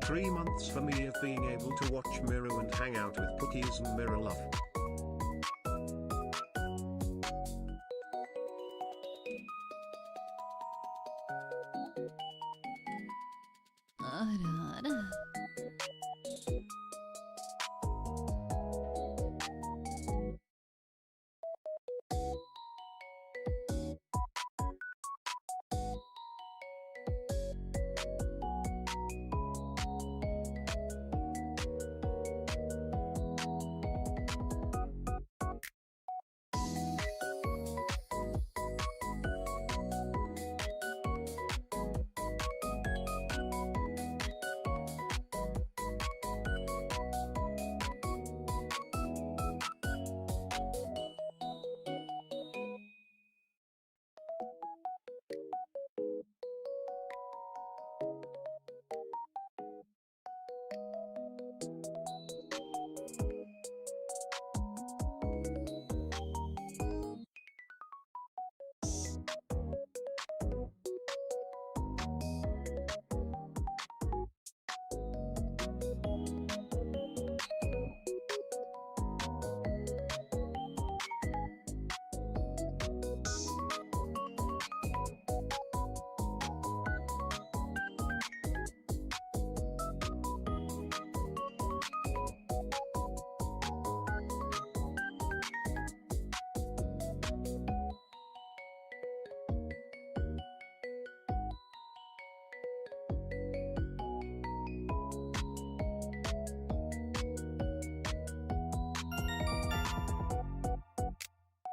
3 months for me of being able to watch Mirune and hang out with Cookies and Mirror Love.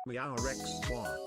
Meow Rex Squad.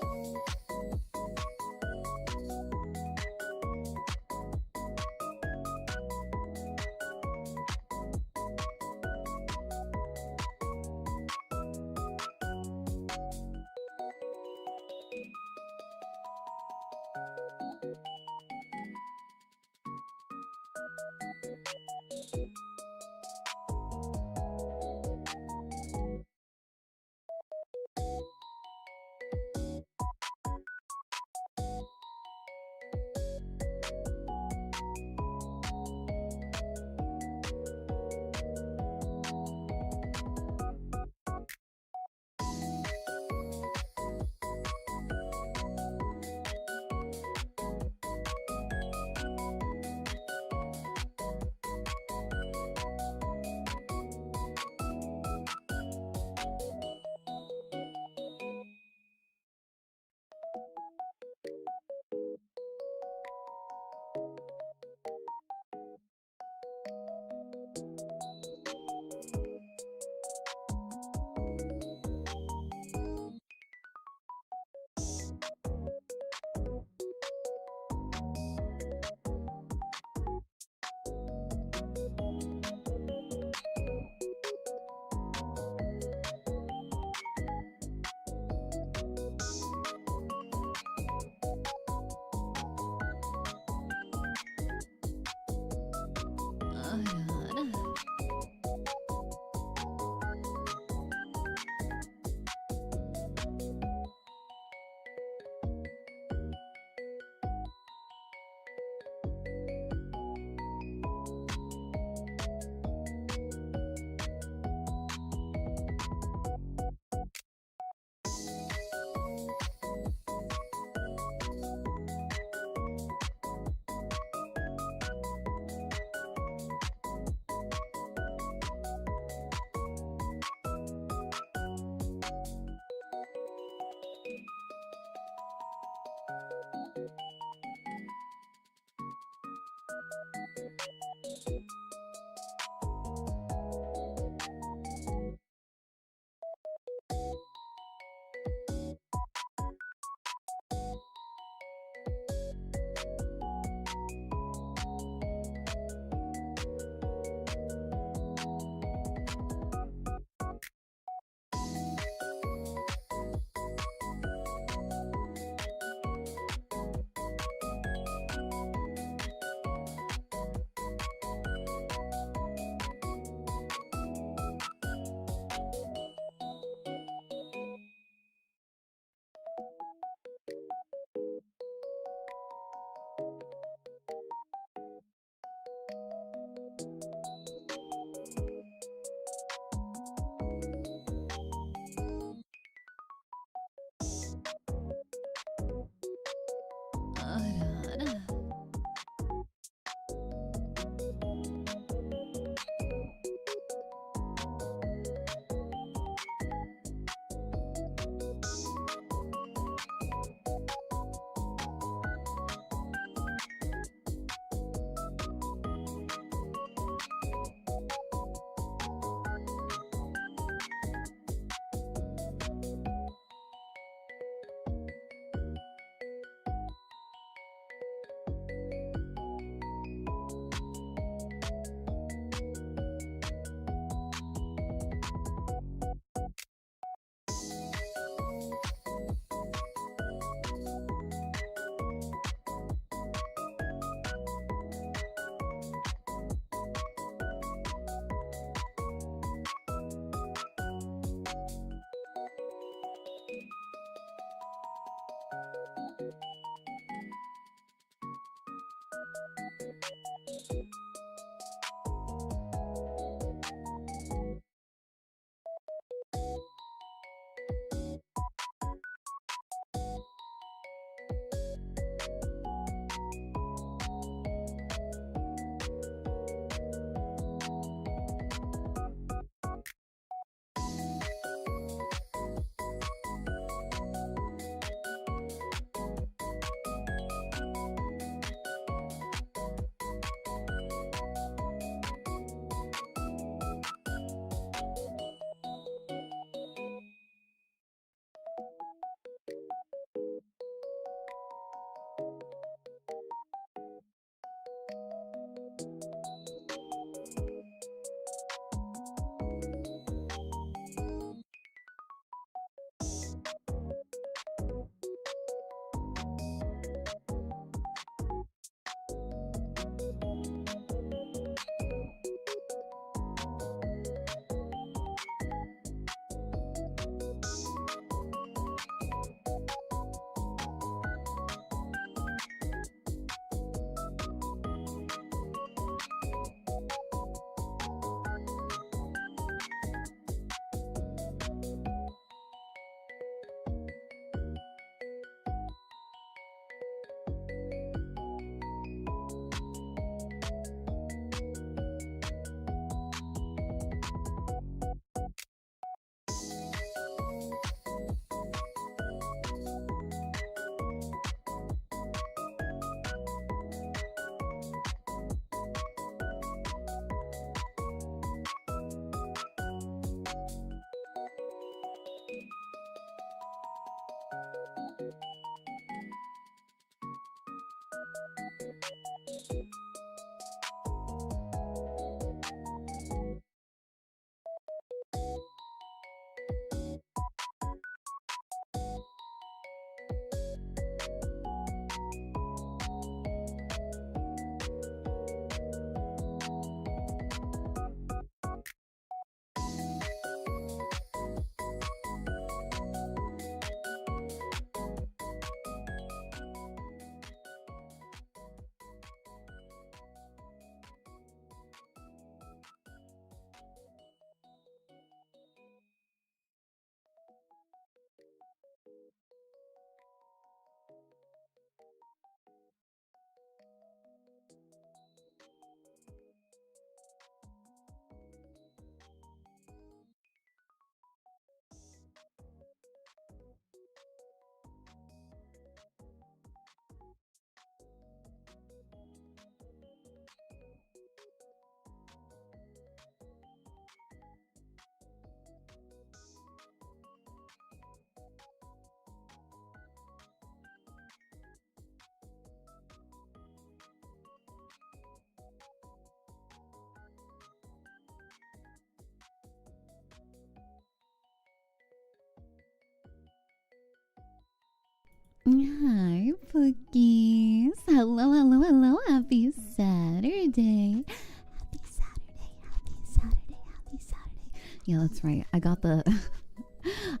Hi, Pookies. Hello, hello, hello. Happy Saturday. Happy Saturday, happy Saturday, happy Saturday. Yeah, that's right. I got the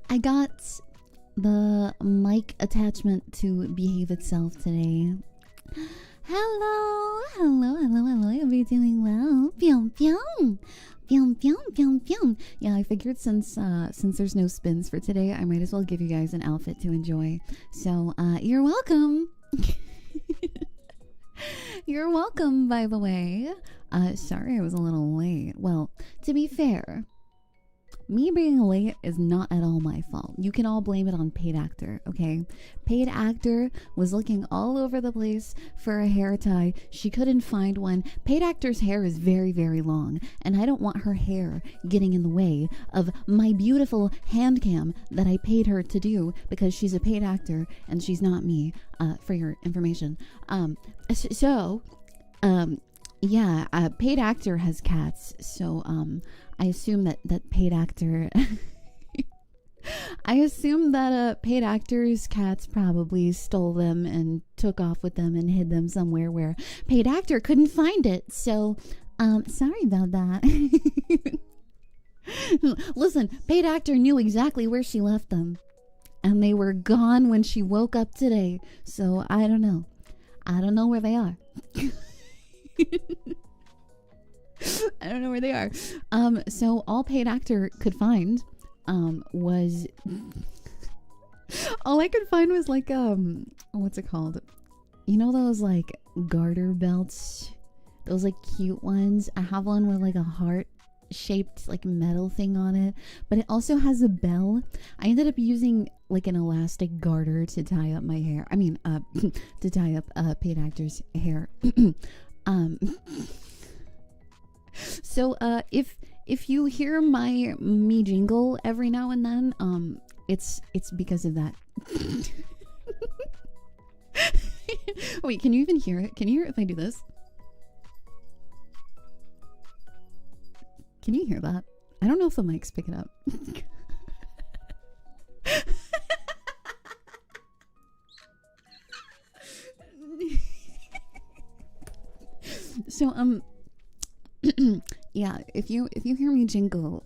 I got the mic attachment to behave itself today. Hello, hello, hello, hello. You'll be doing well. Pyong pyong. Pyong pyong pyong pyong. Yeah, I figured since there's no spins for today, I might as well give you guys an outfit to enjoy. So, you're welcome. You're welcome, by the way. Sorry I was a little late. Well, to be fair, me being late is not at all my fault. You can all blame it on paid actor, okay? Paid actor was looking all over the place for a hair tie. She couldn't find one. Paid actor's hair is very, very long, and I don't want her hair getting in the way of my beautiful hand cam that I paid her to do because she's a paid actor and she's not me, for your information. Yeah, paid actor has cats, so I assume that paid actor I assume that paid actor's cats probably stole them and took off with them and hid them somewhere where paid actor couldn't find it. So sorry about that. Listen, paid actor knew exactly where she left them. And they were gone when she woke up today. So I don't know. I don't know where they are. I don't know where they are. So all paid actor could find was all I could find was like what's it called? You know those like garter belts? Those like cute ones. I have one with like a heart shaped like metal thing on it, but it also has a bell. I ended up using like an elastic garter to tie up my hair. I mean to tie up paid actor's hair. So if you hear me jingle every now and then, it's because of that. Wait, can you even hear it? Can you hear it if I do this? Can you hear that? I don't know if the mics pick it up. So yeah, if you hear me jingle,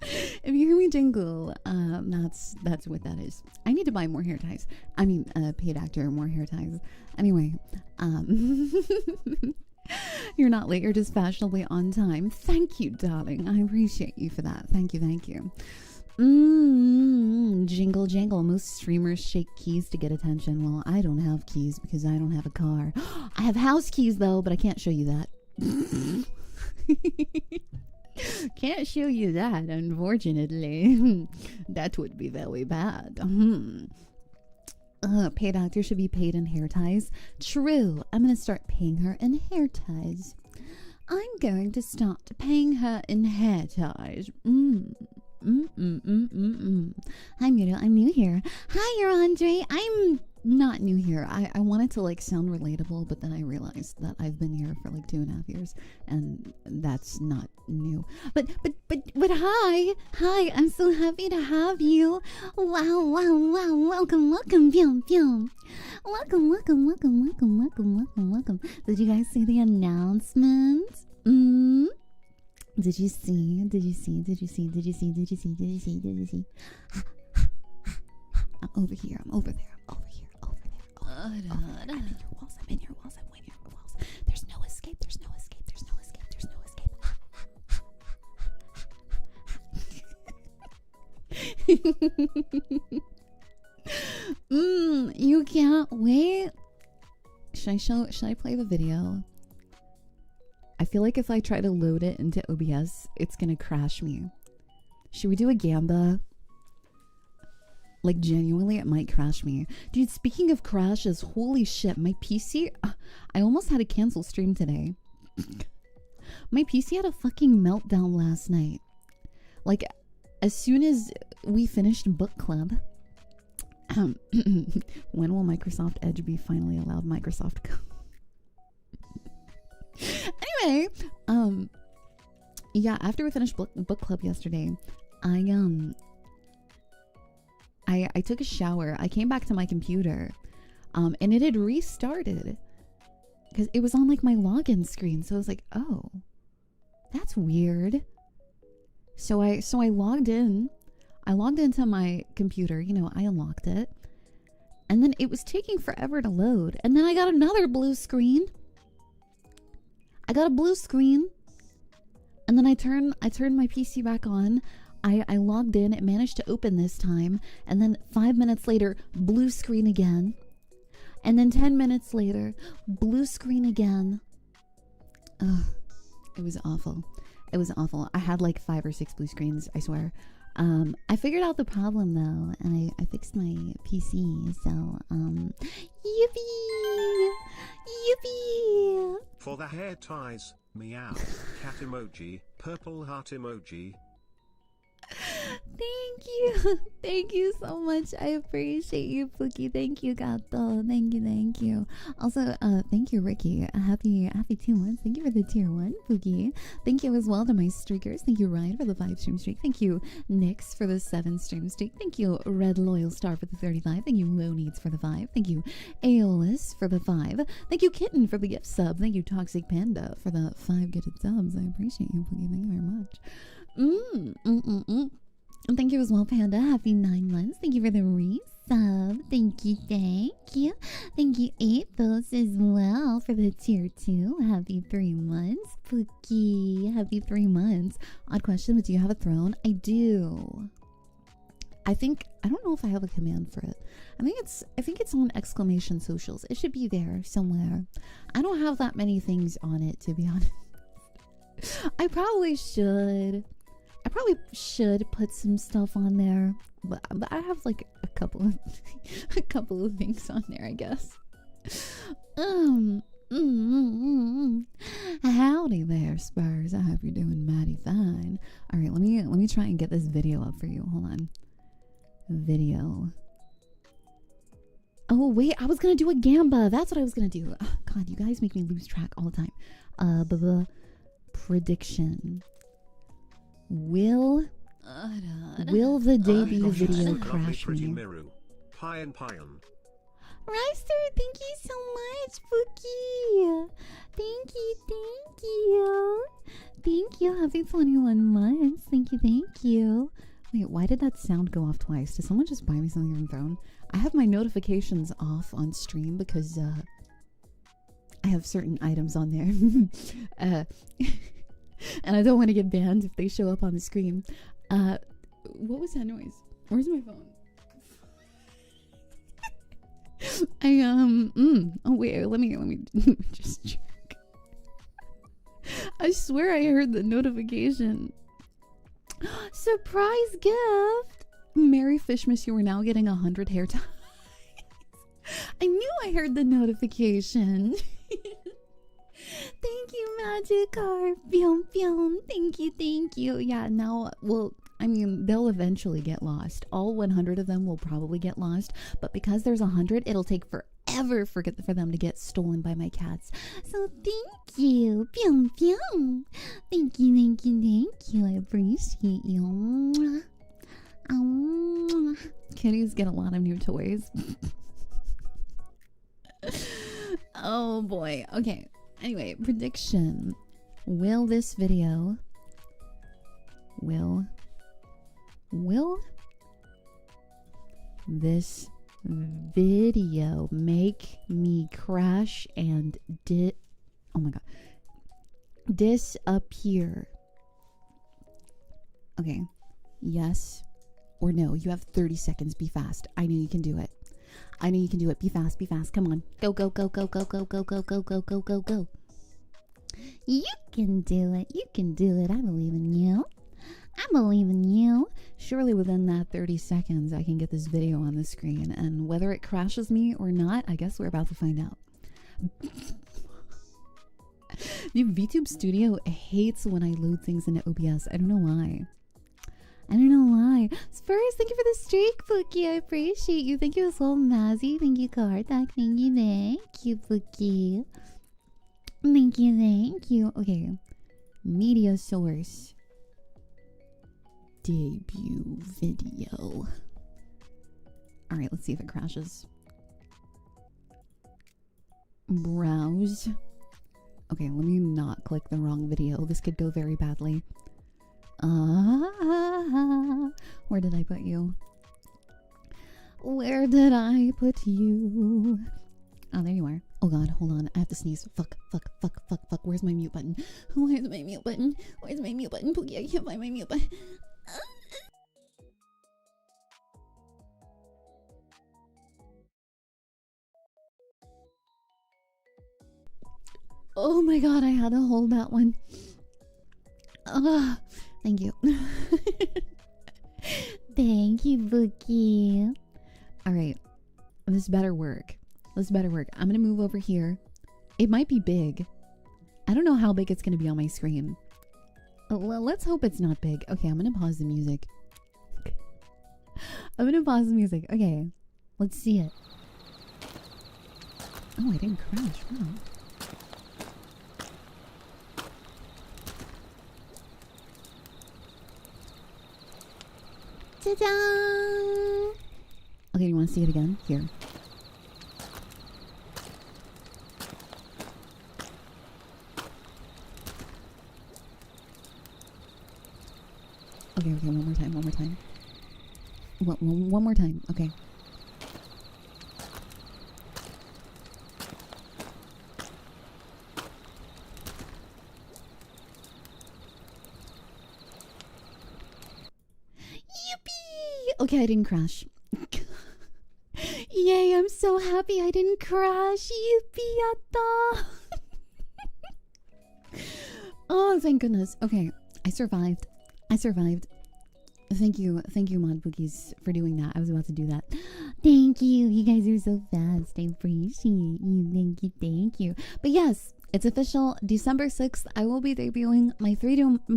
if you hear me jingle, that's what that is. I need to buy more hair ties. I mean, paid actor, more hair ties. Anyway, you're not late. You're just fashionably on time. Thank you, darling. I appreciate you for that. Thank you. Thank you. Jingle jangle. Most streamers shake keys to get attention. Well, I don't have keys because I don't have a car. I have house keys though, but I can't show you that. Can't show you that, unfortunately. That would be very bad. Paid actor should be paid in hair ties. True. I'm going to start paying her in hair ties. I'm going to start paying her in hair ties. Hi, Mira. I'm new here. Hi, you're Andre. I'm not new here. I wanted to like sound relatable, but then I realized that I've been here for like 2.5 years, and that's not new. But hi. I'm so happy to have you. Wow. Welcome. Pew. Welcome. Did you guys see the announcement? Did you see? I'm over here. I'm over there. I'm in your walls. There's no escape. You can't wait. Should I play the video? I feel like if I try to load it into OBS, it's gonna crash me. Should we do a gamba? Like, genuinely, it might crash me. Dude, speaking of crashes, holy shit, my PC... I almost had to cancel stream today. My PC had a fucking meltdown last night. Like, as soon as we finished book club... when will Microsoft Edge be finally allowed Microsoft Go? Anyway, yeah, after we finished book club yesterday, I took a shower. I came back to my computer, and it had restarted because it was on like my login screen. So I was like, oh, that's weird. So I logged in. I logged into my computer. You know, I unlocked it, and then it was taking forever to load. And then I got another blue screen. And then I turned my PC back on. I logged in. It managed to open this time. And then 5 minutes later, blue screen again. And then 10 minutes later, blue screen again. Ugh, it was awful. I had like 5 or 6 blue screens, I swear. I figured out the problem though, and I fixed my PC. So, yippee! For the hair ties, meow, cat emoji, purple heart emoji. Thank you. Thank you so much. I appreciate you, Pookie. Thank you, Gato. Thank you, thank you. Also, thank you, Ricky. Happy 2 months. Thank you for the tier 1, Pookie. Thank you as well to my streakers. Thank you, Ryan, for the 5 stream streak. Thank you, Nyx, for the 7 stream streak. Thank you, Red Loyal Star, for the 35. Thank you, Low Needs, for the 5. Thank you, Aeolus, for the 5. Thank you, Kitten, for the gift sub. Thank you, Toxic Panda, for the 5 gifted subs. I appreciate you, Pookie. Thank you very much. And thank you as well, Panda. Happy 9 months. Thank you for the resub. Thank you, thank you. Thank you, Athos, as well, for the tier 2. Happy 3 months, Pookie. Happy 3 months. Odd question, but do you have a throne? I do. I don't know if I have a command for it. I think it's on exclamation socials. It should be there somewhere. I don't have that many things on it, to be honest. I probably should put some stuff on there, but I have like a couple of things on there, I guess. Howdy there, Spurs. I hope you're doing mighty fine. All right, let me try and get this video up for you. Hold on. Video. Oh wait, I was gonna do a Gamba. That's what I was gonna do. Oh, God, you guys make me lose track all the time. The prediction. Will the debut video crash me? Reister, thank you so much, Pookie. Thank you. Happy 21 months. Thank you. Wait, why did that sound go off twice? Did someone just buy me something from Throne? I have my notifications off on stream because I have certain items on there. And I don't want to get banned if they show up on the screen. What was that noise? Where's my phone? Oh wait, let me just check. I swear I heard the notification. Surprise gift! Merry Fishmas, you are now getting 100 hair ties. I knew I heard the notification. Thank you, Magikarp. Thank you. Yeah, now, well, I mean, they'll eventually get lost. All 100 of them will probably get lost, but because there's 100, it'll take forever for them to get stolen by my cats. So thank you. Thank you. I appreciate you. Kitties get a lot of new toys. Oh boy. Okay. Anyway, prediction. Will this video this video make me crash and oh my god, disappear? Okay, yes or no. You have 30 seconds. Be fast. I know you can do it. Be fast. Come on. Go. You can do it. I believe in you. Surely within that 30 seconds, I can get this video on the screen. And whether it crashes me or not, I guess we're about to find out. VTube Studio hates when I load things into OBS. I don't know why. Spurs, thank you for the streak, Pookie. I appreciate you. Thank you as well, Mazzy. Thank you, Kartak. Thank you, Pookie. Thank you. Okay. Media source. Debut video. Alright, let's see if it crashes. Browse. Okay, let me not click the wrong video. This could go very badly. Where did I put you? Oh, there you are. Oh god, hold on. I have to sneeze. Fuck. Where's my mute button? Where's my mute button? Pookie, I can't find my mute button. Oh my god, I had to hold that one. Thank you. Thank you, Bookie. Alright. This better work. I'm gonna move over here. It might be big. I don't know how big it's gonna be on my screen. Let's hope it's not big. Okay, I'm gonna pause the music. I'm gonna pause the music. Okay, let's see it. Oh, I didn't crash. Wow. Ta-da! Okay, you want to see it again? Here. Okay, one more time. One more time, okay. Yippee! Okay, I didn't crash. Yay, I'm so happy I didn't crash. Yippee, yatta! Oh, thank goodness. Okay, I survived. Thank you, Mod Bookies, for doing that. I was about to do that. Thank you. You guys are so fast. I appreciate you. Thank you. But yes, it's official. December 6th, I will be debuting my 3-do.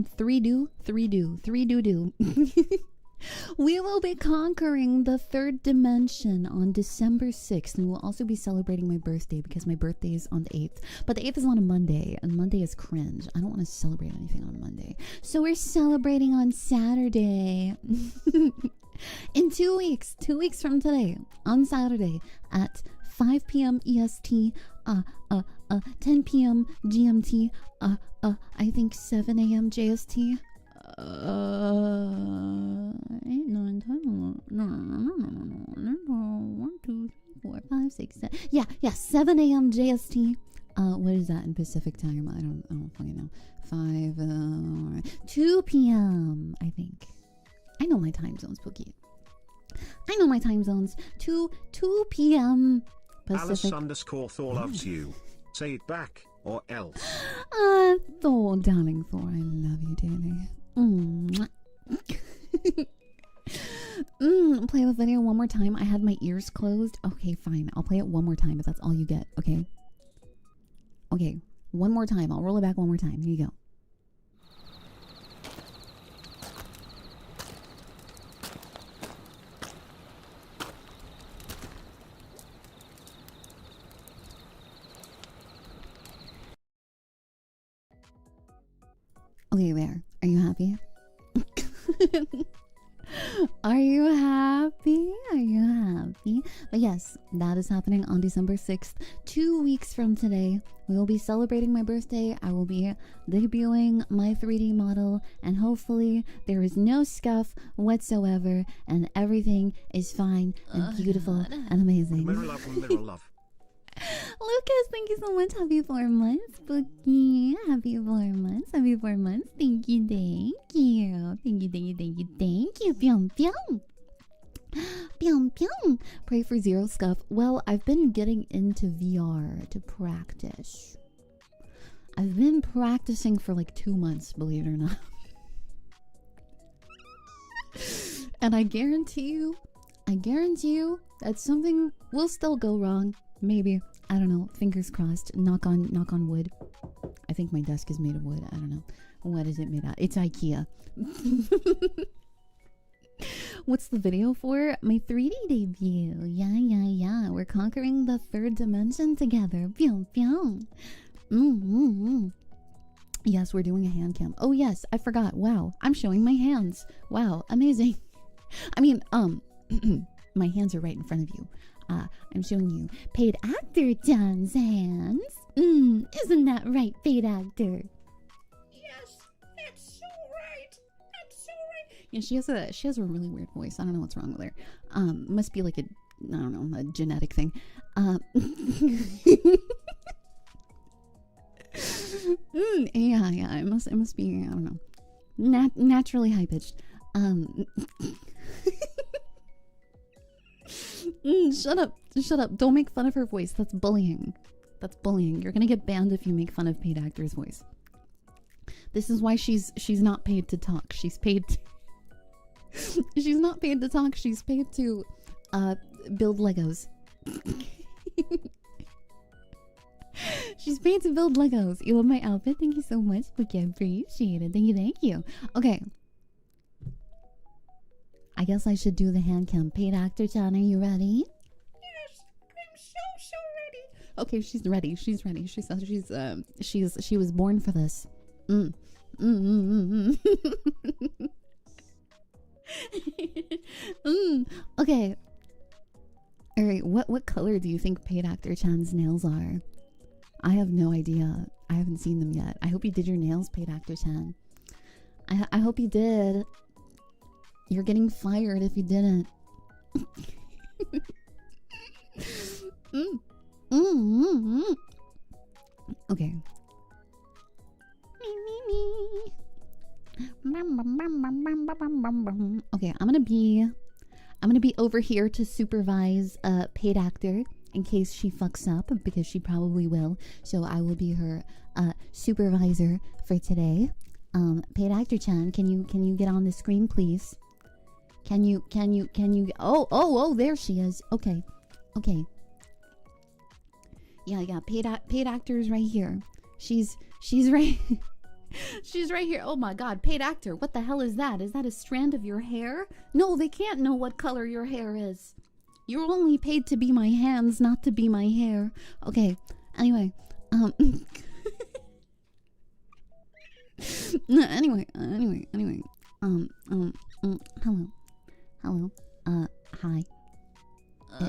We will be conquering the third dimension on December 6th, and we'll also be celebrating my birthday because my birthday is on the 8th. But the 8th is on a Monday, and Monday is cringe. I don't want to celebrate anything on Monday. So we're celebrating on Saturday. In 2 weeks from today, on Saturday at 5 p.m. EST, 10 p.m. GMT, I think 7 a.m. JST. 8, 9, 10, no, 1, 2, 3, 4, 5, 6, 7. Yeah, 7 a.m. JST. What is that in Pacific time? I don't fucking know. 2 p.m. I think. I know my time zones, Pookie. I know my time zones. 2 p.m. Pacific. Alice_Thor loves you. Say it back, or else. Thor, darling Thor, I love you dearly. Play the video one more time. I had my ears closed. Okay, fine. I'll play it one more time if that's all you get, okay? Okay, one more time. I'll roll it back one more time. Here you go. Okay, there. Are you happy? Are you happy? But yes, that is happening on December 6th. 2 weeks from today, we will be celebrating my birthday. I will be debuting my 3D model, and hopefully there is no scuff whatsoever, and everything is fine and beautiful and amazing. Mirror love. Lucas, thank you so much. Happy 4 months, Bookie. Happy 4 months. Thank you. Pyong. Pray for zero scuff. Well, I've been getting into VR to practice. I've been practicing for like 2 months, believe it or not. And I guarantee you that something will still go wrong. Maybe. I don't know. Fingers crossed. Knock on wood. I think my desk is made of wood. I don't know. What is it made out? It's IKEA. What's the video for? My 3D debut. Yeah. We're conquering the third dimension together. Pyong. Yes, we're doing a hand cam. Oh yes, I forgot. Wow. I'm showing my hands. Wow, amazing. I mean, my hands are right in front of you. I'm showing you paid actor John's hands. Isn't that right, paid actor? Yes, that's so right. Yeah, she has a really weird voice. I don't know what's wrong with her. Must be like a genetic thing. Yeah. It must be, I don't know, naturally high pitched. Shut up. Don't make fun of her voice. That's bullying. You're gonna get banned if you make fun of paid actor's voice. This is why she's not paid to talk. She's not paid to talk. She's paid to build Legos. She's paid to build Legos. You love my outfit? Thank you so much. Okay, appreciate it. Thank you. Okay. I guess I should do the hand cam. Paid actor Chan, are you ready? Yes, I'm so ready. Okay, she's ready. She's ready. She says she was born for this. Okay. All right. What color do you think paid actor Chan's nails are? I have no idea. I haven't seen them yet. I hope you did your nails, paid actor Chan. I hope you did. You're getting fired if you didn't. Okay. Okay, I'm gonna be over here to supervise paid actor in case she fucks up, because she probably will. So I will be her supervisor for today. Paid actor Chan, can you get on the screen, please? Can you oh, there she is. Okay. Yeah, paid actor's right here. She's right she's right here. Oh my god, paid actor, what the hell is that? Is that a strand of your hair? No, they can't know what color your hair is. You're only paid to be my hands, not to be my hair. Okay, anyway, anyway, hello, hi.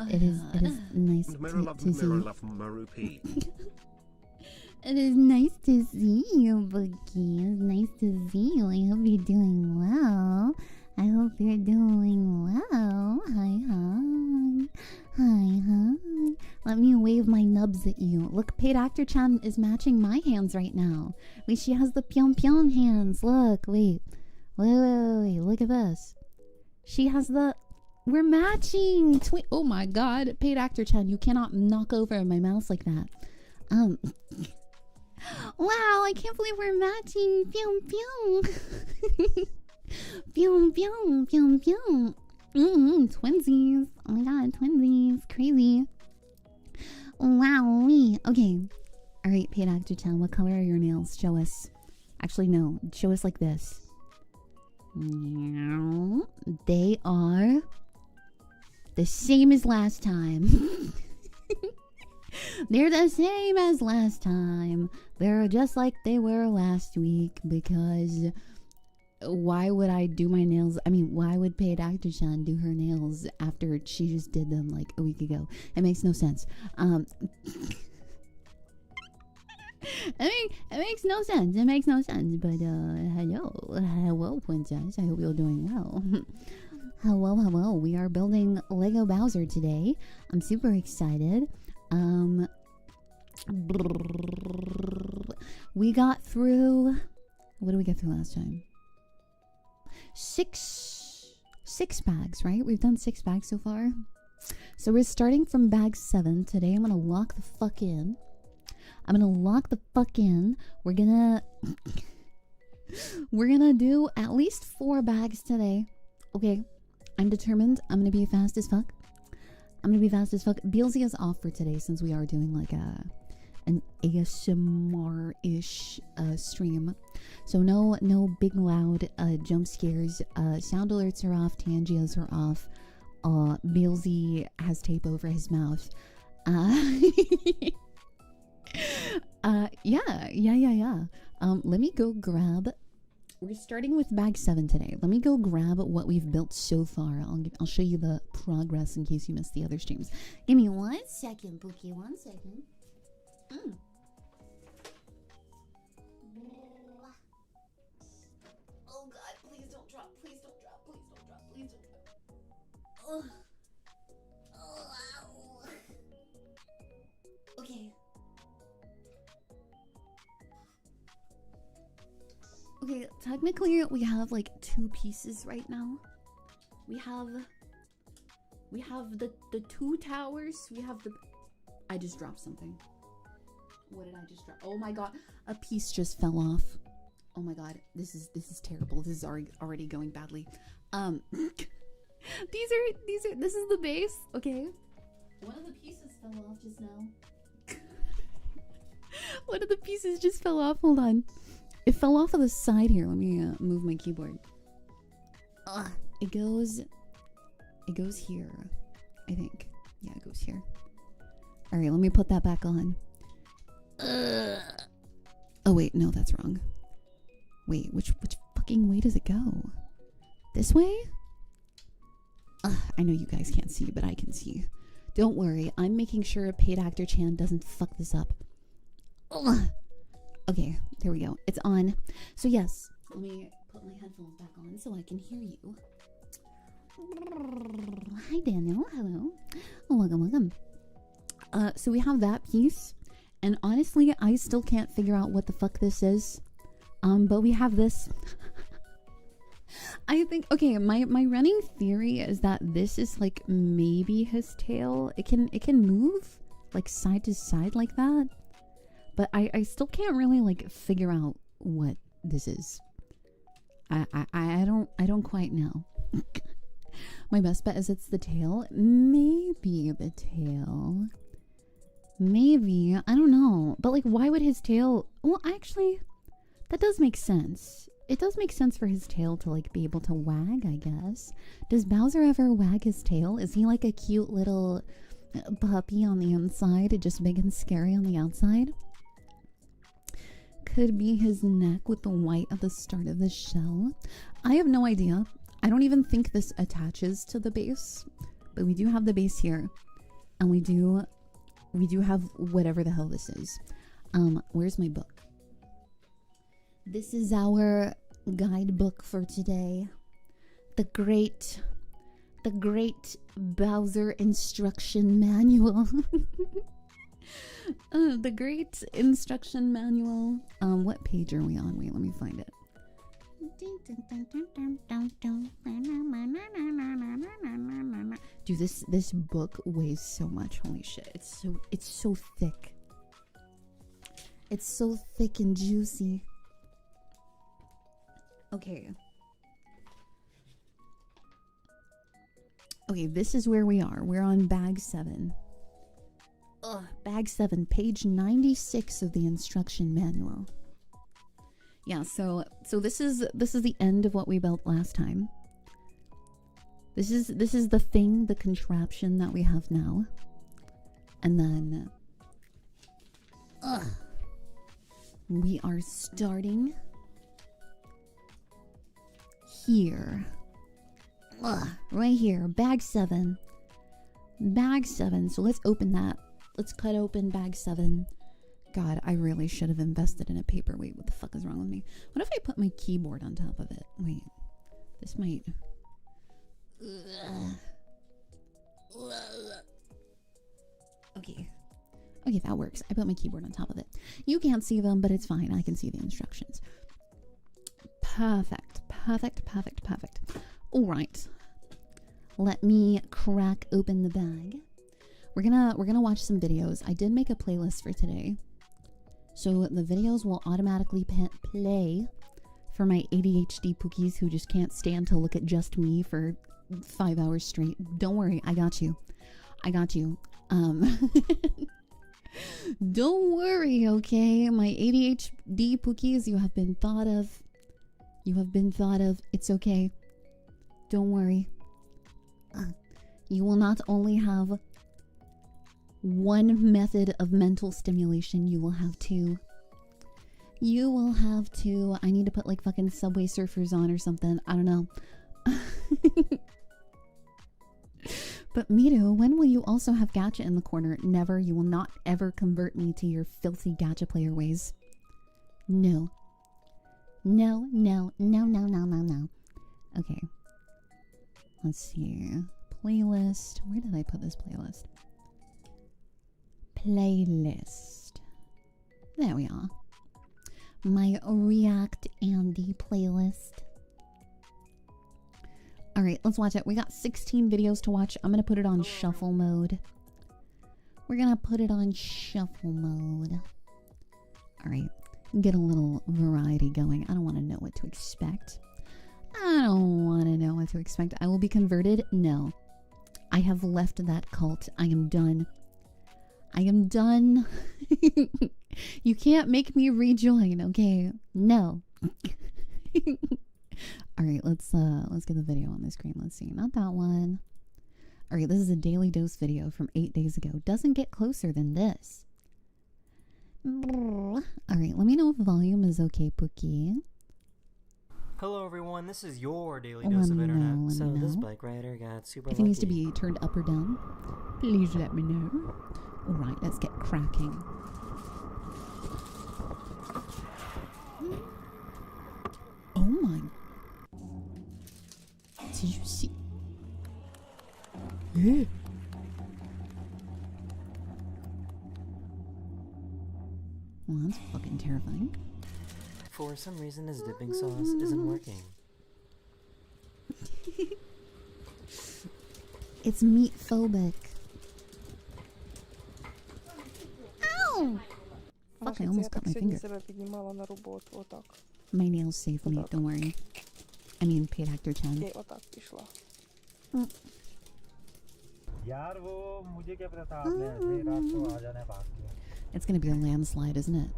It is nice to see you. It is nice to see you, Boogie. It's nice to see you. I hope you're doing well. I hope you're doing well. Hi. Let me wave my nubs at you. Look, paid actor Chan is matching my hands right now. Wait, she has the pyong hands. Look, wait. Look at this. She has the... We're matching. Oh my god, paid actor Chan, you cannot knock over my mouse like that. Wow, I can't believe we're matching. Twinsies. Oh my god, twinsies. Crazy. Wow. Okay. Alright, paid actor Chan, what color are your nails? Show us. Actually, no. Show us like this. They are the same as last time. They're the same as last time. They're just like they were last week, because why would I do my nails? I mean, why would paid actor Chan do her nails after she just did them like a week ago? It makes no sense. It makes no sense. It makes no sense. But hello, princess. I hope you're doing well. Hello. We are building Lego Bowser today. I'm super excited. We got through... What did we get through last time? Six bags, right? We've done 6 bags so far. So we're starting from bag 7. Today I'm gonna lock the fuck in. We're gonna do at least 4 bags today. Okay, I'm determined. I'm gonna be fast as fuck. Beelzy is off for today since we are doing like an ASMR-ish stream. So no big loud jump scares. Sound alerts are off. Tangias are off. Beelzy has tape over his mouth. Yeah. Let me go grab... We're starting with bag 7 today. Let me go grab what we've built so far. I'll show you the progress in case you missed the other streams. Give me 1 second, Pookie. 1 second. Oh god, please don't drop. Ugh. Oh, ow. Okay. Okay, technically we have like 2 pieces right now. We have the 2 towers. We have the... I just dropped something. What did I just drop? Oh my god, a piece just fell off. Oh my god, this is terrible. This is already going badly. This is the base. Okay. One of the pieces fell off just now. One of the pieces just fell off. Hold on. It fell off of the side here. Let me move my keyboard. It goes It goes here, I think. Yeah, it goes here. All right, let me put that back on. Oh wait, no, that's wrong. Wait, which fucking way does it go? This way? I know you guys can't see, but I can see. Don't worry, I'm making sure Paid Actor Chan doesn't fuck this up. Okay, there we go. It's on. So yes, let me put my headphones back on so I can hear you. Hi Daniel, hello. Welcome. So we have that piece, and honestly, I still can't figure out what the fuck this is. But we have this. I think, okay, my running theory is that this is like maybe his tail. It can move like side to side like that, but I still can't really like figure out what this is. I don't quite know. My best bet is it's the tail. Maybe the tail. Maybe, I don't know. But like, why would his tail? Well, actually, that does make sense. It does make sense for his tail to like be able to wag, I guess. Does Bowser ever wag his tail? Is he like a cute little puppy on the inside, just big and scary on the outside? Could be his neck with the white at the start of the shell. I have no idea. I don't even think this attaches to the base, but we do have the base here, and we do have whatever the hell this is. Where's my book? This is our guidebook for today. The great Bowser instruction manual. The great instruction manual. What page are we on? Wait, let me find it. Dude, this book weighs so much. Holy shit. It's so thick. It's so thick and juicy. Okay. Okay, this is where we are. We're on bag 7. Bag 7, page 96 of the instruction manual. Yeah, so this is the end of what we built last time. This is the thing, the contraption that we have now. And then we are starting here. Right here, bag 7. Bag 7. So let's open that. Let's cut open bag 7. God, I really should have invested in a paperweight. What the fuck is wrong with me? What if I put my keyboard on top of it? Wait, this might... Okay. Okay, that works. I put my keyboard on top of it. You can't see them, but it's fine. I can see the instructions. Perfect. Perfect, perfect, perfect. All right. Let me crack open the bag. We're gonna watch some videos. I did make a playlist for today, so the videos will automatically play for my ADHD pookies who just can't stand to look at just me for 5 hours straight. Don't worry, I got you. I got you. Don't worry, okay? My ADHD pookies, you have been thought of. You have been thought of. It's okay. Don't worry. You will not only have one method of mental stimulation, you will have two. You will have two. I need to put like fucking Subway Surfers on or something. I don't know. But Miru, when will you also have gacha in the corner? Never. You will not ever convert me to your filthy gacha player ways. No. No, no, no, no, no, no, no. Okay. Let's see. Playlist. Where did I put this playlist? Playlist. There we are. My React Andy playlist. Alright, let's watch it. We got 16 videos to watch. I'm gonna put it on shuffle mode. We're gonna put it on shuffle mode. Alright, get a little variety going. I don't want to know what to expect. I don't want to know what to expect. I will be converted? No. I have left that cult. I am done. I am done. You can't make me rejoin, okay? No. All right, let's get the video on the screen. Let's see. Not that one. Alright, this is a daily dose video from 8 days ago. Doesn't get closer than this. Alright, let me know if volume is okay, Pookie. Hello everyone, this is your daily dose of internet. So this bike rider got super lucky. If it needs to be turned up or down, please let me know. Alright, let's get cracking. Oh my. Did you see? Yeah. Well, that's fucking terrifying. For some reason, his dipping sauce isn't working. It's meat phobic. Ow! Fuck, I almost cut my finger. My nail's safe, mate, don't worry. I mean, paid actor Chen. It's gonna be a landslide, isn't it?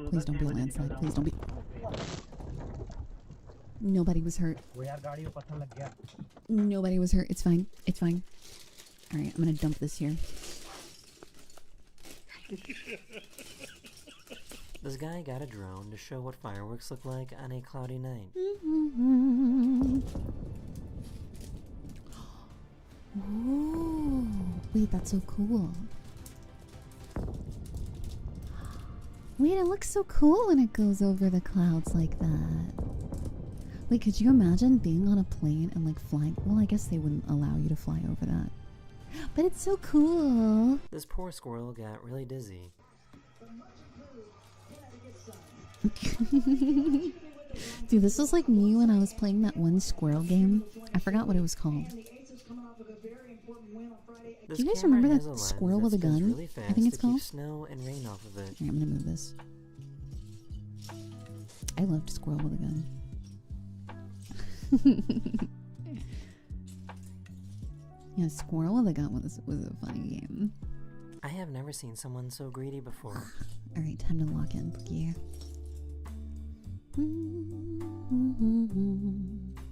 Please don't be a landslide. Please don't be. Nobody was hurt. Nobody was hurt. It's fine. It's fine. Alright, I'm gonna dump this here. This guy got a drone to show what fireworks look like on a cloudy night. Ooh, wait, that's so cool. Wait, it looks so cool when it goes over the clouds like that. Wait, could you imagine being on a plane and like flying? Well, I guess they wouldn't allow you to fly over that. But it's so cool. This poor squirrel got really dizzy. Dude, this was like me when I was playing that one squirrel game. I forgot what it was called. Do you guys remember that squirrel with a gun? Really I think it's called. Snow and rain off of it. Here, I'm gonna move this. I loved Squirrel with a Gun. Yeah, Squirrel with a Gun was a funny game. I have never seen someone so greedy before. Alright, time to lock in, Pookie.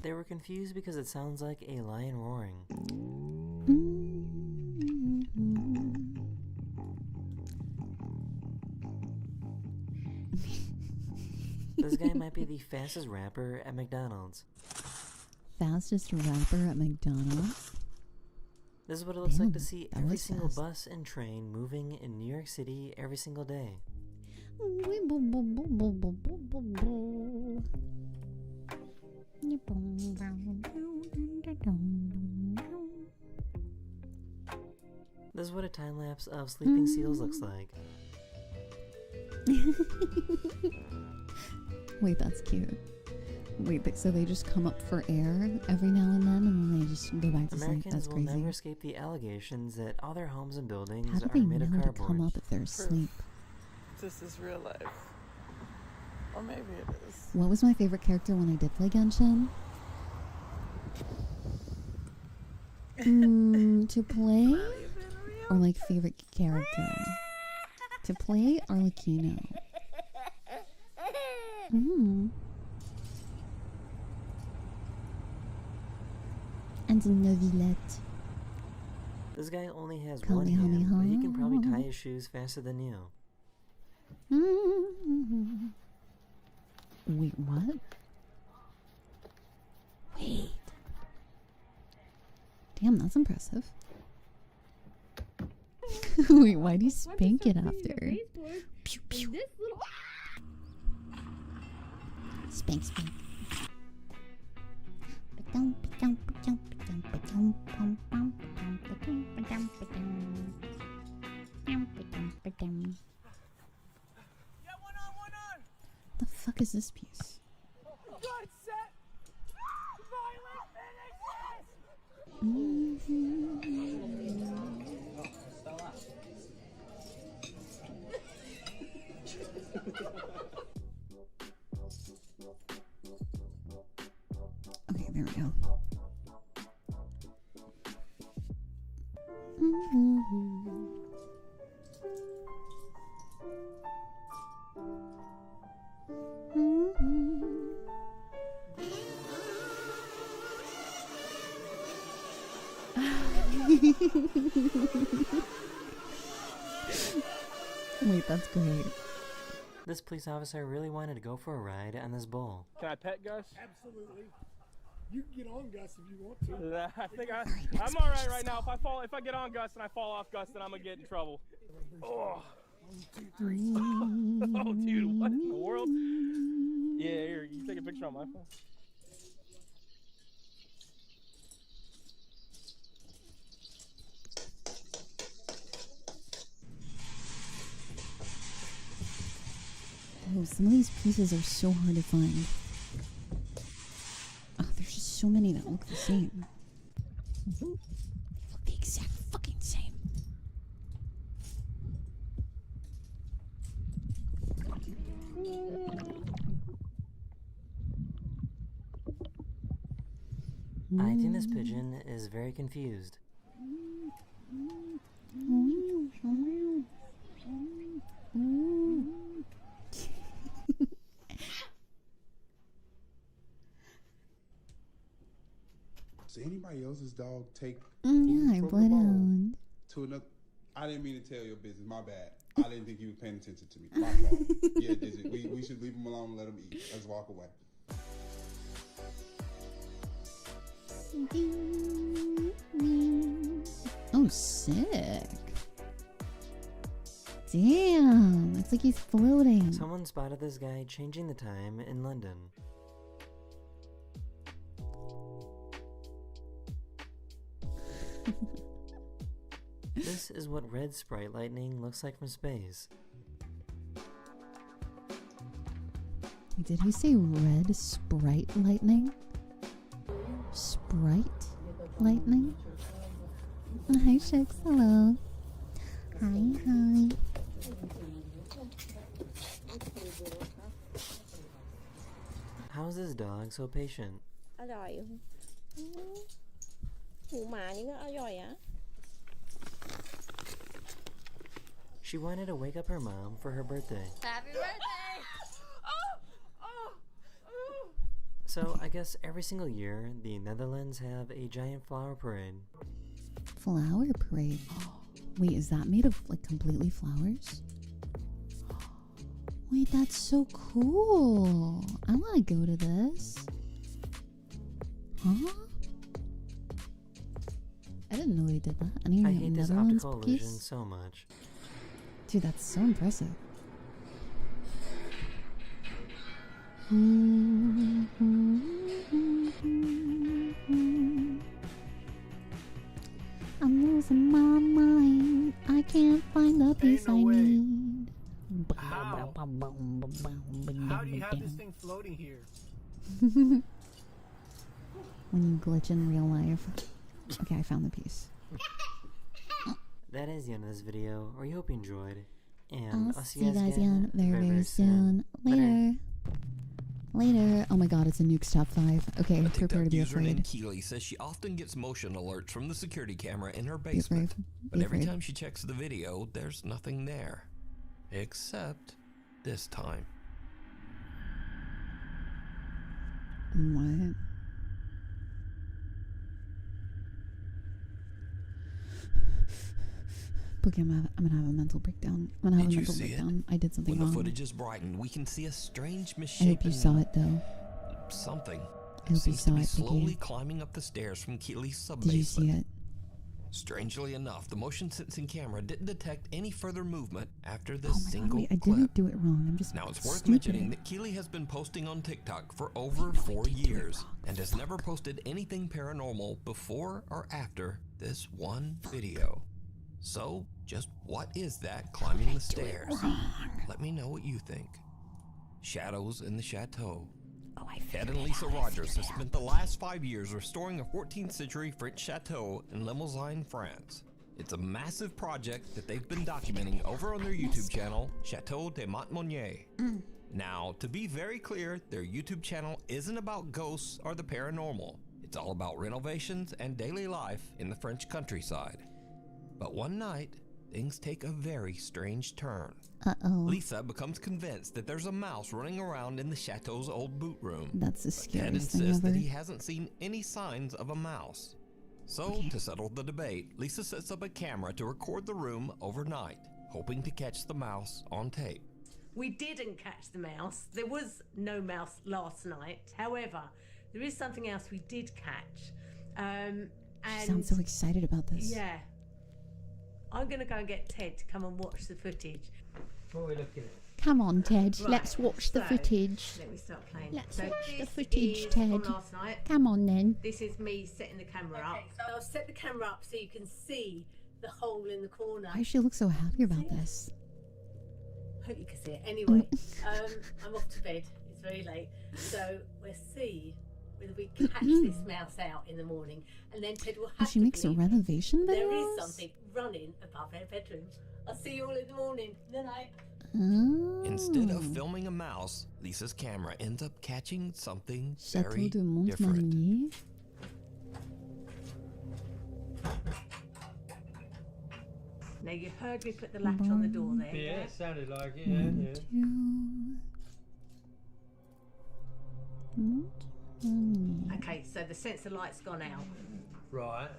They were confused because it sounds like a lion roaring. This guy might be the fastest rapper at McDonald's. Fastest rapper at McDonald's? This is what it looks like to see every single bus and train moving in New York City every single day. This is what a time lapse of sleeping seals looks like. Wait, that's cute. Wait, so they just come up for air every now and then they just go back to sleep? That's crazy. Americans will never escape the allegations that all their homes and buildings How do are they made of know cardboard. to come up if they're asleep? This is real life. Or maybe it is. What was my favorite character when I did play Genshin? To play? Or like favorite character? To play Arlecchino. And Novillette. This guy only has one hand, but he can probably tie his shoes faster than you. Wait, what? Wait. Damn, that's impressive. Wait, why do you spank it after? Pew, pew. Spank, spank. The fuck is this piece? Okay, there we go. Wait, that's great. This police officer really wanted to go for a ride on this bull. Can I pet Gus? Absolutely. You can get on Gus if you want to. I think I'm all right right now. If I get on Gus and I fall off Gus, then I'm gonna get in trouble. Oh. 1, 2, 3. Oh, dude, what in the world? Yeah, here, you can take a picture on my phone. Oh, some of these pieces are so hard to find. Oh, there's just so many that look the same. They look the exact fucking same. I think this pigeon is very confused. Does anybody else's dog take Yeah, I from bled the bowl out. to another? I didn't mean to tell your business. My bad. I didn't think you was paying attention to me. My fault. Yeah, Dizzy. We should leave him alone and let him eat. Let's walk away. Oh, sick. Damn, it's like he's floating. Someone spotted this guy changing the time in London. This is what red sprite lightning looks like from space. Did he say red sprite lightning? Sprite lightning? Hi, Shix. Hello. Hi. How is this dog so patient? อร่อยหูหมานี่ก็อร่อยอะ She wanted to wake up her mom for her birthday. Happy birthday! So I guess every single year, the Netherlands have a giant flower parade. Flower parade. Wait, is that made of like completely flowers? Wait, that's so cool. I want to go to this. Huh? I didn't know they did that. I hate this Netherlands optical piece? illusion so much. Dude, that's so impressive. I'm losing my mind. I can't find the piece I need. How? How do you have this thing floating here? When you glitch in real life. Okay, I found the piece. That is the end of this video. We hope you enjoyed. And I'll see you guys again very, very soon. Later. Oh my god, it's a Nuke's top 5. Okay, prepare to be user named afraid. Keely says she often gets motion alerts from the security camera in her Be basement. afraid. But Be every afraid. time she checks the video, there's nothing there. Except this time. What? Okay, I'm gonna have a mental breakdown. I'm gonna have Did a you mental see it? breakdown. I did something When the wrong. footage is brightened, we can see a strange I misshapen hope you saw it though. something. I hope you Seems saw to be it, slowly Vicky. climbing up the stairs from Keely's Did you see sub-basement. it? Strangely enough, the motion sensing camera didn't detect any further movement after Oh this my god, single wait, I clip. didn't do it wrong. I'm just Now it's worth stupid. mentioning that Keely has been posting on TikTok for over 4 years and has never posted anything paranormal before or after this one video. So, just what is that climbing the stairs? Let me know what you think. Shadows in the Chateau. Oh, I Ted and Lisa Rogers have spent the last 5 years restoring a 14th century French chateau in Limousin, France. It's a massive project that they've been documenting over on their YouTube channel, Chateau de Montmonier. Now, to be very clear, their YouTube channel isn't about ghosts or the paranormal. It's all about renovations and daily life in the French countryside. But one night, things take a very strange turn. Uh-oh. Lisa becomes convinced that there's a mouse running around in the chateau's old boot room. That's the But Ted scariest thing insists ever. that he hasn't seen any signs of a mouse. So, to settle the debate, Lisa sets up a camera to record the room overnight, hoping to catch the mouse on tape. We didn't catch the mouse. There was no mouse last night. However, there is something else we did catch. She sounds so excited about this. Yeah. I'm going to go and get Ted to come and watch the footage. What are we looking at? Come on, Ted. Right, Let's watch the so, footage. Let me start playing. Let's So watch the this footage, is Ted. from last night. Come on, then. This is me setting the camera up. So I'll set the camera up so you can see the hole in the corner. Why does she look so happy about this? Hope you can see it. Anyway, I'm off to bed. It's very late. So we'll see whether we catch this mouse out in the morning. And then Ted will have She makes a renovation videos? There is something running above her bedroom. I'll see you all in the morning. Good night. Instead of filming a mouse, Lisa's camera ends up catching something Chateau very de different. Montmagny. Now you heard me put the latch on the door there. Yeah, it sounded like it. Yeah. Okay, so the sensor light's gone out. Right.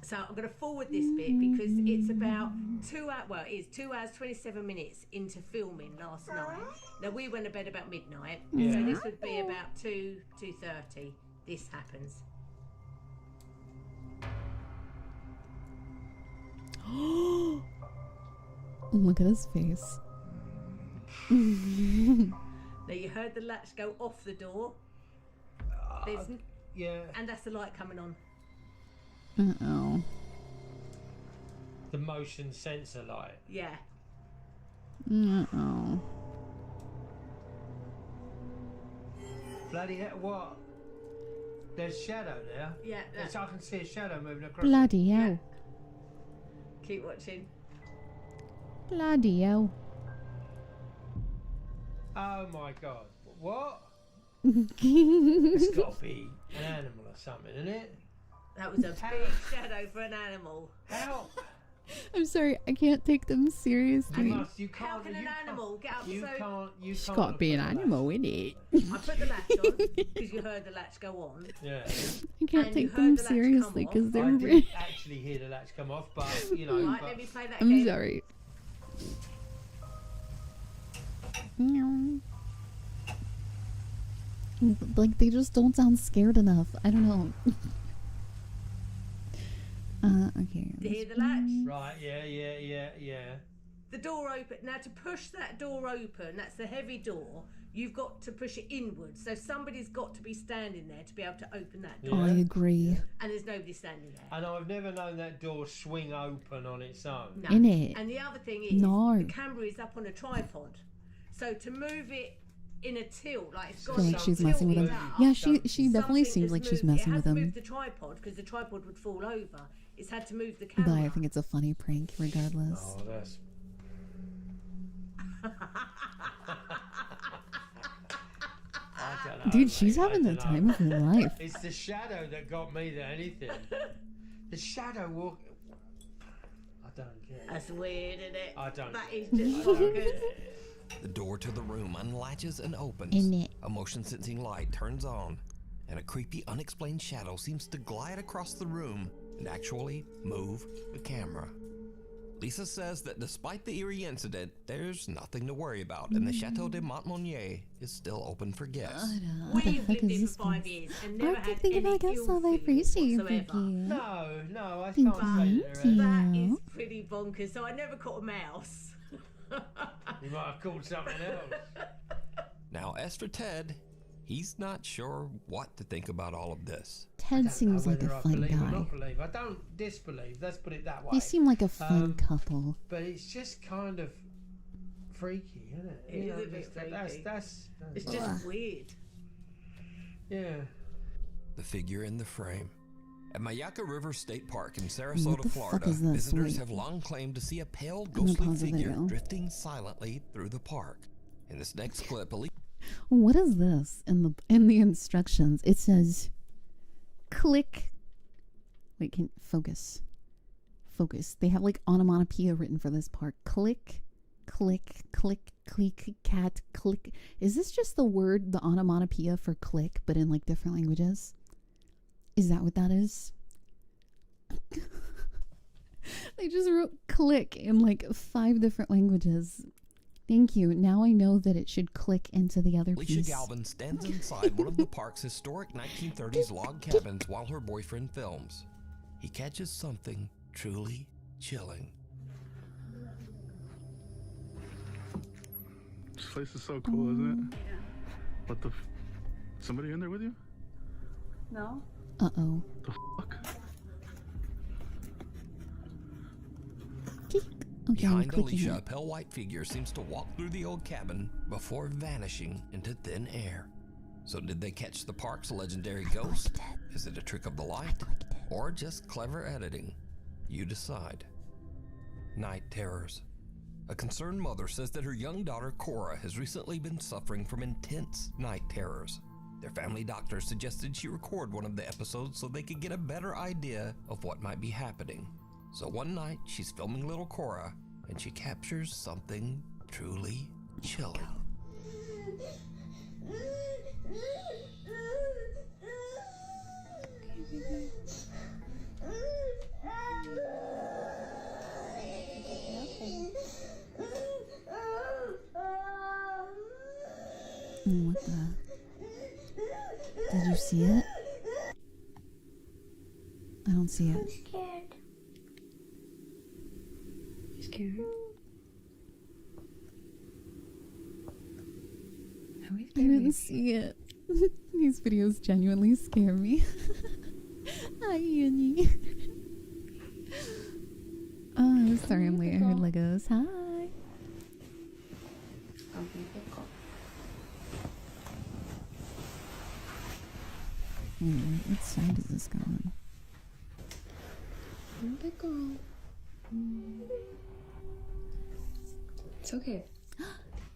So I'm going to forward this bit because it's about 2 hours, well, it is 2 hours, 27 minutes into filming last night. Now, we went to bed about midnight, so this would be about 2:30. This happens. Look at his face. Now, you heard the latch go off the door. There's Yeah. and that's the light coming on. Uh-oh. The motion sensor light. Yeah. Uh-oh. Bloody hell, what? There's shadow there. Yeah. Yes, I can see a shadow moving across. Bloody hell. Keep watching. Bloody hell. Oh my god. What? It's got to be an animal or something, isn't it? That was a big shadow for an animal. How? I'm sorry, I can't take them seriously. You can't. How can an animal get up You so... can't. You She's can't. got to be an animal, innit? I put the latch on because you heard the latch go on. Yeah. I can't And take you heard them the latch seriously come because off. they're I didn't really... actually hear the latch come off, but you know. Right, but let me play that I'm again. sorry. Meow. Like, they just don't sound scared enough. I don't know. Okay. Do you hear the latch? Right. Yeah. The door open. Now to push that door open, that's the heavy door, you've got to push it inwards. So somebody's got to be standing there to be able to open that door. I agree. And there's nobody standing there. And I've never known that door swing open on its own. No. Innit? And the other thing is, No. the camera is up on a tripod. So to move it in a tilt, like it's I got feel like she's messing with him. tilted up, Yeah, she definitely something seems has like she's moved- messing it with hasn't him. moved the tripod because the tripod would fall over. It's had to move the But camera. I think it's a funny prank regardless. Oh, that's. I don't know, Dude, she's mate, I having the don't time know. of her life. It's the shadow that got me than anything. The shadow walk. I don't get it. That's weird, isn't it? I don't. That is I just don't bonkers. get it. The door to the room unlatches and opens. Innit? A motion sensing light turns on, and a creepy, unexplained shadow seems to glide across the room and actually move the camera. Lisa says that despite the eerie incident, there's nothing to worry about, and the Chateau de Montmagny is still open for guests. What the We've fuck lived is here this for 5 place? years and I never don't had think any I guess ill all I feelings appreciate you, whatsoever. Vicky. No, I Thank can't you. say that. That is Yeah. pretty bonkers. So I never caught a mouse. You might have called something else. Now, as for Ted, he's not sure what to think about all of this. Ted seems like a Whether I fun believe or guy. not believe. I don't disbelieve. Let's put it that way. They seem like a fun couple. But it's just kind of freaky, isn't it? It is a bit freaky. That's It's just weird. yeah. The figure in the frame. At Mayaka River State Park in What Sarasota, the Florida, fuck is this? visitors Wait. have long claimed to see a pale, I'm gonna ghostly pause the figure video. drifting silently through the park. In this next clip, police What is this in the instructions? It says, click. Wait, can focus. Focus. They have like onomatopoeia written for this part. Click, click, click, click, cat, click. Is this just the word, the onomatopoeia for click, but in like different languages? Is that what that is? They just wrote click in like 5 different languages. Thank you. Now I know that it should click into the other Alicia piece. Galvin stands inside one of the park's historic 1930s log cabins while her boyfriend films. He catches something truly chilling. This place is so cool, isn't it? Yeah. What the somebody in there with you? No. Uh-oh. The fuck? Okay, Behind Alicia, a pale white figure seems to walk through the old cabin before vanishing into thin air. So did they catch the park's legendary ghost? Is it a trick of the light? Or just clever editing? You decide. Night terrors. A concerned mother says that her young daughter Cora has recently been suffering from intense night terrors. Their family doctor suggested she record one of the episodes so they could get a better idea of what might be happening. So one night, she's filming little Cora, and she captures something truly chilling. What the? Did you see it? I don't see it. I'm scared. You scared? I didn't see it. These videos genuinely scare me. Hi, Annie. Oh, sorry I'm late. I heard Legos. Hi. What side is this going? Good girl. It's okay.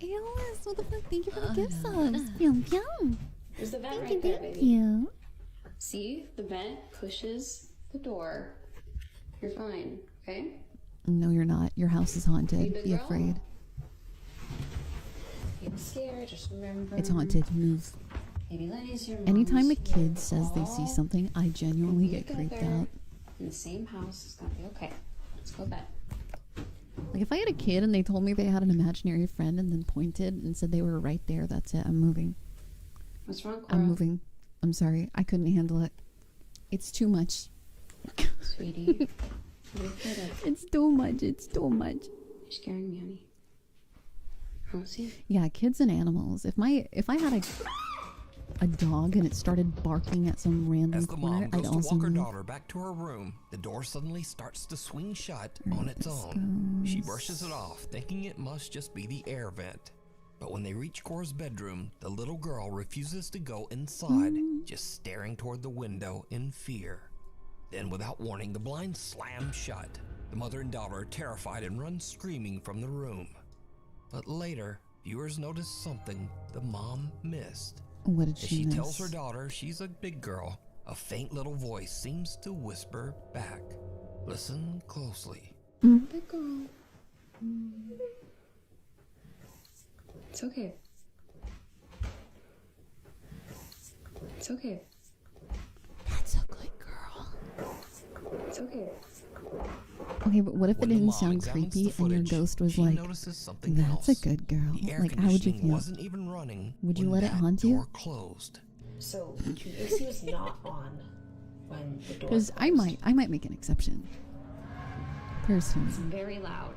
Alice, what the fuck? Thank you for the gift subs. Yum yum. There's the vent Thank right you, there, thank baby. you. See? The vent pushes the door. You're fine, okay? No, you're not. Your house is haunted. Big Be girl. afraid. Be scared, just remember. It's haunted. Move. Baby Lenny's your Anytime a mom's kid here. says they see something, I genuinely get creeped out. In the same house, it's gonna be okay. Let's go to bed. Like if I had a kid and they told me they had an imaginary friend and then pointed and said they were right there, that's it. I'm moving. What's wrong, Cora? I'm moving. I'm sorry. I couldn't handle it. It's too much. Sweetie. It's too much. It's too much. You're scaring me, honey. Oh, see? Yeah, kids and animals. If I had a dog and it started barking at some random As the corner, mom I'd goes to also walk her move. daughter back to her room, the door suddenly starts to swing shut on its own. She brushes it off, thinking it must just be the air vent. But when they reach Cora's bedroom, the little girl refuses to go inside, just staring toward the window in fear. Then, without warning, the blinds slam shut. The mother and daughter are terrified and run screaming from the room. But later, viewers notice something the mom missed. What did As she miss? tells her daughter she's a big girl, a faint little voice seems to whisper back. Listen closely. Good girl. It's okay. It's okay. That's a good girl. It's okay. Okay, but what if it When the didn't mom sound examines creepy the and your footage, ghost was she like, notices something that's else. a good girl? The air Like, how would you conditioning feel? wasn't even running. Would you when let it that haunt you? door closed. So the AC was not on when the door Because I might make an exception. Personally. It's very loud.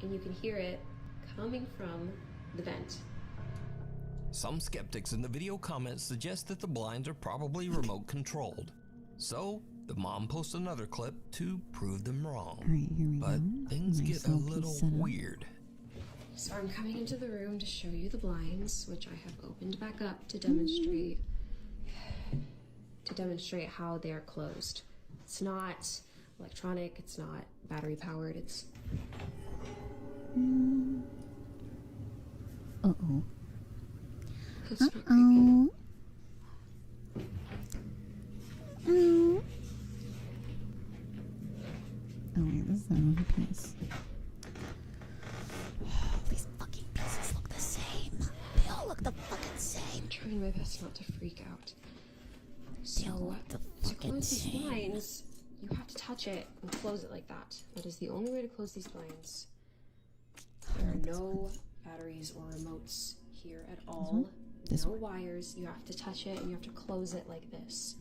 And you can hear it coming from the vent. Some skeptics in the video comments suggest that the blinds are probably remote controlled. So, the mom posts another clip to prove them wrong. All right, here we But go. things Nice get a little piece little set up. weird. So I'm coming into the room to show you the blinds, which I have opened back up to demonstrate how they are closed. It's not electronic, it's not battery powered, it's Uh-oh. That's not creepy. Oh wait, this is the wrong piece. These fucking pieces look the same. They all look the fucking same. I'm trying my best not to freak out. They all So look the to fucking close these same. blinds, You have to touch it and close it like that. That is the only way to close these blinds. There are no batteries or remotes here at all. No wires. You have to touch it and you have to close it like this.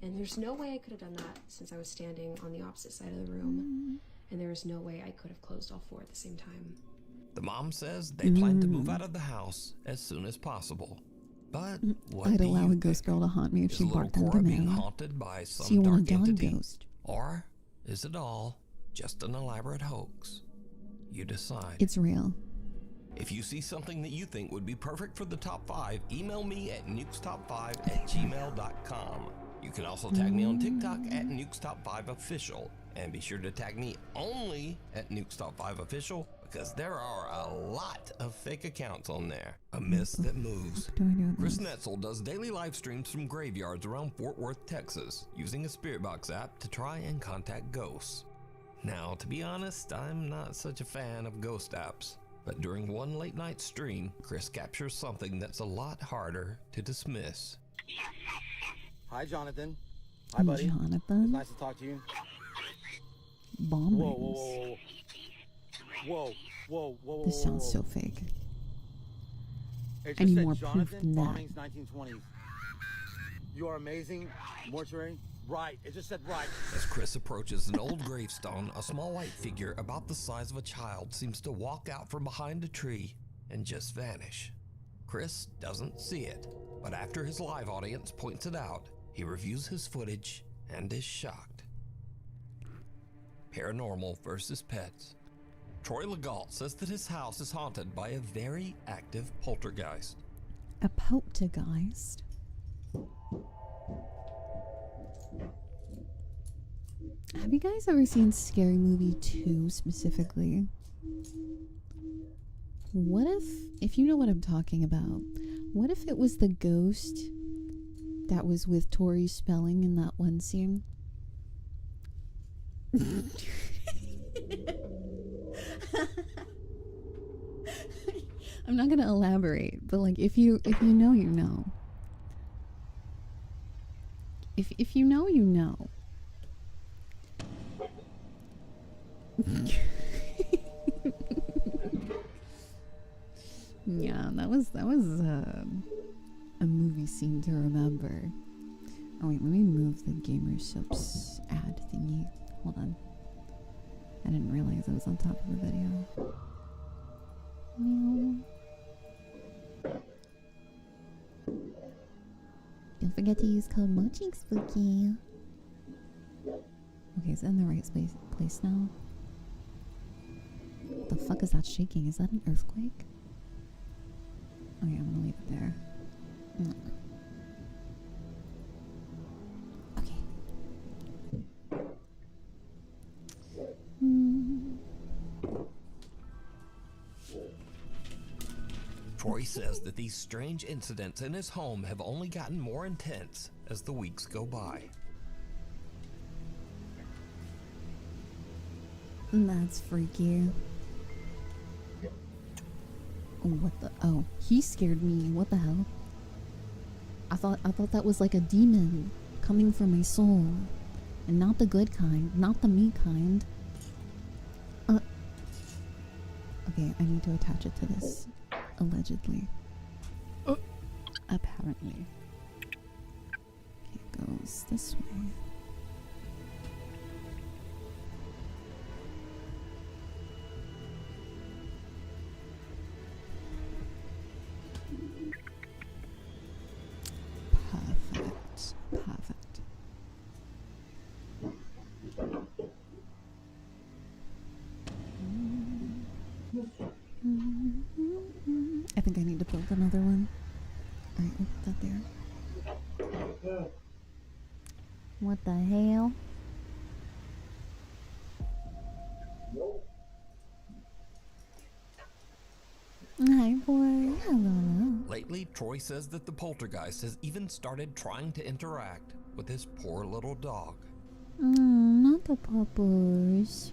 And there's no way I could have done that since I was standing on the opposite side of the room. And there is no way I could have closed all four at the same time. The mom says they plan to move out of the house as soon as possible. But what I'd do allow you a ghost think? girl to haunt me if Is she little barked at Cora the being man. haunted by some So you want a dark dog entity? ghost? Or is it all just an elaborate hoax? You decide. It's real. If you see something that you think would be perfect for the top 5, email me at nukestop5@gmail.com. You can also tag me on TikTok at nukestop5official, and be sure to tag me only at nukestop5official because there are a lot of fake accounts on there. A mist that moves. Chris Netzel does daily live streams from graveyards around Fort Worth, Texas, using a Spirit Box app to try and contact ghosts. Now, to be honest, I'm not such a fan of ghost apps. But during one late night stream, Chris captures something that's a lot harder to dismiss. Hi, Jonathan. Hi, buddy. Jonathan. It's nice to talk to you. Bomb Whoa, rings. whoa, whoa, whoa. Whoa, whoa, whoa, This sounds whoa. so fake. It I just need said more proof Jonathan, than that. bombings 1920s. You are amazing. Mortuary. Right. It just said right. As Chris approaches an old gravestone, a small white figure about the size of a child seems to walk out from behind a tree and just vanish. Chris doesn't see it, but after his live audience points it out, he reviews his footage and is shocked. Paranormal versus pets. Troy Legault says that his house is haunted by a very active poltergeist. A poltergeist? Have you guys ever seen Scary Movie 2 specifically? What if you know what I'm talking about, what if it was the ghost that was with Tori Spelling in that one scene? I'm not gonna elaborate, but like if you know, you know. If you know, you know. Yeah, that was a movie scene to remember. Oh wait, let me move the Gamer Soaps ad thingy. Hold on. I didn't realize it was on top of the video. No. Don't forget to use code Mochi Spooky. Okay, is it in the right place now? What the fuck is that shaking? Is that an earthquake? Okay, I'm gonna leave it there. Okay. Troy says that these strange incidents in his home have only gotten more intense as the weeks go by. That's freaky. What the? Oh, he scared me. What the hell? I thought that was like a demon coming from my soul, and not the good kind, not the me kind. Okay, I need to attach it to this. Allegedly. Apparently. Okay, it goes this way. Perfect. I think I need to build another one. Alright, we'll put that there. What the hell? Hi, boy. Hello. Lately, Troy says that the poltergeist has even started trying to interact with his poor little dog. Not the puppers.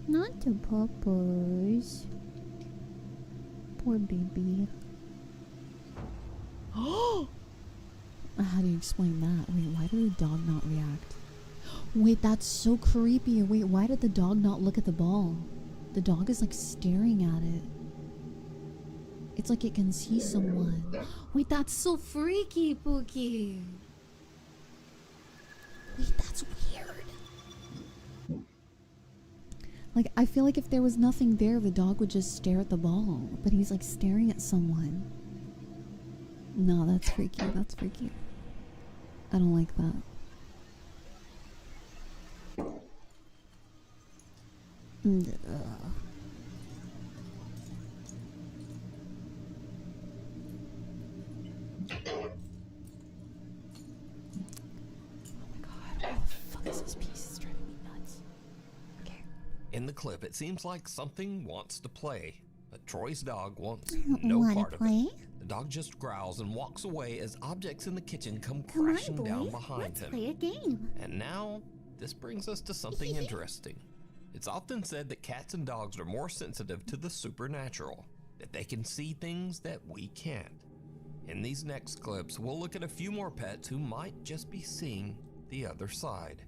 Not the puppers. Poor baby. How do you explain that? Wait, why did the dog not react? Wait, that's so creepy. Wait, why did the dog not look at the ball? The dog is like staring at it. It's like it can see someone. Wait, that's so freaky, Pookie. Wait, that's weird. Like, I feel like if there was nothing there, the dog would just stare at the ball. But he's like staring at someone. No, that's freaky. That's freaky. I don't like that. In the clip, it seems like something wants to play, but Troy's dog wants no part of it. The dog just growls and walks away as objects in the kitchen come crashing down behind him. Play a game. And now, this brings us to something interesting. It's often said that cats and dogs are more sensitive to the supernatural, that they can see things that we can't. In these next clips, we'll look at a few more pets who might just be seeing the other side.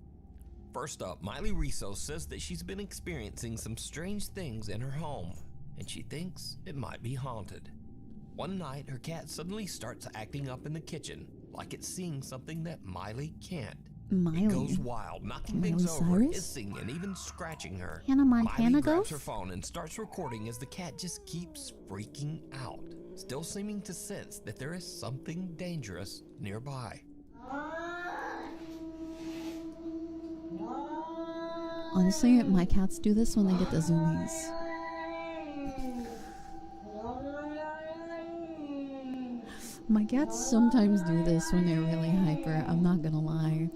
First up, Miley Riso says that she's been experiencing some strange things in her home, and she thinks it might be haunted. One night, her cat suddenly starts acting up in the kitchen, like it's seeing something that Miley can't. Miley. It goes wild, knocking Miley things over, Cyrus? hissing, and even scratching her. Hannah Montana Miley grabs ghost? her phone and starts recording as the cat just keeps freaking out, still seeming to sense that there is something dangerous nearby. Honestly, my cats do this when they get the zoomies. My cats sometimes do this when they're really hyper, I'm not gonna lie.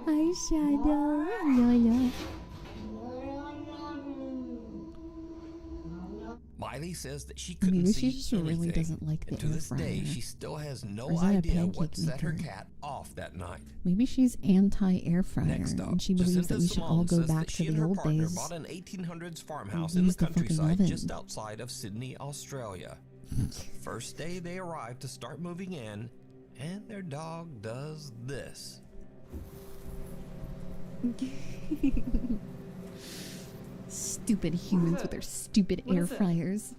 Hi, Shadow. Lola. Miley says that she couldn't Maybe see she just anything, really doesn't like the and to this day, air fryer. she still has Or no is that a idea pancake what set her maker? cat off that night. Maybe she's anti-air fryer, Next up, and she believes that we should all go back to she and the her old partner days. bought an 1800s farmhouse and in the use the fucking countryside oven. just outside of Sydney, Australia. First day they arrived to start moving in, and their dog does this. Stupid humans with their stupid What air is it? fryers.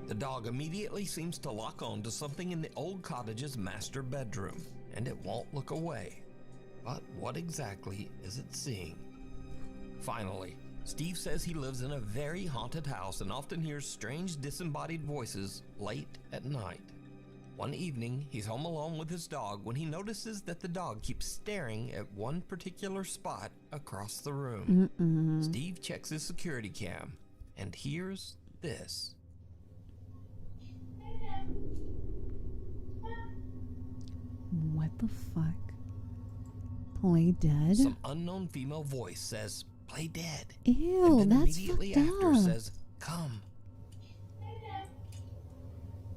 The dog immediately seems to lock on to something in the old cottage's master bedroom, and it won't look away. But what exactly is it seeing? Finally, Steve says he lives in a very haunted house and often hears strange disembodied voices late at night. One evening, he's home alone with his dog when he notices that the dog keeps staring at one particular spot across the room. Steve checks his security cam and hears this. What the fuck? Play dead? Some unknown female voice says, "Play dead." Ew, and then that's immediately fucked after up. says, "Come."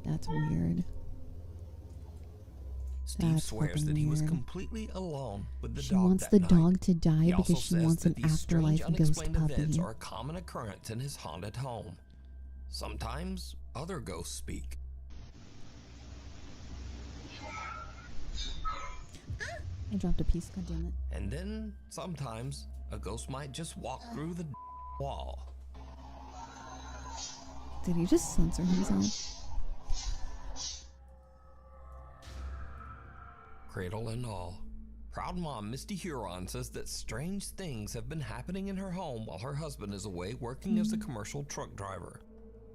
That's weird. Steve That's swears fucking that he was weird. completely alone with the She dog wants that the night. dog to die He because also she says wants that an these strange afterlife ghost unexplained events puppy. are a common occurrence in his haunted home. Sometimes other ghosts speak. I dropped a piece, goddammit. And then, sometimes, a ghost might just walk through the wall. Did he just censor himself? Cradle and all. Proud mom Misty Huron says that strange things have been happening in her home while her husband is away working as a commercial truck driver.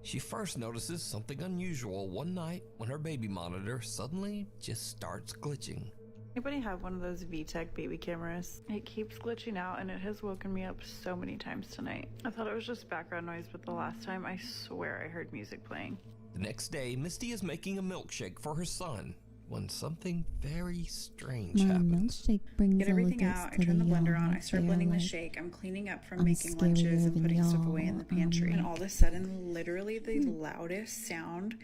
She first notices something unusual one night when her baby monitor suddenly just starts glitching. Anybody have one of those VTech baby cameras? It keeps glitching out and it has woken me up so many times tonight. I thought it was just background noise, but the last time I swear I heard music playing. The next day, Misty is making a milkshake for her son when something very strange My happens. milkshake brings Get everything elegance out. I to turn the blender y'all. on. I Like start they're blending the like, shake. I'm cleaning up from I'm making lunches scarier and than putting stuff y'all. away in the pantry. And all of a sudden, literally the loudest sound,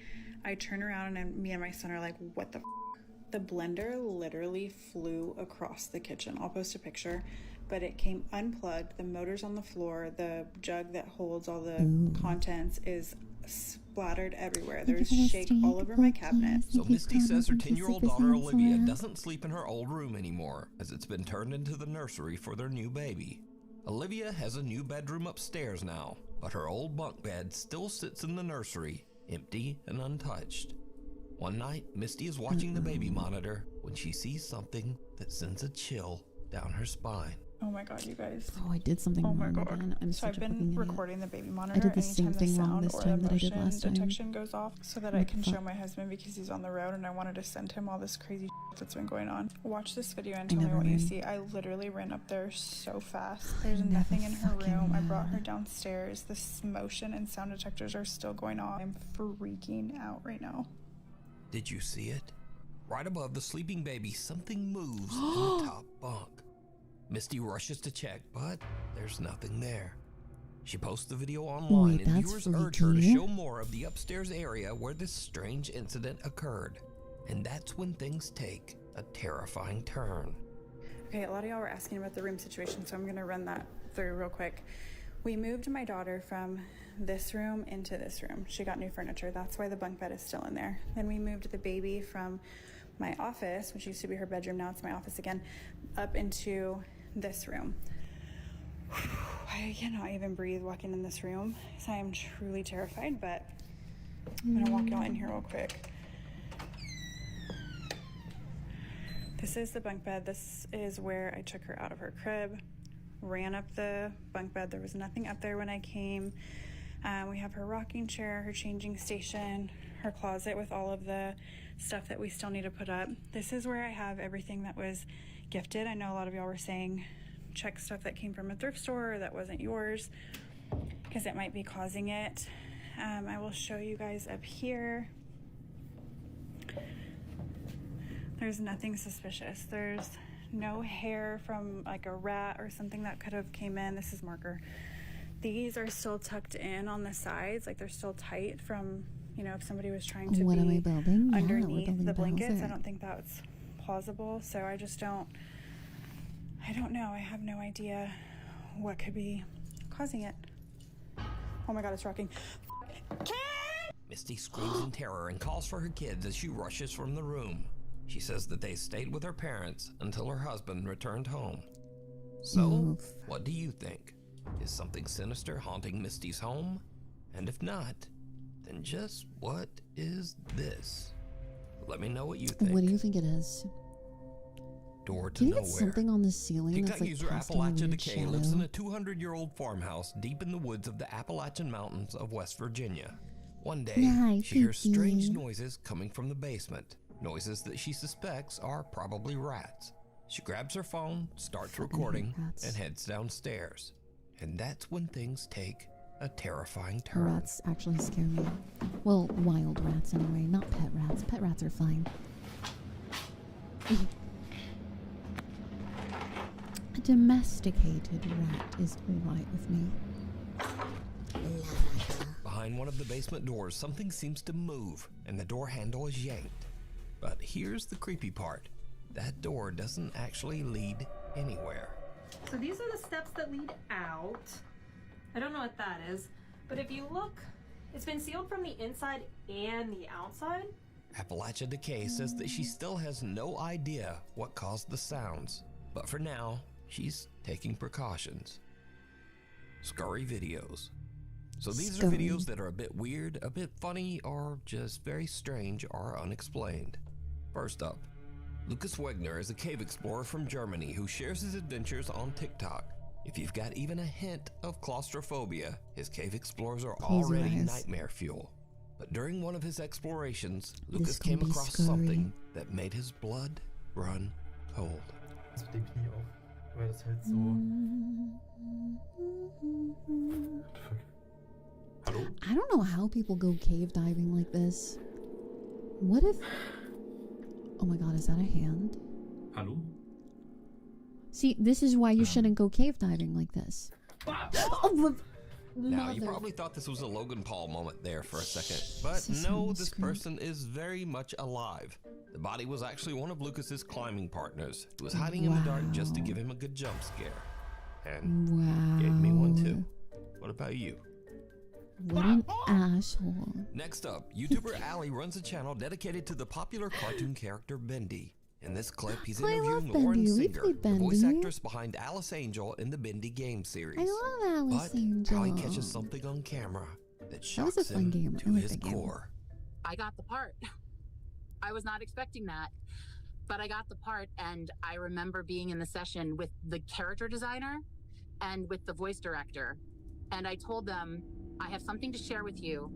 I turn around and me and my son are like, what the f-? The blender literally flew across the kitchen. I'll post a picture, but it came unplugged. The motor's on the floor. The jug that holds all the contents is splattered everywhere. There's shake all over my cabinet. So Misty says her 10-year-old daughter Olivia doesn't sleep in her old room anymore, as it's been turned into the nursery for their new baby. Olivia has a new bedroom upstairs now, but her old bunk bed still sits in the nursery, empty and untouched. One night, Misty is watching the baby monitor when she sees something that sends a chill down her spine. Oh my god, you guys. Oh, I did something wrong again. I'm So such I've a been fucking recording the baby monitor. I did the same thing wrong this time that I did last time. Detection goes off so that I can show my husband because he's on the road and I wanted to send him all this crazy that's been going on. Watch this video and tell me what you see. I literally ran up there so fast. There's nothing in her room. I brought her downstairs. The motion and sound detectors are still going on. I'm freaking out right now. Did you see it? Right above the sleeping baby, something moves in the top bunk. Misty rushes to check, but there's nothing there. She posts the video online, and viewers urge her to show more of the upstairs area where this strange incident occurred. And that's when things take a terrifying turn. Okay, a lot of y'all were asking about the room situation, so I'm gonna run that through real quick. We moved my daughter from this room into this room. She got new furniture. That's why the bunk bed is still in there. Then we moved the baby from my office, which used to be her bedroom, now it's my office again, up into this room. I cannot even breathe walking in this room, so I am truly terrified, but I'm gonna walk y'all in here real quick. This is the bunk bed. This is where I took her out of her crib, ran up the bunk bed. There was nothing up there when I came. We have her rocking chair, her changing station, her closet with all of the stuff that we still need to put up. This is where I have everything that was gifted. I know a lot of y'all were saying check stuff that came from a thrift store or that wasn't yours because it might be causing it. I will show you guys up here. There's nothing suspicious. There's no hair from like a rat or something that could have came in. This is marker. These are still tucked in on the sides, like they're still tight from, you know, if somebody was trying to be underneath the blankets. I don't think that's plausible, so I don't know. I have no idea what could be causing it. Oh my god, it's rocking. Misty screams in terror and calls for her kids as she rushes from the room. She says that they stayed with her parents until her husband returned home. So, what do you think? Is something sinister haunting Misty's home? And if not, then just what is this? Let me know what you think. What do you think it is? Door to Do you nowhere. think it's something on the ceiling TikTok that's like user Appalachia Decay lives in a 200-year-old farmhouse deep in the woods of the Appalachian Mountains of West Virginia. One day, she hears strange noises coming from the basement. Noises that she suspects are probably rats. She grabs her phone, starts recording, and heads downstairs. And that's when things take a terrifying turn. Rats actually scare me. Well, wild rats anyway, not pet rats. Pet rats are fine. A domesticated rat is alright with me. Behind one of the basement doors, something seems to move, and the door handle is yanked. But here's the creepy part. That door doesn't actually lead anywhere. So these are the steps that lead out. I don't know what that is, but if you look, it's been sealed from the inside and the outside. Appalachia Decay says that she still has no idea what caused the sounds, but for now, she's taking precautions. Scurry videos. So these are videos that are a bit weird, a bit funny, or just very strange or unexplained. First up, Lucas Wegner is a cave explorer from Germany who shares his adventures on TikTok. If you've got even a hint of claustrophobia, his cave explorers are already nightmare fuel. But during one of his explorations, Lucas came across something that made his blood run cold. Das mit dem Knie auf, weil das halt so... Fuck. Hallo? I don't know how people go cave diving like this. What if... Oh my god, is that a hand? Hallo? See, this is why you shouldn't go cave diving like this. Oh, Now, you probably thought this was a Logan Paul moment there for a second, but no, this person is very much alive. The body was actually one of Lucas's climbing partners, who was hiding in the dark just to give him a good jump scare. And gave me one too. What about you? What an asshole. Next up, YouTuber Ali runs a channel dedicated to the popular cartoon character Bendy. In this clip, he's interviewing Lauren Singer, the voice actress behind Alice Angel in the Bendy game series. I love Alice Angel. Ali catches something on camera that shocks him to his core. I got the part. I was not expecting that, but I got the part, and I remember being in the session with the character designer and with the voice director, and I told them, I have something to share with you,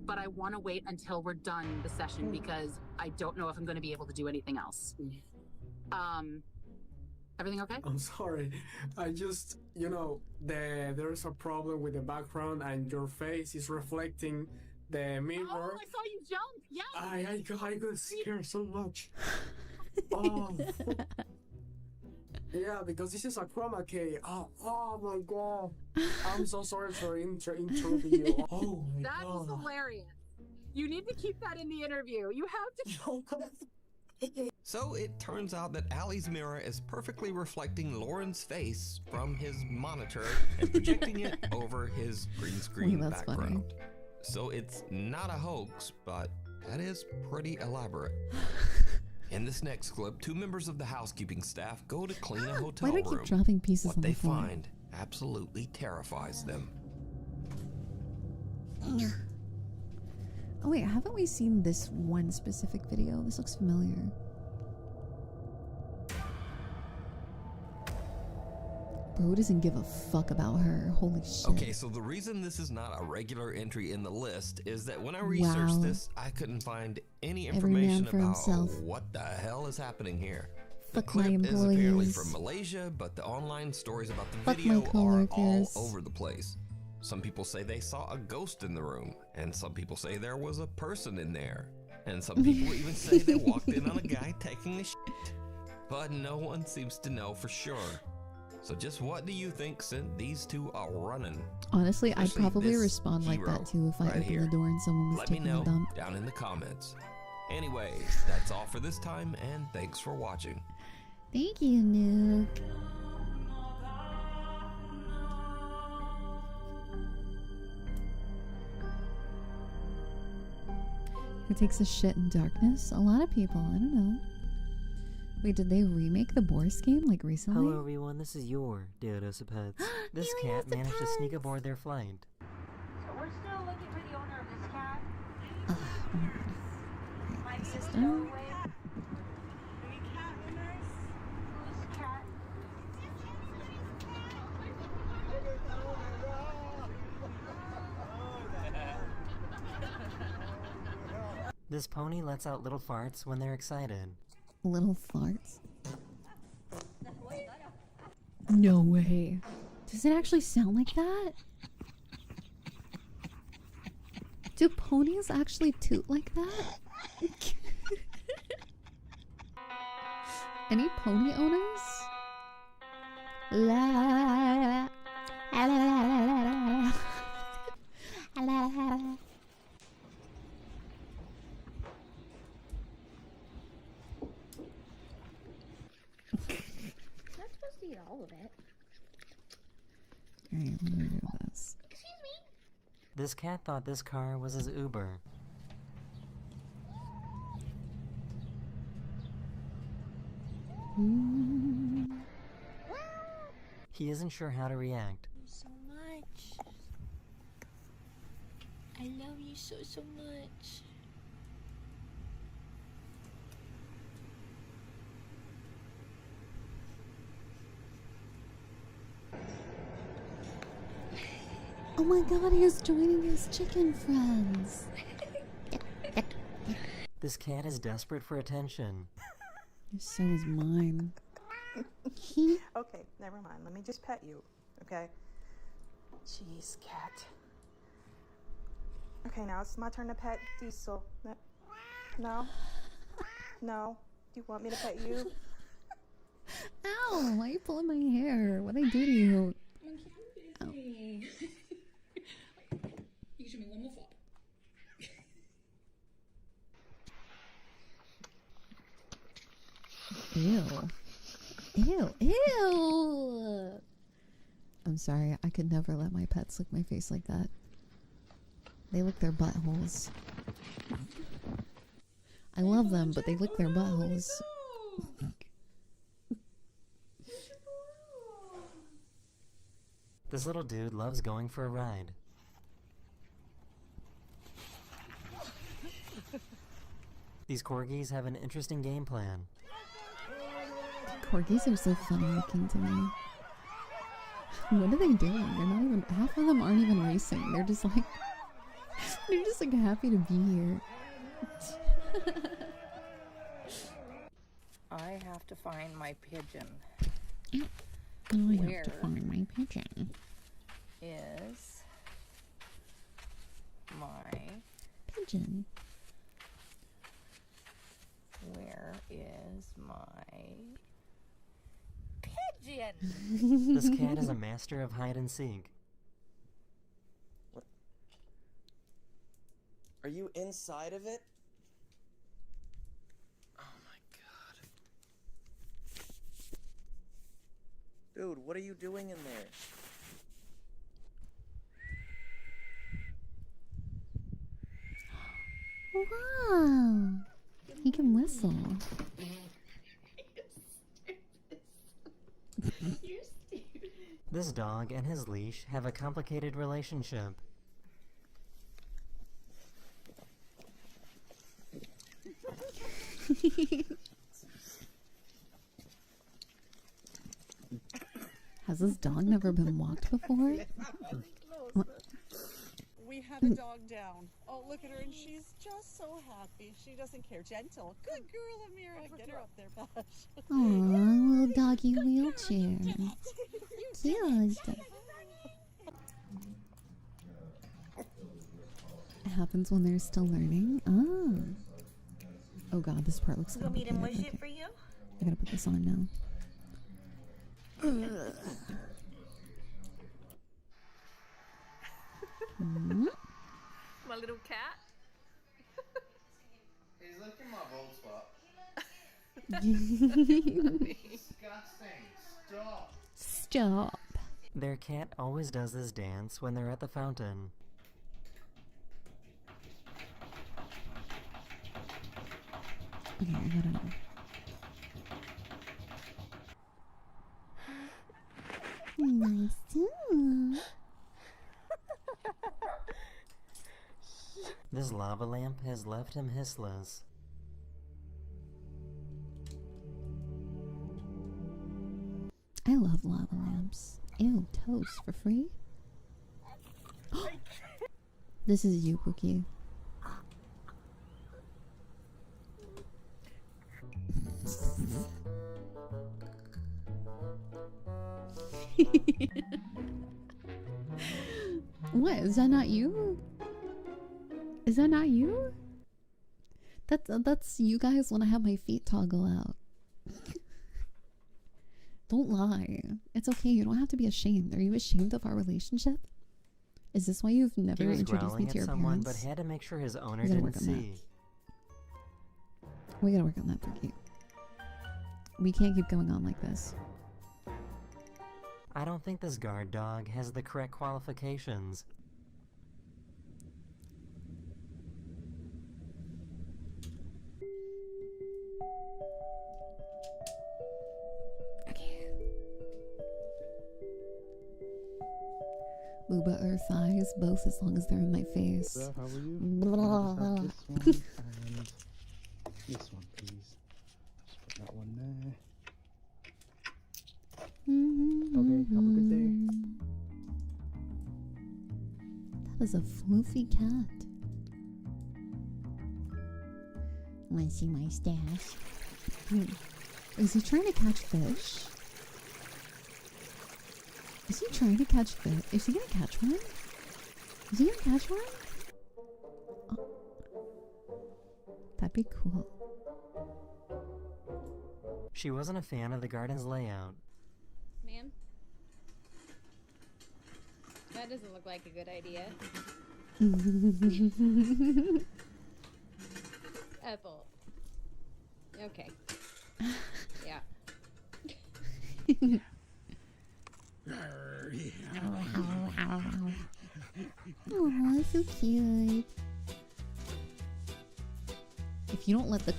but I want to wait until we're done the session because I don't know if I'm going to be able to do anything else. Everything okay? I'm sorry. I just, there's a problem with the background and your face is reflecting the mirror. Oh, I saw you jump. Yeah. I got scared so much. Oh. Yeah, because this is a chroma key. Oh my god. I'm so sorry for interrupting you. Oh my god. That is hilarious. You need to keep that in the interview. You have to. So it turns out that Ali's mirror is perfectly reflecting Lauren's face from his monitor and projecting it over his green screen background. Funny. So it's not a hoax, but that is pretty elaborate. In this next clip, 2 members of the housekeeping staff go to clean a hotel room. Why do I keep dropping pieces what on they the floor? find absolutely terrifies them. Oh wait, haven't we seen this one specific video? This looks familiar. Bro doesn't give a fuck about her. Holy shit. Okay, so the reason this is not a regular entry in the list is that when I researched this, I couldn't find any information about what the hell is happening here. The clip is apparently from Malaysia, but the online stories about the video are all over the place. Some people say they saw a ghost in the room, and some people say there was a person in there, and some people even say they walked in on a guy taking a shit. But no one seems to know for sure. So just what do you think sent these two a running? Honestly, I'd probably respond like that too if I opened the door and someone was taking a dump. Down in the comments. Anyway, that's all for this time, and thanks for watching. Thank you, Nuke. Who takes a shit in darkness? A lot of people. I don't know. Wait, did they remake the Boris game like recently? Hello everyone, this is your Deodosipeds. This cat managed to sneak aboard their flight. So we're still looking for the owner of this cat. My name is sister? Any cat owners? Who's cat? This pony lets out little farts when they're excited. Little farts? No way. Does it actually sound like that? Do ponies actually toot like that? Any pony owners? La la la la la. Not supposed to eat all of it. Alright, let me do this. Excuse me? This cat thought this car was his Uber. He isn't sure how to react. So much. I love you so much. Oh my god, he is joining his chicken friends. This cat is desperate for attention. So is mine. Okay, never mind. Let me just pet you, okay? Jeez, cat. Okay, now it's my turn to pet Diesel. No? No? Do you want me to pet you? Ow, why are you pulling my hair? What'd I do to you? I'm busy. Ew. Ew. Ew. I'm sorry. I could never let my pets lick my face like that. They lick their buttholes. I love them, but they lick their buttholes. This little dude loves going for a ride. These corgis have an interesting game plan. Corgis are so funny looking to me. What are they doing? They're not even, half of them aren't even racing. They're just like happy to be here. I have to find my pigeon. I have to find my pigeon. Is my pigeon? Where is my pigeon? This cat is a master of hide and seek. What? Are you inside of it? Oh my god. Dude, what are you doing in there? Wow. He can whistle. You're stupid. This dog and his leash have a complicated relationship. Has this dog never been walked before? We have a dog down. Oh, look at her, and she's just so happy. She doesn't care. Gentle. Good girl, Amira. Get her up there, Bosh. Aww, little doggy wheelchair. Cute. It happens when they're still learning. Oh god, this part looks complicated. Want me to mush Okay. it for you? I gotta put this on now. My little cat. He's licking my bald spot. Disgusting. Stop. Stop. Their cat always does this dance when they're at the fountain. Okay, I gotta know. Nice too. This lava lamp has left him hissless. I love lava lamps. Ew, toast for free? This is you, Pookie. What? Is that not you? Is that not you? That's you guys when I have my feet toggle out. Don't lie. It's okay. You don't have to be ashamed. Are you ashamed of our relationship? Is this why you've never He was introduced me growling to at your someone, parents? but had to make sure his owner We gotta work didn't on that. see. We gotta work on that, Pookie. We can't keep going on like this. I don't think this guard dog has the correct qualifications. Booba or thighs, both as long as they're in my face. Sir, how are you? Blah. Can I just have this one and this one, please. Just put that one there. Okay, have a good day. That is a floofy cat. Wanna see my stash? Is he trying to catch fish? Is he trying to catch fish? Is he gonna catch one? Is he gonna catch one? Oh. That'd be cool. She wasn't a fan of the garden's layout. Ma'am? That doesn't look like a good idea. Apple. Okay. Yeah. Aw, so cute. If you don't let the...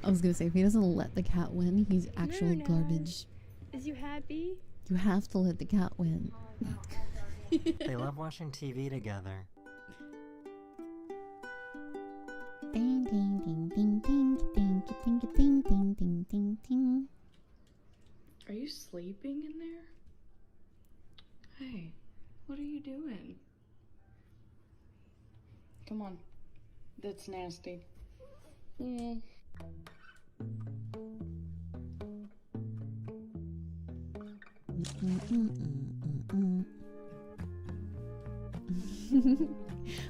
I was gonna say, if he doesn't let the cat win, he's actual garbage. Is you happy? You have to let the cat win. They love watching TV together. Ding ding ding ding ding ding ding ding ding ding ding ding. Are you sleeping in there? Hey, what are you doing? Come on. That's nasty.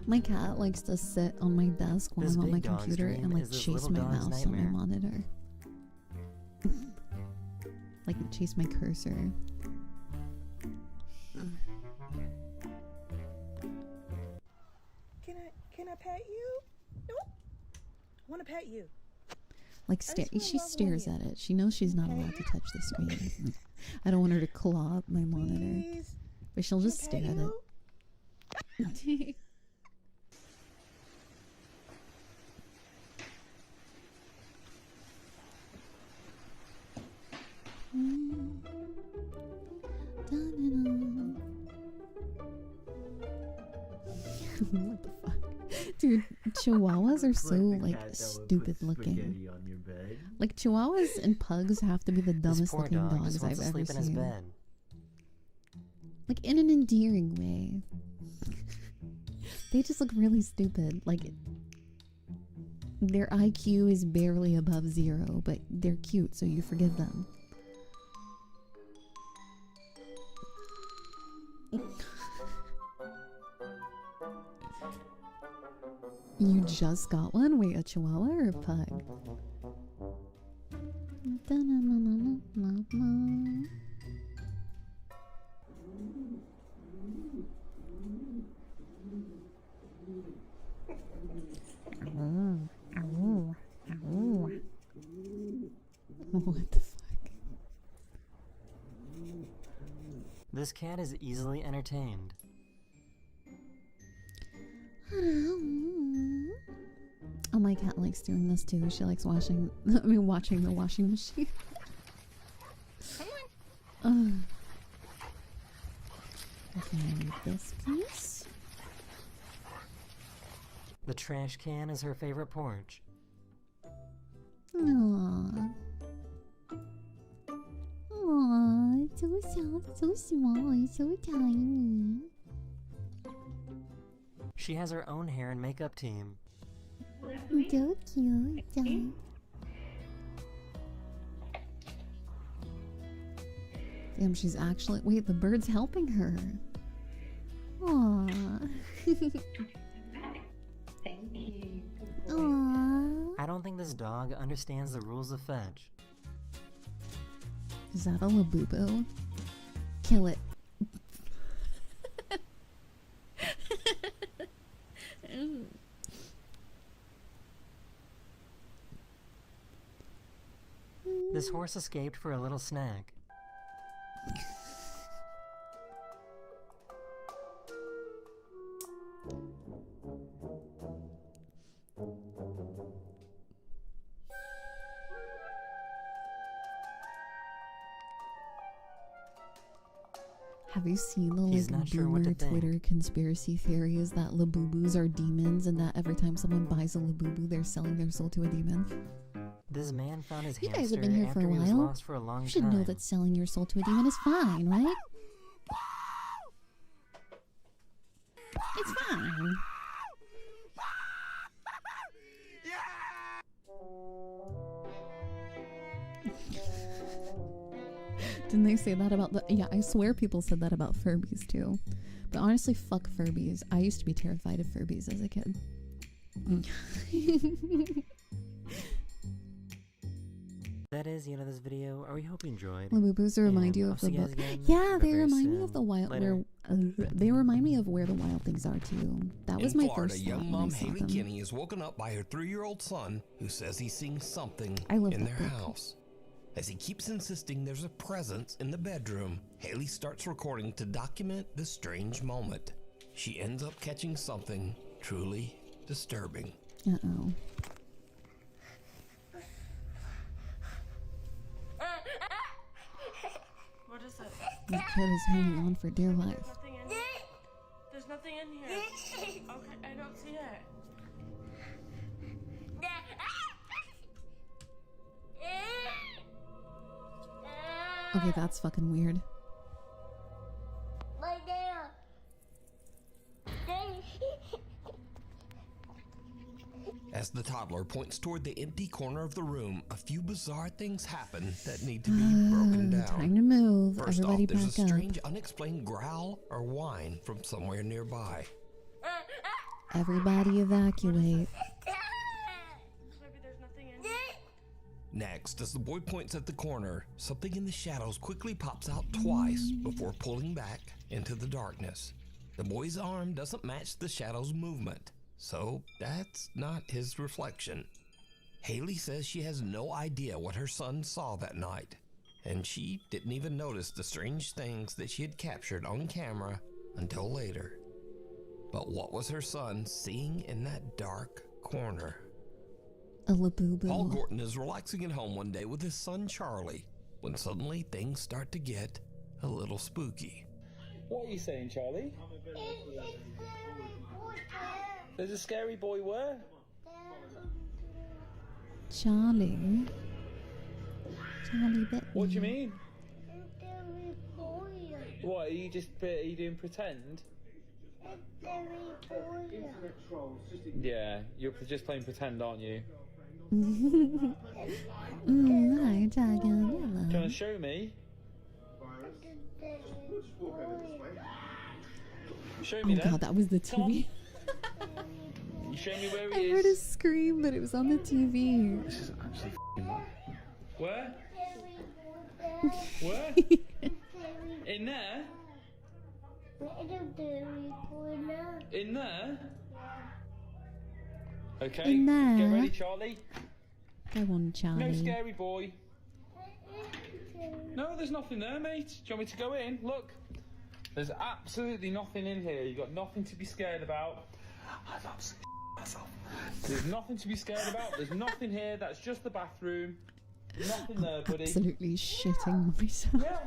My cat likes to sit on my desk while This I'm on my big dog's computer dream and like is this chase little my dog's mouse on my nightmare. monitor. Like chase my cursor. Can I pet you? No. I want to pet you. Like she stares at it. She knows she's not allowed to touch the screen. I don't want her to claw up my monitor. But she'll just stare at it. What the fuck? Dude, chihuahuas are so like stupid looking. Like chihuahuas and pugs have to be the This dumbest poor looking dog dogs just wants I've to ever sleep in his seen. bed. Like in an endearing way. They just look really stupid. Like their IQ is barely above 0, but they're cute, so you forgive them. You just got one? Wait, a chihuahua or a pug? What the fuck? This cat is easily entertained. Oh, my cat likes doing this too. She likes watching the washing machine. Okay, I need this piece. The trash can is her favorite porch. Aww. Aww, so soft, so small, so tiny. She has her own hair and makeup team. So cute. Damn, she's actually... Wait, the bird's helping her. Aww. Thank you. Aww. I don't think this dog understands the rules of fetch. Is that a labubu? Kill it. This horse escaped for a little snack. Have you seen the He's like not sure what to boomer think. Twitter conspiracy theories that labubus are demons and that every time someone buys a labubu, they're selling their soul to a demon? This man found his You hamster guys have been here for after a he was while. lost for a long You should time. know that selling your soul to a demon is fine, right? It's fine. Didn't they say that about the... Yeah, I swear people said that about Furbies too. But honestly, fuck Furbies. I used to be terrified of Furbies as a kid. that is the end of this video. I hope you enjoyed. Labubu's to remind you I'll of see the you guys book. again Yeah, they very remind me soon. of the wild. Later. They remind me of Where the Wild Things Are too. That was In my Florida, first young thought when mom I saw Haley them. Kinney is woken up by her 3-year-old son, who says he's seeing something I love in that their book. house. As he keeps insisting there's a presence in the bedroom, Haley starts recording to document the strange moment. She ends up catching something truly disturbing. Uh-oh. What is it? The kid is hanging on for dear life. There's nothing in here. Okay, I don't see it. Okay, that's fucking weird. As the toddler points toward the empty corner of the room, a few bizarre things happen that need to be broken down. Time to move. First Everybody off, there's a back up. strange, unexplained growl or whine from somewhere nearby. Everybody evacuate. Next, as the boy points at the corner, something in the shadows quickly pops out twice before pulling back into the darkness. The boy's arm doesn't match the shadow's movement, so that's not his reflection. Haley says she has no idea what her son saw that night, and she didn't even notice the strange things that she had captured on camera until later. But what was her son seeing in that dark corner? A Labubu. Paul Gorton is relaxing at home one day with his son Charlie when suddenly things start to get a little spooky. What are you saying, Charlie? There's a scary boy where? Charlie. Charlie bit What do you me. mean? What, are you doing pretend? Yeah, you're just playing pretend, aren't you? Hi, Tiger. Do you want to show me? Show me Oh then. god, that was the TV. You show me where I he heard a is. scream, but it was on the TV. This is actually f***ing mad. Where? Where? In there? In there? Okay, In there. get ready, Charlie. Go on, Charlie. No scary boy. No, there's nothing there, mate. Do you want me to go in? Look. There's absolutely nothing in here. You've got nothing to be scared about. I've absolutely myself. There's nothing to be scared about. There's nothing here. That's just the bathroom. Nothing there, buddy. Absolutely shitting myself. Yeah,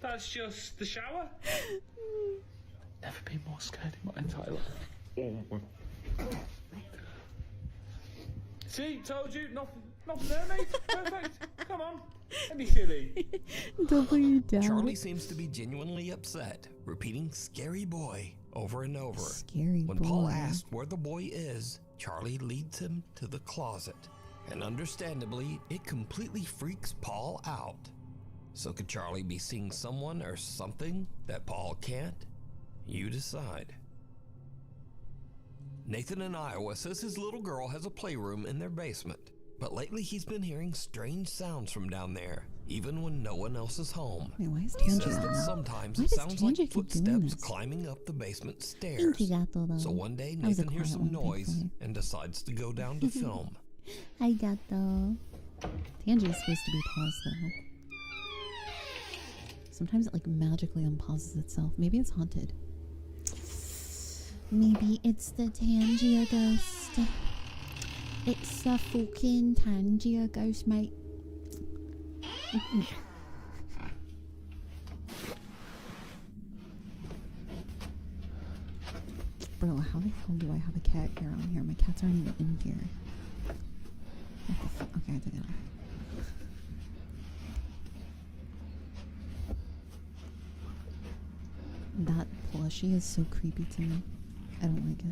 that's just the shower. Never been more scared in my entire life. See, told you, nothing there, mate. Perfect. Come on, don't be silly. W down. Charlie seems to be genuinely upset, repeating "scary boy" over and over. Scary When boy. Paul asks where the boy is, Charlie leads him to the closet. And understandably, it completely freaks Paul out. So could Charlie be seeing someone or something that Paul can't? You decide. Nathan in Iowa says his little girl has a playroom in their basement, but lately he's been hearing strange sounds from down there, even when no one else is home. Wait, why is He Tangy says on that that? sometimes Why it does sounds Tangy like keep doing footsteps this? climbing up the basement stairs. Tangy gato, though. So one day That was a Nathan hears quiet some one, noise thankfully. and decides to go down to film. I got though. Tangy is supposed to be paused though. Sometimes it like magically unpauses itself. Maybe it's haunted. Maybe it's the Tangier ghost. It's the fucking Tangier ghost, mate. Bro, how the hell do I have a cat hair on here? My cats aren't even in here. What the fuck? Okay, I took it off. That plushie is so creepy to me. I don't like it.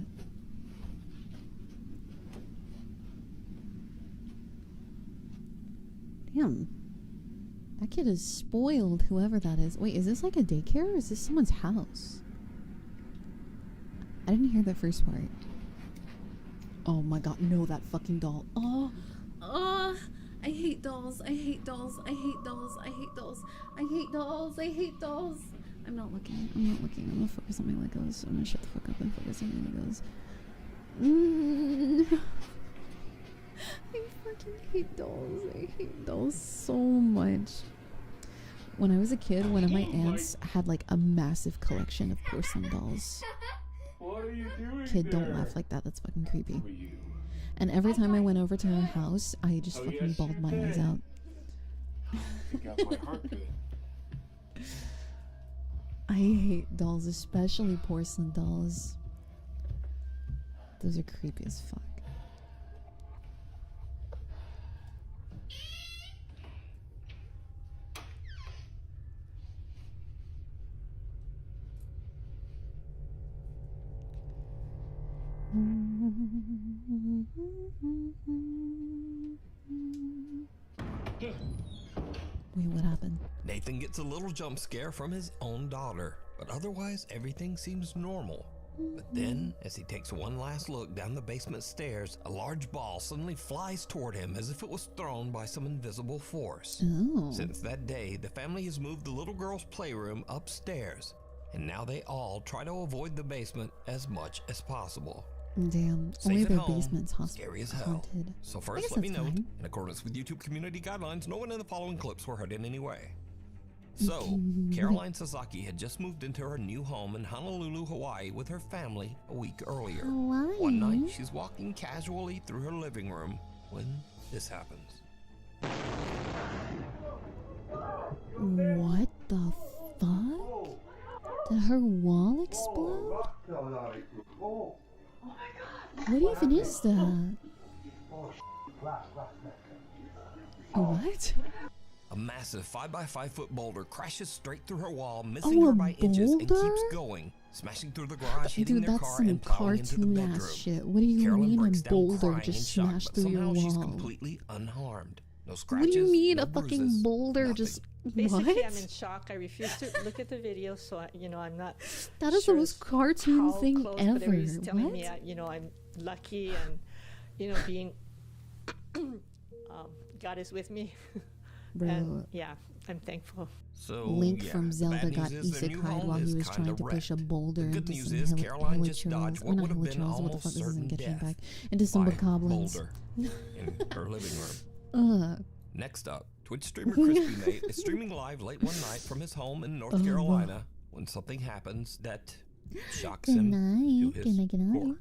Damn. That kid is spoiled, whoever that is. Wait, is this like a daycare or is this someone's house? I didn't hear the first part. Oh my god, no, that fucking doll. Oh, I hate dolls. I hate dolls. I hate dolls. I hate dolls. I hate dolls. I hate dolls. I'm not looking. I'm not looking. I'm gonna focus on my Legos. I'm gonna shut the fuck up and focus on my Legos. I fucking hate dolls. I hate dolls so much. When I was a kid, one of my aunts had like a massive collection of porcelain dolls. What are you doing? Kid, don't laugh like that. That's fucking creepy. And every time I went over to her house, I just fucking bawled my eyes out. I hate dolls, especially porcelain dolls. Those are creepy as fuck. Wait, what happened? Nathan gets a little jump scare from his own daughter, but otherwise everything seems normal. But then, as he takes one last look down the basement stairs, a large ball suddenly flies toward him as if it was thrown by some invisible force. Oh. Since that day, the family has moved the little girl's playroom upstairs, and now they all try to avoid the basement as much as possible. Damn, Safe only at their home, basement's scary as hell. haunted. So I first, guess let me that's note, fine. in accordance with YouTube community guidelines, no one in the following clips were hurt in any way. So, Caroline Sasaki had just moved into her new home in Honolulu, Hawaii with her family a week earlier. Hawaii? One night, she's walking casually through her living room when this happens. What the fuck? Did her wall explode? What even is that? What? A massive 5x5-foot boulder crashes straight through her wall, missing her by inches and keeps going, smashing through the garage, hitting Dude, their that's car some and plowing into the cartoon bedroom. ass shit. What do you Carolyn mean breaks a down boulder crying just in shock, smashed but through your somehow she's wall? completely unharmed. No What scratches, do you mean no a fucking bruises, boulder nothing. just Basically, what? I'm in shock. I refuse to look at the video, so I'm not. That is sure the most cartoon how thing close, ever. But everybody's telling What? me, I'm lucky, and being God is with me. Bro. And yeah, I'm thankful. So, Link yeah, from the Zelda bad got news is their new isekai'd home while he is was kinda trying to push a wrecked. boulder The into good news some is Caroline just dodged what would have been what the almost fuck, this certain isn't getting death back into some by bokoblins. boulder in her living room. Next up, Twitch streamer Crispy Nate is streaming live late one night from his home in North Carolina when something happens that shocks Good him night. to Good his night. Good night. core.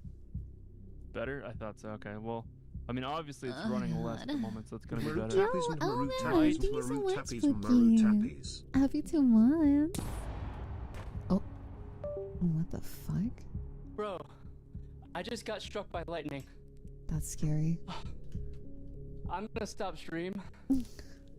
Better? I thought so. Okay, well, I mean, obviously it's running less at the moment, so it's gonna be Maroon better. tappies and maroon alright, tappies, thank you so maroon much, tappies, maroon Cookie. tappies. Happy 2 months. Oh. What the fuck? Bro, I just got struck by lightning. That's scary. I'm gonna stop stream.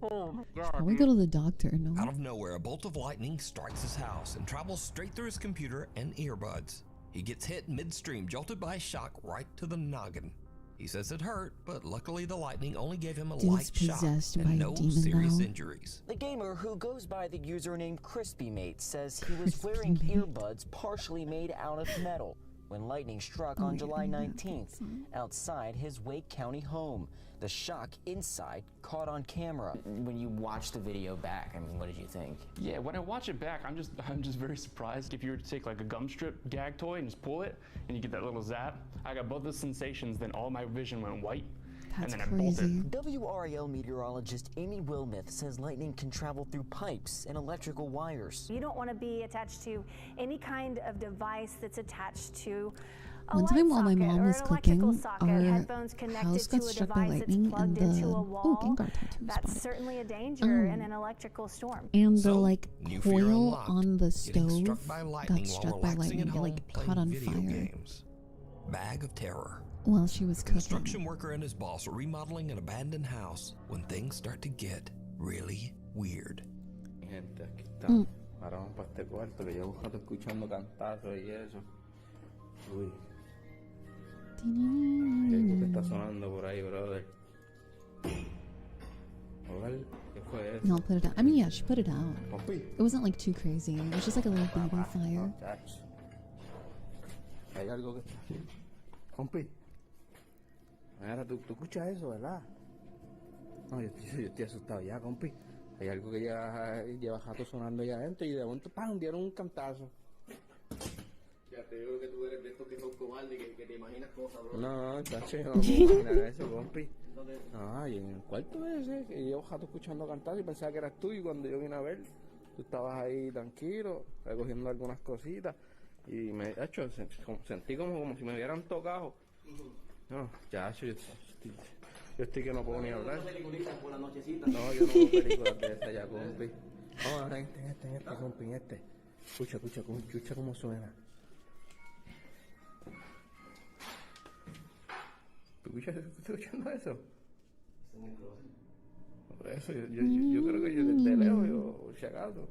Oh my god. Probably go to the doctor, no? Out of nowhere, a bolt of lightning strikes his house and travels straight through his computer and earbuds. He gets hit midstream, jolted by a shock right to the noggin. He says it hurt, but luckily the lightning only gave him a Dude's light shock possessed by and a no demon serious now. injuries. The gamer, who goes by the username CrispyMate, says he was wearing earbuds partially made out of metal when lightning struck on July 19th outside his Wake County home. The shock inside caught on camera. When you watch the video back, I mean, what did you think? Yeah, when I watch it back, I'm just very surprised. If you were to take like a gum strip gag toy and just pull it, and you get that little zap, I got both the sensations, then all my vision went white, and then I bolted. WRAL meteorologist Amy Wilmeth says lightning can travel through pipes and electrical wires. You don't want to be attached to any kind of device that's attached to a One light time while my socket mom or was an cooking, electrical socket, our headphones connected house got to a struck by device lightning that's plugged and into a oh, wall. Gengar tattoo That's spotted. certainly a danger in an electrical storm. And the So, like new fear coil unlocked. on the Getting stove struck by lightning got while struck by relaxing lightning. at It home like playing caught on video fire games. Bag of terror. while she was A cooking. construction worker and his boss are remodeling an abandoned house when things start to get really weird. Gente, aquí está. Mm. Ahora vamos para este cuarto que llevo un rato escuchando cantazos y eso. Uy. ¿Qué es lo que está sonando por ahí, brother? Joder, ¿qué fue eso? No, I'll put it out. I mean, yeah, she put it out. Compi. It wasn't like too crazy. It was just like a little baby fire. Chacho. Hay algo que está... Compi. Mira, tú escuchas eso, ¿verdad? No, yo estoy asustado ya, compi. Hay algo que lleva jato sonando allá adentro y de momento, ¡pam!, dieron un cantazo. Ya te digo que tú eres de estos que son cobardes y que te imaginas cosas, bro. No, chacho, yo no puedo imaginar eso, compi. Ah, y en el cuarto ese, que llevo jato escuchando cantar y pensaba que eras tú, y cuando yo vine a ver, tú estabas ahí tranquilo, recogiendo algunas cositas, y me, chacho, sentí como si me hubieran tocado. No, chacho, yo estoy que no puedo ni hablar. Por la nochecita. No, yo no veo películas de esa ya, compi. Vamos a este, compi, en este. Escucha cómo suena. ¿Tú estás escuchando eso? Por eso, yo creo que yo desde lejos, yo, si acaso.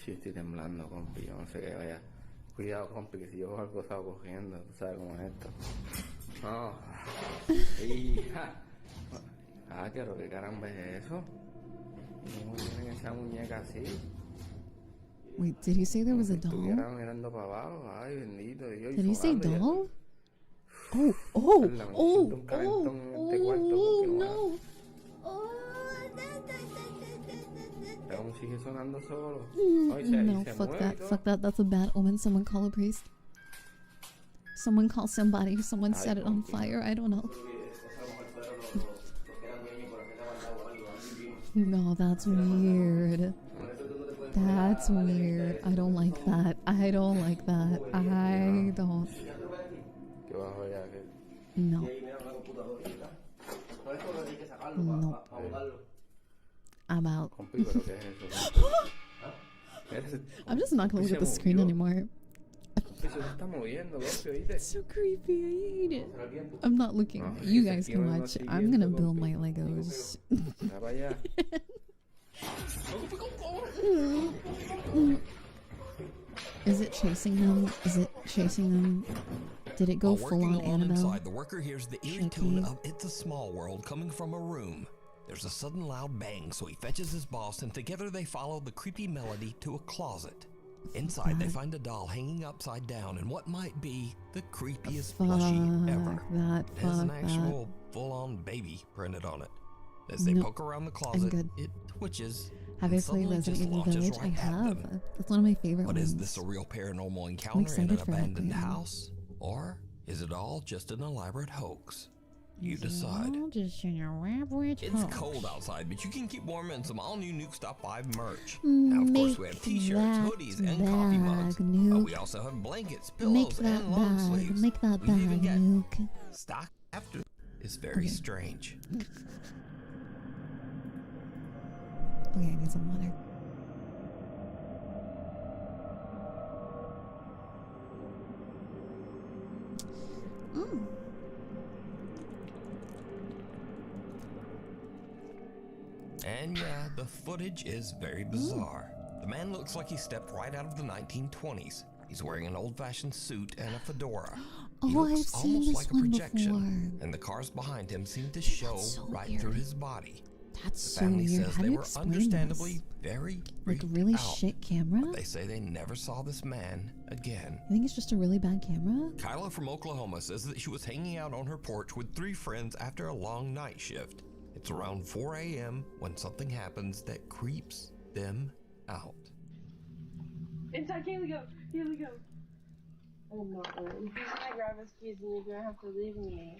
Sí, estoy temblando, compi, yo no sé qué vaya. Cuidado, compi, que si yo algo estaba cogiendo, tú sabes cómo es esto. No. Hija. Ah, pero qué caramba es eso. ¿Cómo tienen esa muñeca así? Wait, did he say there was a doll? Estuvieran mirando para abajo. Ay, bendito Dios. Did he say doll? No. Aún sigue sonando solo. No, fuck that, that's a bad omen. Someone call a priest. Someone call somebody. Someone set it on fire. I don't know. No, that's weird. That's weird. I don't like that. I don't like that. I don't. No. No. I'm out. I'm just not gonna look at the screen anymore. It's so creepy. I hate it. I'm not looking. You guys can watch. I'm gonna build my Legos. Is it chasing them? Is it chasing them? Did it go full on Annabelle? Inside, the worker hears the eerie tune of "It's a Small World" coming from a room. There's a sudden loud bang, so he fetches his boss, and together they follow the creepy melody to a closet. Inside, they find a doll hanging upside down in what might be the creepiest plushie ever. It has an actual full-on baby printed on it. As they poke around the closet, it twitches. Have I played Resident Evil Village? I have. That's one of my favorite ones. But is this a real paranormal encounter in an abandoned house? Or is it all just an elaborate hoax? You decide. It's cold outside, but you can keep warm in some all-new Nuke Stop 5 merch. Now, of course, we have t-shirts, hoodies, and coffee mugs. But we also have blankets, pillows, and long sleeves. Make that bag, Nuke. Stock after is very strange. Okay, I need some water. Oh. And yeah, the footage is very bizarre. The man looks like he stepped right out of the 1920s. He's wearing an old-fashioned suit and a fedora. He looks almost like a projection, and the cars behind him seem to show right through his body. That's the family so weird. says How they do you were explain understandably this? very Like freaked really out, shit camera? but they say they never saw this man again. I think it's just a really bad camera. Kyla from Oklahoma says that she was hanging out on her porch with 3 friends after a long night shift. It's around 4 a.m. when something happens that creeps them out. Inside, here we go. Here we go. Oh no. He's gonna grab his keys and you're gonna have to leave me.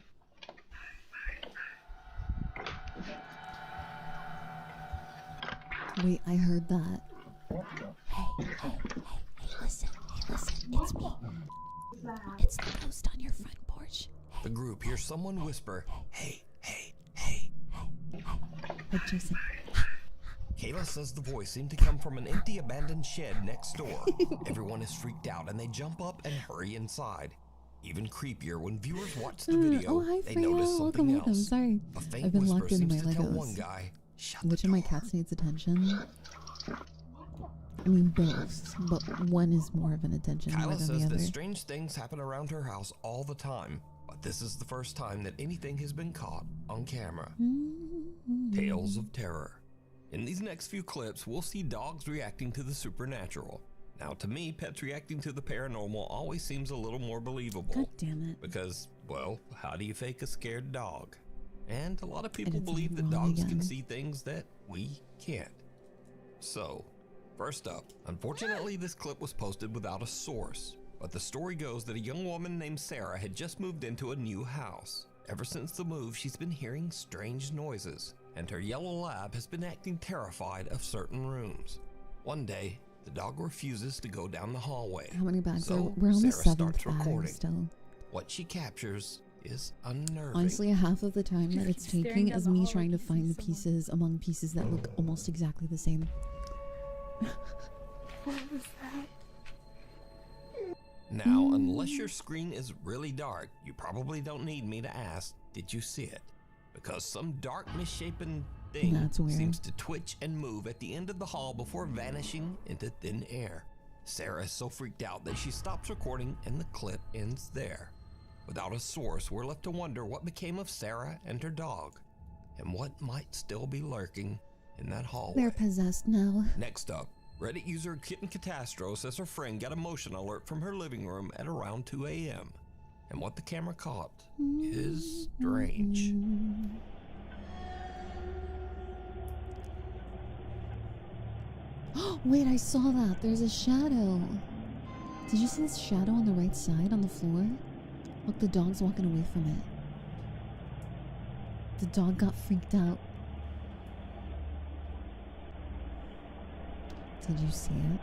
Wait, I heard that. Hey, listen, it's me. It's the ghost on your front porch. The group hears someone whisper, "Hey, hey, Like Jason. Kayla says the voice seemed to come from an empty abandoned shed next door. Everyone is freaked out and they jump up and hurry inside. Even creepier, when viewers watch the video, they notice something else. I'm sorry. A faint I've been whisper locked into my seems to tell one Legos. guy, Which of my cats needs attention? I mean both, but one is more of an attention more Kyla than says the that other. strange things happen around her house all the time, but this is the first time that anything has been caught on camera. Tales of terror. In these next few clips, we'll see dogs reacting to the supernatural. Now, to me, pets reacting to the paranormal always seems a little more believable. God damn it. Because, well, how do you fake a scared dog? And a lot of people believe that dogs can see things that we can't. So, first up, unfortunately this clip was posted without a source, but the story goes that a young woman named Sarah had just moved into a new house. Ever since the move, she's been hearing strange noises, and her yellow lab has been acting terrified of certain rooms. One day, the dog refuses to go down the hallway. How many bags so we're on the Sarah 7th starts bag recording. still. What she captures is unnerving. Honestly, half of the time that it's Staring taking down is the me hall trying to like you find see the pieces among pieces that look almost exactly the same. What was that? Now, unless your screen is really dark, you probably don't need me to ask, did you see it? Because some dark, misshapen thing That's weird. seems to twitch and move at the end of the hall before vanishing into thin air. Sarah is so freaked out that she stops recording and the clip ends there. Without a source, we're left to wonder what became of Sarah and her dog, and what might still be lurking in that hallway. They're possessed now. Next up, Reddit user Kitten Catastro says her friend got a motion alert from her living room at around 2 a.m. And what the camera caught is strange. Wait, I saw that. There's a shadow. Did you see this shadow on the right side on the floor? Look, the dog's walking away from it. The dog got freaked out. Did you see it?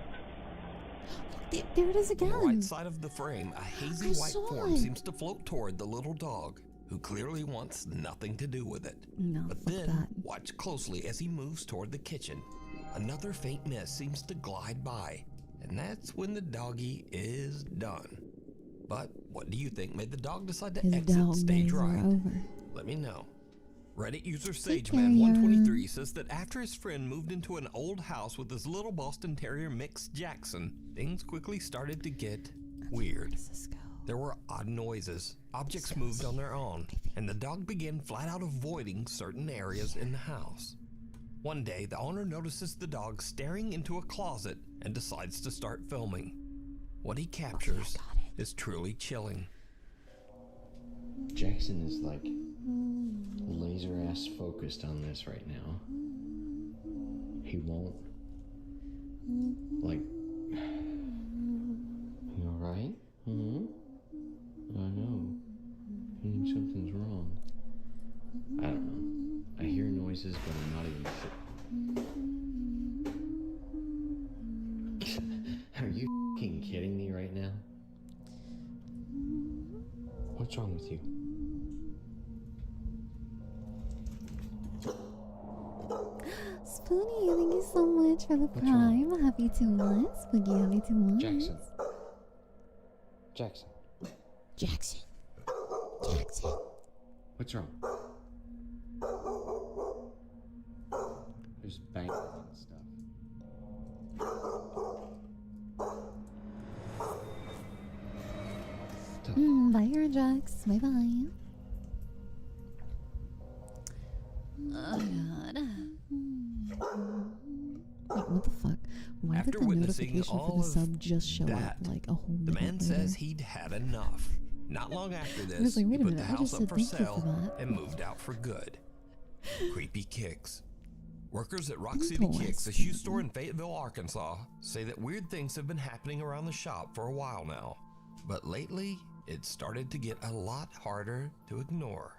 Look, there it is again. On the right side of the frame, a hazy I white saw form it. seems to float toward the little dog, who clearly wants nothing to do with it. No, But fuck then, that. watch closely as he moves toward the kitchen. Another faint mist seems to glide by, and that's when the doggy is done. But what do you think made the dog decide to His exit dog stage days are right? over. Let me know. Reddit user Take care, SageMan123 says that after his friend moved into an old house with his little Boston Terrier mix Jackson, things quickly started to get weird. There were odd noises, objects moved on their own, and the dog began flat out avoiding certain areas in the house. One day, the owner notices the dog staring into a closet and decides to start filming. What he captures is truly chilling. Jackson is like laser ass focused on this right now. He won't like. You alright? I know. I think something's wrong. I don't know. I hear noises, but I'm not even sure. Are you f***ing kidding me right now? What's wrong with you? Spoonie, thank you so much for the prime. Happy 2 months. Spooky, happy 2 months. Jackson. Jackson. Jackson. Jackson. What's wrong? There's banging and stuff. Bye, your drugs. Bye bye. Oh god. Wait, what the fuck? Why After did the witnessing notification all for the of sub just show that, up like a whole The minute man later? says he'd had enough. Not long after was this, like, he wait a put minute, the I house just up said for thank you for sale that. and moved out for good. Creepy Kicks. Workers at Rock City Interesting. Kicks, a shoe store in Fayetteville, Arkansas, say that weird things have been happening around the shop for a while now. But lately, it started to get a lot harder to ignore.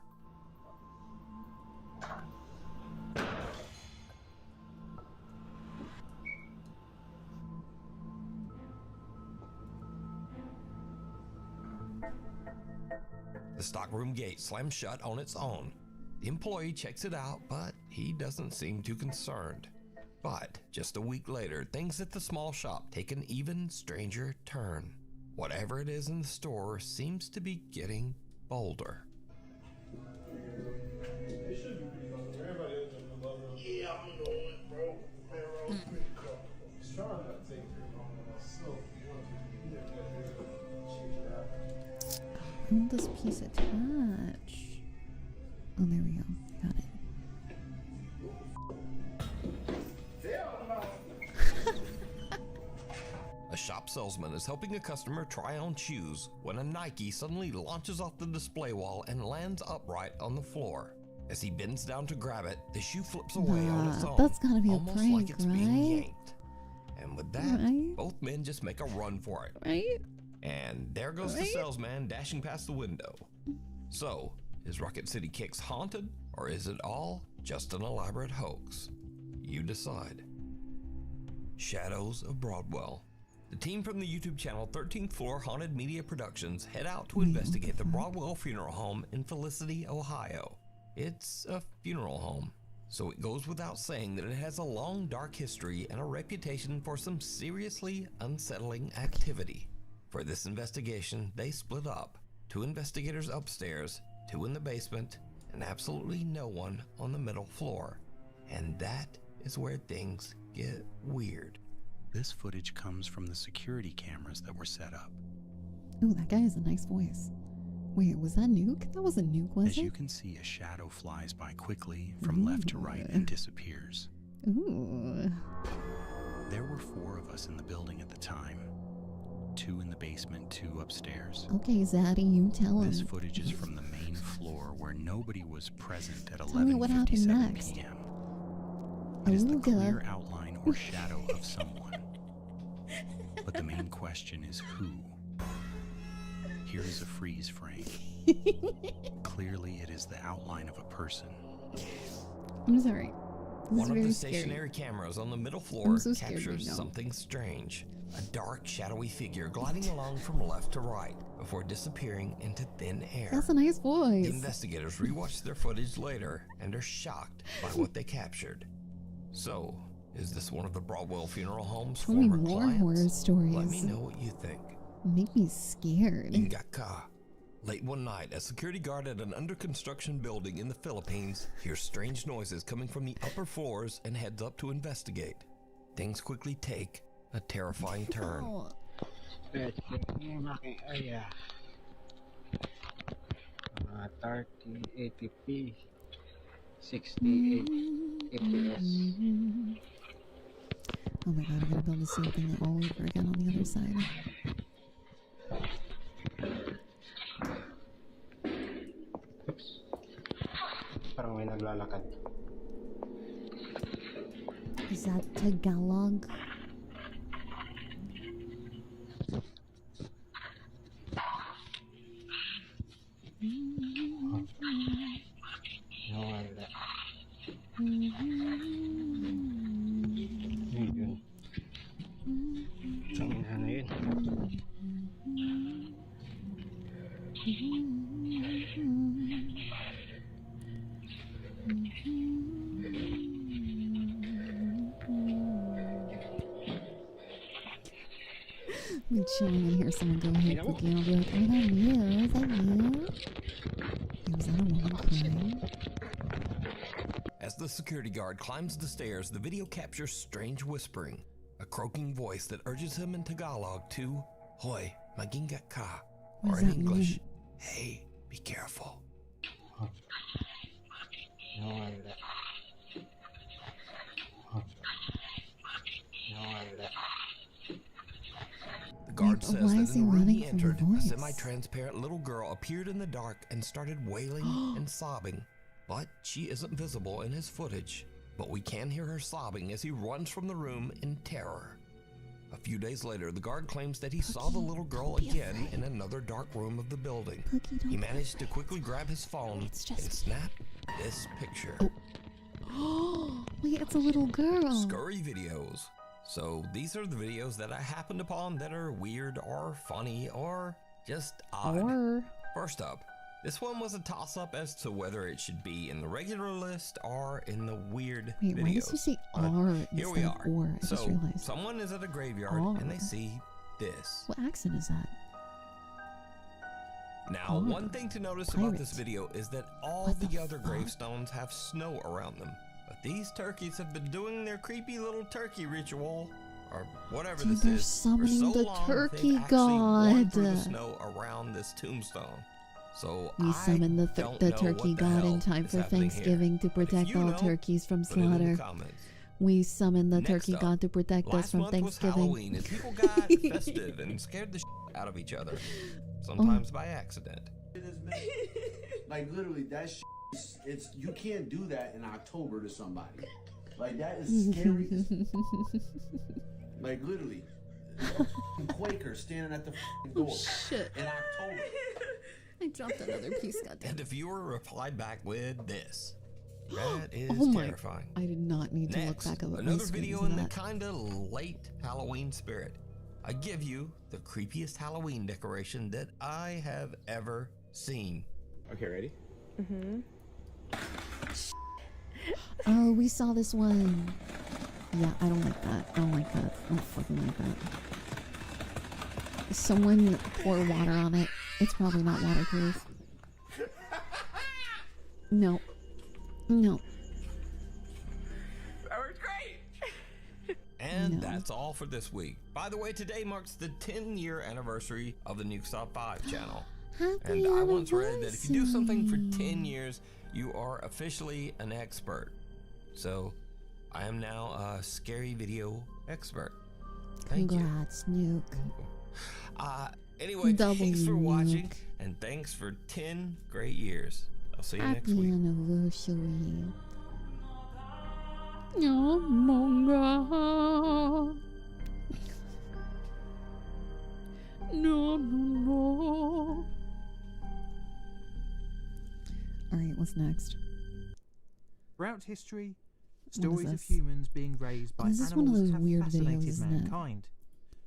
The stockroom gate slams shut on its own. The employee checks it out, but he doesn't seem too concerned. But just a week later, things at the small shop take an even stranger turn. Whatever it is in the store seems to be getting bolder. Yeah, I'm going, bro. It's trying not to take too long myself. When will this piece attach? Oh, there we go. Got it. A shop salesman is helping a customer try on shoes when a Nike suddenly launches off the display wall and lands upright on the floor. As he bends down to grab it, the shoe flips away on its own, that's gotta be a almost prank, like it's being right? yanked. And with that, Right? both men just make a run for it. Right? And there goes the Right? salesman dashing past the window. So, is Rocket City Kicks haunted, or is it all just an elaborate hoax? You decide. Shadows of Broadwell. The team from the YouTube channel 13th Floor Haunted Media Productions head out to investigate the Broadwell Funeral Home in Felicity, Ohio. It's a funeral home, so it goes without saying that it has a long dark history and a reputation for some seriously unsettling activity. For this investigation, they split up. 2 investigators upstairs, 2 in the basement, and absolutely no one on the middle floor. And that is where things get weird. This footage comes from the security cameras that were set up. Ooh, that guy has a nice voice. Wait, was that Nuke? That wasn't Nuke, was As it? you can see, a shadow flies by quickly from left to right and disappears. Ooh. There were 4 of us in the building at the time. 2 in the basement, 2 upstairs. Okay, Zaddy, you tell him. This footage is from the main floor where nobody was present at Tell me what happened 11:57 next. p.m. It is the Ooga. clear outline or shadow of someone. But the main question is who? Here is a freeze frame. Clearly it is the outline of a person. I'm sorry. This One is of very the scary. stationary cameras on the middle floor so scared captures right now. something strange. A dark, shadowy figure gliding along from left to right before disappearing into thin air. That's a nice The voice. investigators rewatch their footage later and are shocked by what they captured. So, is this one of the Broadwell Funeral Home's Tell me former more clients? horror stories. Let me know what you think. Make me scared. Ingaka. Late one night, a security guard at an under-construction building in the Philippines hears strange noises coming from the upper floors and heads up to investigate. Things quickly take a terrifying turn. Oh. 3080p, 68 FPS. Oh my god, I gotta build the same thing all over again on the other side. Parang may naglalakad. Is that Tagalog? Nawala. Yun. Saan na yun? I'm chilling and hear someone go, hey, Cookie, and I'll be like, oh, that you? Is that you? Hey, was that a woman crying? As the security guard climbs the stairs, the video captures strange whispering, a croaking voice that urges him in Tagalog to Hoy, magingat ka, What or does in that English, mean? hey, be careful. Nawala. Nawala. The guard Wait, says why that is in he the room running he from the entered, a voice? semi-transparent little girl appeared in the dark and started wailing and sobbing, but she isn't visible in his footage. But we can hear her sobbing as he runs from the room in terror. A few days later, the guard claims that he saw the little girl again in another dark room of the building. He managed to quickly grab his phone and snap this picture. Oh, wait, it's a little girl. Scurry videos. So these are the videos that I happened upon that are weird or funny or just odd. Or First up, this one was a toss-up as to whether it should be in the regular list or in the weird wait, videos. why does he say R Here we instead are. of or? I So just realized. someone is at a graveyard and they R. see this. What accent is that? Now, R. one thing to notice about this Pirate. video is that all the other gravestones have snow around them. But these turkeys have been doing their creepy little turkey ritual, or whatever Dude, this they're is, summoning for so the long, turkey they've actually worn through the god. snow around this tombstone. So We I summon the don't the know turkey what the god in hell time is for happening here. Thanksgiving to But if protect you all know, turkeys from put it in the slaughter. comments. We summon the Next turkey up, god to protect us last from month was Thanksgiving. Halloween, and people got festive and scared the out of each other, sometimes by accident. Like literally, that it's you can't do that in October to somebody. Like that is scary. Like literally, Quaker standing at the door shit. in October. I dropped another piece, goddamn. And the viewer replied back with this. That is Oh my! terrifying. I did not need to Next, look back up at my another screen video for in the that. kinda late Halloween spirit. I give you the creepiest Halloween decoration that I have ever seen. Okay, ready? Mm-hmm. Oh, we saw this one. Yeah, I don't like that. I don't like that. I don't fucking like that. Someone pour water on it. It's probably not waterproof. No. No. That worked great! And that's all for this week. By the way, today marks the 10-year anniversary of the Nukestop 5 channel. And I once read that if you do something for 10 years, you are officially an expert. So, I am now a scary video expert. Thank you. Congrats, Nuke. Anyway, thanks for Nuke. watching, and thanks for 10 great years. I'll see you next Happy week. anniversary. Oh my god. No, no, no. Alright, what's next? Throughout history, What stories is of this? humans being raised by This is one of animals those have weird fascinated videos, isn't it? mankind.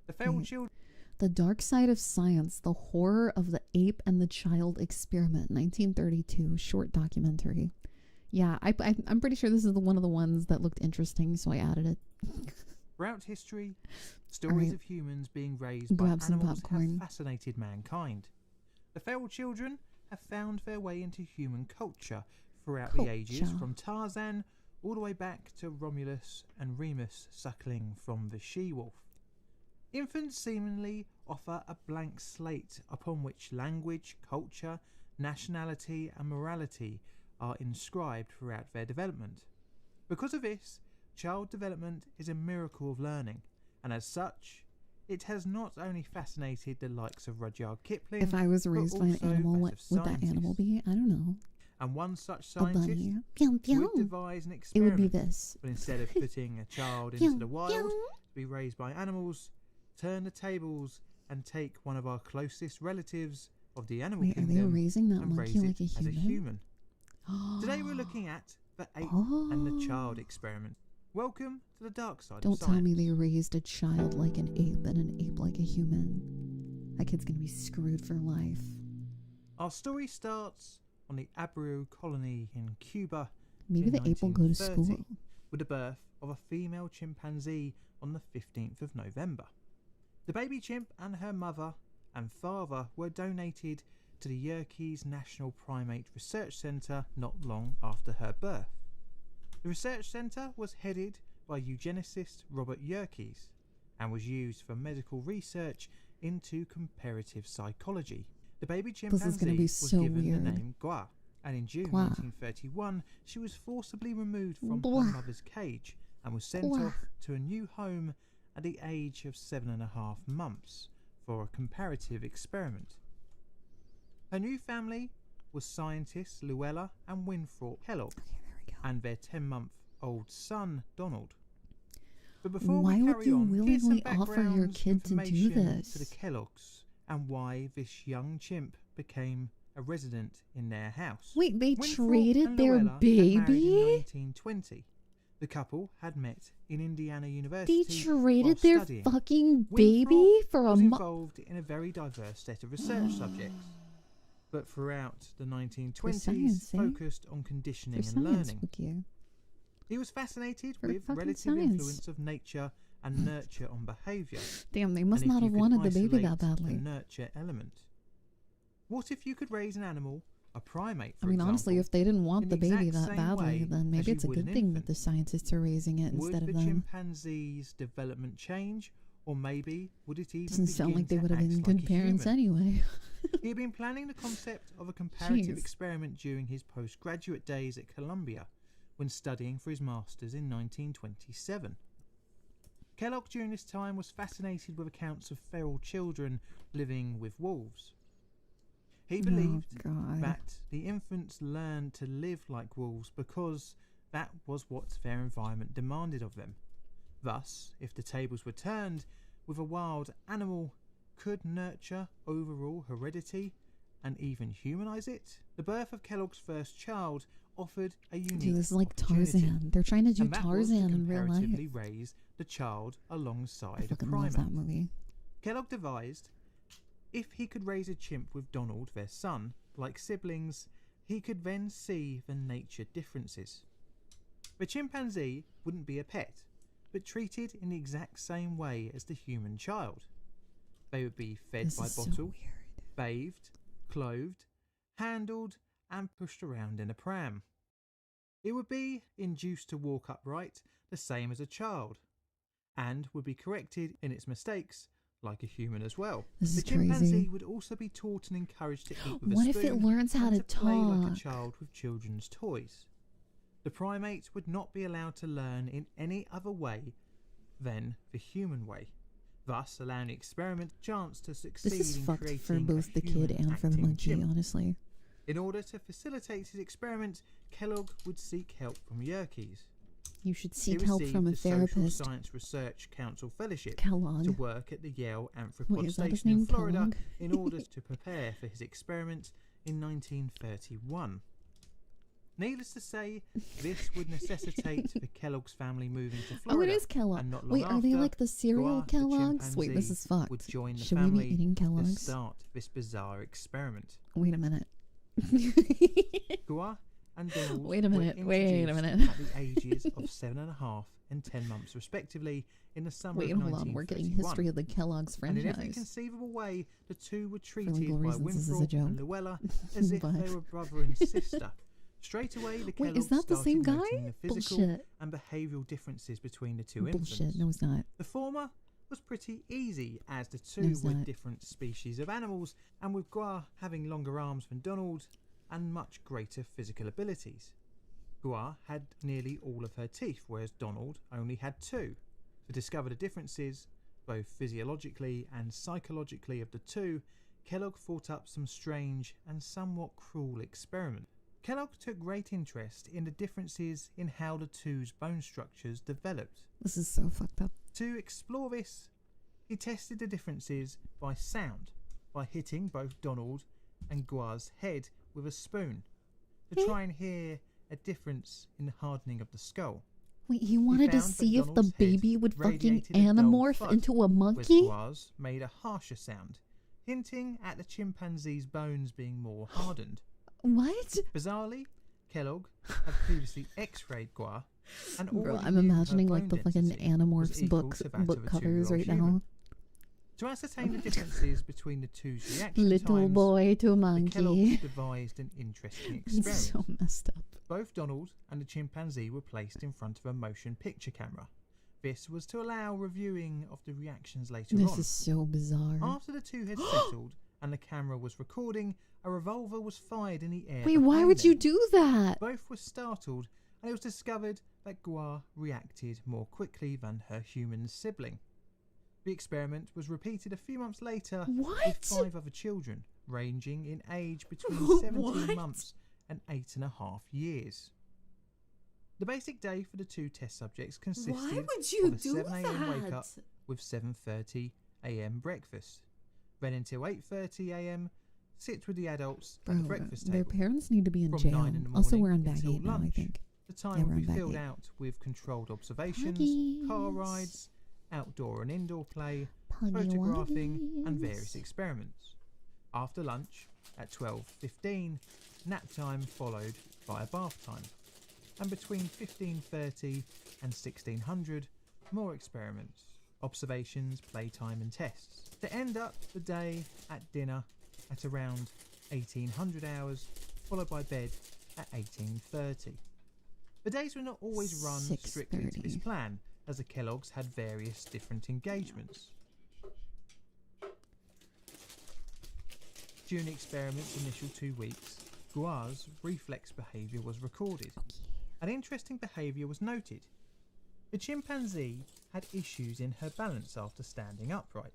The failed Wait. children. The Dark Side of Science, The Horror of the Ape and the Child Experiment, 1932, short documentary. Yeah, I'm pretty sure this is one of the ones that looked interesting, so I added it. Throughout history, stories Alright. of humans being raised by Grab some animals popcorn. have fascinated mankind. The feral children have found their way into human culture throughout the ages, Culture. from Tarzan all the way back to Romulus and Remus suckling from the she-wolf. Infants seemingly offer a blank slate upon which language, culture, nationality and morality are inscribed throughout their development. Because of this, child development is a miracle of learning, and as such, it has not only fascinated the likes of Rudyard Kipling, If I was but raised by an also animal, that what of would that animal be? I don't know. And one such A bunny. scientist Pew, pew. would devise an It experiment. would be this. But instead of putting a child Pew, into the wild pew. to be raised by animals, turn the tables and take one of our closest relatives of the animal Wait, are they kingdom raising that and monkey raise like it a as a human? human. Today we're looking at the ape and the child experiment. Welcome to the dark side Don't of tell science. me they raised a child like an ape and an ape like a human. That kid's gonna be screwed for life. Our story starts on the Abreu colony in Cuba. Maybe in the ape will go to 1930, school. with the birth of a female chimpanzee on the 15th of November. The baby chimp and her mother and father were donated to the Yerkes National Primate Research Centre not long after her birth. The research centre was headed by eugenicist Robert Yerkes and was used for medical research into comparative psychology. The baby This is chimpanzee gonna be was so given weird. the name Gua, and in June Gua. 1931 she was forcibly removed from Gua. her mother's cage and was sent Gua. off to a new home at the age of 7.5 months for a comparative experiment. Her new family was scientists Luella and Winthrop Kellogg and their 10-month-old son Donald. But before Why we would carry you on, here's some willingly offer your background kid to do information this? to the Kellogg's and why this young chimp became a resident in their house. Wait, they Winthrop traded and their Luella had married in baby? 1920. The couple had met in Indiana University. They traded while their studying. fucking Winthrop baby for a was mo- involved in a very diverse set of research subjects, but throughout the 1920s science, eh? focused on conditioning For and science, learning. fuck you. He was fascinated For with fucking relative science. influence of nature and nurture on behaviour. Damn, they must and if not you have could wanted the baby isolate that badly. The nurture element. What if you could raise an animal, a primate, I for mean, honestly, example, if they didn't want in the baby exact that same badly, way then as maybe you it's a would good an thing infant? that the scientists are raising it Would instead the of them. chimpanzee's development change, or maybe would it even Doesn't sound begin like they to would have act been like good a parents human? anyway. He had been planning the concept of a comparative Jeez. experiment during his postgraduate days at Columbia when studying for his masters in 1927. Kellogg during this time was fascinated with accounts of feral children living with wolves. He believed that the infants learned to live like wolves because that was what their environment demanded of them. Thus, if the tables were turned with a wild animal could nurture overall heredity and even humanize it, the birth of Kellogg's first child offered a unique Dude, this is like opportunity. Tarzan. They're trying to do And that was Tarzan to in real life. comparatively raise the child alongside a Fucking love primate. that movie. Kellogg devised if he could raise a chimp with Donald, their son, like siblings, he could then see the nature differences. The chimpanzee wouldn't be a pet, but treated in the exact same way as the human child. They would be fed This by is so bottle, bathed, clothed, handled, and pushed around in a pram. It would be induced to walk upright, the same as a child, and would be corrected in its mistakes like a human as well. This the is chimpanzee crazy. would also be taught and encouraged to eat with What a if spoon it learns how and to play like a talk? child with children's toys. The primate would not be allowed to learn in any other way than the human way, thus allowing the experiment a chance to succeed This is in fucked creating for both a the kid human and for the acting monkey, chimp. honestly. In order to facilitate his experiment, Kellogg would seek help from Yerkes. You should He seek help received from a the Social therapist. Science Research Council Fellowship Kellogg. to work at the Yale Wait, Anthropod is that his Station in name, Florida Kellogg? in order to prepare for his experiment in 1931. Needless to say, this would necessitate the Kellogg's family moving to Oh, Florida. it is Kellogg. And not long Wait, are they after, like the cereal Guar, the Kellogg's? Wait, this chimpanzee, is fucked. would join the Should we family be eating to Kellogg's? start this bizarre experiment. Wait a minute. Guar and Donald Wait a were minute, wait a introduced minute. at the ages of 7.5 and 10 months respectively in the summer Wait, of hold on. We're getting 1931. history of the Kellogg's And in every franchise. conceivable way, the two were legal treated by reasons, this is a Winthrop and joke. Luella as if But- they were brother and sister. Straight away, the Wait, is Kellogg's that the started same guy? noting the physical Bullshit. and behavioural differences between the two Bullshit. infants. No, it's not. The former was pretty easy, as the two No, it's were not. different species of animals, and with Guar having longer arms than Donald and much greater physical abilities. Guar had nearly all of her teeth, whereas Donald only had 2. To discover the differences, both physiologically and psychologically, of the two, Kellogg thought up some strange and somewhat cruel experiment. Kellogg took great interest in the differences in how the two's bone structures developed. This is so fucked up. To explore this, he tested the differences by sound, by hitting both Donald and Guar's head with a spoon, to try and hear a difference in the hardening of the skull. Wait, he wanted to found that see if the Donald's head baby would fucking radiated a dull anamorph thud, into a whereas monkey? Guar's made a harsher sound, hinting at the chimpanzee's bones being more hardened. What? Bizarrely, Kellogg had previously x-rayed Guar and Bro, already I'm knew her imagining like the bone fucking density was Animorphs equal books, to that book of a covers 2-year-old right human. now. To ascertain the differences between the two's reaction Little times, boy to the monkey. Kellogg's devised an interesting experiment. It's so messed up. Both Donald and the chimpanzee were placed in front of a motion picture camera. This was to allow reviewing of the reactions later This on. is so bizarre. After the two had settled and the camera was recording, a revolver was fired in the air. Wait, why behind would you them. do that? Both were startled, and it was discovered that Guar reacted more quickly than her human sibling. The experiment was repeated a few months later with 5 other children, ranging in age between 17 What? months and 8.5 years. The basic day for the two test subjects consisted would you of a do 7 a.m. wake up that? with 7:30 a.m. breakfast. Then until 8:30 a.m. sit with the adults at the Bro, breakfast their table. parents need to be in From jail. 9 in the Also, morning we're on bag until 8 now, I lunch. think. The time Yeah, will we're be on bag filled 8. out with controlled observations, Puggies. car rides, outdoor and indoor play, Puggy photographing, and wuggies. various experiments. After lunch, at 12:15, nap time followed by a bath time. And between 15:30 and 1600, more experiments, observations, playtime and tests. To end up the day at dinner at around 1800 hours, followed by bed at 18:30. The days were not always run strictly to this 6:30. plan, as the Kellogg's had various different engagements. During the experiment's initial 2 weeks, Guar's reflex behaviour was recorded. an interesting behaviour was noted. The chimpanzee had issues in her balance after standing upright.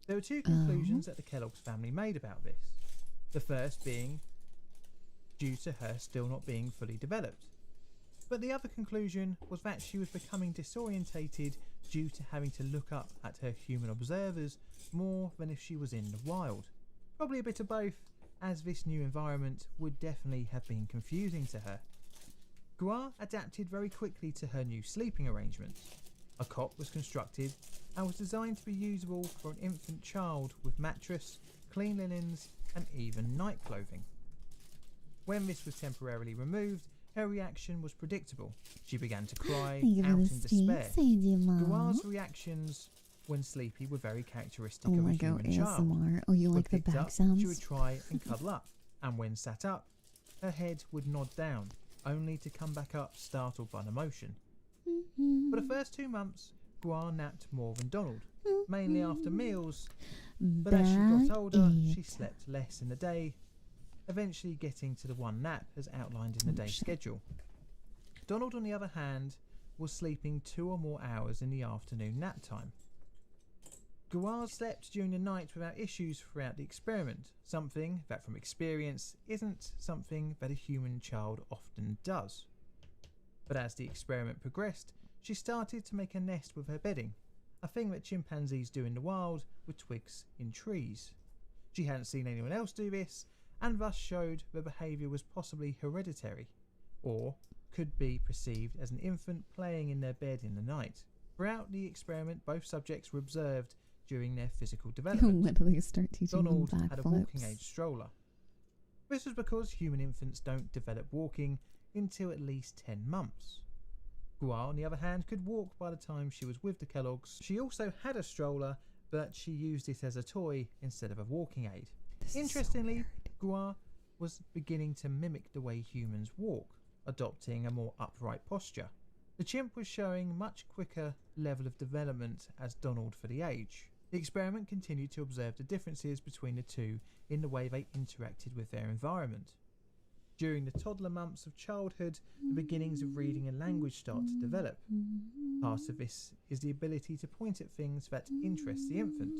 There were two conclusions that the Kellogg's family made about this. The first being due to her still not being fully developed. But the other conclusion was that she was becoming disorientated due to having to look up at her human observers more than if she was in the wild. Probably a bit of both, as this new environment would definitely have been confusing to her. Gua adapted very quickly to her new sleeping arrangements. A cot was constructed and was designed to be usable for an infant child with mattress, clean linens and even night clothing. When this was temporarily removed, her reaction was predictable. She began to cry out in despair. Gua's reactions when sleepy were very characteristic of a human child. ASMR. Oh, you like the Picked back up, sounds? she would try and cuddle up, and when sat up, her head would nod down, only to come back up startled by the motion. For the first 2 months, Gua napped more than Donald, mainly after meals, but as she got older, she slept less in the day, eventually getting to the one nap as outlined in the day schedule. Donald, on the other hand, was sleeping 2 or more hours in the afternoon nap time. Gua slept during the night without issues throughout the experiment, something that from experience isn't something that a human child often does. But as the experiment progressed, she started to make a nest with her bedding, a thing that chimpanzees do in the wild with twigs in trees. She hadn't seen anyone else do this, and thus showed the behaviour was possibly hereditary, or could be perceived as an infant playing in their bed in the night. Throughout the experiment, both subjects were observed during their physical development. When do they start teaching Donald them had a walking backflips? age stroller. This was because human infants don't develop walking until at least 10 months. Gua, on the other hand, could walk by the time she was with the Kellogg's. She also had a stroller, but she used it as a toy instead of a walking aid. Interestingly, Gua was beginning to mimic the way humans walk, adopting a more upright posture. The chimp was showing much quicker level of development as Donald for the age. The experiment continued to observe the differences between the two in the way they interacted with their environment. During the toddler months of childhood, the beginnings of reading and language start to develop. Part of this is the ability to point at things that interest the infant,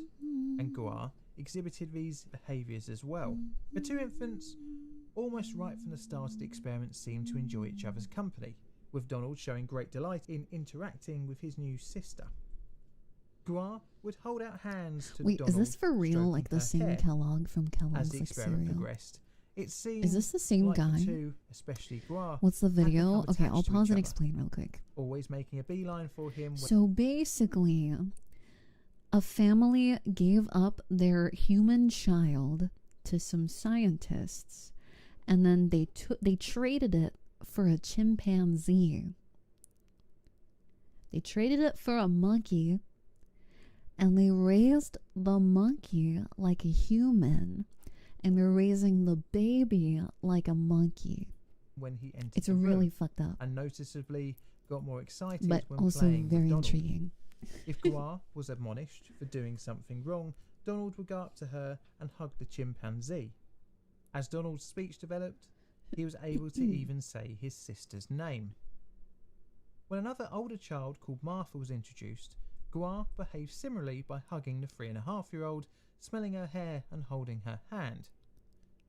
and Gua exhibited these behaviours as well. The two infants, almost right from the start of the experiment, seemed to enjoy each other's company, with Donald showing great delight in interacting with his new sister. Gua would hold out hands to Wait, Donald, is this for real? stroking Like the her same hair. Kellogg from Kellogg's As the like experiment cereal? progressed, it seemed Is this the same like guy? the two, especially Gua, What's the had video? become Okay, I'll attached to pause each and other, explain real quick. always making a beeline for him. So basically, a family gave up their human child to some scientists, and then they traded it for a chimpanzee. They traded it for a monkey, and they raised the monkey like a human, and they're raising the baby like a monkey. when he entered It's the room, really fucked up, and noticeably got more excited but when also playing with very Donald. intriguing. If Gua was admonished for doing something wrong, Donald would go up to her and hug the chimpanzee. As Donald's speech developed, he was able to even say his sister's name. When another older child called Martha was introduced, Gua behaved similarly by hugging the 3.5-year-old, smelling her hair and holding her hand.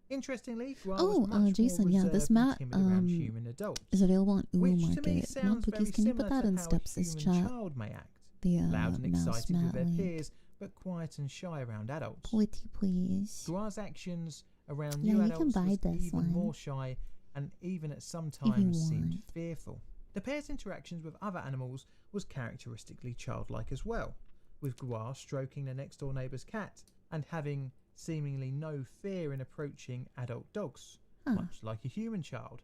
Interestingly, Gua was much Jason, more yeah, reserved this and mat timid around human adults, is available on Uwu which to me Market. sounds Mom very Cookies, can you put similar that in to how steps a this human chat? child may act. The Loud and mouse excited with their mat link. peers, but quiet and shy around adults. Pretty please. Gua's actions around Yeah, new you can adults buy was this even one. more shy and even at some you times seemed want. fearful. The pair's interactions with other animals was characteristically childlike as well, with Gua stroking the next door neighbour's cat and having seemingly no fear in approaching adult dogs, much like a human child.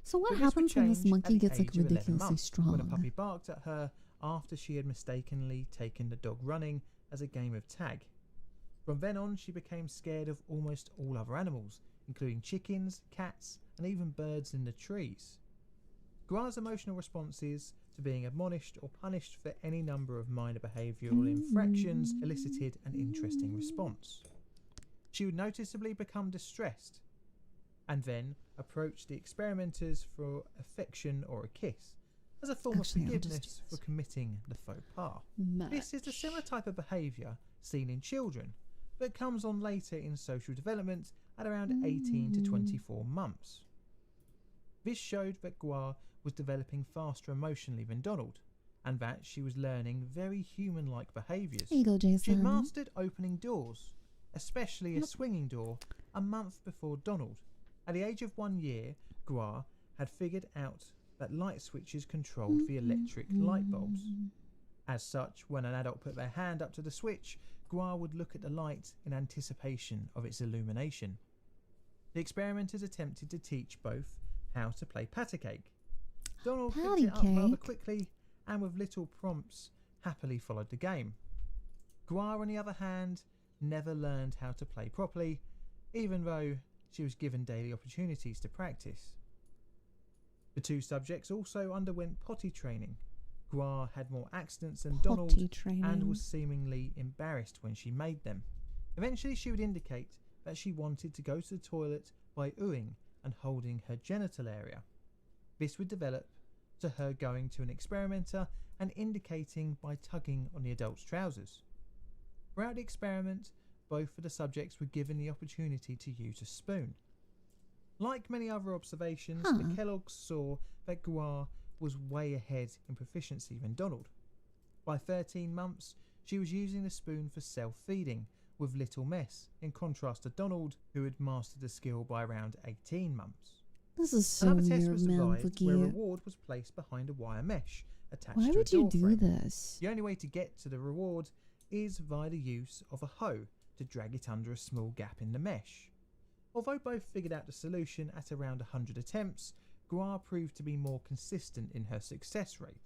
So what But this would happens when this change monkey at the gets like age of 11 ridiculously months, when a strong? puppy barked at her after she had mistakenly taken the dog running as a game of tag. From then on, she became scared of almost all other animals, including chickens, cats, and even birds in the trees. Gua's emotional responses to being admonished or punished for any number of minor behavioural infractions elicited an interesting response. She would noticeably become distressed. and then approached the experimenters for affection or a kiss as a form of forgiveness for committing the faux pas. This is a similar type of behaviour seen in children, but comes on later in social development at around 18 to 24 months. This showed that Gua was developing faster emotionally than Donald, and that she was learning very human-like behaviours. There you go, Jason. She had mastered opening doors, especially a swinging door, a month before Donald. At the age of 1 year, Gua had figured out that light switches controlled the electric light bulbs. As such, when an adult put their hand up to the switch, Gua would look at the light in anticipation of its illumination. The experimenters attempted to teach both how to play patty cake. Donald picked it up rather quickly and with little prompts happily followed the game. Gua, on the other hand, never learned how to play properly, even though she was given daily opportunities to practice. The two subjects also underwent potty training. Gua had more accidents than Donald and was seemingly embarrassed when she made them. Eventually she would indicate that she wanted to go to the toilet by oohing and holding her genital area. This would develop to her going to an experimenter and indicating by tugging on the adult's trousers. Throughout the experiment, both of the subjects were given the opportunity to use a spoon. Like many other observations, the Kellogg's saw that Gua was way ahead in proficiency than Donald. By 13 months, she was using the spoon for self-feeding with little mess, in contrast to Donald, who had mastered the skill by around 18 months. This is so Another test weird, was man. devised where a reward was placed behind a wire mesh attached Why to a would you door do frame. this? The only way to get to the reward is via the use of a hoe to drag it under a small gap in the mesh. Although both figured out the solution at around 100 attempts, Gua proved to be more consistent in her success rate.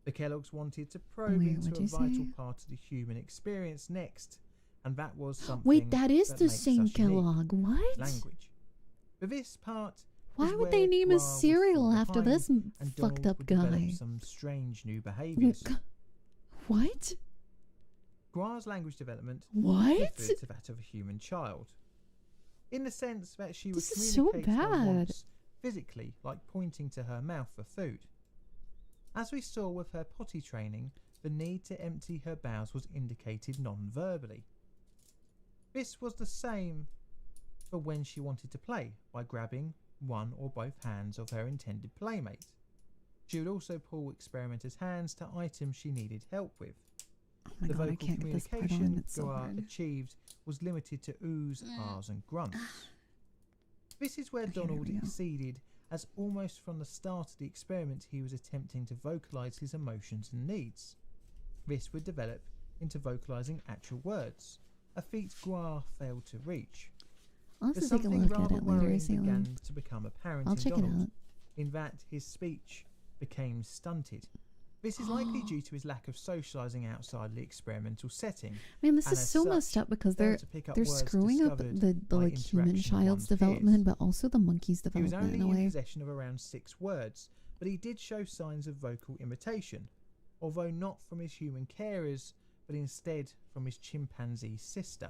The Kellogg's wanted to probe into a vital part of the human experience next, and that was something. Wait, that is the makes same us unique: Kellogg. What? language. For this part, Why is would they where name Gua a was cereal still after behind, this and fucked Donald up would develop guy? some strange new behaviours. What? Gua's language development What? differed to that of a human child, in the sense that she would This is so communicate her bad. wants physically, like pointing to her mouth for food. As we saw with her potty training, the need to empty her bowels was indicated non-verbally. This was the same for when she wanted to play, by grabbing one or both hands of her intended playmate. She would also pull experimenters' hands to items she needed help with. Oh my The God, I vocal can't get this part on. communication It's so Gua hard. achieved was limited to oohs, ahs and grunts. This is where Donald exceeded, as almost from the start of the experiment he was attempting to vocalise his emotions and needs. This would develop into vocalising actual words, a feat Gua failed to reach. I'll have There's to take a something look at rather it later, worrying Salem. began to become apparent I'll in check it Donald, out. in that his speech became stunted. This is likely due to his lack of socialising outside the experimental setting. Man, this and is as so such, messed up because failed they're to pick up they're words screwing up discovered the by like human interaction child's with one's development, peers. but also the monkey's He was development only in a in way. possession of around 6 words, but he did show signs of vocal imitation, although not from his human carers, but instead from his chimpanzee sister.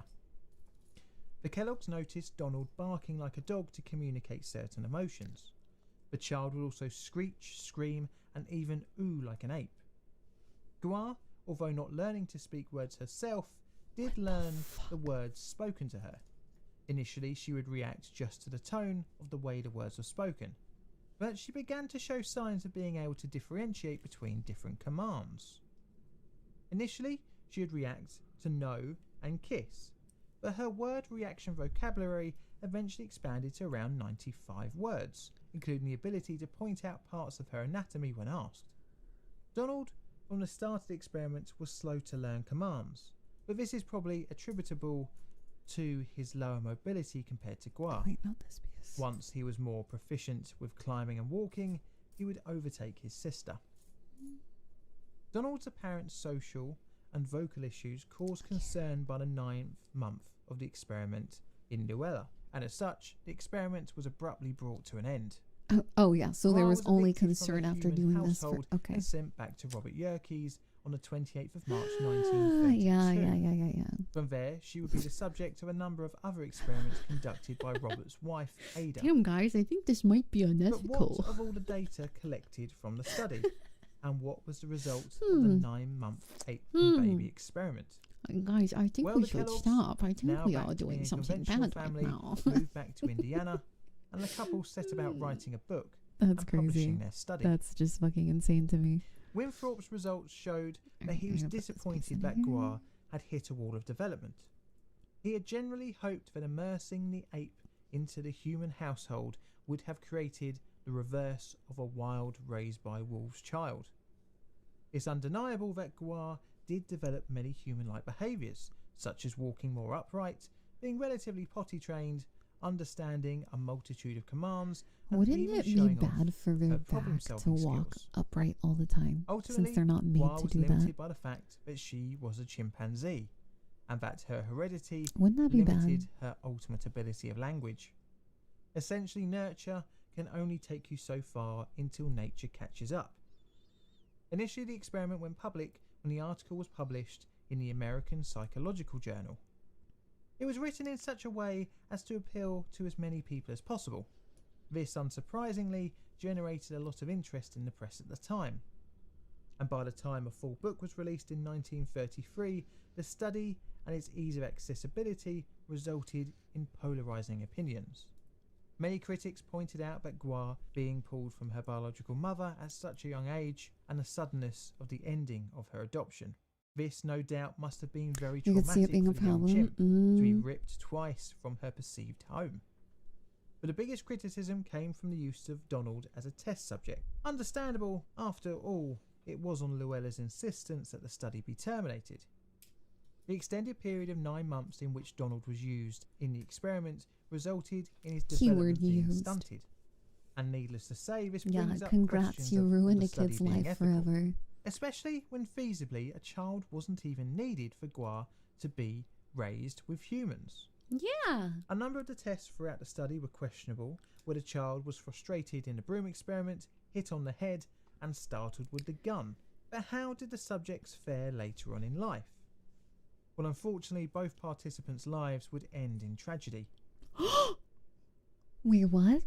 The Kellogg's noticed Donald barking like a dog to communicate certain emotions. The child would also screech, scream, and even ooh like an ape. Gua, although not learning to speak words herself, did learn the words spoken to her. Initially, she would react just to the tone of the way the words were spoken, but she began to show signs of being able to differentiate between different commands. Initially, she would react to no and kiss, but her word reaction vocabulary eventually expanded to around 95 words, including the ability to point out parts of her anatomy when asked. Donald, from the start of the experiment, was slow to learn commands, but this is probably attributable to his lower mobility compared to Gua. Wait, not this piece. Once he was more proficient with climbing and walking, he would overtake his sister. Donald's apparent social and vocal issues caused concern by the 9th month of the experiment in Luella, and as such, the experiment was abruptly brought to an end. Oh yeah, so there Gua was only evicted from concern the after human doing this for household okay. and sent back to Robert Yerkes on the 28th of March 1932. Yeah. From there, she would be the subject of a number of other experiments conducted by Robert's wife, Ada. Damn, guys, I think this might be But unethical. what of all the data collected from the study? And what was the result of the 9-month ape baby experiment? Guys, I think Well, we the should Kellogg's, stop. I now think we back are to being doing a something conventional bad right family, now. moved back to Indiana, and the couple set about writing a book That's and crazy. publishing their study. That's just fucking insane to me. Winthrop's results showed that he was disappointed that Guar had hit a wall of development. He had generally hoped that immersing the ape into the human household would have created the reverse of a wild raised by wolves child. It's undeniable that Guar did develop many human-like behaviours, such as walking more upright, being relatively potty trained, understanding a multitude of commands, and Wouldn't even it be showing off bad for their her back to problem-solving walk skills. upright all the time, Ultimately, since they're not made Guar to was do limited that? by the fact that she was a chimpanzee, and that her heredity Wouldn't that be limited bad? her ultimate ability of language. Essentially, nurture can only take you so far until nature catches up. Initially, the experiment went public when the article was published in the American Psychological Journal. It was written in such a way as to appeal to as many people as possible. This, unsurprisingly, generated a lot of interest in the press at the time. And by the time a full book was released in 1933, the study and its ease of accessibility resulted in polarising opinions. Many critics pointed out that Guar being pulled from her biological mother at such a young age and the suddenness of the ending of her adoption. This, no doubt, must have been very You could see traumatic it being for a the young problem. chimp to be ripped twice from her perceived home. But the biggest criticism came from the use of Donald as a test subject. Understandable, after all, it was on Luella's insistence that the study be terminated. The extended period of 9 months in which Donald was used in the experiment resulted in his development being used. stunted. And needless to say, this Yeah, brings up congrats, questions you of ruined the a study kid's being life ethical. forever. Especially when feasibly a child wasn't even needed for Guar to be raised with humans. Yeah. A number of the tests throughout the study were questionable, where the child was frustrated in the broom experiment, hit on the head, and startled with the gun. But how did the subjects fare later on in life? Well, unfortunately, both participants' lives would end in tragedy. Wait, what?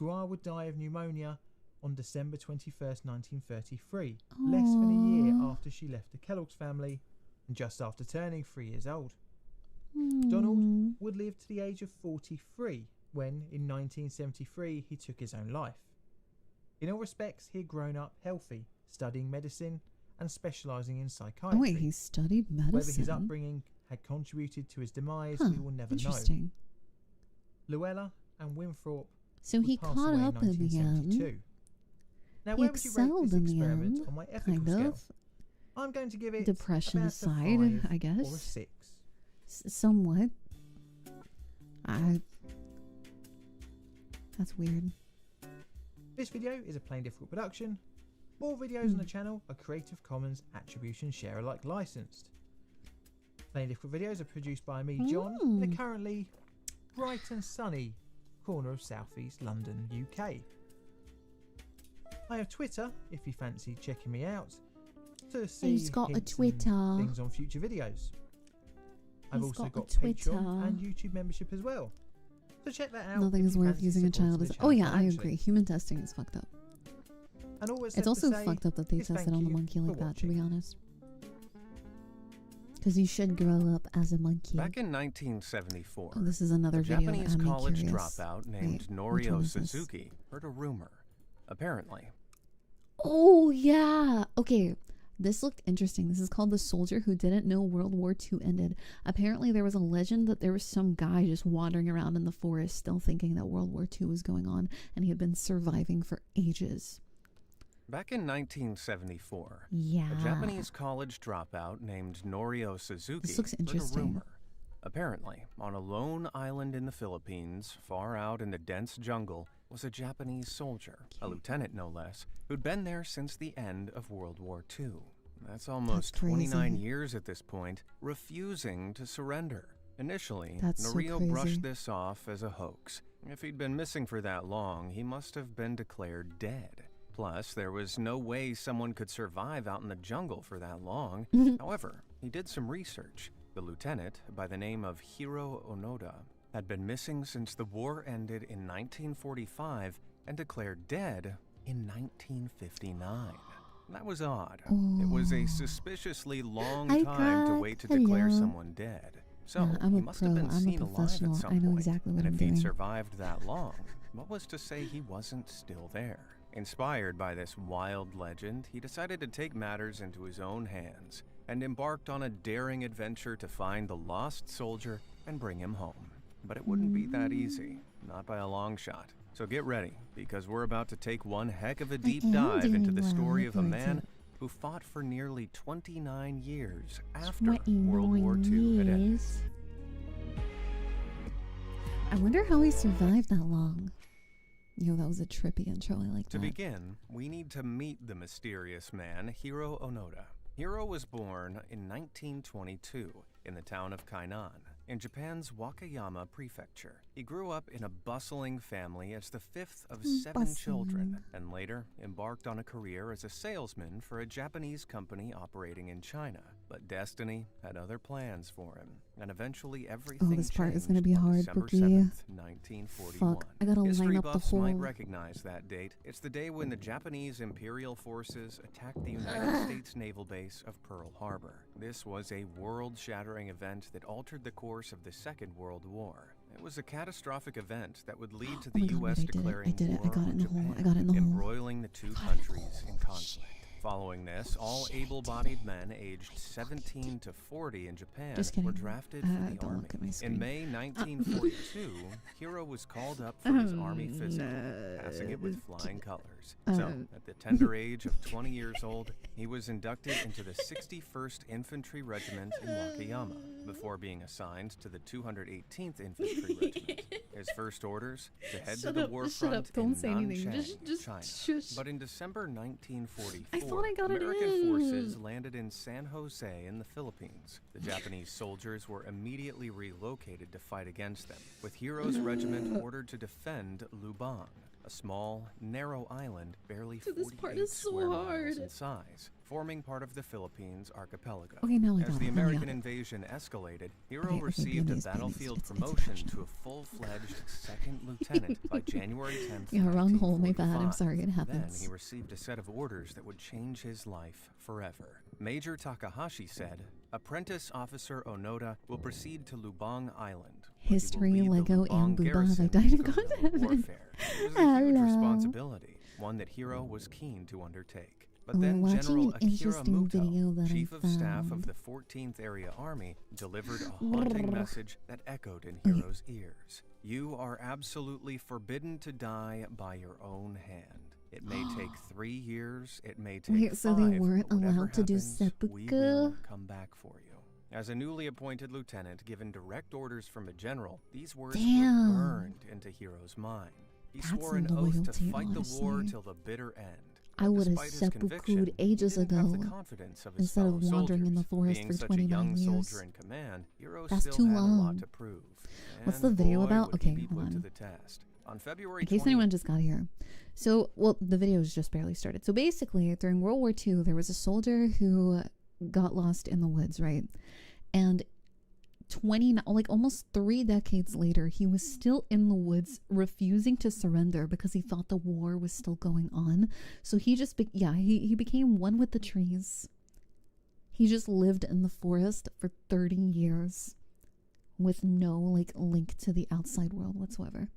Guar would die of pneumonia on December 21st, 1933, less than a year after she left the Kellogg's family, and just after turning 3 years old. Donald would live to the age of 43 when, in 1973, he took his own life. In all respects, he had grown up healthy, studying medicine and specialising in psychiatry. Oh, wait, he studied medicine? Whether his upbringing had contributed to his demise, we will never know. Interesting. Luella and Winthrop So would he pass caught away up in the 1972. end. Now, He where would you rate excelled this in the experiment end, on my ethical kind scale? of. I'm going to give it Depression about aside, a 5 I guess. or a 6. Somewhat. That's weird. This video is a Plain Difficult production. All videos on the channel are Creative Commons Attribution Share Alike licensed. Plain Difficult videos are produced by me, John, in a currently bright and sunny corner of southeast London, UK. I have Twitter if you fancy checking me out to see He's got a hints and Twitter. things on future videos. I've He's also got a got Twitter. Patreon and YouTube membership as well. So check that out. Nothing if is you worth fancy using a supporting child the as. channel Oh yeah, I financially. agree. Human testing is fucked up. And all that's It's left to also say fucked up that they is tested thank on a you monkey for like that, to watching. be honest. Because you should grow up as a monkey. Back in 1974, Oh, this is another a video that Japanese had me college curious. dropout Wait, named which one Norio is this? Suzuki heard a rumor. Apparently, Oh yeah. Okay. This looked interesting. This is called The Soldier Who Didn't Know World War II Ended. Apparently there was a legend that there was some guy just wandering around in the forest still thinking that World War II was going on, and he had been surviving for ages. back in 1974, Yeah. a Japanese college dropout named Norio Suzuki This looks heard a interesting. rumor. Apparently, on a lone island in the Philippines, far out in the dense jungle, was a Japanese soldier, a lieutenant no less, who'd been there since the end of World War II. That's almost That's crazy. 29 years at this point, refusing to surrender. Initially, That's so Norio crazy. brushed this off as a hoax. If he'd been missing for that long, he must have been declared dead. Plus, there was no way someone could survive out in the jungle for that long. However, he did some research. The lieutenant, by the name of Hiro Onoda, had been missing since the war ended in 1945 and declared dead in 1959. That was odd. It was a suspiciously long time to wait to declare someone dead. So, he must have been seen alive at some I know point. exactly what And I'm if he'd doing. survived that long, what was to say he wasn't still there? Inspired by this wild legend, he decided to take matters into his own hands and embarked on a daring adventure to find the lost soldier and bring him home. But it wouldn't be that easy, not by a long shot. So get ready, because we're about to take one heck of a deep dive into the story of a man who fought for nearly 29 years after World War II had ended. I wonder how he survived that long. Yo, that was a trippy intro. I like To that. begin, we need to meet the mysterious man, Hiro Onoda. Hiro was born in 1922 in the town of Kainan, in Japan's Wakayama prefecture. He grew up in a bustling family as the fifth of 7 children, and later embarked on a career as a salesman for a Japanese company operating in China. But destiny had other plans for him, and eventually everything this part is changed gonna be on hard, December Bookie. 7th, 1941. Fuck, I gotta History line up the buffs might whole- recognize that date. It's the day when the Japanese Imperial Forces attacked the United States naval base of Pearl Harbor. This was a world-shattering event that altered the course of the Second World War. It was a catastrophic event that would lead to the U.S. declaring war on Japan, embroiling the two countries in conflict. Following this, all able-bodied men aged 17 to 40 in Japan Just kidding. were drafted for the don't army. look at my In screen. May 1942, Hiro was called up for his army physical, passing it with flying colors. So, at the tender age of 20 years old, he was inducted into the 61st Infantry Regiment in Wakayama, before being assigned to the 218th Infantry Regiment. His first orders, to head to the war front in Nanchang, China. shush. But in December 1944, I thought I got it American in. forces landed in San Jose in the Philippines. The Japanese soldiers were immediately relocated to fight against them, with Hiro's regiment ordered to defend Lubang, a small, narrow island barely 48 square miles in size, forming part of the Philippines archipelago. Okay, now I As got the it, now I American got it. invasion escalated, Hiro Okay, received Beanies, a battlefield it's promotion to a full-fledged second lieutenant by January 10th. Yeah, wrong hole. My bad. I'm 1945. sorry. It Then happens. he received a set of orders that would change his life forever. Major Takahashi said, "Apprentice Officer Onoda will proceed to Lubang Island. History, Lego, and Booba. Garrison I died in guerrilla God heaven. warfare. It was a huge Hello. responsibility, one that Hiro was keen to undertake. But We're then watching General an Akira interesting video Muto, that I Chief of Staff of found. the 14th Area Army, delivered a haunting message that echoed in Hiro's ears. You are absolutely forbidden to die by your own hand. It may take 3 years, it may take Wait, 5, so they weren't but whatever allowed to do happens, we seppuku? will come back for you. As a newly appointed lieutenant given direct orders from a general, these words Damn. were burned into Hiro's mind. He That's swore an oath to loyalty, fight the war honestly. till the bitter end. I would have Despite his conviction, seppuku'd ages he didn't have ago the confidence of his instead of fellow wandering in the soldiers. forest Being for such a 29 young years. soldier in command, Hiro That's still too had a lot long. to prove. What's And the video boy, about? would he Okay, be hold put to on. the test. On February In case 20 anyone just got here. So, well, the video's just barely started. So basically, during World War II, there was a soldier who got lost in the woods, right? And almost 3 decades later, he was still in the woods, refusing to surrender because he thought the war was still going on. So he just, he became one with the trees. He just lived in the forest for 30 years with no link to the outside world whatsoever.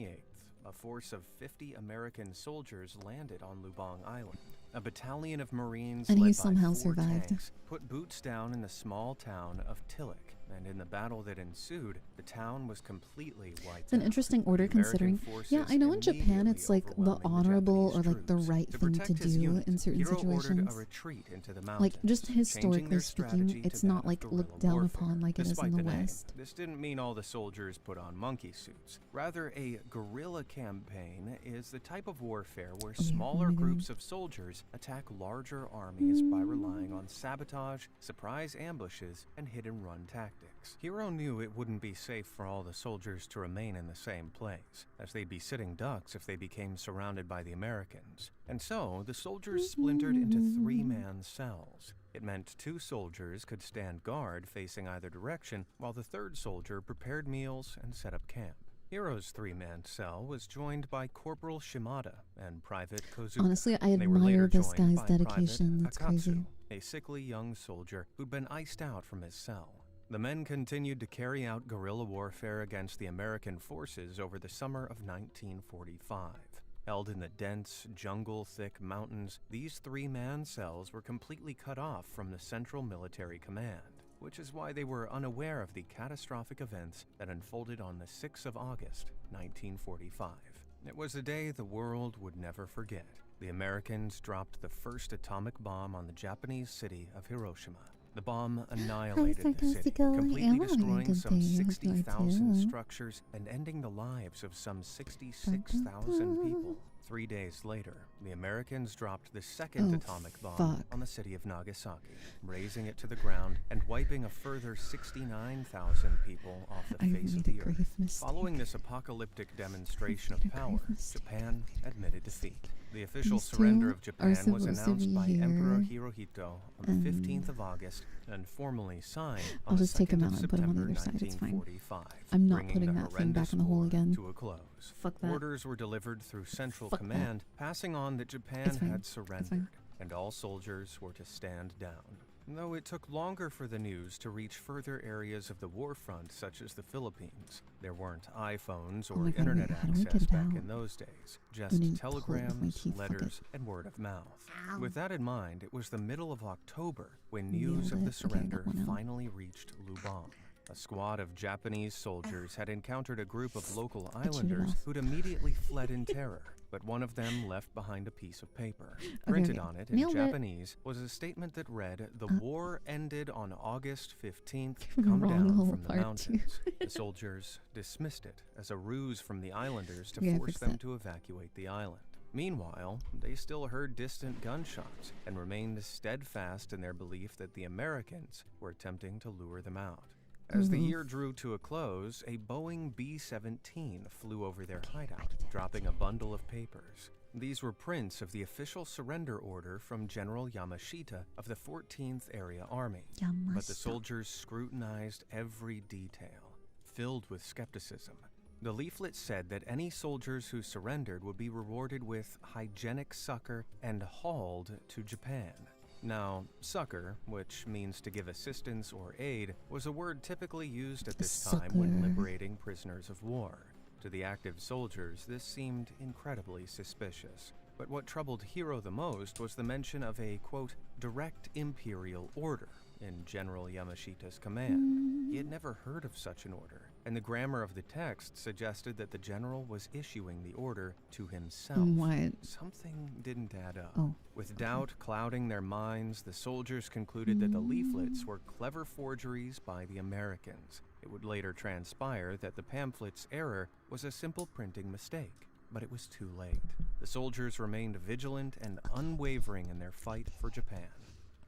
28th, a force of 50 American soldiers landed on Lubang Island. A battalion of Marines And he led by somehow 4 survived. tanks put boots down in the small town of Tillich, and in the battle that ensued, the town was completely wiped It's an out. interesting order The American considering. forces Yeah, I know in Japan it's like the overwhelming the honorable or Japanese like the troops. right To thing to protect his do unit, in certain Hiro ordered situations. a retreat into the Like mountains, just changing historically their speaking, strategy it's to not that like of looked guerrilla down warfare. upon like it is Despite in the name, West. this didn't mean all the soldiers put on monkey suits. Rather, a guerrilla campaign is the type of warfare where Oh, smaller groups of soldiers attack larger armies by relying on sabotage, surprise ambushes, and hit-and-run tactics. Hiro knew it wouldn't be safe for all the soldiers to remain in the same place, as they'd be sitting ducks if they became surrounded by the Americans. And so, the soldiers splintered into 3-man cells. It meant 2 soldiers could stand guard facing either direction, while the 3rd soldier prepared meals and set up camp. Hiro's 3-man cell was joined by Corporal Shimada and Private Kozuka. Honestly, I They were later admire this joined guy's by dedication. Private That's Akatsu, crazy. a sickly young soldier who'd been iced out from his cell. The men continued to carry out guerrilla warfare against the American forces over the summer of 1945. Held in the dense, jungle-thick mountains, these 3-man cells were completely cut off from the Central Military Command, which is why they were unaware of the catastrophic events that unfolded on the 6th of August, 1945. It was a day the world would never forget. The Americans dropped the first atomic bomb on the Japanese city of Hiroshima. The bomb annihilated the city, completely destroying some 60,000 structures and ending the lives of some 66,000 people. 3 days later, the Americans dropped the second atomic bomb on the city of Nagasaki, razing it to the ground and wiping a further 69,000 people off the face of the earth. Following this apocalyptic demonstration of power, Japan admitted defeat. The official surrender of Japan was announced by Emperor Hirohito on the 15th of August and formally signed on I'll the just take him 2nd out of and put him on the September other side. It's fine. 1945, I'm not bringing putting the that thing back horrendous in the hole war again. to a close. Fuck that. Orders were delivered through Central Fuck Command, passing on that Japan It's fine. had It's surrendered, fine. and all soldiers were to stand down. Though it took longer for the news to reach further areas of the war front, such as the Philippines. There weren't iPhones or my God, internet wait, how do we access get it back out? in those days, I just need to pull it with my telegrams, teeth. Fuck letters, it. and word of mouth. Ow. With that in mind, it was the middle of October when Nailed news of it. the Okay, I got surrender one out. finally reached Lubang. A squad of Japanese soldiers had encountered a group of local I chewed it islanders off. who'd immediately fled in terror, but one of them left behind a piece of paper. Printed on it in Nailed it. Japanese was a statement that read, "The war ended on August 15th. Come Wrong down whole from the part, mountains." The soldiers dismissed it as a ruse from the islanders to Yeah, I force fixed them that. to evacuate the island. Meanwhile, they still heard distant gunshots and remained steadfast in their belief that the Americans were attempting to lure them out. As the year drew to a close, a Boeing B-17 flew over their hideout, dropping a bundle of papers. These were prints of the official surrender order from General Yamashita of the 14th Area Army. But the soldiers scrutinized every detail, filled with skepticism. The leaflet said that any soldiers who surrendered would be rewarded with hygienic succor and hauled to Japan. Now, succor, which means to give assistance or aid, was a word typically used at this time when Succor. liberating prisoners of war. To the active soldiers, this seemed incredibly suspicious. But what troubled Hiro the most was the mention of a, quote, direct imperial order in General Yamashita's command. He had never heard of such an order, and the grammar of the text suggested that the general was issuing the order to himself. What? Something didn't add up. Oh. With doubt clouding their minds, the soldiers concluded that the leaflets were clever forgeries by the Americans. It would later transpire that the pamphlet's error was a simple printing mistake, but it was too late. The soldiers remained vigilant and unwavering in their fight for Japan.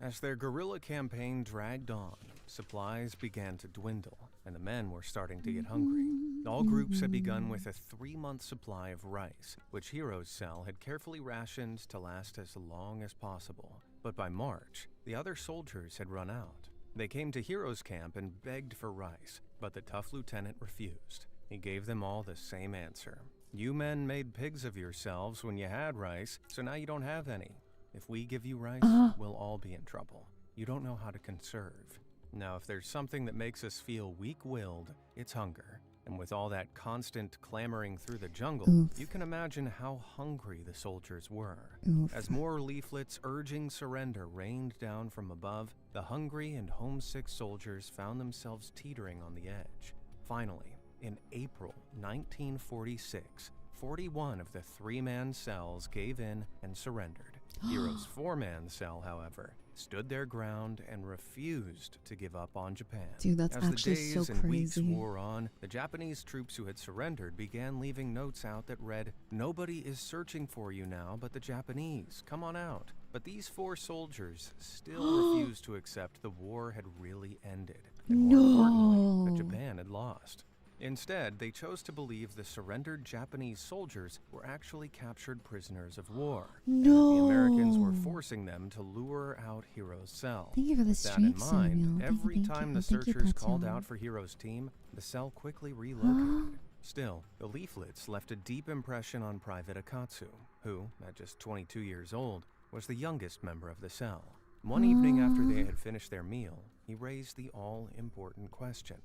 As their guerrilla campaign dragged on, supplies began to dwindle, and the men were starting to get hungry. All groups had begun with a 3-month supply of rice, which Hiro's cell had carefully rationed to last as long as possible. But by March, the other soldiers had run out. They came to Hiro's camp and begged for rice, but the tough lieutenant refused. He gave them all the same answer. "You men made pigs of yourselves when you had rice, so now you don't have any. If we give you rice, we'll all be in trouble. You don't know how to conserve." Now, if there's something that makes us feel weak-willed, it's hunger. And with all that constant clamoring through the jungle, you can imagine how hungry the soldiers were. As more leaflets urging surrender rained down from above, the hungry and homesick soldiers found themselves teetering on the edge. Finally, in April 1946, 41 of the 3-man cells gave in and surrendered. Hiro's 4-man cell, however, stood their ground and refused to give up on Japan. Dude, that's As actually the days so and weeks crazy. wore on, the Japanese troops who had surrendered began leaving notes out that read, "Nobody is searching for you now but the Japanese. Come on out." But these 4 soldiers still refused to accept the war had really ended, and more importantly, that Japan had lost. Instead, they chose to believe the surrendered Japanese soldiers were actually captured prisoners of war, and that the Americans were forcing them to lure out Hiro's cell. Thank you for the With that in streak, mind, Samuel. every time the Thank you, searchers called Patio. out for Hiro's team, the cell quickly relocated. Still, the leaflets left a deep impression on Private Akatsu, who, at just 22 years old, was the youngest member of the cell. One evening after they had finished their meal, he raised the all-important question.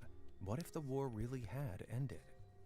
What if the war really had ended?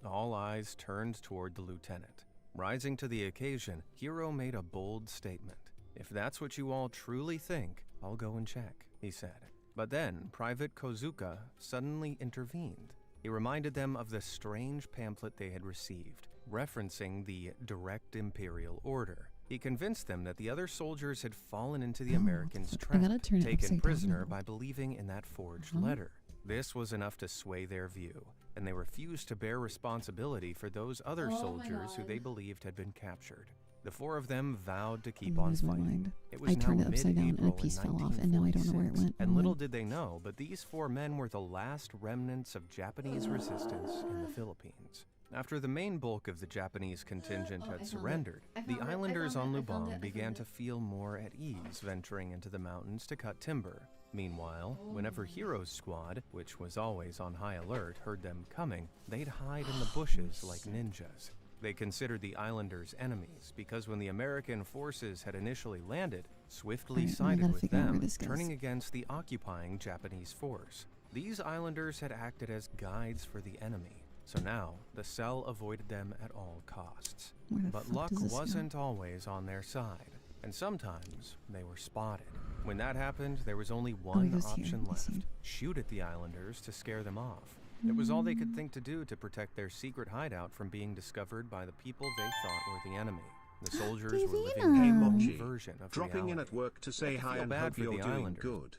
All eyes turned toward the lieutenant. Rising to the occasion, Hiro made a bold statement. "If that's what you all truly think, I'll go and check," he said. But then, Private Kozuka suddenly intervened. He reminded them of the strange pamphlet they had received, referencing the Direct Imperial Order. He convinced them that the other soldiers had fallen into the Americans' trap, taken prisoner by believing in that forged letter. This was enough to sway their view, and they refused to bear responsibility for those other soldiers who they believed had been captured. The 4 of them vowed to keep on fighting. It was I now turned it upside down and a mid-April piece in fell off, and now I don't know where it 1946, went. and little did they know, but these 4 men were the last remnants of Japanese resistance in the Philippines. After the main bulk of the Japanese contingent had surrendered, the islanders on Lubang began to feel more at ease venturing into the mountains to cut timber. Meanwhile, whenever Hiro's squad, which was always on high alert, heard them coming, they'd hide in the bushes like ninjas. They considered the islanders enemies because when the American forces had initially landed, swiftly sided with them, turning against the occupying Japanese force. These islanders had acted as guides for the enemy, so now the cell avoided them at all costs. But luck wasn't always on their side, and sometimes they were spotted. When that happened, there was only one option left: shoot at the islanders to scare them off. It was all they could think to do to protect their secret hideout from being discovered by the people they thought were the enemy. The soldiers were living Hey, their own Mochi. version of Dropping in reality. at work to say I hi feel and bad hope for you're the doing islanders. good.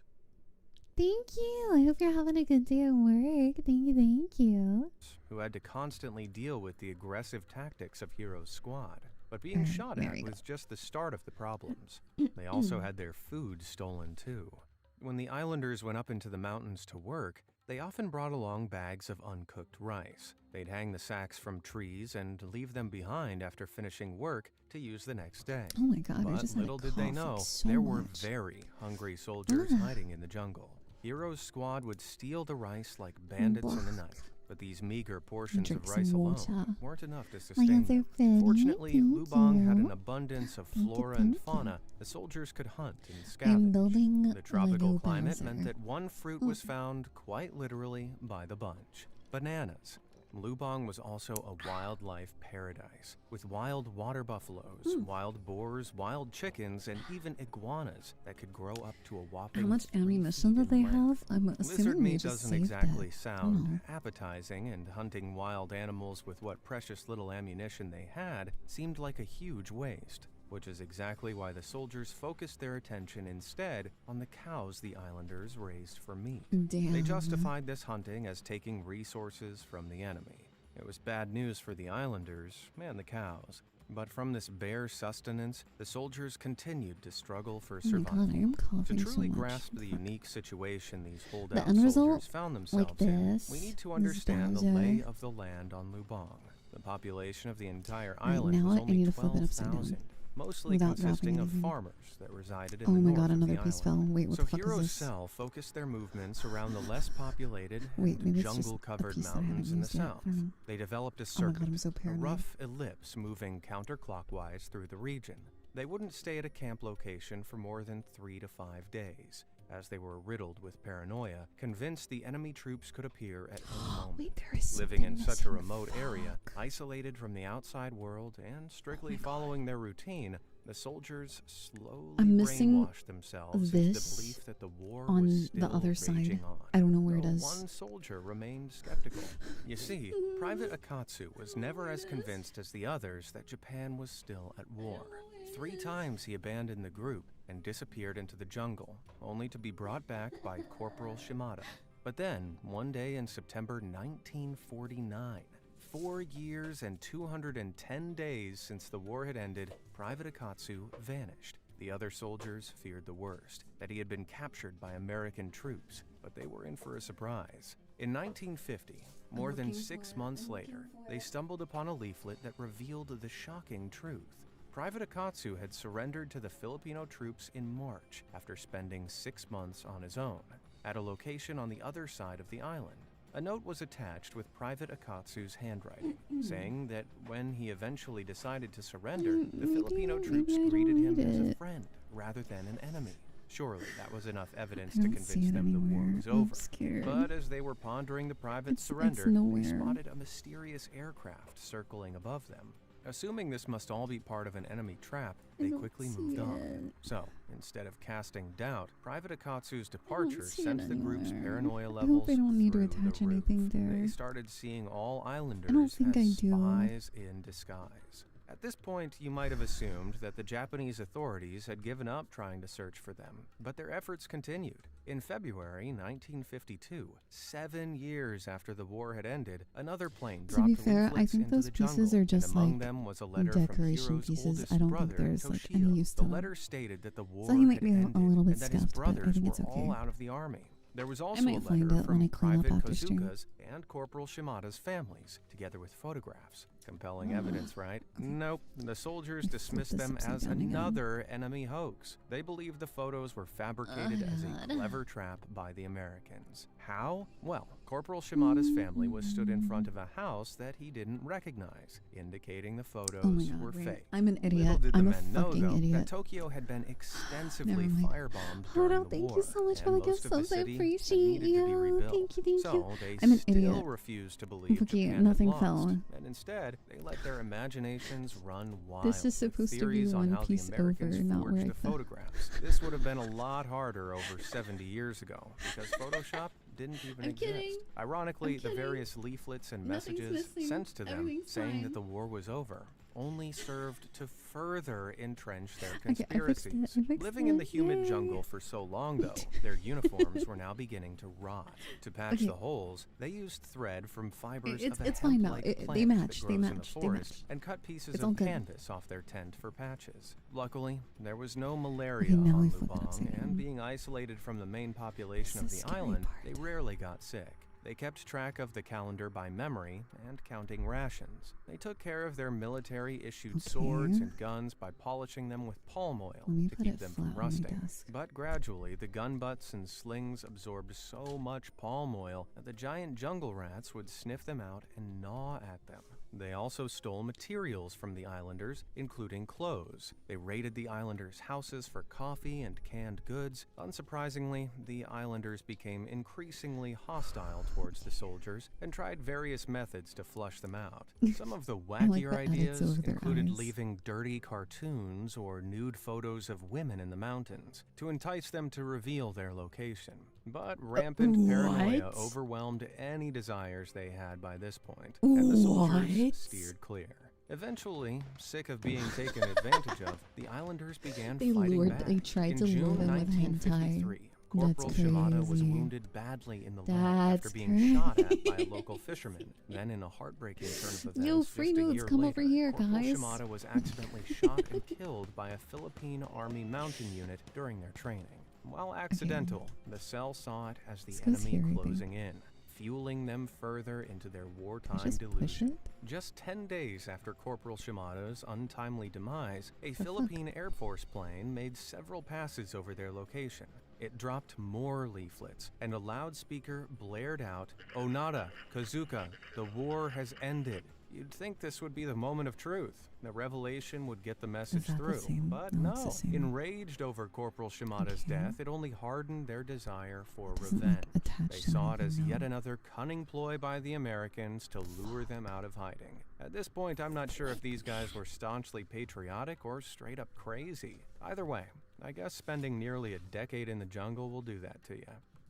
Thank you. I hope you're having a good day at work. Thank you. Thank you. Who had to constantly deal with the aggressive tactics of Hiro's squad. But being shot at was just the start of the problems. They also had their food stolen too. When the islanders went up into the mountains to work, they often brought along bags of uncooked rice. They'd hang the sacks from trees and leave them behind after finishing work to use the next day. Oh my God, I But just had a little did they cough, know, like, so there were much. very hungry soldiers hiding in the jungle. Hiro's squad would steal the rice like bandits in the night. But these meager portions Drink of rice some alone water. weren't enough to My sustain hands are them. ready. Fortunately, Thank Lubang had you. an abundance of Thank you, flora and thank you. fauna the soldiers could hunt and I'm scavenge. building The tropical Lego climate Bowser. meant that one fruit was found quite literally by the bunch: bananas. Lubang was also a wildlife paradise, with wild water buffaloes, wild boars, wild chickens, and even iguanas that could grow up to a whopping How much ammunition do they have? I'm Lizard assuming they meat just doesn't saved exactly it. sound appetizing, and hunting wild animals with what precious little ammunition they had seemed like a huge waste, which is exactly why the soldiers focused their attention instead on the cows the islanders raised for meat. They Damn. justified this hunting as taking resources from the enemy. It was bad news for the islanders and the cows. But from this bare sustenance, the soldiers continued to struggle for Oh my survival. God, I am coughing To so truly much. grasp the unique situation these The holdout end result, soldiers found themselves like in, this, we need to this understand the Bowser. lay of the land on Lubang. The population of the entire Right, island now was I only need to flip it upside down 12,000, mostly without consisting dropping of anything. farmers that resided in Oh the my north God, of another the piece island. fell. Wait, what So the fuck is Hero's this? cell focused their movements around the less populated Wait, and maybe it's just a jungle-covered piece that I haven't mountains in the used yet. I south. don't know. They developed a Oh my circuit, God, I'm so a paranoid. rough ellipse moving counterclockwise through the region. They wouldn't stay at a camp location for more than 3 to 5 days, as they were riddled with paranoia, convinced the enemy troops could appear at any moment. Wait, there is Living in something such a missing. remote area, isolated from the outside world, and strictly following their routine, the soldiers slowly I'm missing brainwashed themselves into the this belief that the war on was the still other side. raging on. I don't know where it Though is. One soldier remained skeptical. You see, Private Akatsu was never as convinced as the others that Japan was still at war. 3 times he abandoned the group and disappeared into the jungle, only to be brought back by Corporal Shimada. But then, one day in September 1949, 4 years and 210 days since the war had ended, Private Akatsu vanished. The other soldiers feared the worst, that he had been captured by American troops, but they were in for a surprise. In 1950, more than 6 months later, they stumbled upon a leaflet that revealed the shocking truth. Private Akatsu had surrendered to the Filipino troops in March after spending 6 months on his own, at a location on the other side of the island. A note was attached with Private Akatsu's handwriting, saying that when he eventually decided to surrender, the Filipino troops greeted him as a friend rather than an enemy. Surely that was enough evidence to convince them the war was over. But as they were pondering the private surrender, they spotted a mysterious aircraft circling above them. Assuming this must all be part of an enemy trap, they quickly moved on. So, instead of casting doubt, Private Akatsu's departure sent the group's paranoia levels I hope I don't need to through attach the roof. anything there. They started seeing all islanders think I as do. spies in disguise. At this point, you might have assumed that the Japanese authorities had given up trying to search for them, but their efforts continued. In February 1952, 7 years after the war had ended, another plane To dropped be fair, I leaflets think into those the pieces jungle, are just and among like them was a letter from decoration Hiro's pieces. oldest I don't brother, think there's like Toshio. any use to The them. letter stated that the war So he might had be a ended little bit and that his scuffed, but I brothers think were it's okay. all out of the army. There was also might a find letter it when from I clean up Private after stream. Kozuka's and Corporal Shimada's families, together with photographs. Compelling evidence, right? Nope. The soldiers dismissed this them upside as down again. another enemy hoax. They believed the photos were fabricated as a clever trap by the Americans. How? Well, Corporal Shimada's family was stood in front of a house that he didn't recognize, indicating the photos Oh my God, were right. fake. I'm an Little idiot. did the I'm a men know, fucking though, idiot. that Tokyo had been extensively Never mind. firebombed Hold during on, the thank war, you so much for and the gift most of the subs. I city appreciate needed to be you. rebuilt. Thank you, thank So you. they I'm an still idiot. refused to believe Okay, Japan nothing had fell. lost, and instead they let their imaginations run wild. This is with supposed to be theories on One how Piece the Americans over, not forged where I the thought. photographs. This would have been a lot harder over 70 years ago because Photoshop didn't even I'm exist. kidding. Ironically, I'm the kidding. various leaflets and Nothing's messages missing. sent to them Everything's saying fine. that the war was over only served to further entrench their Okay, I fixed it. conspiracies. I fixed Living in it. the humid Yay. jungle for so long, though, their uniforms were now beginning to rot. To patch Okay. the holes, they used thread from fibers It's- of a it's fine now. hemp-like They plant match, that they grows in match, the they forest match. and cut pieces It's all of good. canvas off their tent for patches. Luckily, there was no malaria Okay, now on I flip it Lubang, upside down. and being isolated from the main population of This is the the scary island, part. they rarely got sick. They kept track of the calendar by memory and counting rations. They took care of their military-issued swords and guns by polishing them with palm oil Let me to put keep it them flat from on my rusting. desk. But gradually, the gun butts and slings absorbed so much palm oil that the giant jungle rats would sniff them out and gnaw at them. They also stole materials from the islanders, including clothes. They raided the islanders' houses for coffee and canned goods. Unsurprisingly, the islanders became increasingly hostile towards the soldiers and tried various methods to flush them out. Some of the I like wackier the edits ideas over their included eyes. leaving dirty cartoons or nude photos of women in the mountains to entice them to reveal their location. But rampant paranoia what? overwhelmed any desires they had by this point, and the soldiers What? steered clear. Eventually, sick of being taken advantage of, the islanders began They fighting lured- back. they tried In to lure June them with hentai. 1953, That's Corporal Shimada was crazy. wounded badly in the leg That's after being shot at by a local fisherman. Then, in a heartbreaking turn of events, Yo, free just a nudes, year come later, over here, Corporal guys. Shimada was accidentally shot and killed by a Philippine Army mountain unit during their training. While accidental, the cell saw it as the This goes enemy here, I think. closing in, fueling them further into their wartime just push delusion. it? Just 10 days after Corporal Shimada's untimely demise, a fuck? Philippine Air Force plane made several passes over their location. It dropped more leaflets, and a loudspeaker blared out, "Onada, Kazuka, the war has ended." You'd think this would be the moment of truth. The revelation would get the message that the through. same? But No, it's no, the same. enraged over Corporal Shimada's death, it only hardened their desire for doesn't, revenge. like, attach They to saw it as anything, yet no. another cunning ploy by the Americans to lure them out of hiding. At this point, I'm not sure if these guys were staunchly patriotic or straight up crazy. Either way, I guess spending nearly a decade in the jungle will do that to you.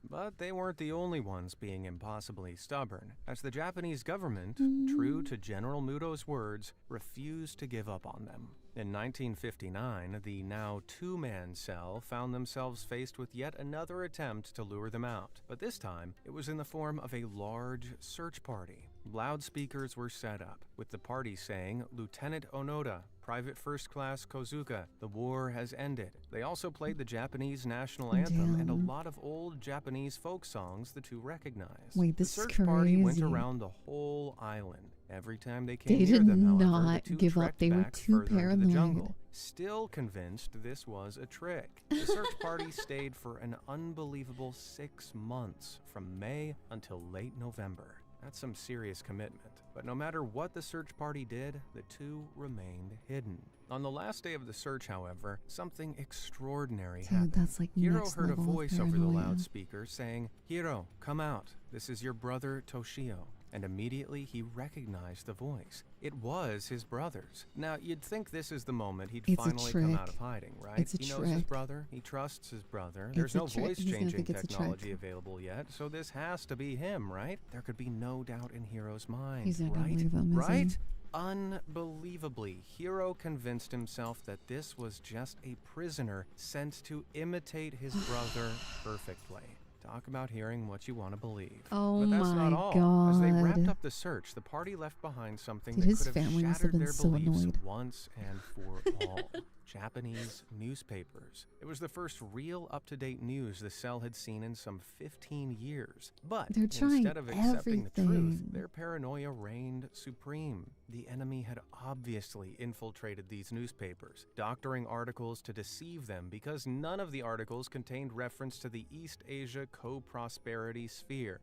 But they weren't the only ones being impossibly stubborn, as the Japanese government, true to General Muto's words, refused to give up on them. In 1959, the now two-man cell found themselves faced with yet another attempt to lure them out, but this time it was in the form of a large search party. loudspeakers were set up, with the party saying, "Lieutenant Onoda, Private First Class Kozuka, the war has ended." They also played the Japanese national anthem and a lot of old Japanese folk songs the two recognized. Wait, this the is search party went crazy. around the whole island. Every time they came They near did them, however, not the two give up. trekked They were back too further into paranoid. the jungle, still convinced this was a trick. The search party stayed for an unbelievable 6 months, from May until late November. That's some serious commitment. But no matter what the search party did, the two remained hidden. On the last day of the search, however, something extraordinary happened. That's like Hiro next heard a level of voice over the paranoia. loudspeaker saying, "Hiro, come out. This is your brother Toshio." And immediately he recognized the voice. It was his brother's. Now, you'd think this is the moment he'd It's a finally come out trick. of hiding, right? It's a He knows his trick. brother. He trusts his brother. It's There's a no trick. He's gonna voice-changing think it's a trick. technology available yet, so this has to be him, right? There could be no doubt in Hiro's mind, He's not gonna right? believe him, is he? Right? Unbelievably, Hiro convinced himself that this was just a prisoner sent to imitate his brother perfectly. Talk about hearing what you want to believe. Oh but that's my not all. As they wrapped God. up the search, the party left behind something Dude, that his could have family must have shattered been their so beliefs annoyed. once and for all. Japanese newspapers. It was the first real up-to-date news the cell had seen in some 15 years. But They're trying instead of accepting the truth, everything. their paranoia reigned supreme. The enemy had obviously infiltrated these newspapers, doctoring articles to deceive them because none of the articles contained reference to the East Asia Co-Prosperity Sphere.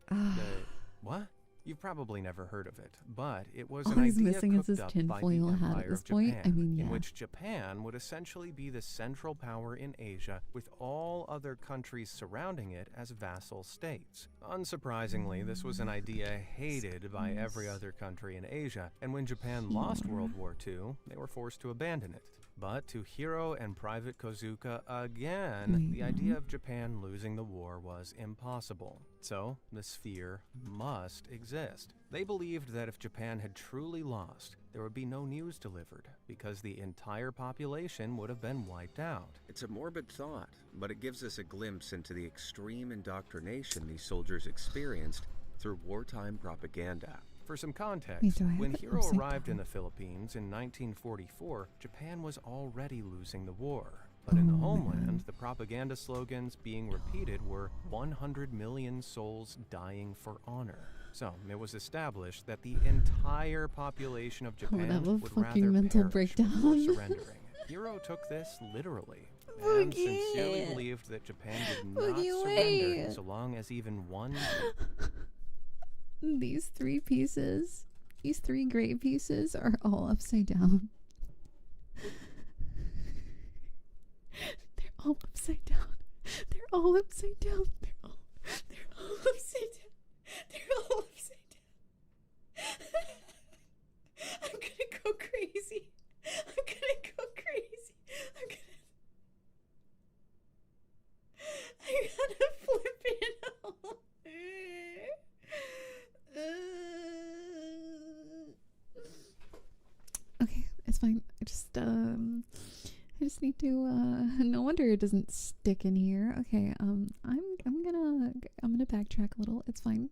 What? You've probably never heard of it, but it was All an he's idea missing is cooked his up by the tinfoil hat at Empire this of point. Japan, I mean, in yeah. which Japan would essentially be the central power in Asia, with all other countries surrounding it as vassal states. Unsurprisingly, this was an idea hated by every other country in Asia, and when Japan lost World War II, they were forced to abandon it. But to Hiro and Private Kozuka again, the idea of Japan losing the war was impossible. So, the sphere must exist. They believed that if Japan had truly lost, there would be no news delivered, because the entire population would have been wiped out. It's a morbid thought, but it gives us a glimpse into the extreme indoctrination these soldiers experienced through wartime propaganda. For some context, Wait, do I have when it Hiro upside arrived in the Philippines in 1944, Japan was already losing the war. But in the homeland, the propaganda slogans being repeated were 100 million souls dying for honor. So it was established that the entire population of Japan have a would fucking rather mental perish before breakdown. surrendering. Hiro took this literally. And sincerely believed that Japan would not Boogie, surrender wait. so long as even one These three pieces, these three great pieces are all upside down. They're all upside down. They're all upside down. They're all upside down. They're all upside down. I'm gonna go crazy. I'm gonna go crazy. I gotta flip it out. Okay, it's fine. I just need to no wonder it doesn't stick in here. Okay, I'm gonna backtrack a little. It's fine.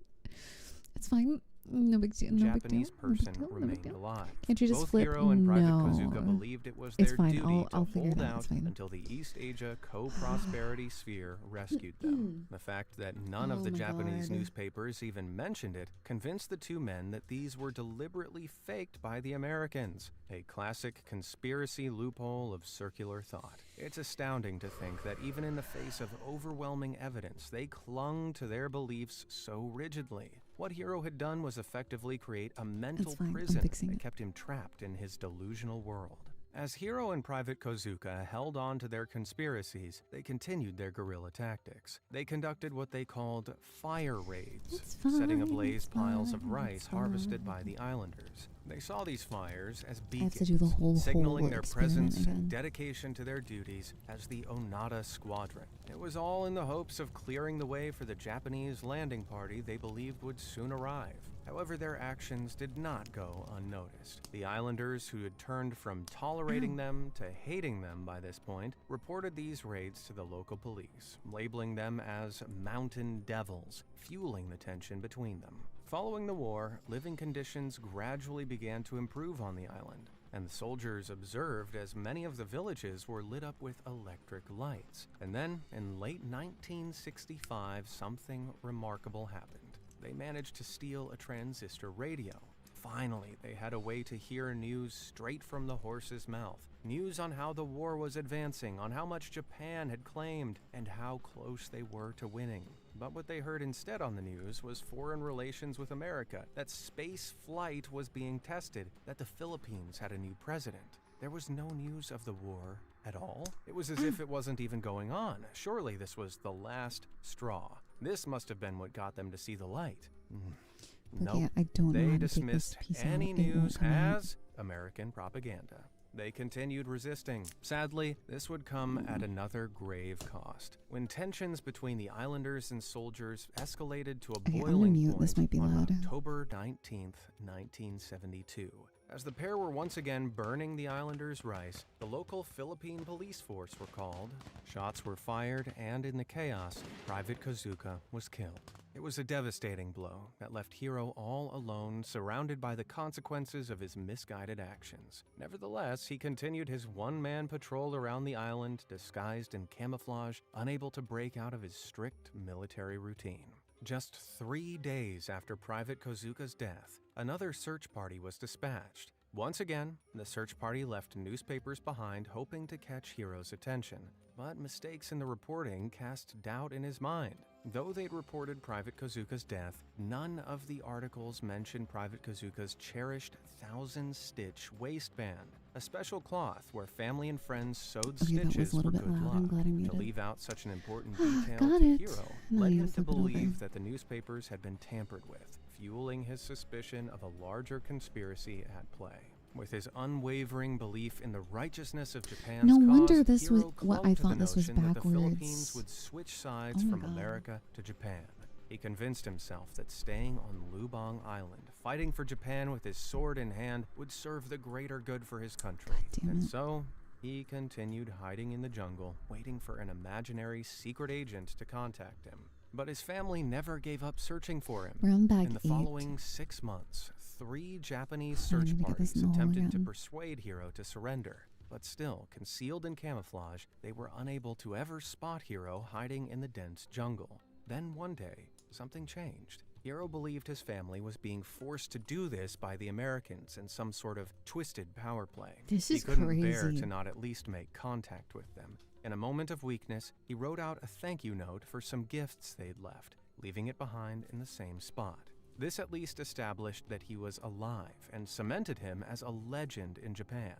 It's fine. No big deal. No Japanese big deal. No big person deal. No big remained deal. alive. Can't you just Both flip? Hiro and Private No. Kozuka believed it was It's their fine. duty I'll to figure hold it out. It's out fine. until the East Asia Co-Prosperity Sphere rescued them. The fact that none Oh of the my Japanese God. newspapers even mentioned it convinced the two men that these were deliberately faked by the Americans. A classic conspiracy loophole of circular thought. It's astounding to think that even in the face of overwhelming evidence, they clung to their beliefs so rigidly. What Hiro had done was effectively create a mental fine. I'm prison fixing that it. kept him trapped in his delusional world. As Hiro and Private Kozuka held on to their conspiracies, they continued their guerrilla tactics. They conducted what they called fire raids, setting ablaze piles of rice harvested by the islanders. They saw these fires as I have to beacons, do the whole signaling their experiment presence again. and dedication to their duties as the Onada Squadron. It was all in the hopes of clearing the way for the Japanese landing party they believed would soon arrive. However, their actions did not go unnoticed. The islanders, who had turned from tolerating them to hating them by this point, reported these raids to the local police, labeling them as mountain devils, fueling the tension between them. Following the war, living conditions gradually began to improve on the island, and the soldiers observed as many of the villages were lit up with electric lights. And then, in late 1965, something remarkable happened. They managed to steal a transistor radio. Finally, they had a way to hear news straight from the horse's mouth. News on how the war was advancing, on how much Japan had claimed, and how close they were to winning. But what they heard instead on the news was foreign relations with America, that space flight was being tested, that the Philippines had a new president. There was no news of the war at all. It was as if it wasn't even going on. Surely this was the last straw. This must have been what got them to see the light. Okay, Nope. I don't know They how to take dismissed this piece any out. It won't news come out. as American propaganda. They continued resisting. Sadly, this would come at another grave cost. When tensions between the islanders and soldiers escalated to a Okay, I'm gonna boiling mute. point This might be on loud. October 19th, 1972. As the pair were once again burning the islanders' rice, the local Philippine police force were called. Shots were fired, and in the chaos, Private Kazuka was killed. It was a devastating blow that left Hiro all alone, surrounded by the consequences of his misguided actions. Nevertheless, he continued his one-man patrol around the island, disguised in camouflage, unable to break out of his strict military routine. Just 3 days after Private Kazuka's death, another search party was dispatched. Once again, the search party left newspapers behind, hoping to catch Hiro's attention. But mistakes in the reporting cast doubt in his mind. Though they'd reported Private Kazuka's death, none of the articles mentioned Private Kazuka's cherished 1,000-stitch waistband, a special cloth where family and friends sewed Okay, that was stitches a little for bit good loud. luck. I'm glad I To muted. leave out such an important detail Got to it. Hiro Now led you him to flip it over. believe that the newspapers had been tampered with, fueling his suspicion of a larger conspiracy at play. With his unwavering belief in the righteousness of Japan's No cause, wonder this Hiro was what clung I to thought the this was notion that the Philippines backwards. would switch sides Oh my from God. America to Japan. He convinced himself that staying on Lubang Island, fighting for Japan with his sword in hand, would serve the greater good for his country. And so, he continued hiding in the jungle, waiting for an imaginary secret agent to contact him. But his family never gave up searching for him. We're on bag In the 8. following 6 months, 3 Japanese I need search to get this parties null attempted to again. persuade Hiro to surrender. But still, concealed in camouflage, they were unable to ever spot Hiro hiding in the dense jungle. Then one day, something changed. Hiro believed his family was being forced to do this by the Americans in some sort of twisted power play. This He is couldn't bear crazy. to not at least make contact with them. In a moment of weakness, he wrote out a thank you note for some gifts they'd left, leaving it behind in the same spot. This at least established that he was alive and cemented him as a legend in Japan.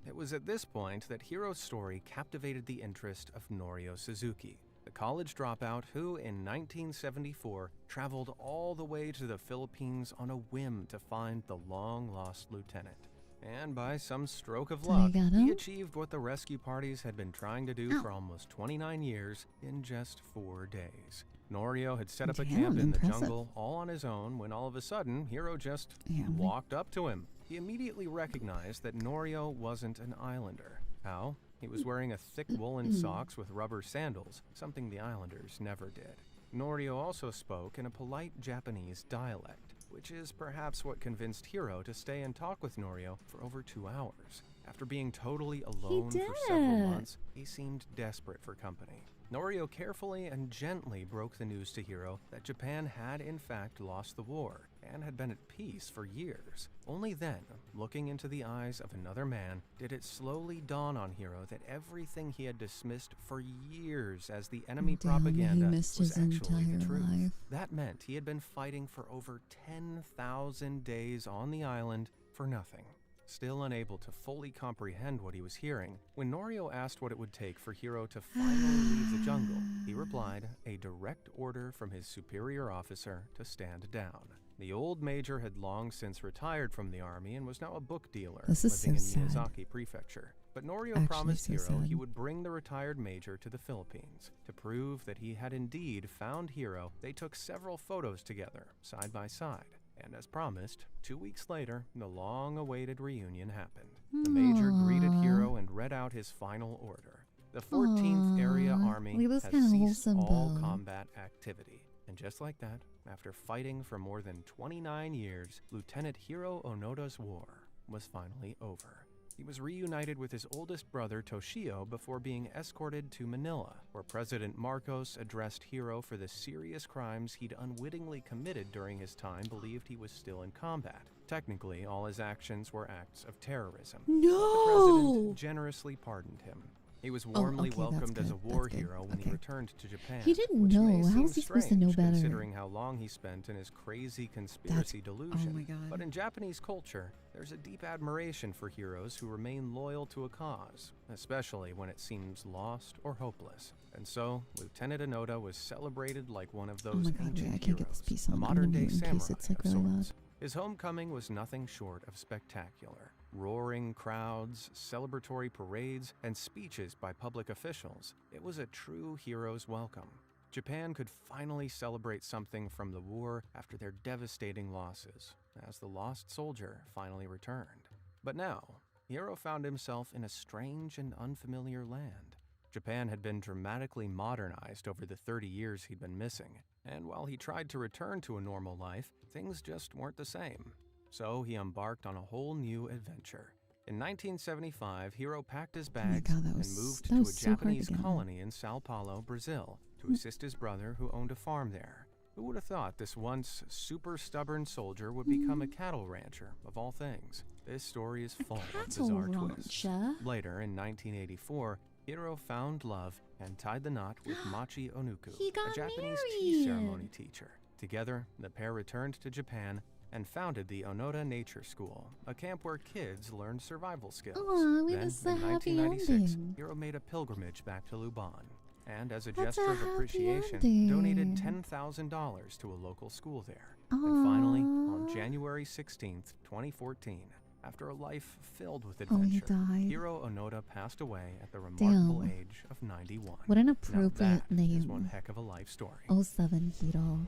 It was at this point that Hiro's story captivated the interest of Norio Suzuki, the college dropout who, in 1974, traveled all the way to the Philippines on a whim to find the long-lost lieutenant. And by some stroke of So they luck, got he him? achieved what the rescue parties had been trying to do for almost 29 years in just 4 days. Norio had set up a Damn, camp in the impressive. jungle all on his own when all of a sudden, Hiro just walked up to him. He immediately recognized that Norio wasn't an islander. How? He was wearing a thick woolen socks with rubber sandals, something the islanders never did. Norio also spoke in a polite Japanese dialect, which is perhaps what convinced Hiro to stay and talk with Norio for over 2 hours. After being totally alone for several did. months, he seemed desperate for company. Norio carefully and gently broke the news to Hiro that Japan had in fact lost the war and had been at peace for years. Only then, looking into the eyes of another man, did it slowly dawn on Hiro that everything he had dismissed for years as the enemy Damn, propaganda he missed was his actually the entire truth. life. That meant he had been fighting for over 10,000 days on the island for nothing. Still unable to fully comprehend what he was hearing, when Norio asked what it would take for Hiro to finally leave the jungle, he replied, a direct order from his superior officer to stand down. The old major had long since retired from the army and was now a book dealer This is living so in sad. Miyazaki Prefecture. But Norio Actually promised so Hiro he sad. would bring the retired major to the Philippines. To prove that he had indeed found Hiro, they took several photos together, side by side. And as promised, 2 weeks later, the long-awaited reunion happened. The major greeted Hiro and read out his final order. The 14th Area Aw, Army look at has this kinda ceased wholesome all bow. combat activity. And just like that, After fighting for more than 29 years, Lieutenant Hiro Onoda's war was finally over. He was reunited with his oldest brother Toshio before being escorted to Manila, where President Marcos addressed Hiro for the serious crimes he'd unwittingly committed during his time believed he was still in combat. Technically, all his actions were acts of terrorism. No! The president generously pardoned him. He was warmly okay, welcomed as a war that's good. hero when he returned to Japan. He didn't which know. may How seem was he supposed to know strange, better? Considering how long he spent in his crazy conspiracy delusion. Oh my God. But in Japanese culture, there's a deep admiration for heroes who remain loyal to a cause, especially when it seems lost or hopeless. And so, Lieutenant Onoda was celebrated like one of those Oh my God, ancient wait, I can't get this heroes, piece a on. I'm modern-day gonna mute in samurai case it's like of really sorts. loud. His homecoming was nothing short of spectacular. Roaring crowds, celebratory parades, and speeches by public officials. It was a true hero's welcome. Japan could finally celebrate something from the war after their devastating losses, as the lost soldier finally returned. But now, Hiro found himself in a strange and unfamiliar land. Japan had been dramatically modernized over the 30 years he'd been missing, and while he tried to return to a normal life, things just weren't the same. So he embarked on a whole new adventure. In 1975, Hiro packed his bags and moved to a Japanese colony in Sao Paulo, Brazil, to assist his brother who owned a farm there. Who would have thought this once super stubborn soldier would become a cattle rancher, of all things? This story is full of bizarre twists. Later, in 1984, Hiro found love and tied the knot with Mochi Onuku, a Japanese tea ceremony teacher. Together, the pair returned to Japan and founded the Onoda Nature School, a camp where kids learned survival skills. Aw, wait, Then, this is a in happy 1996, ending. Hiro made a pilgrimage back to Luban, and as a That's gesture a of happy appreciation, ending. donated $10,000 to a local school there. Aw. And finally, on January 16th, 2014, after a life filled with Oh, he adventure, died. Hiro Onoda passed away at the remarkable Damn. age of 91. What an Now appropriate that is name. one heck of a life story. 07 Hiro.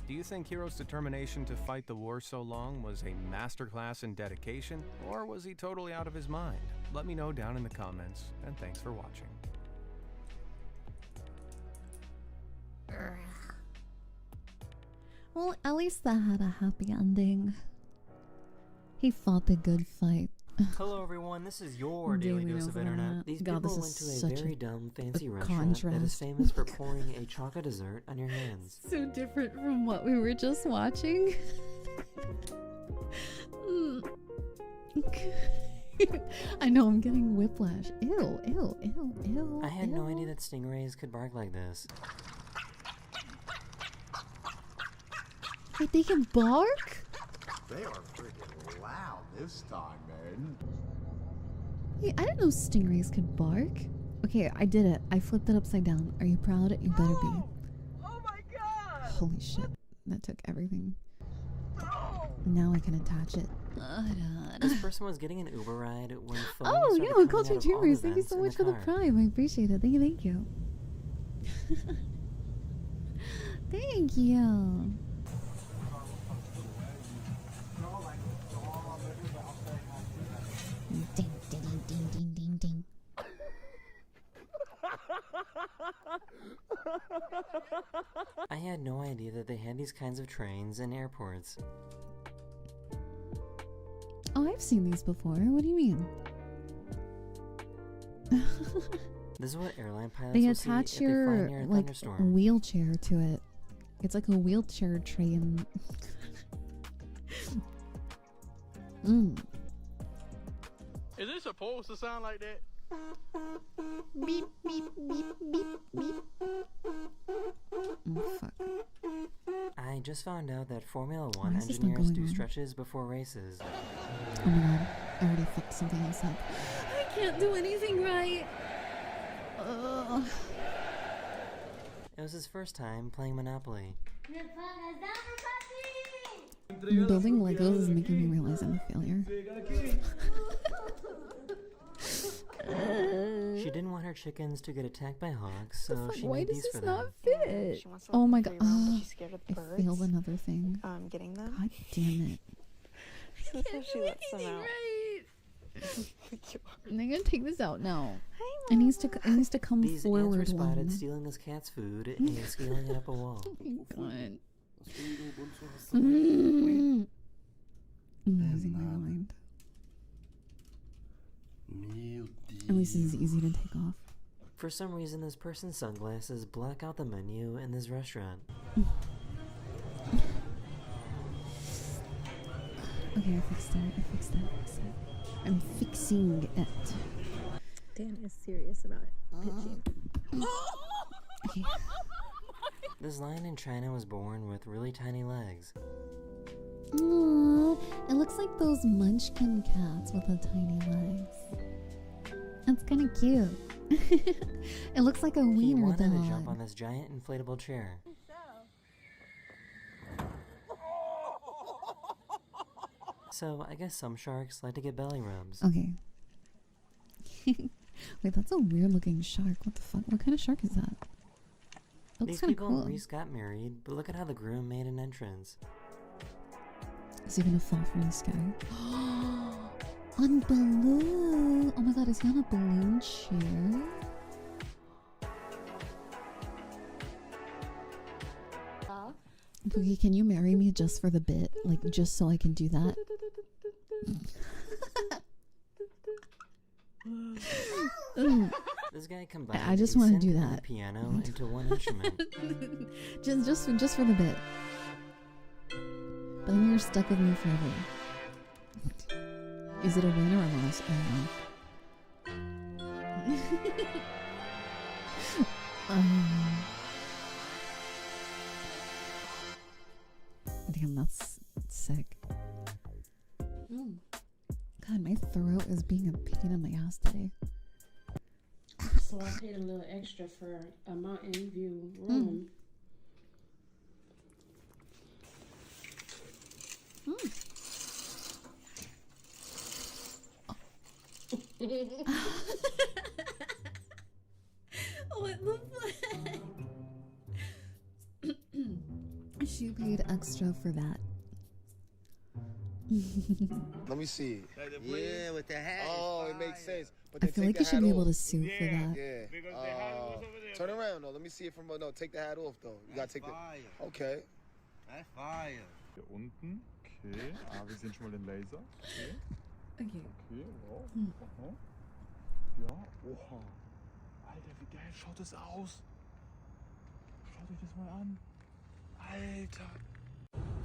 Do you think Hiro's determination to fight the war so long was a masterclass in dedication, or was he totally out of his mind? Let me know down in the comments, and thanks for watching. Well, at least that had a happy ending. He fought the good fight. Hello everyone, this is your Daily Dose of Internet. These God, people this went to is a such very dumb, fancy a restaurant that is contrast. famous for pouring a chocolate dessert on your hands. So different from what we were just watching. I know, I'm getting whiplash. Ew, ew, ew, ew. I had no idea that stingrays could bark like this. Wait, they can bark? They are freaking loud this time, man. Hey, I didn't know stingrays could bark. Okay, I did it. I flipped it upside down. Are you proud? You better be. Oh my God! Holy shit. That took everything. Now I can attach it. This person was getting an Uber ride when phones Oh, started yeah, coming Culture out of all Dreamers. Thank you events so in much for the car. prime. I appreciate it. Thank you, thank you. Thank you. Ding, ding, ding, ding, ding, ding. I had no idea that they had these kinds of trains in airports. Oh, I've seen these before. What do you mean? This is what airline pilots They will see attach if they fly your near a like thunderstorm. wheelchair to it. It's like a wheelchair train. Is it supposed to sound like that? Beep, beep, beep, beep, beep. Oh, fuck. I just found out that Formula Why 1 is this not engineers going do on? stretches before races. Oh my god. I already fucked something else up. I can't do anything right. Ugh. It was his first time playing Monopoly. Building Legos is making me realize I'm a failure. She didn't want her chickens to get attacked by hawks, so she Why made does these this for not them. fit? She wants to Oh my play god. around, but she's scared of the I birds. failed another thing. Getting them. God damn it. That's how she lets them out. I'm gonna take this out now. It needs to come These ants were forward spotted one. stealing this cat's food and scaling it up a wall. Oh my god. I'm losing my mind. At least this is easy to take off. For some reason, this person's sunglasses black out the menu in this restaurant. Okay, I fixed it. I'm fixing it. Dan is serious about it. Pitching. Okay. This lion in China was born with really tiny legs. Aww, it looks like those Munchkin cats with the tiny legs. That's kind of cute. It looks like a He wiener wanted dog. to jump on this giant inflatable chair. So I guess some sharks like to get belly rubs. Okay. Wait, that's a weird looking shark. What the fuck? What kind of shark is that? Looks These kind of people cool. and Reese got married, but look at how the groom made an entrance. Is he gonna fall from the sky? On balloon! Oh my god, is he on a balloon chair? Boogie, can you marry me just for the bit? Like, just so I can do that? This guy combined I just a want to synth do and that. a piano into one instrument. just for the bit. But then you're stuck with me forever. Is it a win or a loss? I don't know. Damn, that's sick. God, my throat is being a pain in the ass today. So I paid a little extra for a mountain view room. What the fuck? She paid extra for that. Let me see. Yeah, with the hat. Oh, it makes sense. But I then feel take like the you should hat be able off. to sue for that. Yeah. Turn around though. Let me see it from. No, take the hat off though. You gotta take the. Okay. That's fire. Hier unten. Okay. Ah, wir sehen schon mal den Laser. Okay. Okay. Okay, wow. Aha. Ja, oha. Alter, wie geil schaut das aus. Schaut euch das mal an. Alter.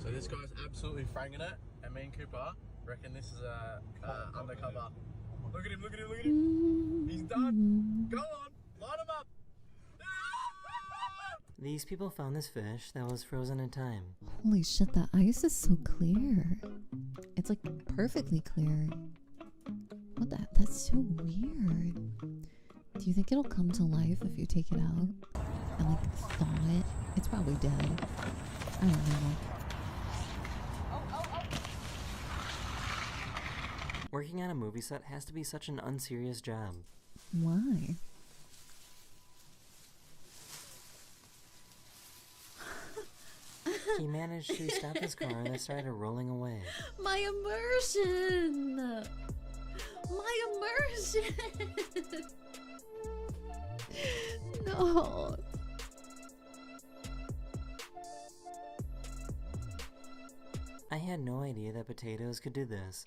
So this guy's absolutely franging it, and me and Cooper reckon this is a undercover. Look at him! Look at him! Look at him! He's done. Go on, line him up. These people found this fish that was frozen in time. Holy shit, that ice is so clear. It's like perfectly clear. What the? That's so weird. Do you think it'll come to life if you take it out and like thaw it? It's probably dead. I don't know. Working on a movie set has to be such an unserious job. Why? He managed to stop his car that started rolling away. My immersion! My immersion! No. I had no idea that potatoes could do this.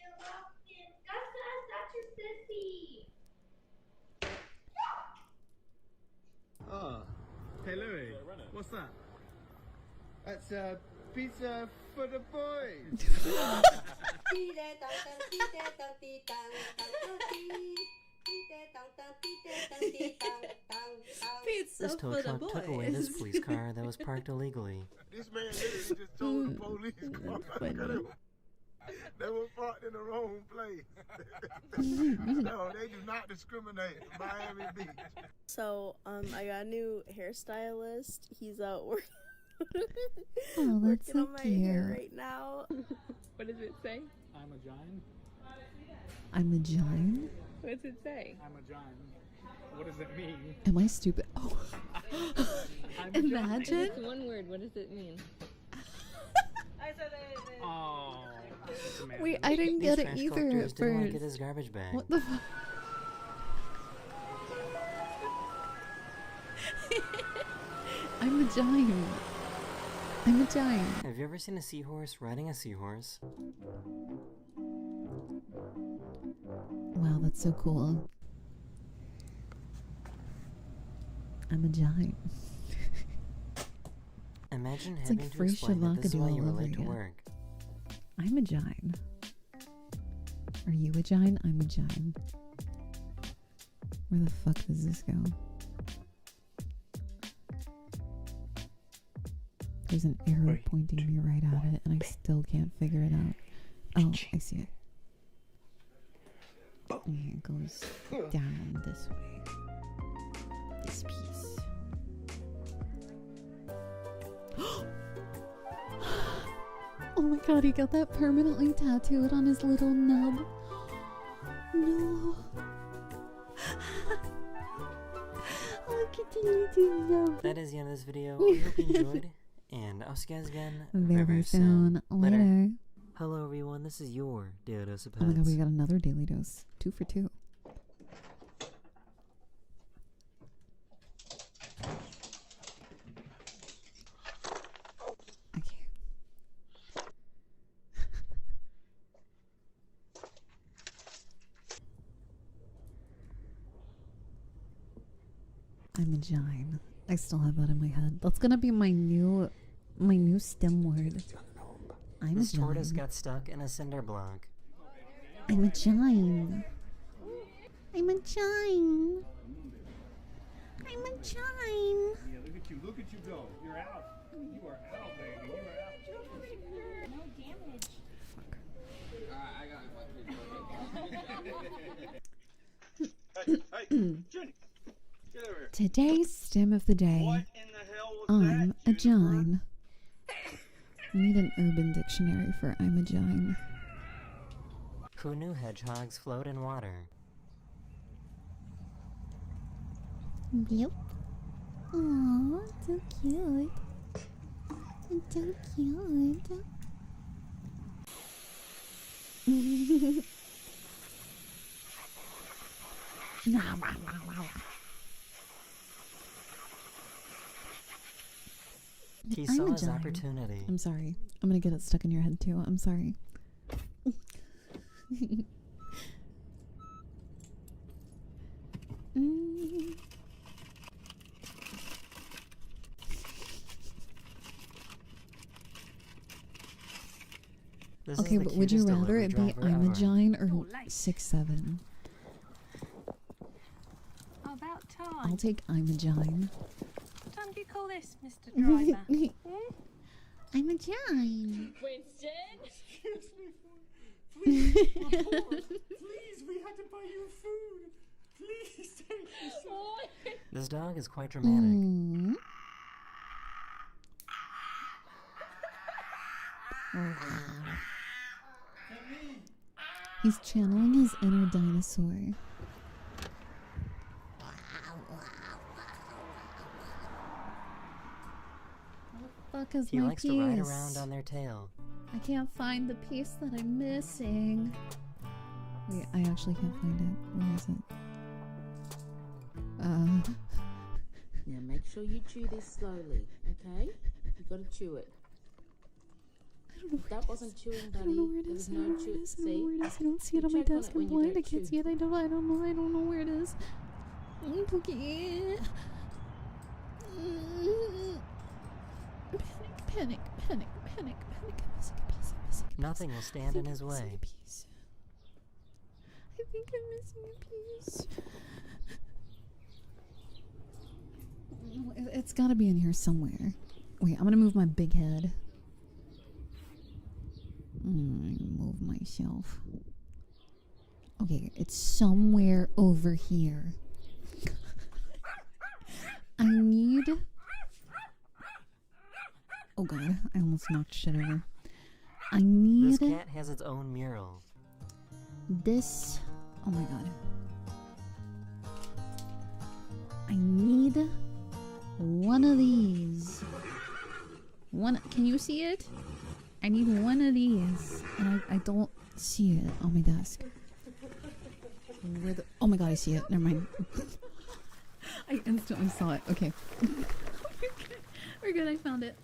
Oh, hey Louis, what's that? That's pizza for the boys. This tow truck took away this police car that was parked illegally. This man literally just told the police they were parked in the wrong place. No, they do not discriminate. Miami Beach. So, I got a new hairstylist. He's working Oh, that's so on my hair cute. right now. What does it say? I'm a giant. I'm a giant? What does it say? I'm a giant. What does it mean? Am I stupid? Oh. Imagine. It's one word. What does it mean? Oh. Wait, I didn't These get it trash either collectors at didn't want to first. get his garbage bag. What the fuck? I'm a giant. I'm a giant. Have you ever seen a seahorse riding a seahorse? Wow, that's so cool. I'm a giant. Imagine It's having like to free explain that this is why shavacadoo you were all late to over work. I'm a giant. Are you a giant? I'm a giant. Where the fuck does this go? There's an arrow pointing me right at it, and I still can't figure it out. Oh, I see it. Okay, it goes down this way. This piece. Oh my god, he got that permanently tattooed on his little nub. No. Look at the little nub. That is the end of this video. I hope you enjoyed, and I'll see you guys again Very soon. Later. Hello everyone, this is your Daily Dose of Pets. Oh my god, we got another daily dose. 2 for 2. I'm a giant. I still have that in my head. That's gonna be my new STEM word. I'm This a tortoise giant. got stuck in a cinder block. I'm a giant. I'm a giant. I'm a giant. Yeah, look at you go. You're out. You are out, baby. You are out. No damage. Hey, Jenny. Get over here. Today's STEM of the day. What in the hell was I'm a giant. I need an urban dictionary for I'm a giant. Who knew hedgehogs float in water? Yep. Aww, so cute. It's so cute. He I'm saw a his giant. opportunity. I'm sorry. I'm gonna get it stuck in your head too. I'm sorry. This Okay, is the but would you cutest rather delivery it be driver I'm a ever. giant or 6'7"? About time. I'll take I'm a giant. What time do you call this, Mr. Driver? I'm a giant. Winston? Excuse me, please, we're poor. Please, we had to buy you food. Please take this. This dog is quite dramatic. He's channeling his inner dinosaur. What the fuck is He my likes piece? to ride around on their tail. I can't find the piece that I'm missing. Wait, I actually can't find it. Where is it? Now make sure you chew this slowly, okay? You gotta chew it. If that wasn't chewing, I buddy, don't know where it there is. was I don't no know where it chew. is. I don't know See? where it is. I don't see it You on my choke on desk. it I'm when you blind. I don't can't chew. see it. I don't know where it is. Okay. Panic. I'm missing a piece. I'm missing a piece. Nothing will stand in his way. I think I'm missing a piece. It's gotta be in here somewhere. Wait, I'm gonna move my big head. Move myself. Okay, it's somewhere over here. I need... Oh god, I almost knocked shit over. I need... This cat has its own mural. This... Oh my god. I need one of these. Can you see it? I need one of these. And I don't see it on my desk. Oh my god, I see it. Never mind. I instantly saw it. Okay. We're good. I found it.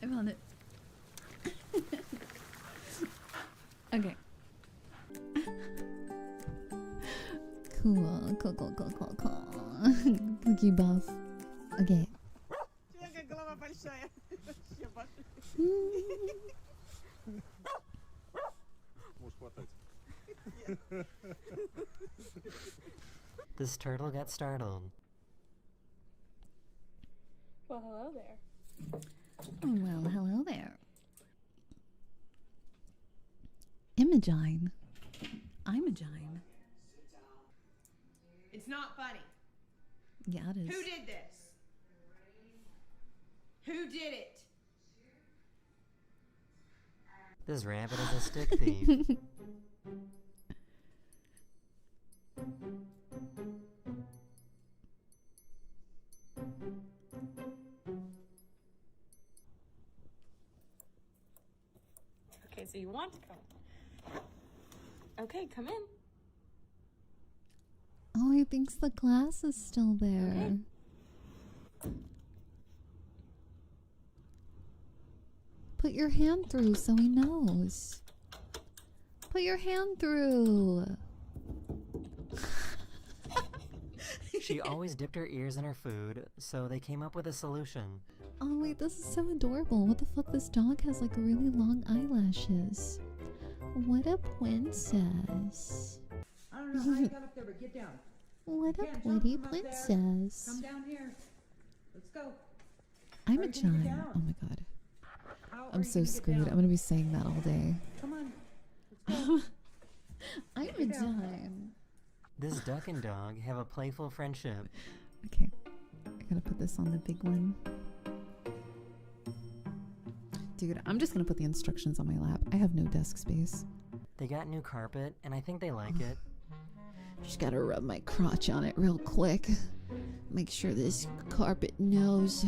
Okay. Cool. Cookie buff. Okay. This turtle got startled. Well, hello there. Well, hello there. Imogine. Imogine. It's not funny. Yeah, it is. Who did this? Who did it? This rabbit is a stick thief. Okay, so you want to come. Okay, come in. Oh, he thinks the glass is still there. Put your hand through so he knows. Put your hand through. She always dipped her ears in her food, so they came up with a solution. Oh wait, this is so adorable. What the fuck? This dog has like really long eyelashes. What a princess. I don't know how you got up there, but get down. What a Yeah, jump pretty from up there. princess. Come down here. Let's go. I'm How a are you gonna get giant. down? Oh my god. How are I'm you so gonna get screwed. down? I'm gonna be saying that all day. Come on. Let's go. I'm a Get down. giant. This duck and dog have a playful friendship. Okay. I gotta put this on the big one. Dude, I'm just gonna put the instructions on my lap. I have no desk space. They got new carpet, and I think they like it. Just gotta rub my crotch on it real quick. Make sure this carpet knows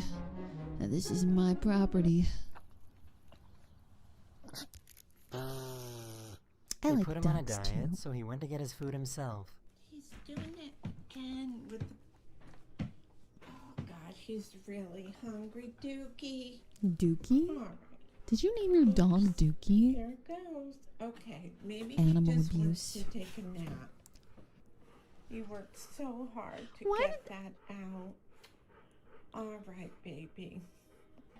that this is my property. I They like put him on a dogs diet, too. so he went to get his food himself. He's doing it again with the... Oh, God, he's really hungry. Dookie. Dookie? All right, Did you name your dog Dookie? there it goes. Okay, maybe Animal he just abuse. wants to take a nap. You worked so hard to Why get that out. All right, baby.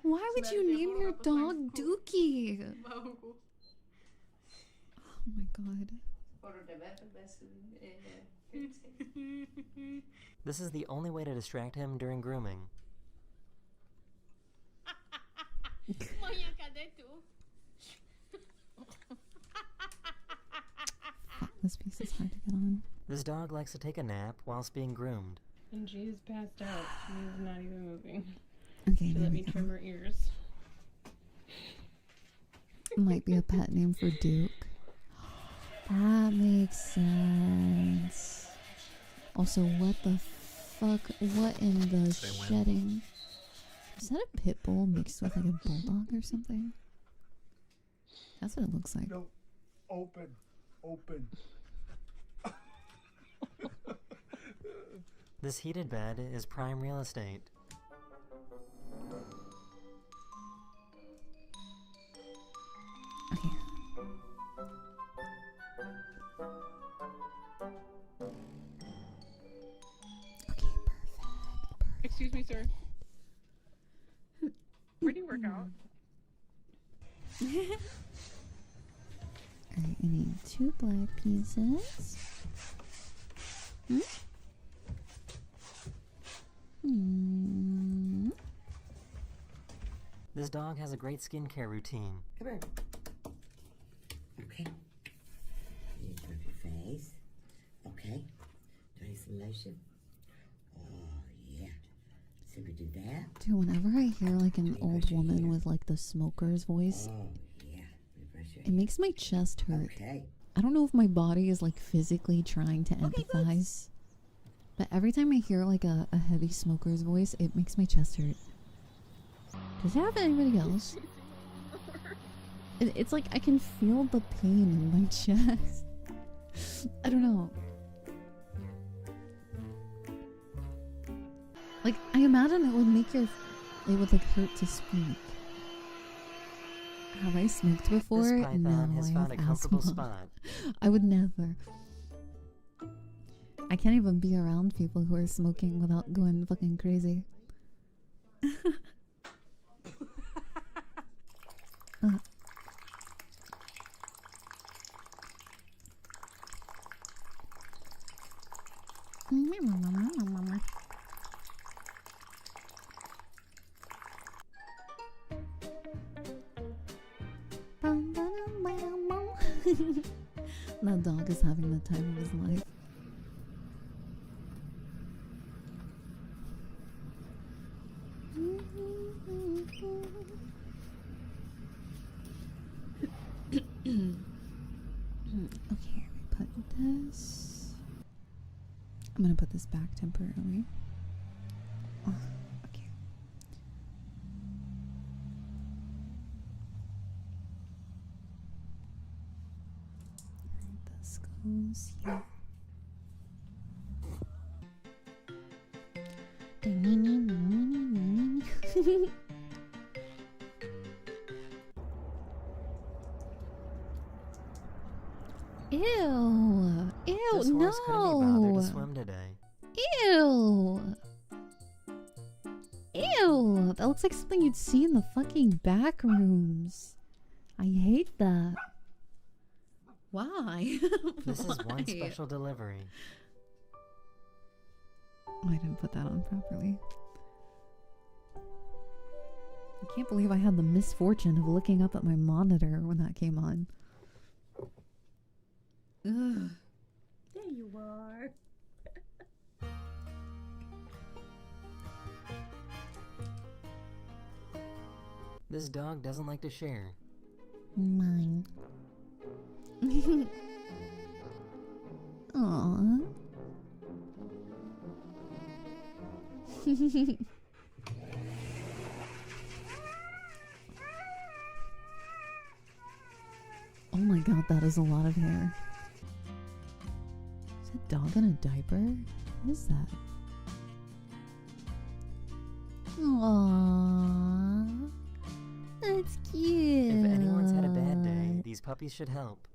Why would you name your dog Dookie? Oh my god. This is the only way to distract him during grooming. This piece is hard to get on. This dog likes to take a nap whilst being groomed. And she is passed out. She is not even moving. Okay, She there let we me go. trim her ears. Might be a pet name for Duke. That makes sense. Also, what the fuck? What in the shedding? Is that a pit bull mixed with like a bulldog or something? That's what it looks like. No, open. This heated bed is prime real estate. Okay. Excuse me, sir. Where do you work out? Alright, I need 2 black pieces. This dog has a great skincare routine. Come here. Okay. You rub your face. Okay. Do I need some lotion? Oh, yeah. So we do that. Dude, whenever I hear like an old woman with like the smoker's voice, Oh, yeah. We brush your it makes my chest hurt. Okay. I don't know if my body is like physically trying to empathize, but every time I hear like a heavy smoker's voice, it makes my chest hurt. Does it happen to anybody else? It's like I can feel the pain in my chest. I don't know. Like, I imagine it would make it would like hurt to speak. Have I smoked before? This python No, has I found have a comfortable asthma. spot. I would never. I can't even be around people who are smoking without going fucking crazy. That dog is having the time of his life. Okay, we put this. I'm gonna put this back temporarily. Oh, okay. This goes here. Ew! Ew! This horse couldn't be bothered No! to swim today. Ew! Ew! That looks like something you'd see in the fucking back rooms. I hate that. Why? This is one Why? special delivery. Oh, I didn't put that on properly. I can't believe I had the misfortune of looking up at my monitor when that came on. Ugh. There you are. This dog doesn't like to share. Mine. Aww. Oh my god, that is a lot of hair. Is that dog in a diaper? What is that? Aww. That's cute. If anyone's had a bad day, these puppies should help.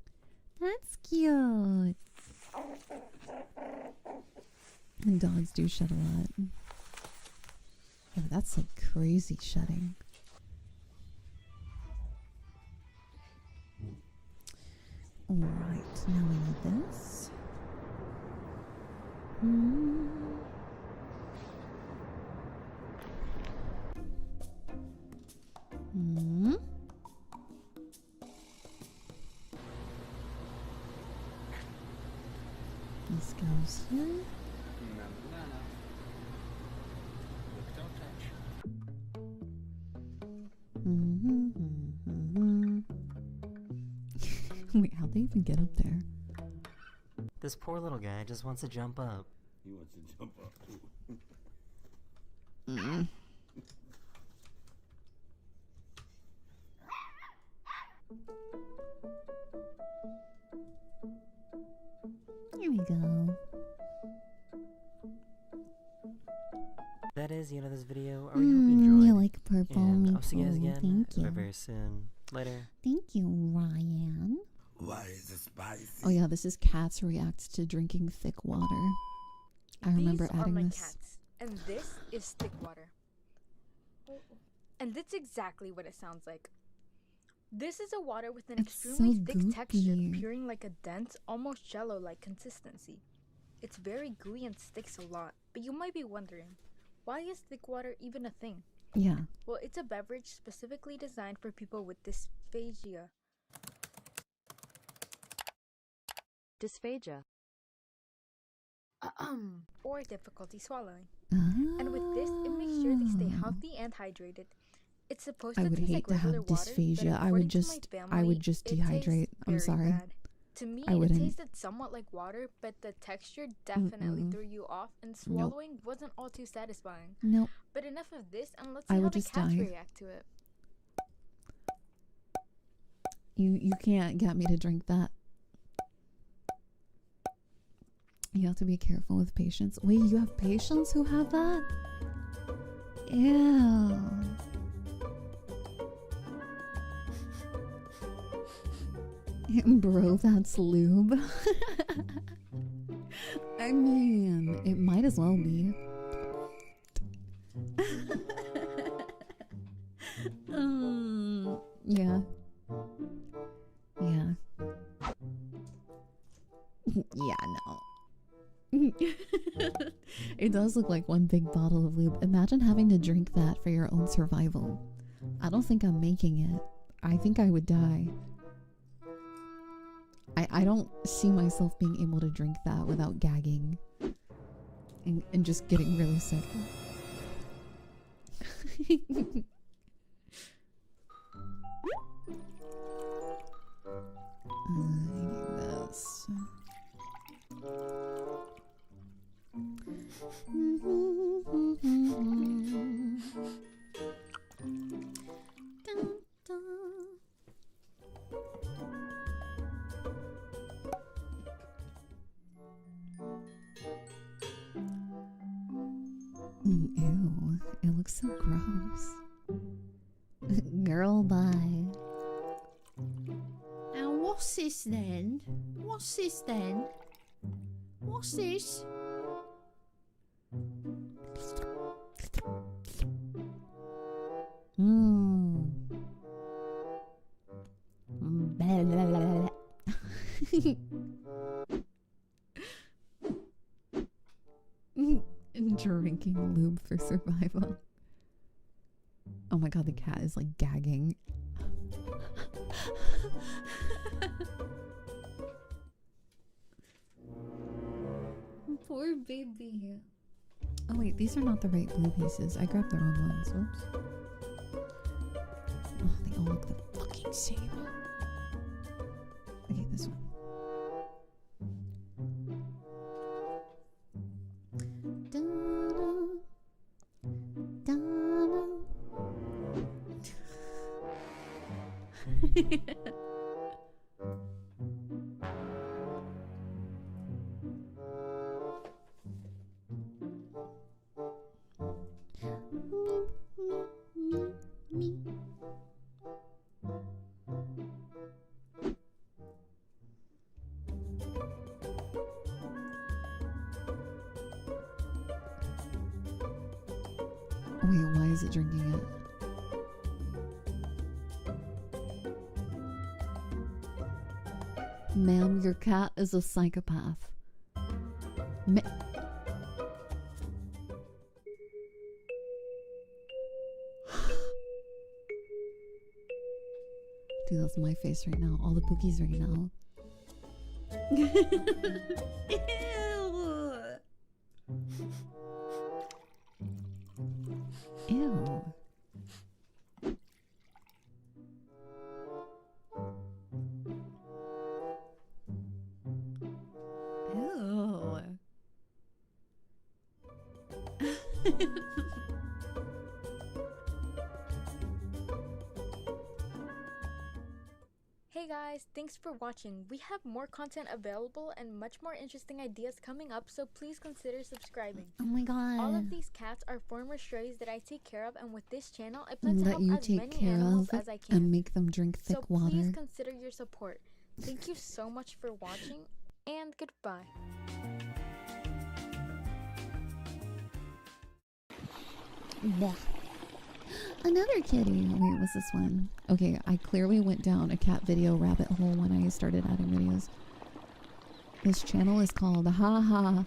That's cute. And dogs do shed a lot. Yeah, but that's like crazy shedding. Alright, now we need this. This goes here. Wait, how'd they even get up there? This poor little guy just wants to jump up. He wants to jump up too. Here we go. That is the end of this video. I hope you enjoyed. You like purple? And Me I'll see you guys too. again Thank you. very, very soon. Later. Thank you, Ryan. Why is it spicy? Oh yeah, this is cats react to drinking thick water. I remember These are adding my this. cats, and this is thick water. And that's exactly what it sounds like. This is a water with an It's extremely so thick texture, goopy. appearing like a dense, almost jello-like consistency. It's very gooey and sticks a lot, but you might be wondering, why is thick water even a thing? Yeah. Well, it's a beverage specifically designed for people with dysphagia. Dysphagia. Or difficulty swallowing. And with this, it makes sure they stay healthy and hydrated. It's supposed I to would taste hate like to have regular water, but dysphagia. I according would to my just family, it tastes dehydrate. I'm very sorry. bad. To me, I it wouldn't. tasted somewhat like water, but the texture definitely threw you off, and swallowing wasn't all too satisfying. Nope. But enough of this, and let's I see how would the just cats die. react to it. You can't get me to drink that. You have to be careful with patients. Wait, you have patients who have that? Ew. Bro, that's lube. I mean, it might as well be. Yeah. Yeah. Yeah, no. It does look like one big bottle of lube. Imagine having to drink that for your own survival. I don't think I'm making it. I think I would die. I don't see myself being able to drink that without gagging and just getting really sick. I need this. Ew, it looks so gross. Girl, bye. Now, what's this then? What's this then? What's this? Blah, blah, blah, blah. Drinking lube for survival. Oh my god, the cat is like gagging. Poor baby. Oh wait, these are not the right blue pieces. I grabbed the wrong ones. Whoops. Oh, they all look the fucking same. Okay, this one. Wait, why is it drinking it? Ma'am, your cat is a psychopath. Dude, that's my face right now. All the Pookies right now. Ew. Ew. Hey guys, thanks for watching. We have more content available and much more interesting ideas coming up, so please consider subscribing. Oh my god. All of these cats are former strays that I take care of, and with this channel, I plan to That help you as take many care animals of as I can. and make them drink thick so water. please consider your support. Thank you so much for watching, and goodbye. Blech. Another kitty. Wait, what's this one? Okay, I clearly went down a cat video rabbit hole when I started adding videos. This channel is called Ha Ha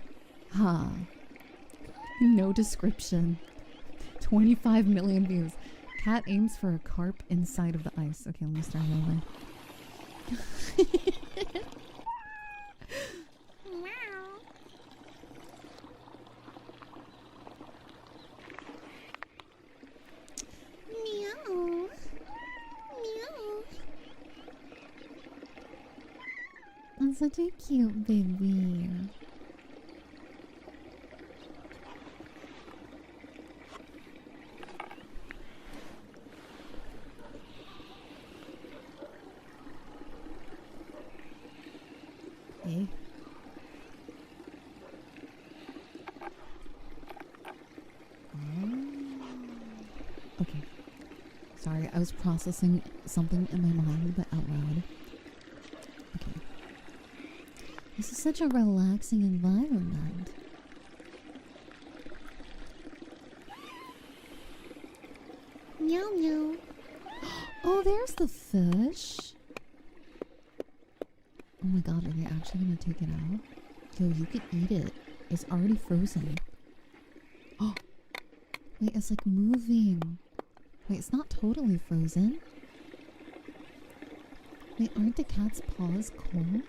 Ha. No description. 25 million views. Cat aims for a carp inside of the ice. Okay, let me start over. Meow. Meow. I'm such a cute baby. Hey. Okay. Sorry, I was processing something in my mind, but out loud. This is such a relaxing environment. Meow meow. Oh, there's the fish. Oh my god, are they actually gonna take it out? Yo, you could eat it. It's already frozen. Oh, wait, it's like moving. Wait, it's not totally frozen. Wait, aren't the cat's paws cold?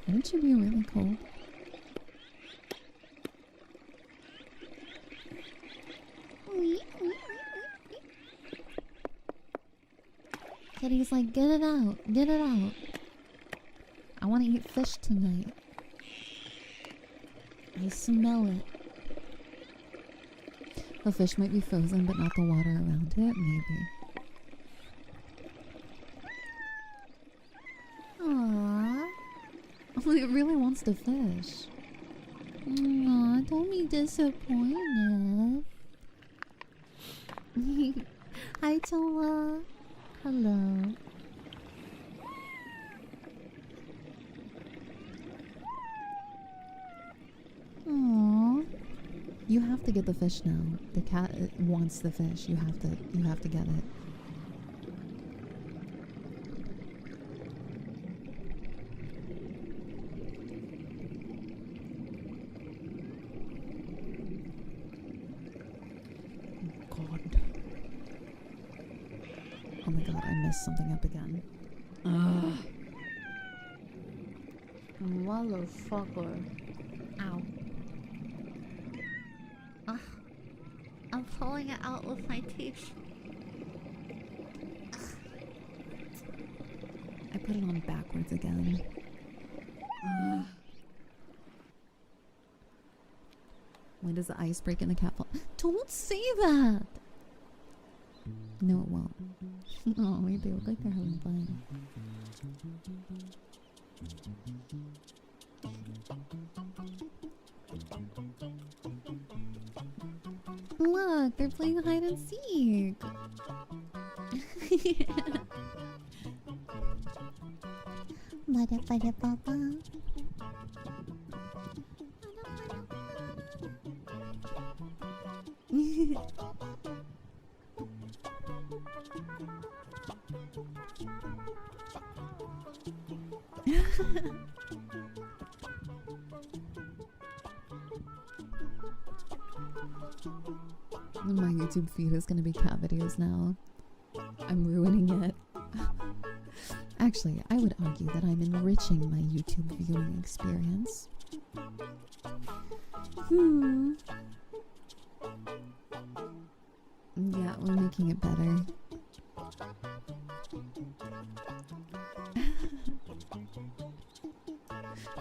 Wouldn't she be really cold? Kitty's like, get it out, get it out. I want to eat fish tonight. I smell it. The fish might be frozen, but not the water around it, maybe. Aww. Oh, it really wants to fish. Aw, don't be disappointed. Hi, Tola. Hello. Aww. You have to get the fish now. The cat wants the fish. You have to get it. Oh my god, I messed something up again. Ugh. Motherfucker. Ow. Ugh. I'm pulling it out with my teeth. Ugh. I put it on backwards again. Ugh. When does the ice break and the cat fall? Don't say that! No, it won't. Oh, wait, they look like they're having fun. Look, they're playing hide and seek. My YouTube feed is gonna be cat videos now. I'm ruining it. Actually, I would argue that I'm enriching my YouTube viewing experience. Yeah, we're making it better.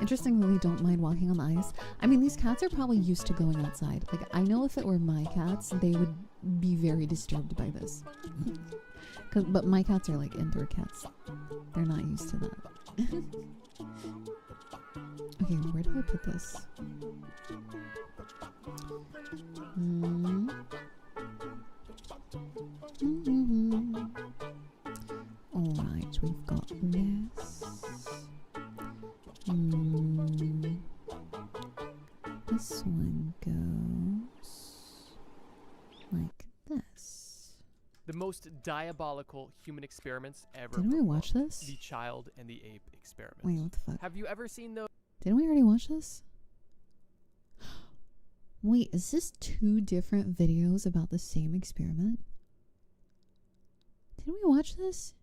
Interestingly, they don't mind walking on the ice. I mean, these cats are probably used to going outside. Like, I know if it were my cats, they would be very disturbed by this. But my cats are like indoor cats. They're not used to that. Okay, where do I put this? Alright, we've got this. This one goes like this. The most diabolical human experiments ever. Didn't we watch this? The child and the ape experiment. Wait, what the fuck? Have you ever seen those? Didn't we already watch this? Wait, is this two different videos about the same experiment? Didn't we watch this?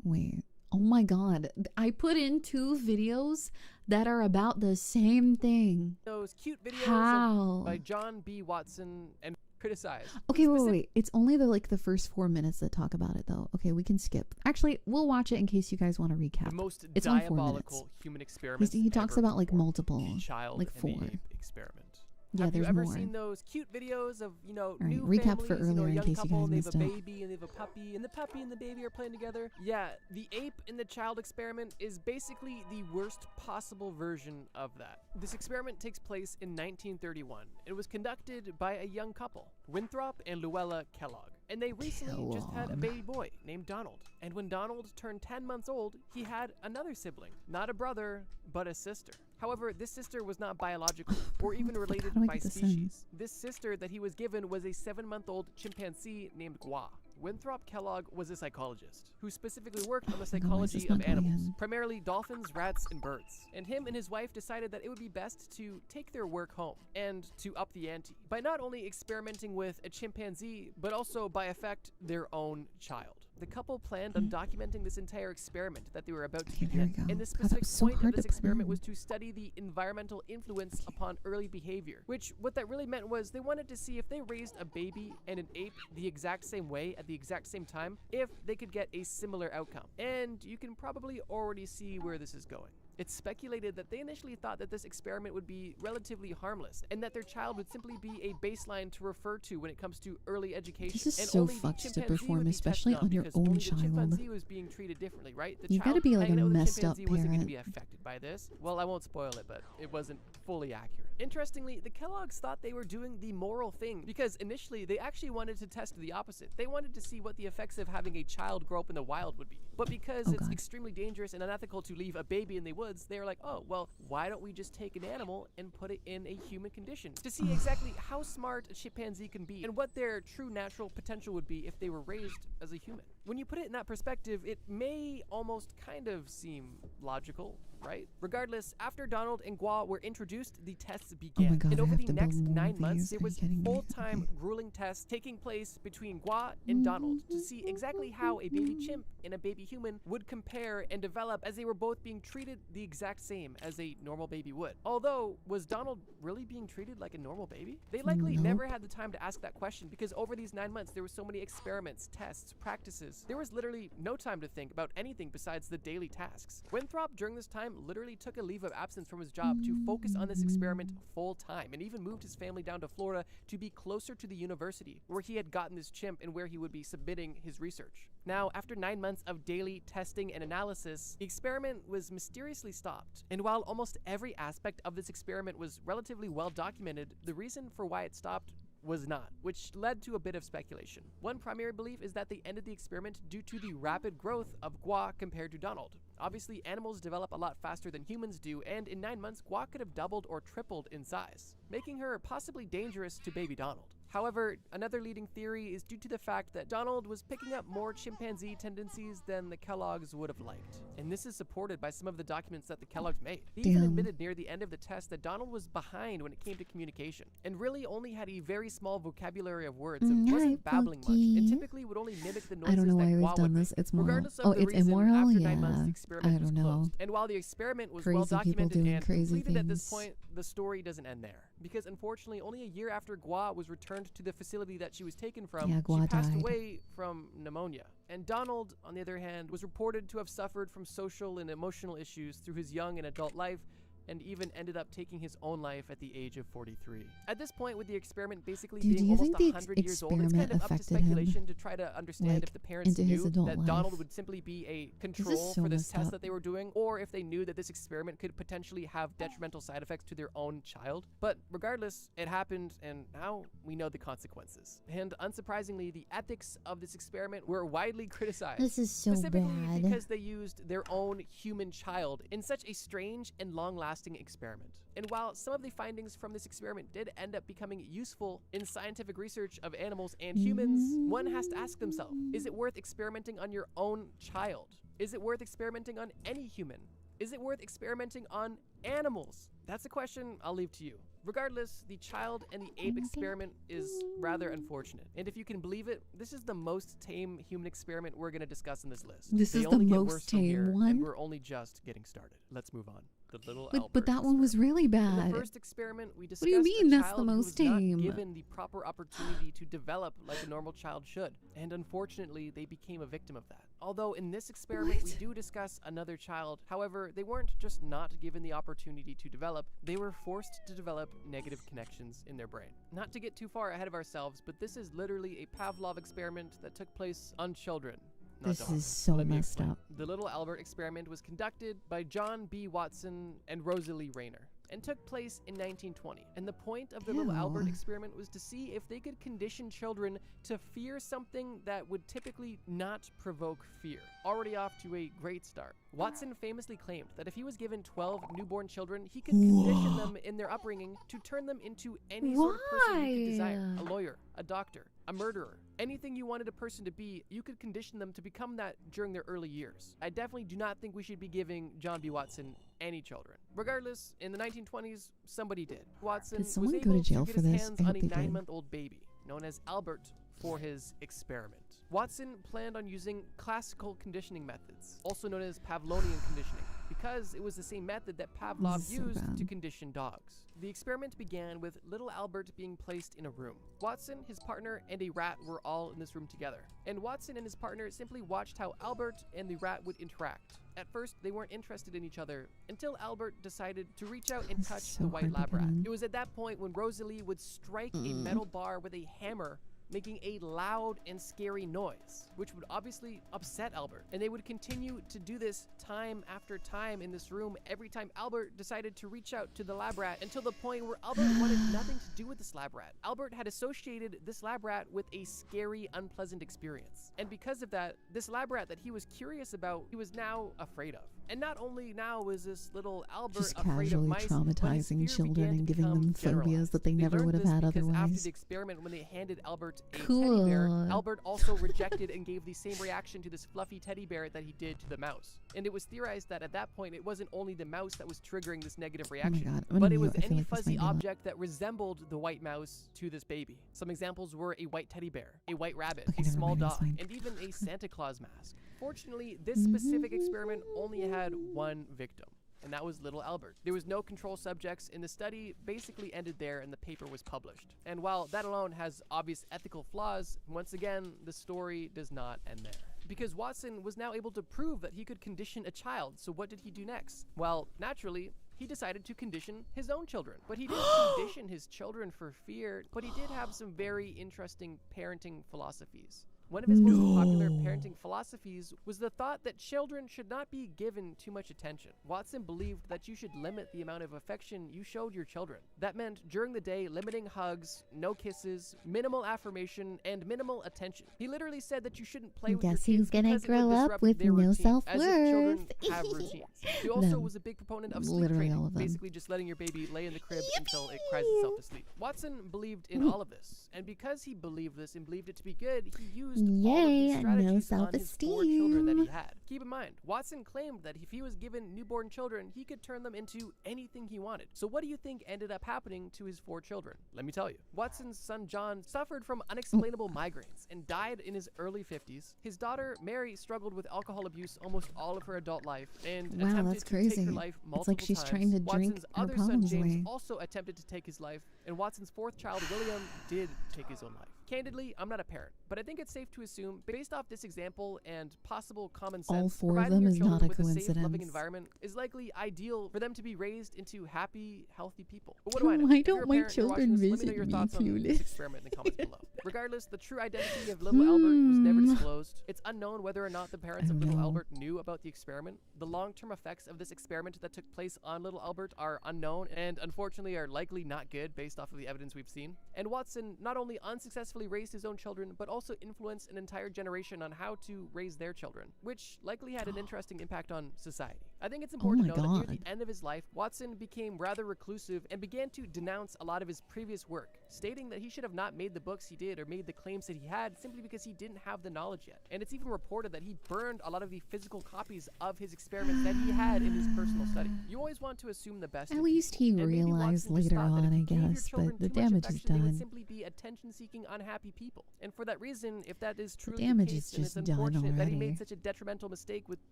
Wait. Oh my god. I put in two videos that are about the same thing. Those cute videos How? by John B. Watson and criticized. Okay, wait. It's only the first 4 minutes that talk about it, though. Okay, we can skip. Actually, we'll watch it in case you guys want to recap. The most it's only 4 minutes. diabolical human experiments. He talks about like multiple, child like and 4. the ape experiment. Yeah, Have you there's ever more. seen those cute videos of, right, new recap families, for earlier a in young case you couple, guys and they have a missed out. baby, and they have a puppy, and the puppy and the baby are playing together? Yeah, the ape in the child experiment is basically the worst possible version of that. This experiment takes place in 1931. It was conducted by a young couple, Winthrop and Luella Kellogg. And they recently just had a baby boy named Donald. And when Donald turned 10 months old, he had another sibling. Not a brother, but a sister. However, this sister was not biological or even related How do I by get this species. This sister that he was given was a 7-month-old chimpanzee named Gua. Winthrop Kellogg was a psychologist who specifically worked on the psychology of animals, primarily dolphins, rats, and birds. And him and his wife decided that it would be best to take their work home and to up the ante by not only experimenting with a chimpanzee, but also by effect their own child. The couple planned on documenting this entire experiment that they were about to begin. And the specific point of this experiment was to study the environmental influence upon early behavior, which what that really meant was they wanted to see if they raised a baby and an ape the exact same way at the exact same time, if they could get a similar outcome. And you can probably already see where this is going. It's speculated that they initially thought that this experiment would be relatively harmless and that their child would simply be a baseline to refer to when it comes to early education. This is and so only the fucked to chimpanzee perform, would be especially tested on your because own only child. The chimpanzee was being treated differently, right? The You child gotta be like a hanging out with the messed up chimpanzee wasn't going to be parent. affected by this. Well, I won't spoil it, but it wasn't fully accurate. Interestingly, the Kellogg's thought they were doing the moral thing because initially they actually wanted to test the opposite. They wanted to see what the effects of having a child grow up in the wild would be. But because it's extremely dangerous and unethical to leave a baby in the woods, they were like, oh, well, why don't we just take an animal and put it in a human condition to see exactly how smart a chimpanzee can be and what their true natural potential would be if they were raised as a human. When you put it in that perspective, it may almost kind of seem logical, right? Regardless, after Donald and Gua were introduced, the tests began. God, and I over have the to next build more 9 of months, these. there Are you was kidding me? full-time grueling tests taking place between Gua and Donald to see exactly how a baby chimp and a baby human would compare and develop as they were both being treated the exact same as a normal baby would. Although, was Donald really being treated like a normal baby? They likely never had the time to ask that question because over these 9 months, there were so many experiments, tests, practices. There was literally no time to think about anything besides the daily tasks. Winthrop, during this time, literally took a leave of absence from his job to focus on this experiment full time and even moved his family down to Florida to be closer to the university where he had gotten this chimp and where he would be submitting his research. Now, after 9 months of daily testing and analysis, the experiment was mysteriously stopped. And while almost every aspect of this experiment was relatively well documented, the reason for why it stopped was not, which led to a bit of speculation. One primary belief is that they ended the experiment due to the rapid growth of Gua compared to Donald. Obviously, animals develop a lot faster than humans do, and in 9 months, Gua could have doubled or tripled in size, making her possibly dangerous to baby Donald. However, another leading theory is due to the fact that Donald was picking up more chimpanzee tendencies than the Kellogg's would have liked. And this is supported by some of the documents that the Kellogg's made. They even admitted near the end of the test that Donald was behind when it came to communication, and really only had a very small vocabulary of words and wasn't babbling much, and typically would only mimic the noises I don't know why that we've Gua done would this. make. It's moral. Regardless of Oh, the it's reason, immoral? after Yeah. 9 months, the experiment I don't was know. closed. And while the experiment was Crazy well people documented doing and crazy completed at this things. point, the story doesn't end there. Because unfortunately, only a year after Gua was returned to the facility that she was taken from, Yeah, she Gua passed died. away from pneumonia. And Donald, on the other hand, was reported to have suffered from social and emotional issues through his young and adult life, and even ended up taking his own life at the age of 43. At this point, with the experiment basically Dude, do being you almost think the 100 years old, it's kind experiment of up to affected him, speculation to try to understand like, if the parents into his knew adult that Donald life? would simply be a is control so for this messed test up. that they were doing, or if they knew that this experiment could potentially have detrimental side effects to their own child. But regardless, it happened, and now we know the consequences. And unsurprisingly, the ethics of this experiment were widely criticized. This is so specifically bad. because they used their own human child in such a strange and long-lasting experiment. And while some of the findings from this experiment did end up becoming useful in scientific research of animals and humans, one has to ask themselves, is it worth experimenting on your own child? Is it worth experimenting on any human? Is it worth experimenting on animals? That's a question I'll leave to you. Regardless, the child and the ape experiment is rather unfortunate. And if you can believe it, this is the most tame human experiment we're going to discuss in this list. This They is the only get most worse from tame here, one? and we're only just getting started. Let's move on. the little But Albert that one was really In bad. the first experiment, we discussed What do you mean a that's the child who most was tame? not given the proper opportunity to develop like a normal child should, and unfortunately, they became a victim of that. Although in this experiment, we do discuss another child. However, they weren't just not given the opportunity to develop, they were forced to develop negative connections in their brain. Not to get too far ahead of ourselves, but this is literally a Pavlov experiment that took place on children. not This dogs. is so Let me messed explain. up. The Little Albert experiment was conducted by John B. Watson and Rosalie Rayner and took place in 1920. And the point of the Little Albert experiment was to see if they could condition children to fear something that would typically not provoke fear. Already off to a great start. Watson famously claimed that if he was given 12 newborn children, he could condition them in their upbringing to turn them into any sort of person you could desire. A lawyer, a doctor, a murderer. Anything you wanted a person to be, you could condition them to become that during their early years. I definitely do not think we should be giving John B. Watson any children. Regardless, in the 1920s, somebody did. Watson Did was someone able go to jail get for his this? hands I on hope a they did. 9-month-old baby, known as Albert, for his experiment. Watson planned on using classical conditioning methods, also known as Pavlovian conditioning, because it was the same method that Pavlov This is so used bad. to condition dogs. The experiment began with little Albert being placed in a room. Watson, his partner, and a rat were all in this room together. And Watson and his partner simply watched how Albert and the rat would interact. At first, they weren't interested in each other until Albert decided to reach out and This is touch so the white hard to lab get rat. in. It was at that point when Rosalie would strike a metal bar with a hammer, making a loud and scary noise, which would obviously upset Albert. And they would continue to do this time after time in this room every time Albert decided to reach out to the lab rat, until the point where Albert wanted nothing to do with this lab rat. Albert had associated this lab rat with a scary, unpleasant experience. And because of that, this lab rat that he was curious about, he was now afraid of. And not only now was this little Albert Just afraid of casually mice, but his traumatizing fear children began to and giving become them phobias generalized. that they never learned would have this had because after otherwise. the experiment, when they handed Albert a teddy bear, Cool. Albert also rejected and gave the same reaction to this fluffy teddy bear that he did to the mouse. And it was theorized that at that point, it wasn't only the mouse that was triggering this negative reaction, God, I'm but gonna it was mute. I feel any like this fuzzy might be a lot. object that resembled the white mouse to this baby. Some examples were a white teddy bear, a white rabbit, Okay, a never small mind, it's dog, fine. and even a Santa Claus mask. Fortunately, this specific experiment only had one victim, and that was little Albert. There was no control subjects, and the study basically ended there and the paper was published. And while that alone has obvious ethical flaws, once again, the story does not end there. Because Watson was now able to prove that he could condition a child, so what did he do next? Well, naturally, he decided to condition his own children. But he didn't condition his children for fear, but he did have some very interesting parenting philosophies. One of his most popular parenting philosophies was the thought that children should not be given too much attention. Watson believed that you should limit the amount of affection you showed your children. That meant during the day, limiting hugs, no kisses, minimal affirmation, and minimal attention. He literally said that you shouldn't play with Guess your who's kids gonna because it would grow up disrupt with their no routine, as if self-worth? children have routines. He also Them. was a big proponent of sleep Literally all training, of them. basically just letting your baby lay in the crib until it cries itself to sleep. Watson believed in all of this, and because he believed this and believed it to be good, he used all of these Yay, no strategies on his 4 children that he self-esteem. had. Keep in mind, Watson claimed that if he was given newborn children, he could turn them into anything he wanted. So what do you think ended up happening to his 4 children? Let me tell you. Watson's son John suffered from unexplainable migraines and died in his early 50s. His daughter Mary struggled with alcohol abuse almost all of her adult life and Wow, attempted that's to take crazy. her life It's multiple like she's times. trying to drink Watson's her other son problems James away. also attempted to take his life, and Watson's 4th child William did take his own life. Candidly, I'm not a parent, but I think it's safe to assume, based off this example and possible common sense, All 4 of providing them your is children not a with a safe, loving coincidence. environment is likely ideal for them to be raised into happy, healthy people. But what do I know? Why If you're don't a my parent, you're watching children this, let me know visit your me, thoughts on this Clueless? experiment in the comments below. Regardless, the true identity of little Albert was never disclosed. It's unknown whether or not the parents of little Albert knew about the experiment. The long-term effects of this experiment that took place on little Albert are unknown and unfortunately are likely not good based off of the evidence we've seen. And Watson not only unsuccessfully raised his own children, but also influenced an entire generation on how to raise their children, which likely had an interesting impact on society. I think it's important my to know that near God. the end of his life, Watson became rather reclusive and began to denounce a lot of his previous work, stating that he should have not made the books he did or made the claims that he had simply because he didn't have the knowledge yet. And it's even reported that he burned a lot of the physical copies of his experiments that he had in his personal study. You always want to assume the best. At in least people, he and maybe realized Watson just later thought that if on, you I gave your guess, children but the too much damage is affection, they would done. simply be attention-seeking, unhappy people. And for that reason, if that is truly damage the is case, then it's just done unfortunate that he already. made such a detrimental mistake with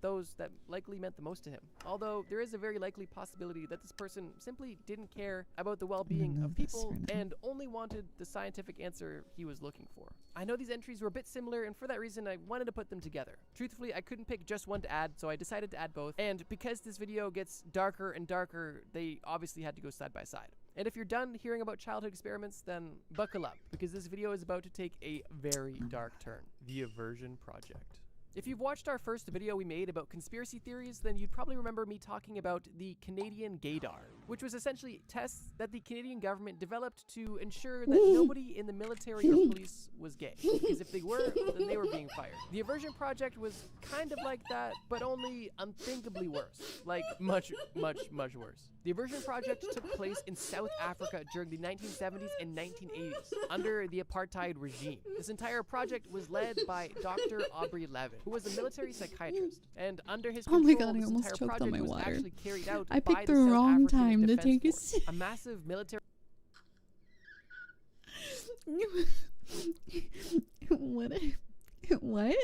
those that likely meant the most to him. him. Although there is a very likely possibility that this person simply didn't care about the well-being of people and only wanted the scientific answer he was looking for. I know these entries were a bit similar, and for that reason I wanted to put them together. Truthfully, I couldn't pick just one to add, so I decided to add both, and because this video gets darker and darker, they obviously had to go side by side. And if you're done hearing about childhood experiments, then buckle up, because this video is about to take a very dark turn. The Aversion Project. If you've watched our first video we made about conspiracy theories, then you'd probably remember me talking about the Canadian gaydar, which was essentially tests that the Canadian government developed to ensure that nobody in the military or police was gay, because if they were, then they were being fired. The Aversion Project was kind of like that, but only unthinkably worse, like much, much, much worse. The Aversion Project took place in South Africa during the 1970s and 1980s, under the apartheid regime. This entire project was led by Dr. Aubrey Levin, who was a military psychiatrist, and under his control, Oh my god, I this almost entire choked on project my was water. actually carried out I by picked the the South wrong African time to Defense take a Force, a massive military. What? What?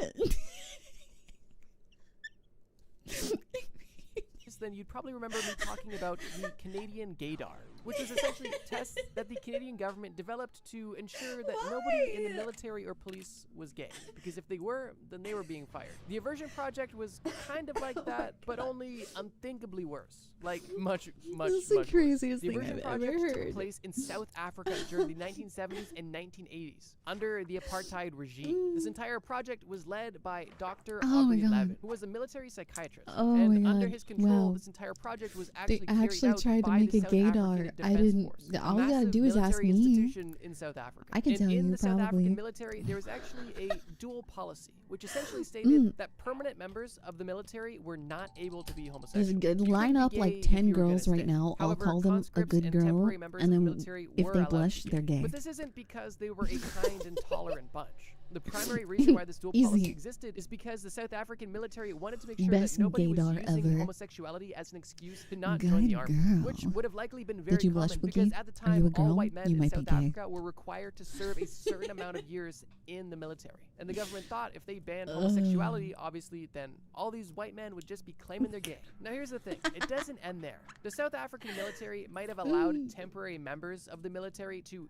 Then you'd probably remember me talking about the Canadian gaydar, which was essentially tests that the Canadian government developed to ensure that nobody in the military or police was gay, because if they were, then they were being fired. The Aversion Project was kind of like that, but only unthinkably worse, like much, much, This is the much craziest worse. The thing Aversion I've Project ever took heard. place in South Africa during the 1970s and 1980s, under the apartheid regime. This entire project was led by Dr. Oh my Aubrey God. Levin, who was a military psychiatrist, Oh and my under God. his control, Wow. this entire project was actually They carried actually out tried to by make the a South gaydar. African I Defense didn't. Force, All a you gotta massive do is ask military me. institution in South Africa. I can and tell in you, the South probably. African military, there was actually a dual policy, which essentially stated that permanent members of the military were not able to be homosexual. Just good. You Line couldn't up be like gay 10 if you were girls gonna right stay. now. I'll However, call them a conscripts good and girl, temporary members and of the then military if were they allowed to blush, be they're gay. But this isn't because they were a kind and tolerant bunch. The primary reason why this dual policy Easy. existed is because the South African military wanted to make sure Best that nobody was gaydar using ever. homosexuality as an excuse to not Good join the army, girl. which would have likely been very Did you blush, common Boogie? because at the Are you time a girl? all white men You in might be South gay. Africa were required to serve a certain amount of years in the military. And the government thought if they banned homosexuality, obviously, then all these white men would just be claiming they're gay. Now here's the thing, it doesn't end there. The South African military might have allowed temporary members of the military to,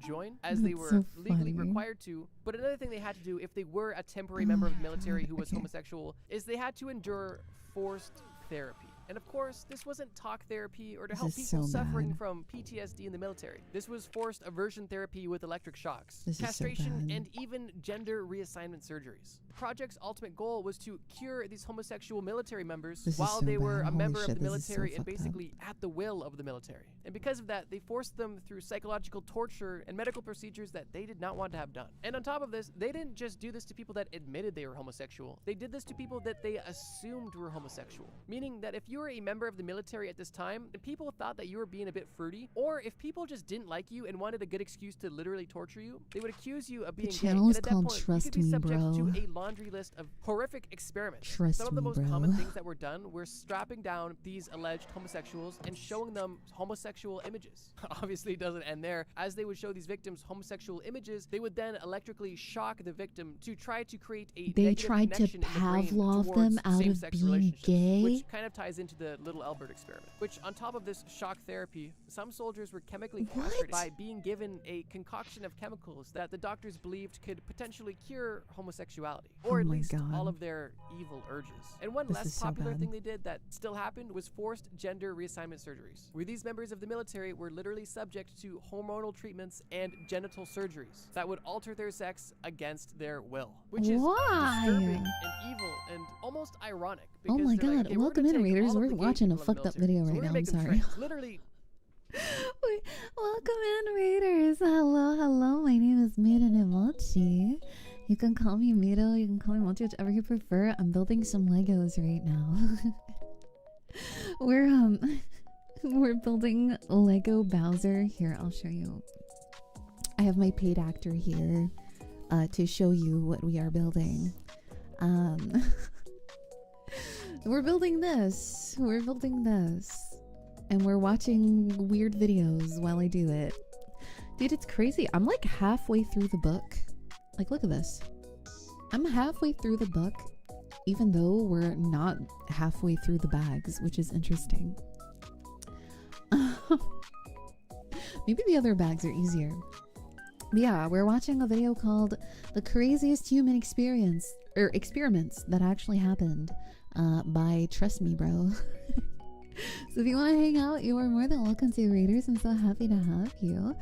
join, as they That's were so legally funny. required to. But another thing they had to do if they were a temporary member of the military who was homosexual is they had to endure forced therapy. And of course, this wasn't talk therapy or to This help is people so suffering bad. from PTSD in the military. This was forced aversion therapy with electric shocks, This is so castration, bad. and even gender reassignment surgeries. The project's ultimate goal was to cure these homosexual military members This is while so they were bad. a Holy member shit, of the this is so military and fucked up. basically at the will of the military. And because of that, they forced them through psychological torture and medical procedures that they did not want to have done. And on top of this, they didn't just do this to people that admitted they were homosexual. They did this to people that they assumed were homosexual. Meaning that if you were a member of the military at this time and people thought that you were being a bit fruity, or if people just didn't like you and wanted a good excuse to literally torture you, they would accuse you of being gay. channel And is at that called point, you Trust could be Me, subject Bro. to a laundry list of horrific experiments. Trust Some of the me, most bro. common things that were done were strapping down these alleged homosexuals and showing them homosexual images. Obviously, it doesn't end there. As they would show these victims homosexual images, they would then electrically shock the victim to try to create a They negative tried to connection in the brain Pavlov towards them out of same-sex being relationships, gay? which kind of ties into the Little Albert experiment. Which, on top of this shock therapy, some soldiers were chemically castrated by being given a concoction of chemicals that the doctors believed could potentially cure homosexuality, or Oh at my least God. all of their evil urges. And one This less is so popular bad. thing they did that still happened was forced gender reassignment surgeries, where these members of the military were literally subject to hormonal treatments and genital surgeries that would alter their sex against their will, which is Why? disturbing and evil and almost ironic. Oh because my they're like, God. "Okay, we're Welcome gonna in, take readers. all of We're the gay watching a people in the fucked up military, video so right we're now. gonna I'm make them sorry. trans." Literally. Wait, welcome in, readers. Hello. My name is Mirune Mochi. You can call me Miro. You can call me Mochi, whichever you prefer. I'm building some Legos right now. We're building Lego Bowser. Here, I'll show you. I have my paid actor here to show you what we are building. We're building this. And we're watching weird videos while I do it. Dude, it's crazy. I'm like halfway through the book. Like, look at this. I'm halfway through the book. even though we're not halfway through the bags, which is interesting. Maybe the other bags are easier. But yeah, we're watching a video called The Craziest Human Experience, or Experiments That Actually Happened, by Trust Me Bro. So if you want to hang out, you are more than welcome to, Raiders. I'm so happy to have you.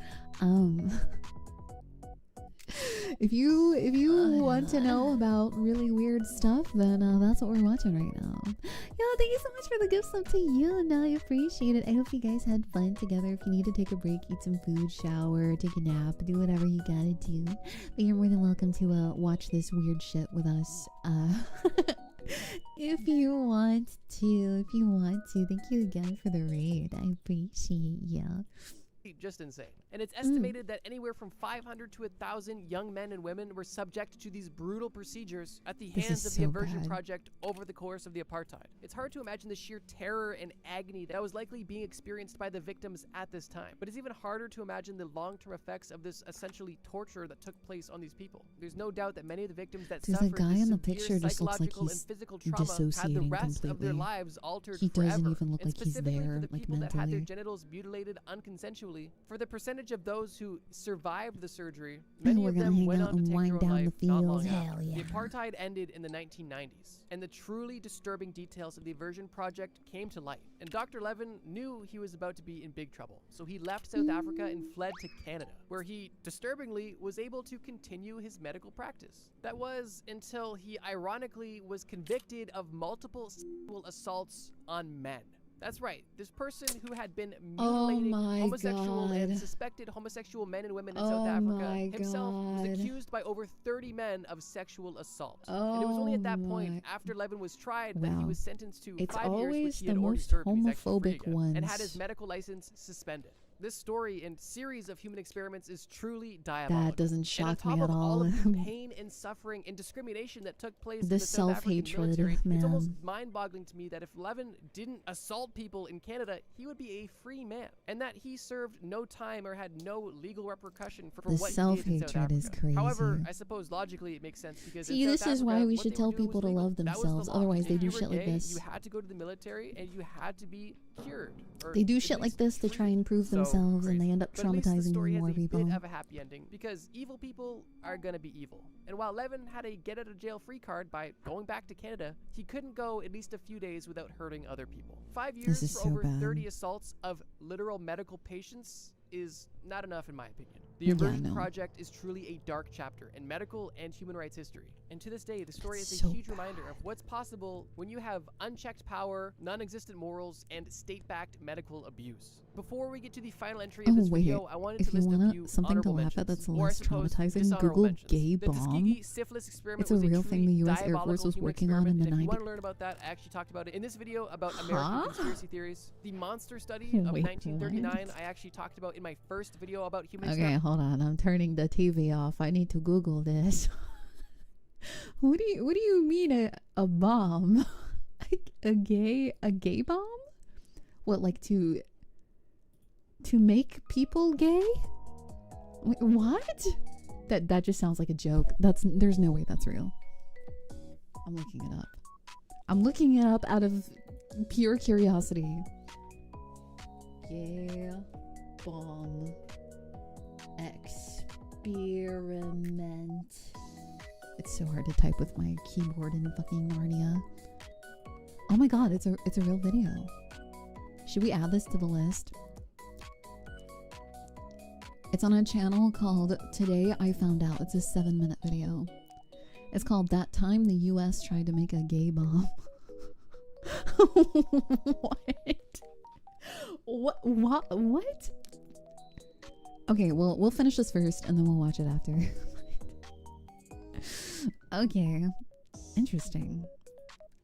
If you want to know about really weird stuff, then that's what we're watching right now. Yo, thank you so much for the gifts up to you, and I appreciate it. I hope you guys had fun together. If you need to take a break, eat some food, shower, take a nap, do whatever you gotta do. But you're more than welcome to watch this weird shit with us. If you want to. Thank you again for the raid. I appreciate you. Just insane. And it's estimated that anywhere from 500 to 1,000 young men and women were subjected to these brutal procedures at the hands of the Aversion Project over the course of the apartheid. It's hard to imagine the sheer terror and agony that was likely being experienced by the victims at this time. But it's even harder to imagine the long-term effects of this essentially torture that took place on these people. There's no doubt that many of the victims that There's suffered a guy this in the severe picture just looks like psychological he's and physical trauma had the dissociating rest of their completely. lives altered He doesn't forever. even look And like he's specifically there, for the like people that had their mentally. genitals mutilated unconsensually, for the percentage of those who survived the surgery, many We're of gonna them hang went out on to and take wind their own down life the not fields. long Hell after. yeah. The apartheid ended in the 1990s, and the truly disturbing details of the Aversion Project came to light. And Dr. Levin knew he was about to be in big trouble, so he left South Africa and fled to Canada, where he, disturbingly, was able to continue his medical practice. That was until he ironically was convicted of multiple sexual assaults on men. That's right, this person who had been mutilating homosexual and suspected homosexual men and women in South Africa himself was accused by over 30 men of sexual assault. And it was only at that point, after Levin was tried, that he was sentenced to 5 years, which he had already served, and he's actually free again, and had his medical license suspended. This story and series of human experiments is truly diabolical. That doesn't shock and on me top at of all all. of the pain and suffering and discrimination that took place in the This South African self-hatred, military, it's almost man. mind-boggling to me that if Levin didn't assault people in Canada, he would be a free man, and that he served no time or had no legal repercussion for The what he did in South self-hatred is Africa. crazy. However, I suppose logically it makes sense because See, in this South is why Africa, we what should they tell were doing people was to legal. love That was the themselves. law. Otherwise, If they you do were shit like gay, this. You had to go to the military and you had to be cured. Or They do at shit like least this to try and prove so themselves, and they end up but at least the traumatizing story more has a people. bit of a happy ending because evil people are gonna be evil. And while Levin had a get out of jail free card by going back to Canada, he couldn't go at least a few days without hurting other people. 5 years is for so over bad. 30 assaults of literal medical patients is not enough in my opinion. The Yeah, Aversion no. Project is truly a dark chapter in medical and human rights history. And to this day, the story is so a huge reminder of what's possible when you have unchecked power, non-existent morals, and state-backed medical abuse. Before we get to the final entry of Oh this wait, video, I wanted if to you list a want few something to honorable laugh at mentions, that's or I less suppose traumatizing, dishonorable Google mentions. gay The bomb. Tuskegee syphilis experiment It's a was real truly thing the US Air diabolical Force was human working on in experiment, the and if you 90s. want to learn about that, I actually talked about it in this video about American Huh? conspiracy theories. The monster study of Wait, 1939 I actually talked about in my first video about human Okay, experiment. hold on. I'm turning the TV off. I need to Google this. What do you mean a bomb? a gay bomb? What, like to make people gay? Wait, what? That just sounds like a joke. There's no way that's real. I'm looking it up. I'm looking it up out of pure curiosity. Gay bomb experiment. It's so hard to type with my keyboard in fucking Narnia. Oh my god, it's a real video. Should we add this to the list? It's on a channel called Today I Found Out. It's a 7-minute video. It's called That Time the US Tried to Make a Gay Bomb. What? Okay, well, we'll finish this first and then we'll watch it after. Okay. Interesting.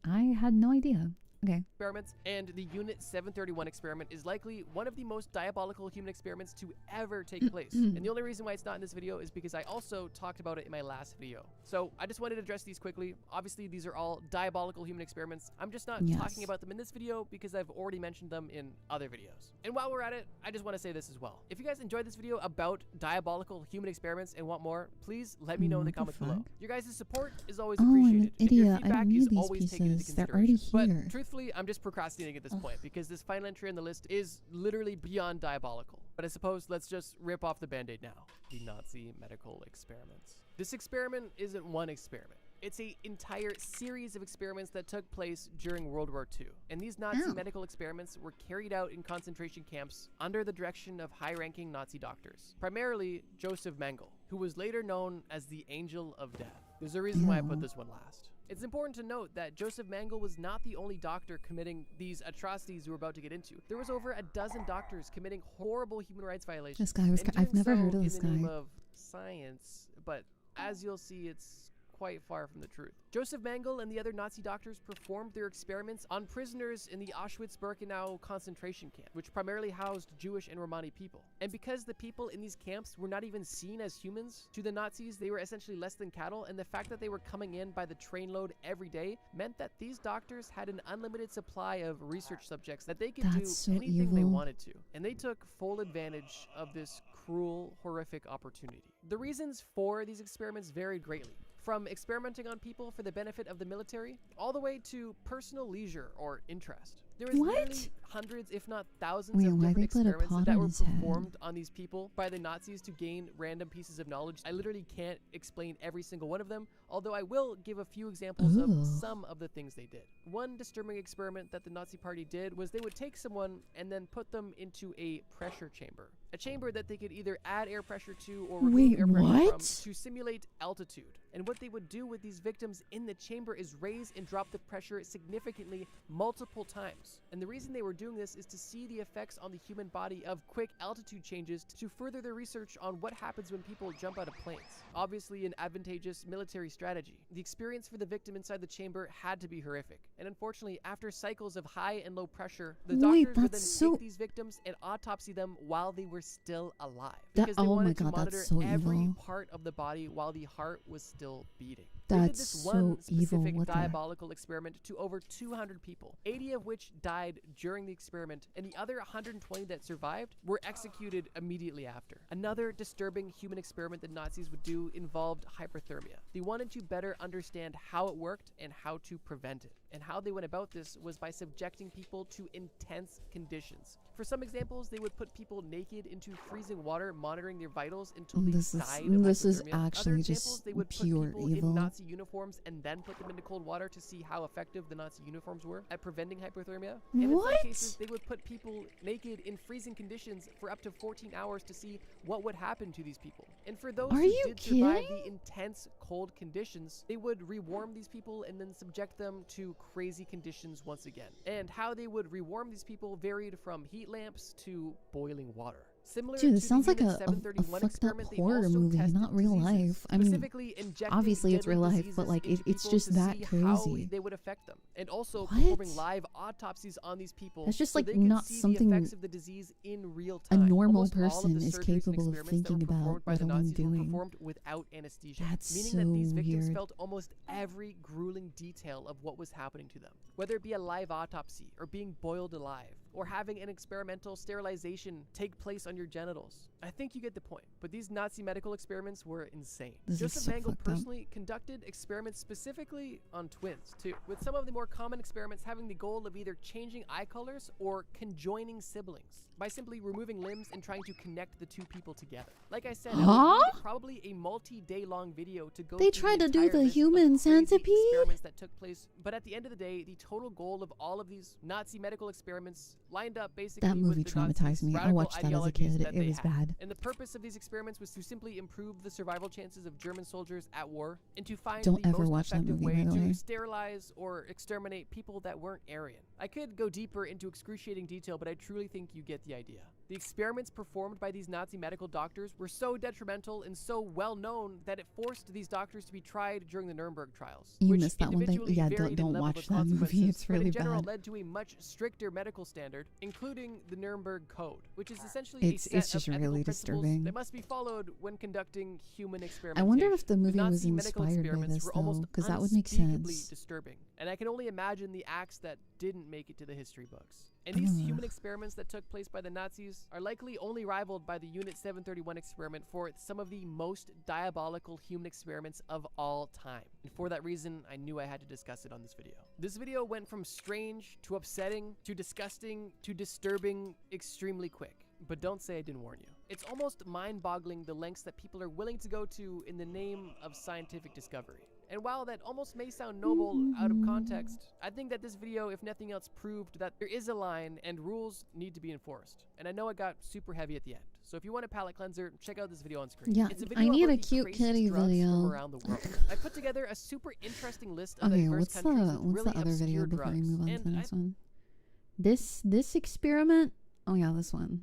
I had no idea. Okay. experiments, and the Unit 731 experiment is likely one of the most diabolical human experiments to ever take place. And the only reason why it's not in this video is because I also talked about it in my last video. So I just wanted to address these quickly. Obviously, these are all diabolical human experiments. I'm just not talking about them in this video because I've already mentioned them in other videos. And while we're at it, I just want to say this as well. If you guys enjoyed this video about diabolical human experiments and want more, please let me know in the comments below. Your guys' support is always appreciated. I'm an idiot. Your I feedback don't need is these always taken into pieces. They're already consideration. here. But truthfully, I'm just procrastinating at this point because this final entry on the list is literally beyond diabolical. But I suppose let's just rip off the band-aid now. The Nazi medical experiments. This experiment isn't one experiment. It's an entire series of experiments that took place during World War II. And these Nazi medical experiments were carried out in concentration camps under the direction of high-ranking Nazi doctors, primarily Joseph Mengele, who was later known as the Angel of Death. There's a reason why I put this one last. It's important to note that Joseph Mengele was not the only doctor committing these atrocities we're about to get into. There was over a dozen doctors committing horrible human rights violations. This guy was. I've never heard of this guy. In the name of science, but as you'll see, it's quite far from the truth. Joseph Mengele and the other Nazi doctors performed their experiments on prisoners in the Auschwitz-Birkenau concentration camp, which primarily housed Jewish and Romani people. And because the people in these camps were not even seen as humans, to the Nazis, they were essentially less than cattle, and the fact that they were coming in by the trainload every day meant that these doctors had an unlimited supply of research subjects that they could do anything they wanted to. And they took full advantage of this cruel, horrific opportunity. The reasons for these experiments varied greatly, from experimenting on people for the benefit of the military, all the way to personal leisure or interest. There was literally hundreds, if not thousands, of different experiments that were performed on these people by the Nazis to gain random pieces of knowledge. I literally can't explain every single one of them, although I will give a few examples of some of the things they did. One disturbing experiment that the Nazi Party did was they would take someone and then put them into a pressure chamber. A chamber that they could either add air pressure to or remove air pressure from to simulate altitude. And what they would do with these victims in the chamber is raise and drop the pressure significantly multiple times. And the reason they were doing this is to see the effects on the human body of quick altitude changes to further their research on what happens when people jump out of planes. Obviously an advantageous military strategy. The experience for the victim inside the chamber had to be horrific. And unfortunately, after cycles of high and low pressure, the doctors would then take these victims and autopsy them while they were still alive. Because they wanted to monitor every part of the body while the heart was still beating. They did this one specific diabolical experiment to over 200 people, 80 of which died during the experiment, and the other 120 that survived were executed immediately after. Another disturbing human experiment that Nazis would do involved hyperthermia. They wanted to better understand how it worked and how to prevent it. And how they went about this was by subjecting people to intense conditions. For some examples, they would put people naked into freezing water, monitoring their vitals until they died of This is hypothermia. actually Other just examples, they would pure put people evil. in Nazi uniforms and then put them into cold water to see how effective the Nazi uniforms were at preventing hypothermia. And in some cases, they would put people naked in freezing conditions for up to 14 hours to see what would happen to these people. And for those who did survive the intense cold conditions, they would rewarm these people and then subject them to crazy conditions once again. And how they would rewarm these people varied from heat lamps to boiling water. Similar Dude, to this sounds the like a Unit 731 fucked up experiment, they horror also movie, tested not real diseases, life. I mean, specifically injecting obviously it's deadly real life, diseases but like into it's people just to that see how crazy. they would affect them, and also What? performing live autopsies on these people. That's just so like they could not see something the effects of the disease in real a time. normal Almost all of person the is surgeries and capable of experiments that thinking were about, performed by let the alone Nazis were doing. performed without anesthesia, That's meaning so that these victims weird. felt almost every grueling detail of what was happening to them, whether it be a live autopsy or being boiled alive or having an experimental sterilization take place on your genitals. I think you get the point, but these Nazi medical experiments were insane. This is Joseph so Mengele fucked up. personally conducted experiments specifically on twins too, with some of the more common experiments having the goal of either changing eye colors or conjoining siblings by simply removing limbs and trying to connect the two people together. Like I said, I would need probably a multi-day long video to go They through tried the to do entire the list of human crazy centipede? experiments that took place, but at the end of the day, the total goal of all of these Nazi medical experiments lined up basically That movie with the traumatized Nazis' me. I radical watched that as a ideologies kid. that It they was had. bad. And the purpose of these experiments was to simply improve the survival chances of German soldiers at war and to find Don't the ever most watch that effective movie, way by the way. to sterilize or exterminate people that weren't Aryan. I could go deeper into excruciating detail, but I truly think you get the idea. The experiments performed by these Nazi medical doctors were so detrimental and so well known that it forced these doctors to be tried during the Nuremberg trials. You which missed that one thing. individually Yeah, varied in don't level watch of that movie. consequences, It's really but in general bad. led to a much stricter medical standard, including the Nuremberg Code, which is essentially It's a set just of ethical really principles disturbing. that must be followed when conducting human experimentation. I wonder if the movie was Nazi medical inspired by experiments this were though, almost because that would make unspeakably sense. disturbing, and I can only imagine the acts that didn't make it to the history books. And these human experiments that took place by the Nazis are likely only rivaled by the Unit 731 experiment for some of the most diabolical human experiments of all time. And for that reason, I knew I had to discuss it on this video. This video went from strange to upsetting to disgusting to disturbing extremely quick. But don't say I didn't warn you. It's almost mind-boggling the lengths that people are willing to go to in the name of scientific discovery. And while that almost may sound noble out of context, I think that this video, if nothing else, proved that there is a line and rules need to be enforced. And I know it got super heavy at the end. So if you want a palate cleanser, check out this video on screen. Yeah, It's a video I need about a the cute craziest kitty drugs video. from around the world. I put together a super interesting list of Okay, diverse what's the countries with what's really the other video obscure before we drugs. move on to And the next one? This experiment? Oh yeah, this one.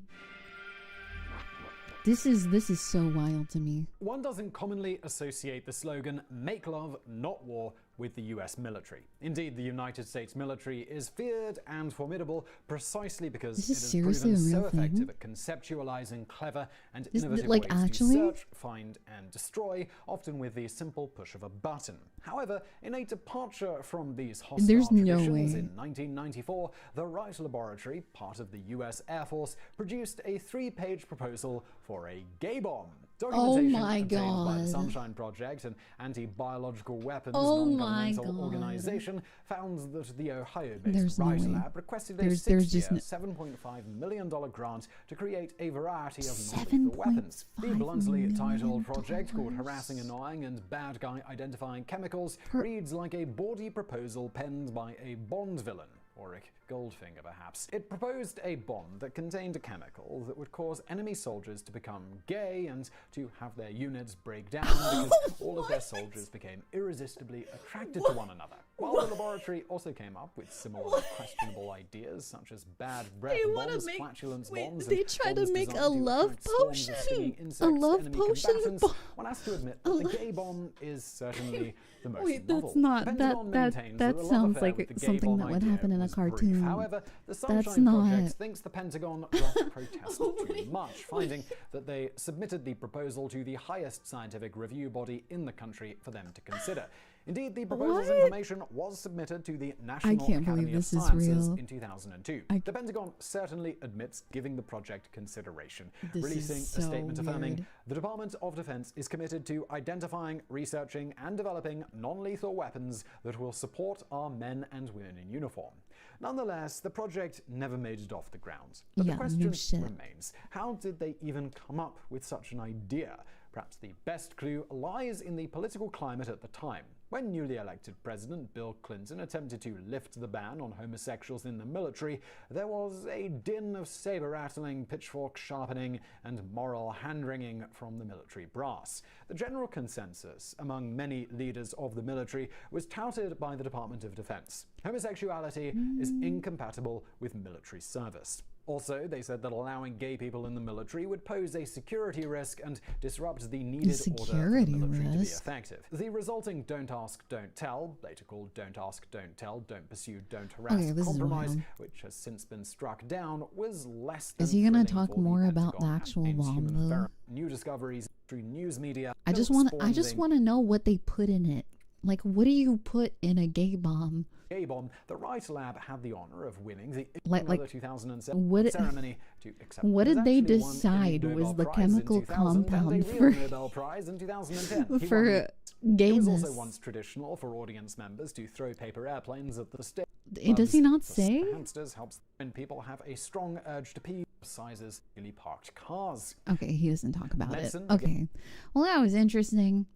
This is so wild to me. One doesn't commonly associate the slogan "Make love, not war" with the US military. Indeed, the United States military is feared and formidable precisely because This it is has seriously proven a so real thing? effective at conceptualizing clever and This- innovative like, ways actually? to search, find, and destroy, often with the simple push of a button. However, in a departure from these hostile There's no traditions, way. in 1994, the Wright Laboratory, part of the US Air Force, produced a 3-page proposal for a gay bomb. Documentation my obtained by the God. Sunshine Project, an anti-biological weapons Oh my non-governmental God. organization, found that the Ohio-based There's no Wright way. Lab requested a There's 6-year, just no- $7.5 million grant to create a variety of non-lethal weapons. The bluntly titled project, called Harassing, Annoying, and Bad Guy Identifying Chemicals, reads like a bawdy proposal penned by a Bond villain. Or Rick Goldfinger, perhaps. It proposed a bomb that contained a chemical that would cause enemy soldiers to become gay and to have their units break down because all of their soldiers became irresistibly attracted to one another. While the laboratory also came up with similar questionable ideas such as bad breath They wanna bombs, make- flatulence wait, bombs, they and try to bombs make designed a to love attract swarms of potion. stinging A insects, love enemy potion combatants. bomb. One has to admit that the gay bomb is certainly the most Wait, novel. that's not The that Pentagon that maintains that the love sounds affair like with the gay something bomb that would idea happen in a was brief. cartoon. However, the That's Sunshine not. Project thinks the Pentagon just protested too much, finding that they submitted the proposal to the highest scientific review body in the country for them to consider. Indeed, the proposal's What? information was submitted to the National can't believe Academy of this is Sciences real. in 2002. I- The Pentagon certainly admits giving the project consideration, This is releasing so a statement affirming weird. the Department of Defense is committed to identifying, researching, and developing non-lethal weapons that will support our men and women in uniform. Nonetheless, the project never made it off the ground. But Yeah, the no question shit. remains, how did they even come up with such an idea? Perhaps the best clue lies in the political climate at the time. When newly elected President Bill Clinton attempted to lift the ban on homosexuals in the military, there was a din of saber-rattling, pitchfork sharpening, and moral hand-wringing from the military brass. The general consensus among many leaders of the military was touted by the Department of Defense. Homosexuality is incompatible with military service. Also, they said that allowing gay people in the military would pose a security risk and disrupt the needed order for the military to be effective. The resulting Don't Ask, Don't Tell, later called Don't Ask, Don't Tell, Don't Pursue, Don't Harass Okay, this is compromise, wild. which has since been struck down, was less than Is he gonna thrilling talk for the more about the Pentagon actual and bomb human though? affair. New discoveries through news media. I just want to know what they put in it. Like, what do you put in a gay bomb? Gay bomb, the Wright Lab had the honor of winning the Like 2007 what- ceremony to accept. what It did they actually won a decide Nobel was the Prize in chemical 2000 and compound a for- real Nobel Prize in 2010. He for won it. gayness? It was also once traditional for audience members to throw paper airplanes at the stage. Does he not For say? hamsters helps when people have a strong urge to pee. Sizes newly parked cars. Okay, he doesn't talk about Medicine, it. Okay, well that was interesting.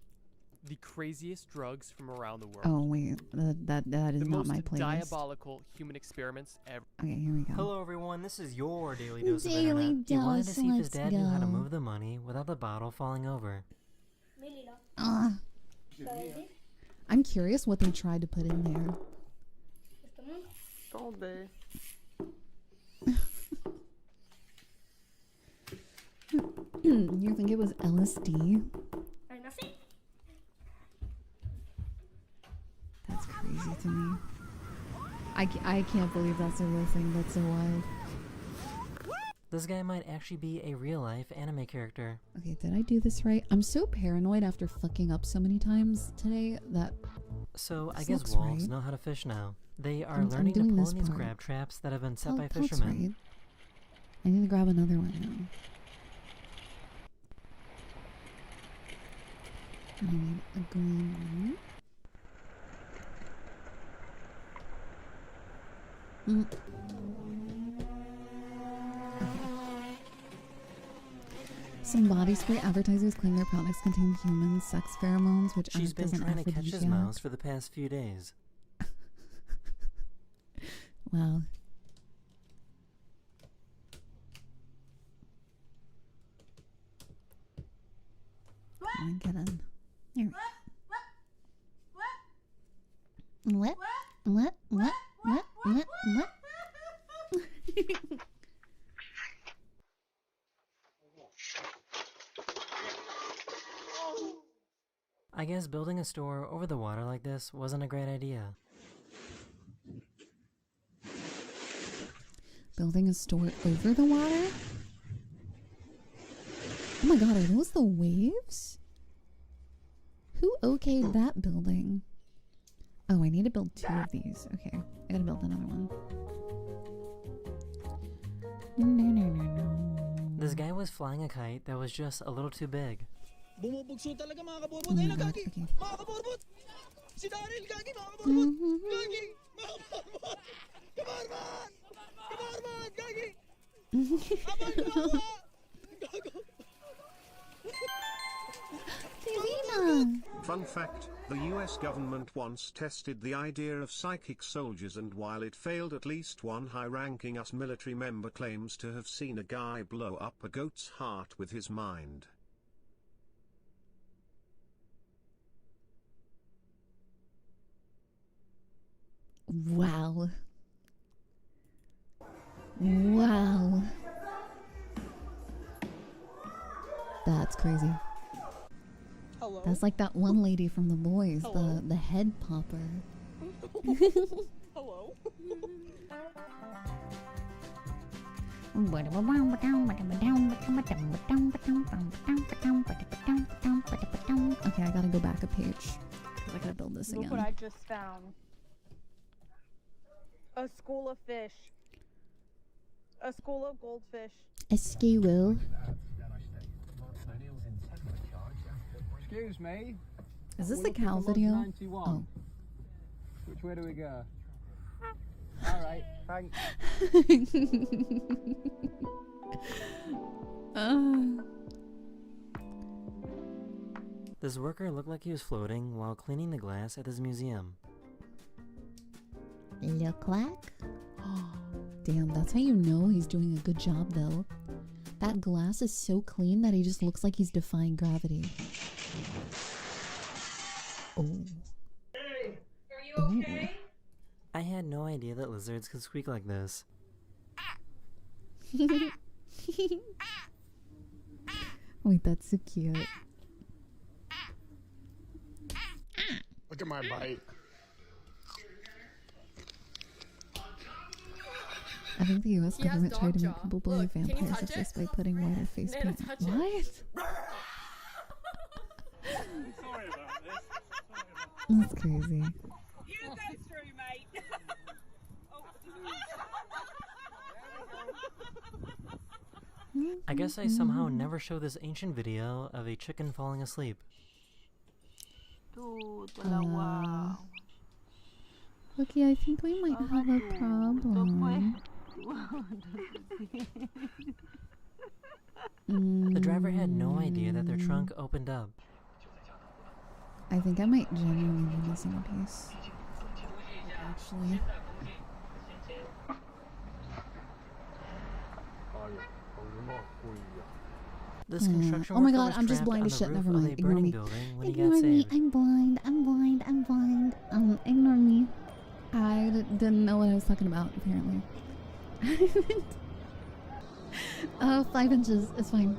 The craziest drugs from around the world. Oh wait, that is The not most my playlist. diabolical human experiments ever. Okay, here we go. Hello everyone, this is your Daily Dose of Daily Internet. He wanted to Dose, see if his let's dad knew how to go. move the money without the bottle falling over. I'm curious what they tried to put in there. You think it was LSD? That's crazy to me. I can't believe that's a real thing. That's so wild. This guy might actually be a real-life anime character. Okay, did I do this right? I'm so paranoid after fucking up so many times today that... So I this guess looks wolves right. know how to fish now. They are I'm learning to doing pull this in these part. crab traps that have been set by That's fishermen. right. I need to grab another one now. I need a green one. Some body spray advertisers claim their products contain human sex pheromones, which She's act been as an trying to catch his aphrodisiac. mouse for the past few days. Wow. Come on, get in. Here. What? I guess building a store over the water like this wasn't a great idea. Building a store over the water? Oh my god, are those the waves? Who okayed that building? Oh, I need to build 2 of these. Okay, I gotta build another one. This guy was flying a kite that was just a little too big. Bumubugso talaga mga kaborbot. Oh my Ayun na, god, Gagi. okay. Mga kaborbot. Si Daryl, Gagi, mga kaborbot. Gagi, mga kaborbot. Kaborbot! Kaborbot, Gagi. Abang kawawa. Gago. Fun fact, the US government once tested the idea of psychic soldiers, and while it failed, at least one high-ranking US military member claims to have seen a guy blow up a goat's heart with his mind. Wow. Wow. That's crazy. Hello? That's like that one lady from The Boys, Hello? the head popper. Hello? Okay, I gotta go back a page. 'Cause I gotta build this Look again. what I just found. A school of fish. A school of goldfish. A skewer. Excuse me. Is this We're the looking cow for lodge video? 91. Oh. Which way do we go? Alright, thanks. This worker looked like he was floating while cleaning the glass at this museum. Look like? Damn, that's how you know he's doing a good job though. That glass is so clean that he just looks like he's defying gravity. Oh. Hey, are you okay? I had no idea that lizards could squeak like this. Wait, that's so cute. Look at my bite. I think the US He has government tried to dog make jaw. people believe Look, can you vampires touch exist it? by putting whiter face Nana, paint. touch it. What? Sorry about this. That's crazy. You go through, mate. I guess I somehow never showed this ancient video of a chicken falling asleep. Okay, I think we might have a problem. The driver had no idea that their trunk opened up. I think I might genuinely be missing a piece. Actually. This construction Oh my worker god, was I'm just trapped blind on as the shit. roof Never of a mind. Ignore burning me. building when he got Ignore me. saved. I'm blind. I'm blind. I'm blind. Ignore me. I didn't know what I was talking about, apparently. 5 inches. It's fine.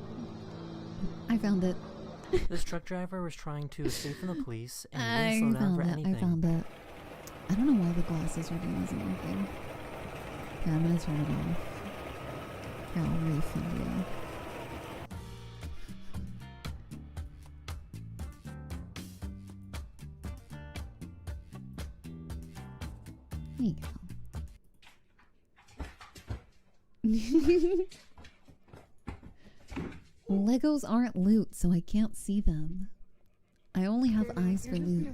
I found it. This truck driver was trying to escape from the police and I didn't slow down for found it. anything. I found it. I don't know why the glasses reading isn't working. Yeah, I'm gonna turn it off. Here, I'll refund you. There you go. Legos aren't loot, so I can't see them. I only have eyes for loot.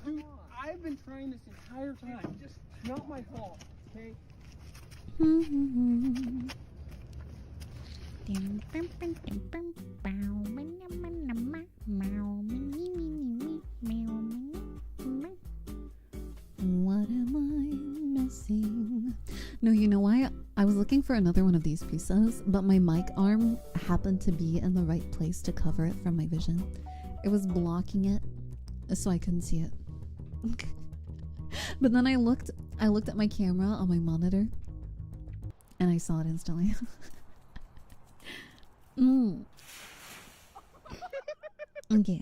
Dude, I've been trying this entire time. Just not my fault, okay? What am I missing? No, you know why? I was looking for another one of these pieces, but my mic arm happened to be in the right place to cover it from my vision. It was blocking it, so I couldn't see it. But then I looked at my camera on my monitor, and I saw it instantly. Okay.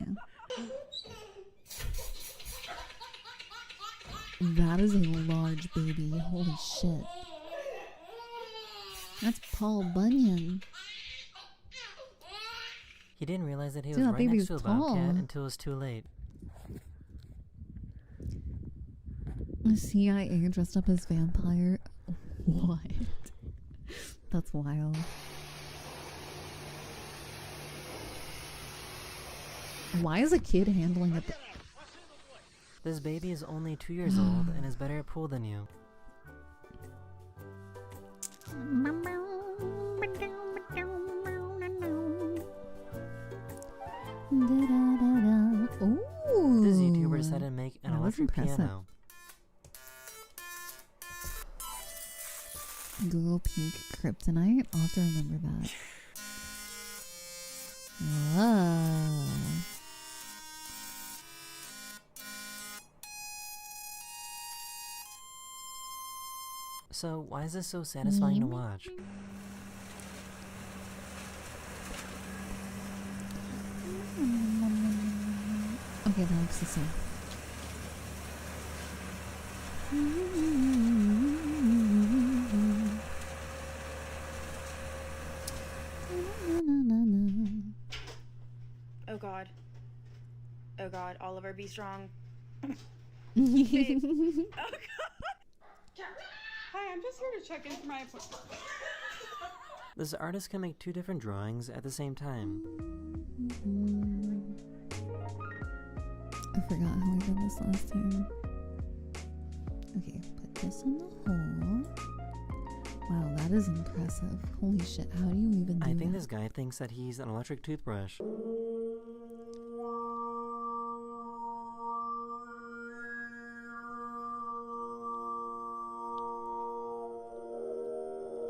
That is a large baby. Holy shit. That's Paul Bunyan. He didn't realize that he Dude, was that right baby's next to a tall. bobcat until it was too late. A CIA dressed up as vampire? What? That's wild. Why is a kid handling it? This baby is only 2 years old and is better at pool than you. This YouTuber decided to make an electric piano. Google Pink Kryptonite? I'll have to remember that. Whoa. So, why is this so satisfying to watch? Okay, that looks the same. Oh god. Oh god, Oliver, be strong. Babe. Oh god. Hi, I'm just here to check in for my appointment. This artist can make 2 different drawings at the same time. I forgot how I did this last time. Okay, put this in the hole. Wow, that is impressive. Holy shit, how do you even do I think that? this guy thinks that he's an electric toothbrush.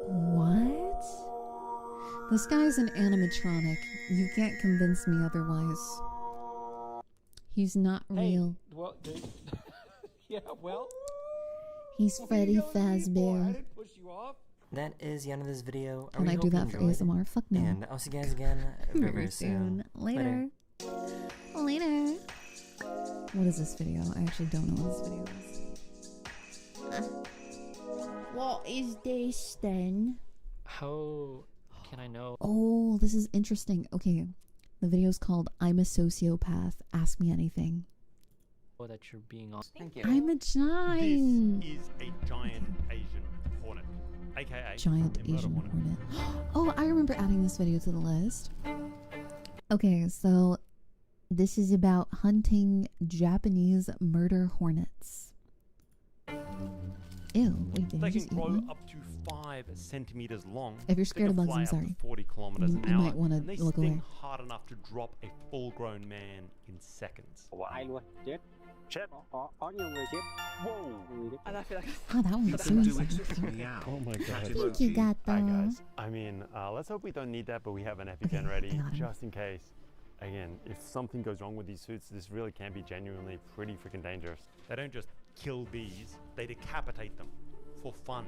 What? This guy's an animatronic. You can't convince me otherwise. He's not real. Well, yeah, well. He's Freddy Fazbear. Push you off. That is the end of this video. Can I do that for ASMR? Fuck no. And I'll see you guys again very soon. Later. Later. What is this video? I actually don't know what this video is. What is this then? How can I know? Oh, this is interesting. Okay. The video's called I'm a Sociopath. Ask me anything. That you're being on. Thank I'm a giant. This is a giant Asian hornet, aka Giant a murder Asian hornet. Oh, I remember adding this video to the list. Okay, so this is about hunting Japanese murder hornets. Ew, wait, did They you can just eat grow one? up to 5 centimeters long. If you're scared They of can bugs, fly I'm up to sorry. 40 kilometers You an hour, might wanna and they look sting away. hard enough to drop a full-grown man in seconds. Của ai luôn, chết. Chết. Có nhiều người chết. Wow. And I feel like Oh, that one was suicide. Oh my god. Thank you, Gato. Alright guys, I mean, let's hope we don't need that, but we have an EpiPen ready, just in case. Again, if something goes wrong with these suits, this really can be genuinely pretty freaking dangerous. They don't just kill bees, they decapitate them for fun.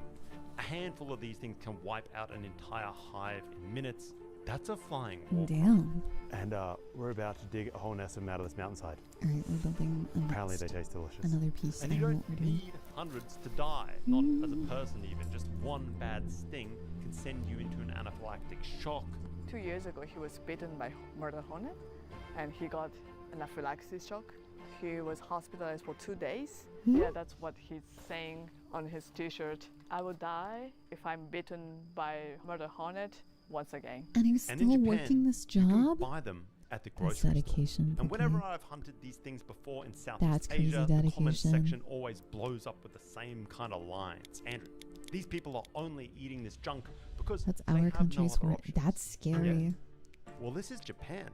A handful of these things can wipe out an entire hive in minutes. That's a flying wolf. Damn. And we're about to dig a whole nest of them out of this mountainside. Alright, we're building Apparently they taste delicious. another piece. And I you know don't what we're doing. need hundreds to die, not as a person even. Just one bad sting can send you into an anaphylactic shock. 2 years ago, he was bitten by murder hornet, and he got anaphylaxis shock. He was hospitalized for 2 days. Yeah, that's what he's saying on his T-shirt. I will die if I'm bitten by murder hornet once again. And he's And still in Japan, working this you can job? buy them at the That's grocery dedication. store. And whenever okay. I've hunted these things before in That's Southeast crazy Asia, the comments dedication. section always blows up with the same kind of lines. Andrew, these people are only eating this junk because That's they our have country's no other word. options. That's scary. Yeah. Well, this is Japan.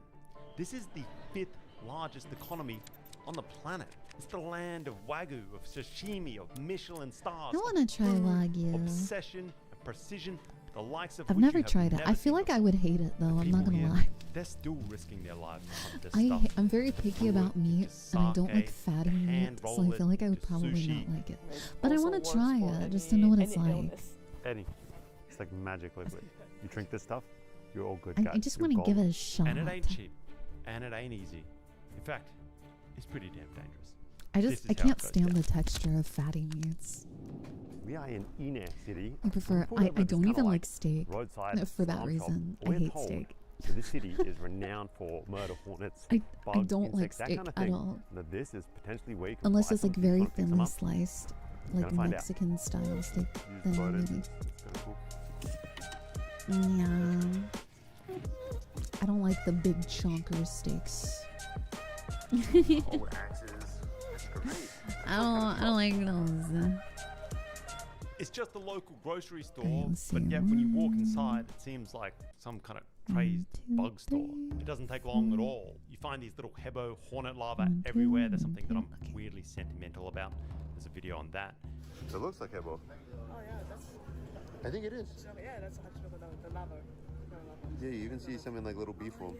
This is the 5th largest economy on the planet. It's the land of wagyu, of sashimi, of Michelin stars. I want to try of food, wagyu. Obsession and precision, the likes of I've which never you have tried it. I never feel seen like I would hate it though. I'm not People gonna here, lie. They're still risking their lives to hunt this stuff. I'm very picky about meat, and I don't like sake, fatty meat, hand so roll I feel it like I would into probably sushi. not like it. But I want to try it just to know what it's like. Eddie, it's like magic liquid. You drink this stuff, you're all good, I guys. just You're want to give it golden. a shot. And it ain't cheap, and it ain't easy. In fact, it's pretty damn dangerous. I This is I how it can't goes stand down. the texture of fatty meats. We are in Ine City. I prefer. Pulled I over this don't kinda even like steak. roadside For that farm shop. reason, I We're hate told steak. that this city is renowned for murder hornets, I bugs, don't like insects, that steak kind of at thing. all. That this is potentially where you can Unless buy it's like some if you very wanna pick some thinly up. sliced, like Gonna find out. Mexican style steak. Use Then photos. maybe. It's kinda cool. Yeah. I don't like the big chunker steaks. Old axes. That's great. I don't like those. It's just a local grocery store, I'll see. but yet when you walk inside, it seems like some kind of crazed bug store. It doesn't take long at all. You find these little hebo hornet larvae everywhere. There's something that I'm weirdly sentimental about. There's a video on that. It looks like hebo. Oh yeah, that's. I think it is. Yeah, that's actually the lava. Yeah, you even see some in like little beef form.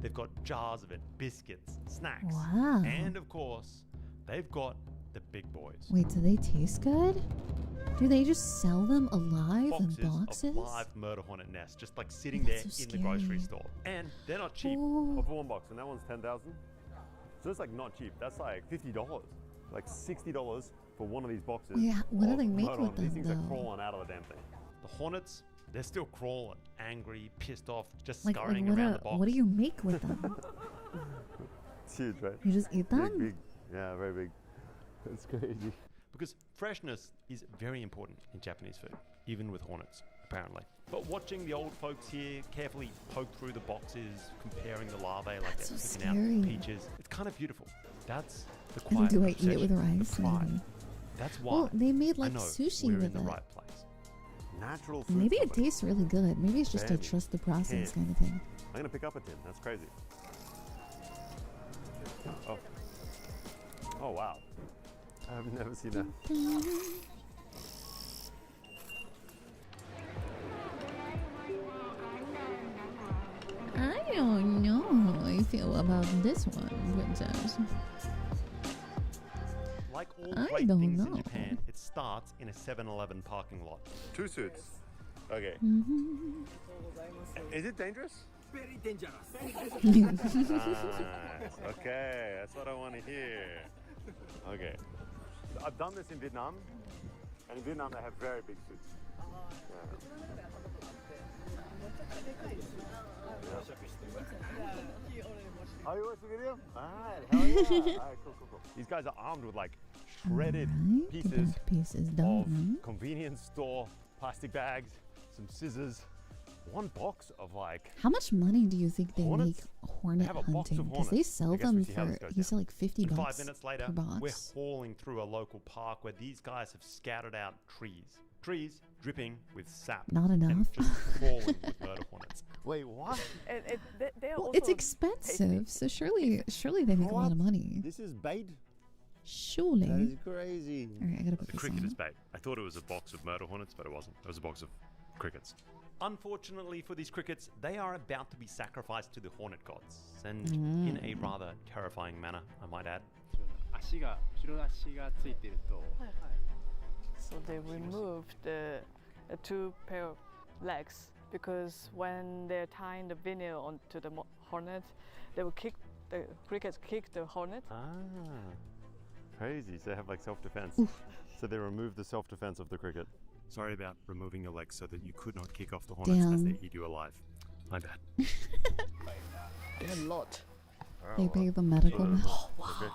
They've got jars of it, biscuits, snacks, Wow. and of course, they've got the big boys. Wait, do they taste good? Do they just sell them alive in Boxes boxes? of live murder hornet nests, just like sitting That's there so in the grocery scary. store. And they're not cheap. Ooh. For one box, and that one's 10,000. So it's like not cheap. That's like $50, like $60 for one of these boxes. Yeah, what do of they make murder with hornet. These them, things are though? crawling out of the damn thing. The hornets, they're still crawling, angry, pissed off, just Like scurrying what, around the box. what do you make with them? It's huge, right? You just eat them? Big, big. Yeah, very big. That's crazy. Because freshness is very important in Japanese food, even with hornets, apparently. But watching the old folks here carefully poke through the boxes, comparing the larvae like That's they're so picking out scary. peaches, it's kind of beautiful. That's the And quiet do I eat it with obsession, the rice? pride. Maybe. That's why Well, they made like I know sushi we're with in the it. right place. Natural food. Maybe it company. tastes really good. Maybe it's just a Baby, trust the process 10. kind of thing. I'm gonna pick up a tin. That's crazy. Oh. Oh wow. I've never seen that. I don't know how I feel about this one, princess. Like all I great don't things in know. Japan, it starts in a 7-Eleven parking lot. 2 suits. Okay. Mm-hmm. Is it dangerous? Very dangerous. Nice. Okay, that's what I want to hear. Okay. I've done this in Vietnam, and in Vietnam they have very big suits. Oh, you watch the video? Alright, hell yeah. Alright, cool. These guys are armed with like shredded Alright, pieces got pieces of done. convenience store plastic bags, some scissors, one box of like How much money do you think they Hornets? make hornet have a box hunting? of Because they hornets. sell I guess them we see how for, this goes you said like 50 And bucks 5 minutes later, per box. we're hauling through a local park where these guys have scattered out trees. Trees dripping with sap. Not and enough. just crawling with murder hornets. Wait, what? They are Well, also it's expensive, so surely they make a lot of money. This is bait? Surely. That is crazy. Alright, I gotta put The this cricket on. is bait. I thought it was a box of murder hornets, but it wasn't. It was a box of crickets. Unfortunately for these crickets, they are about to be sacrificed to the hornet gods, and in a rather terrifying manner, I might add. 足が後ろ足がついてると So they removed the two pair of legs because when they're tying the vinyl onto the hornet, they will kick the crickets kick the hornet. Ah, crazy. So they have like self-defense. So they remove the self-defense of the cricket. Sorry about removing your legs so that you could not kick off the hornets as they eat you alive. My bad. They're a lot. They pay the medical. Oh, wow.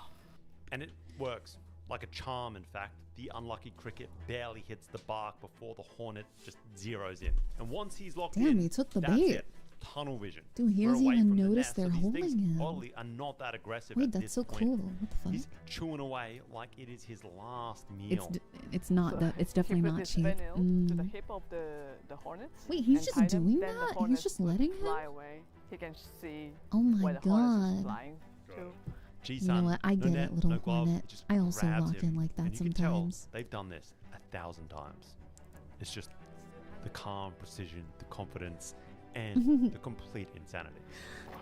And it works like a charm, in fact. The unlucky cricket barely hits the bark before the hornet just zeroes in. And once he's locked in, He took the that's bait. it. Tunnel vision. Dude, he We're doesn't away even from the notice nest, they're so these holding things him. oddly are not that aggressive Wait, at that's this so point. cool. What the fuck? He's chewing away like it is his last meal. It's not that. It's definitely not cheap. To the hip of the hornets. Wait, he's and just tie them, doing then the that? He's hornets just will letting him? fly away. He can see Oh my where the hornet is God. flying to. You know what? I no get net, it, little no glove, hornet. it just I also grabs walk him, in like that and you can tell sometimes. they've done this 1,000 times. It's just the calm precision, the confidence, and the complete insanity.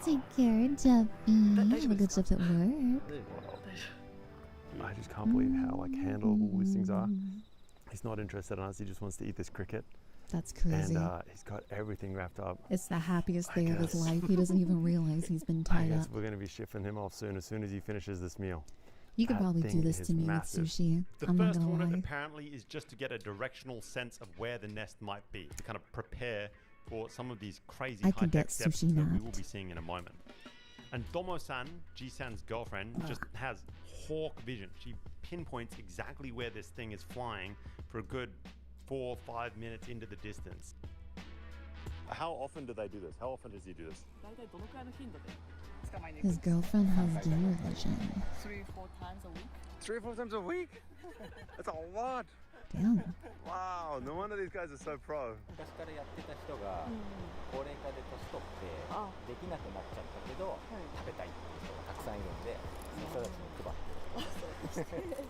Take care, Duffy. Have a good shift at work. I just can't believe how like handleable these things are. He's not interested in us. He just wants to eat this cricket. That's crazy. And he's got everything wrapped up. It's the happiest day of his life. He doesn't even realize he's been I tied guess up. we're going to be shipping him off soon as he finishes this meal. You could That probably do thing this is to me massive. with sushi. The I'm not first gonna hornet lie. apparently is just to get a directional sense of where the nest might be, to kind of prepare for some of these crazy I could high-tech get steps sushi that we will napped. be seeing in a moment. And Domo-san, Ji-san's girlfriend, just has hawk vision. She pinpoints exactly where this thing is flying for a good 4 or 5 minutes into the distance. How often do they do this? How often does he do this? His girlfriend has gamer vision. 3-4 times a week. 3 or 4 times a week? That's a lot. Damn. Wow, no wonder these guys are so pro. 昔からやってた人が高齢化で年取ってできなくなっちゃったけど食べたいっていう人がたくさんいるんでその人たちに配って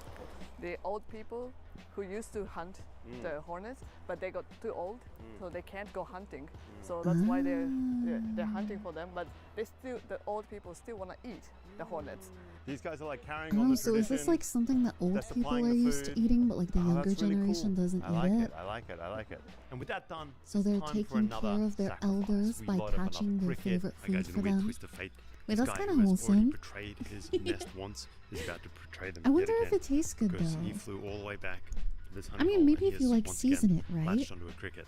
The old people who used to hunt the hornets, but they got too old, so they can't go hunting. So that's why they're hunting for them. But the old people still want to eat the hornets. These guys are like carrying on Oh, the so is tradition. this like something that old They're people supplying are the used to food. eating, but like the Oh, younger that's really generation cool. doesn't I like eat it. I like it. I like it. And with that done, So it's they're time for taking another care of their sacrifice. elders We by load up another catching their cricket. favorite I go food to for the weird them. twist of fate. Wait, This that's guy kinda who has already wholesome. betrayed his nest once is about to betray them I wonder yet if again, it tastes good, because he though. flew all the way back to this I honey mean, hole, maybe and if he you, has like, once season again it right. latched onto a cricket.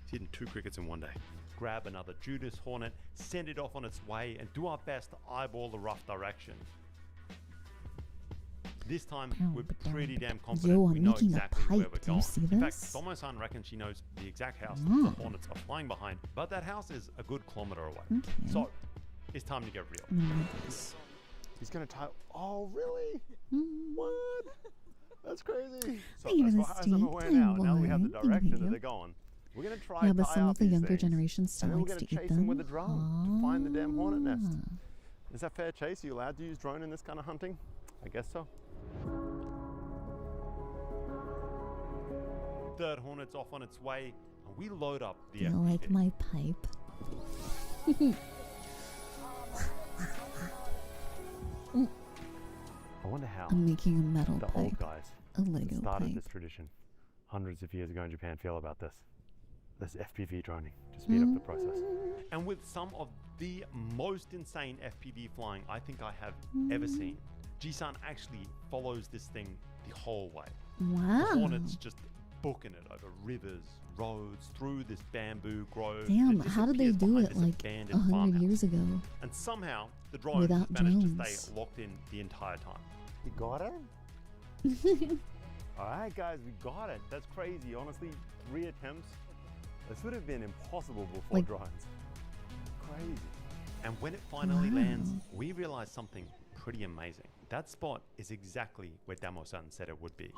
He's eaten 2 crickets in one day. Grab another Judas hornet, send it off on its way, and do our best to eyeball the rough direction. This time, we're pretty damn confident Yo, we I'm know making a exactly where pipe. we're Do you going. see In fact, this? Tomo-san reckons she knows the exact house Oh. the hornets are flying behind, but that house is a good kilometer away. Okay. So, it's time to get real. I'm gonna read this. He's gonna tie. Oh, really? What? That's crazy. So Even as the far as I'm aware now, now we have the Steve direction that boy. they're going. We're gonna try Yeah, to but tie some up of the these younger things, generation still and then we're likes gonna to eat chase them. them with a drone to find the damn hornet nest. Ah. Is that fair chase? Are you allowed to use drone in this kind of hunting? I guess so. Third hornet's off on its way, and we load up the Do you FPV. like my pipe? I wonder how I'm making a metal the pipe. old guys A that Lego started pipe. this tradition hundreds of years ago in Japan feel about this FPV droning to speed up the process. And with some of the most insane FPV flying I think I have ever seen, Ji-san actually follows this thing the whole way. Wow. The hornets just booking it over rivers, roads, through this bamboo grove. Damn, and it how did they disappears do behind it this like abandoned 100 farmhouse. years ago? And somehow the drone Without managed to drones. stay locked in the entire time. You got it? All right, guys, we got it. That's crazy. Honestly, 3 attempts. This would have been impossible before Like- drones. Crazy. And when it finally Wow. lands, we realized something pretty amazing. That spot is exactly where Damo-san said it would be.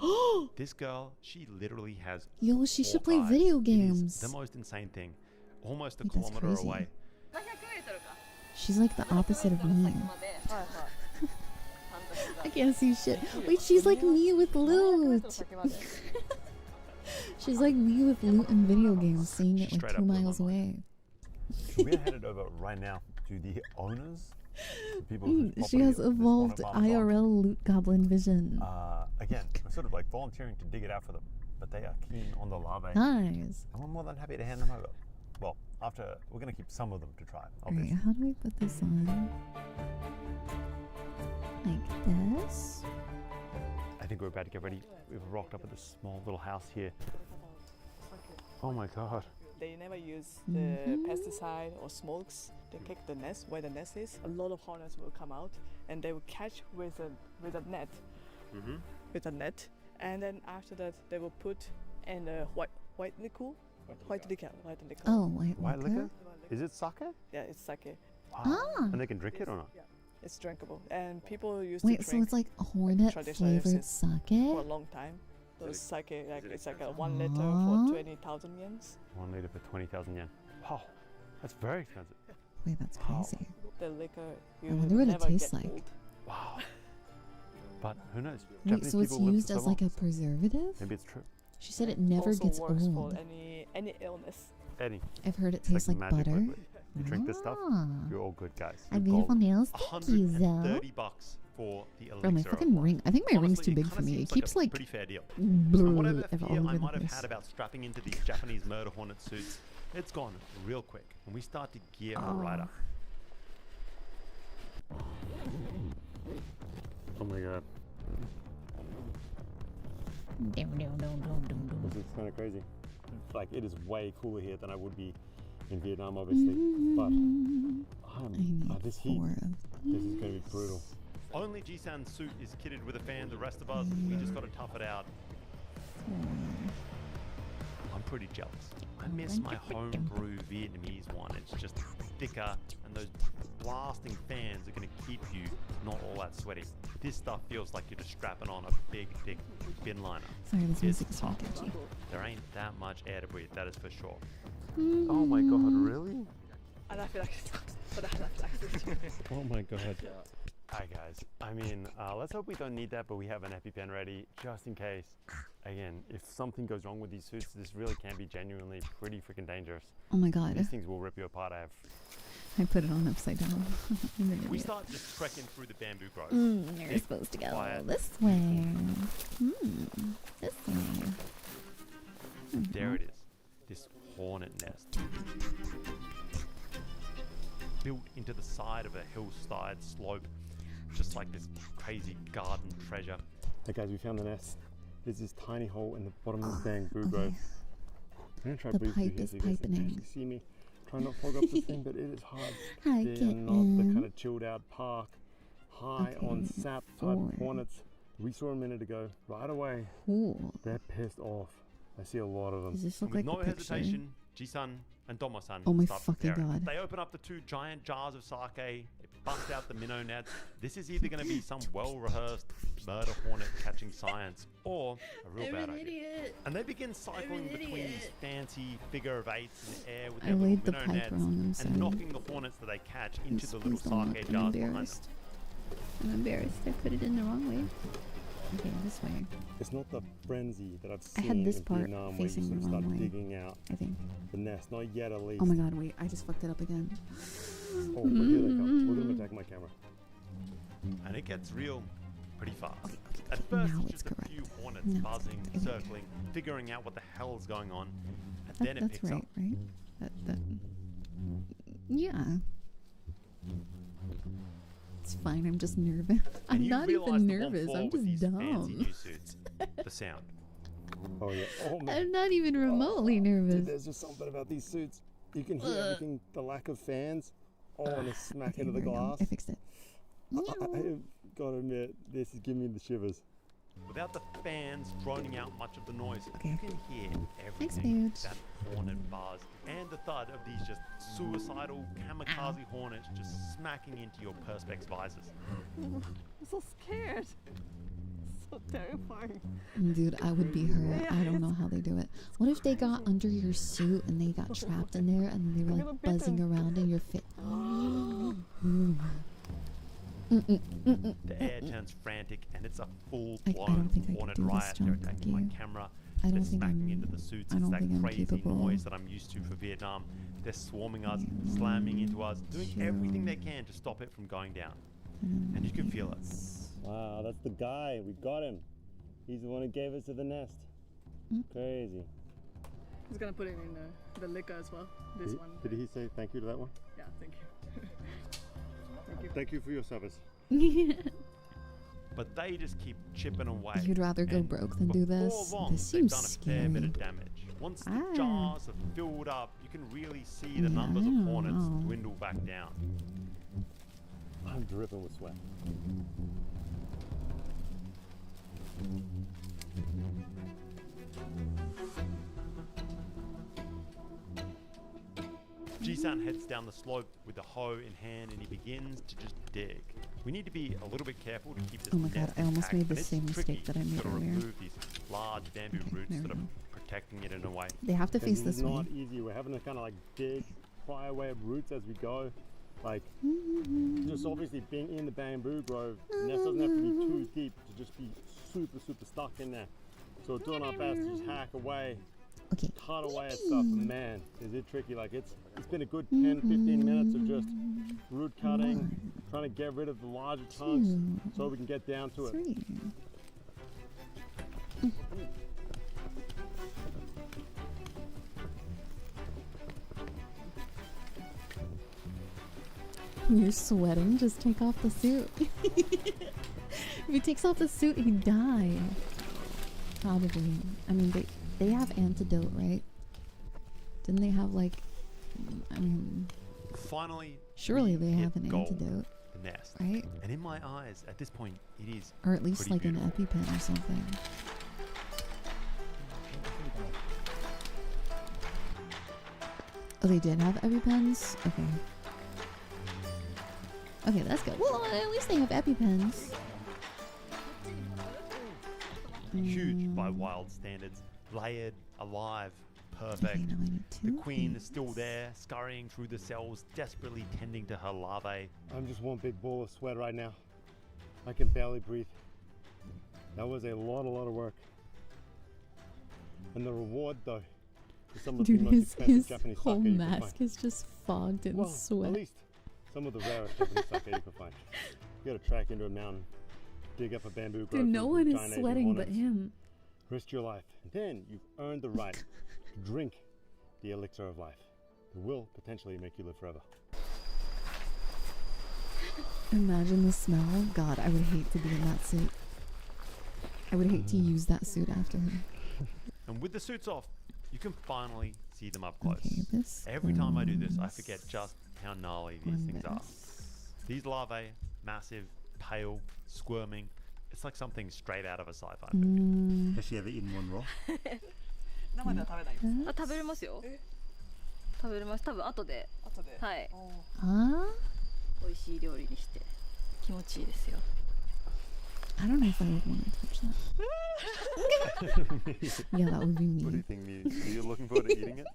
This girl, she literally has Yo, she should 4 play eyes. video It is games. the most insane thing. Almost a Wait, that's kilometer crazy. away. She's like the opposite of me. I can't see shit. Wait, she's like me with loot. She's like me with loot and video games, seeing it like Straight 2 up blew my miles away. So we're headed over right now to the owners, the people whose She property has this hornet evolved farm is on. IRL loot goblin vision. Again, we're sort of like volunteering to dig it out for them, but they are keen on the larvae. Nice. And we're more than happy to hand them over. Well, we're going to keep some of them to try. Alright, how do we put this on? Like this? I think we're about to get ready. We've rocked up at this small little house here. Oh my god. They never use the pesticide or smokes. They pick the nest where the nest is. A lot of hornets will come out and they will catch with a net. With a net, and then after that they will put in a white liquor. Oh, white liquor? Is it sake? Yeah, it's sake. Wow. Ah. And they can drink it or not? Yeah, it's drinkable, and people used Wait, to so drink it's like hornet traditional flavored since sake? for a long time. So it's sake, it's like a 1 liter for 20,000 yens. 1 liter for 20,000 yen. Wow, that's very expensive. Wait, that's crazy. The liquor, I you wonder what it never tastes get like. old. Wow. But who knows? Wait, Japanese so it's people live used for so as like a long. preservative? Maybe it's true. She said it never Also gets works old. for any illness. Eddie. I've heard it It's tastes like magic butter. liquid. You drink this stuff, Ah. you're all good, guys. And beautiful nails. Thank you, Zoe. $130 for the elixir. Bro, my fucking ring. I think my ring's too big for me. It keeps like pretty fair deal. bleh, And whatever all fear over I the might have place. had about strapping into these Japanese murder hornet suits, it's gone real quick, and we start to gear right up. Oh my god. This is kind of crazy. Like, it is way cooler here than I would be in Vietnam, obviously. But this heat, this is going to be brutal. Only Jisan's suit is kitted with a fan. The rest of us, we just got to tough it out. I'm pretty jealous. I miss my homebrew Vietnamese one. It's just thicker, and those blasting fans are going to keep you not all that sweaty. This stuff feels like you're just strapping on a big, thick bin liner. Sorry, this It's music is tough. really catchy. There ain't that much air to breathe, that is for sure. Oh my god, really? Anaphylaxis. Oh my god. Alright guys, I mean, let's hope we don't need that, but we have an EpiPen ready, just in case. Again, if something goes wrong with these suits, this really can be genuinely pretty freaking dangerous. Oh my god. These things will rip you apart. I put it on upside down. We start just trekking through the bamboo grove. You're Thick, supposed to go quiet. this way. This way. There it is, this hornet nest. Built into the side of a hillside slope, just like this crazy garden treasure. Hey guys, we found the nest. There's this tiny hole in the bottom of the bamboo grove. I'm gonna try to The breathe through pipe here is so you guys can pipening. actually see me. Try not to fog up this thing, but it is hard. Hi, They're kitten. not the kind of chilled out park, high on Okay, sap type 4. hornets we saw a minute ago. Right away, Cool. they're pissed off. I see a lot of them. Does this look With like no the picture? hesitation, Jisan and Domo-san Oh my start fucking preparing. god. They open up the 2 giant jars of sake, they bust out the minnow nets. This is either going to be some well-rehearsed murder hornet catching science, or a real bad idea. And they begin cycling between these fancy figure of 8s in the air with I their little laid the minnow pipe nets wrong, I'm sorry. and knocking the hornets that they catch into the little Please don't sake look. I'm jars behind them. embarrassed. I'm embarrassed. I put it in the wrong way. Okay, this way. It's not the frenzy that I've I seen had this in part Vietnam where you facing sort of the start wrong way, digging out I think. the nest. Not yet, at least. Oh my god, wait. I just fucked it up again. Oh, but here they come. Look at them attack my camera. And it gets real pretty fast. At first, now it's just a few hornets Now it's buzzing, correct. circling, figuring out what the hell's going on. And then it That's picks right, up. right? That. Yeah. It's fine. I'm just nervous. And I'm you not realise even the one nervous. flaw I'm with just these fancy dumb. new suits. The sound. Oh yeah. Oh man. I'm not even remotely nervous. Dude, there's just something about these suits. You can hear everything. The lack of fans. Oh, and a smack Okay, into the there we go. glass. I fixed it. I've got to admit, this is giving me the shivers. Without the fans droning out much of the noise, you can hear everything. Thanks, That hornet buzz and the thud of these just suicidal kamikaze hornets just smacking into your perspex visors. I'm so scared. So terrifying. Dude, I would be her. I don't know how they do it. What if they got under your suit and they got trapped in there and they were like buzzing around in your fit? The air turns frantic and it's a full-blown think I could hornet do this, riot. They're John. attacking my camera. I don't They're think smacking I'm- into the suits. I It's don't that think I'm crazy capable. noise that I'm used to for Vietnam. They're swarming us, slamming into us, doing everything they can to stop it from going down. And you can feel it. Wow, that's the guy. We got him. He's the one who gave us to the nest. Crazy. He's gonna put it in the liquor as well. This one. Did he say thank you to that one? Yeah, thank you. Thank you. Thank you for your service. But they just keep chipping away. You'd rather go broke than do this? Long, This seems done a scary. fair bit of damage. Once the jars have filled up, you can really see the numbers of hornets dwindle back down. I'm dripping with sweat. Jisan heads down the slope with the hoe in hand and he begins to just dig. We need to be a little bit careful to keep this Oh my god, I almost made the but it's same mistake that I made to earlier. remove these large bamboo roots that are protecting it in a way. They have to face this way. It's not easy. We're having to kind of like dig, pry away at roots as we go. Like, just obviously being in the bamboo grove, and that doesn't have to be too deep to just be super, super stuck in there. So we're doing our best to just hack away, cut away at stuff, and man, is it tricky. Like it's been a good 10, 15 minutes of just root cutting, trying to get rid of the larger chunks so we can get down to it. You're sweating, just take off the suit. If he takes off the suit, he'd die. Probably. I mean, they have antidote, right? Didn't they have like, I mean, Finally, surely they have an gold, antidote, the nest. right? And in my eyes, at this point, it is Or at least pretty like beautiful. an EpiPen or something. Oh, they did have EpiPens? Okay. Okay, that's good. Well, at least they have EpiPens. Huge by wild standards, layered, alive, perfect. The queen is still there, scurrying through the cells, desperately tending to her larvae. I'm just one big ball of sweat right now. I can barely breathe. That was a lot of work. And the reward, though, is some of the Dude, most expensive his Japanese whole sake you can mask find. is just fogged in Well, sweat. at least some of the rarest Japanese sake you can find. You gotta track into a mountain, dig up a bamboo grove. Dude, no full of one is giant Asian sweating but walnuts, him. risk your life, and then you've earned the right to drink the elixir of life. It will potentially make you live forever. Imagine the smell. God, I would hate to be in that suit. I would hate to use that suit after him. And with the suits off, you can finally see them up close. Okay, this Every time I do this, I forget just how gnarly these things are. These larvae, massive, pale, squirming. It's like something straight out of a sci-fi movie. Has she ever eaten one raw? 生では食べないです。あ、食べれますよ。食べれます。多分後で。後で。はい。Ah? 美味しい料理にして気持ちいいですよ。 I don't know if I would want to touch that. Yeah, that would be me. What do you think? Are you looking forward to eating it?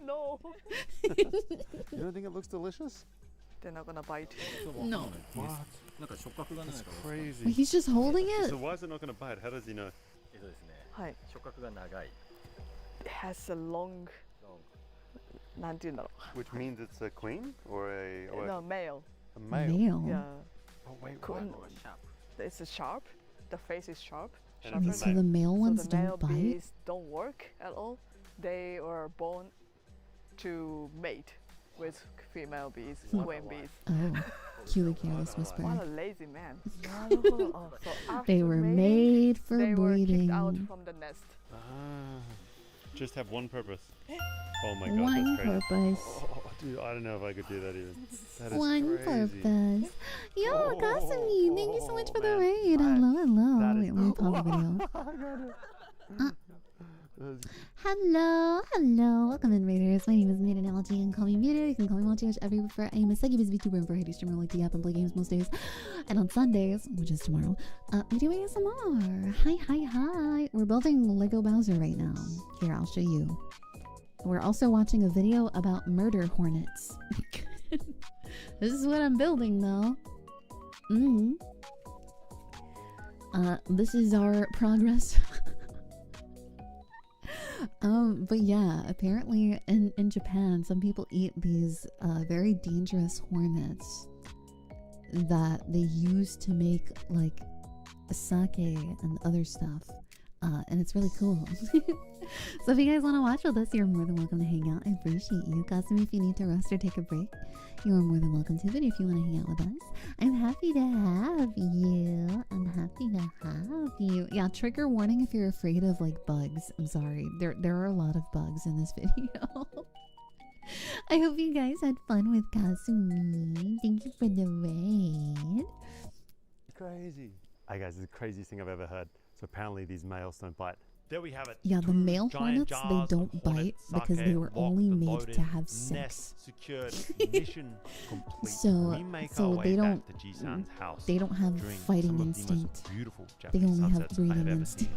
No. You don't think it looks delicious? They're not gonna bite. No. What? That's crazy. Wait, he's just holding it? So why is it not going to bite? How does he know? ですね。はい。触覚が長い。 It has a long. なんて言うんだろう。 Which means it's a queen or a No, male. A male. Male? Yeah. Oh wait, Couldn't- It's a sharp. The face is sharp. And Okay, it's a so the male ones so the male don't bite? bees don't work at all. They are born to mate with female bees, queen bees. Oh, cue the careless whisper. What a lazy man. なるほど。Oh, so They after were mating, made for they were breeding. kicked out from the nest. just have one purpose. Oh my god, One that's crazy. purpose. Oh, dude, I don't know if I could do that even. That is One crazy. purpose. Yo, Kasumi, thank you so much for the raid. man. Hello, hello. That is Wait, let me pause the video. Hello, hello. Welcome in, Raiders. My name is Mirune, you can call me Mirune. You can call me Mochi, whichever you prefer. I am a succubus VTuber and for Haiti streamer like to and play games most days. And on Sundays, which is tomorrow, we do ASMR. Hi. We're building Lego Bowser right now. Here, I'll show you. We're also watching a video about murder hornets. This is what I'm building, though. This is our progress. But yeah, apparently in Japan, some people eat these very dangerous hornets that they use to make like sake and other stuff. and it's really cool. So if you guys want to watch with us, you're more than welcome to hang out. I appreciate you. Custom, if you need to rest or take a break, you are more than welcome to. But if you want to hang out with us, I'm happy to have you. I'm happy to have you. Yeah, trigger warning if you're afraid of like bugs. I'm sorry. There are a lot of bugs in this video. I hope you guys had fun with Kasumi. Thank you for the raid. Crazy. Hey guys, this is the craziest thing I've ever heard. So apparently these males don't bite. There we have it. Yeah, the male hornets, they don't bite because they were only made to have sex. Nest secured, mission complete. So they don't back to Ji-san's house. They don't have during fighting some of the instinct. most beautiful They Japanese only have sunsets I breeding ever instinct.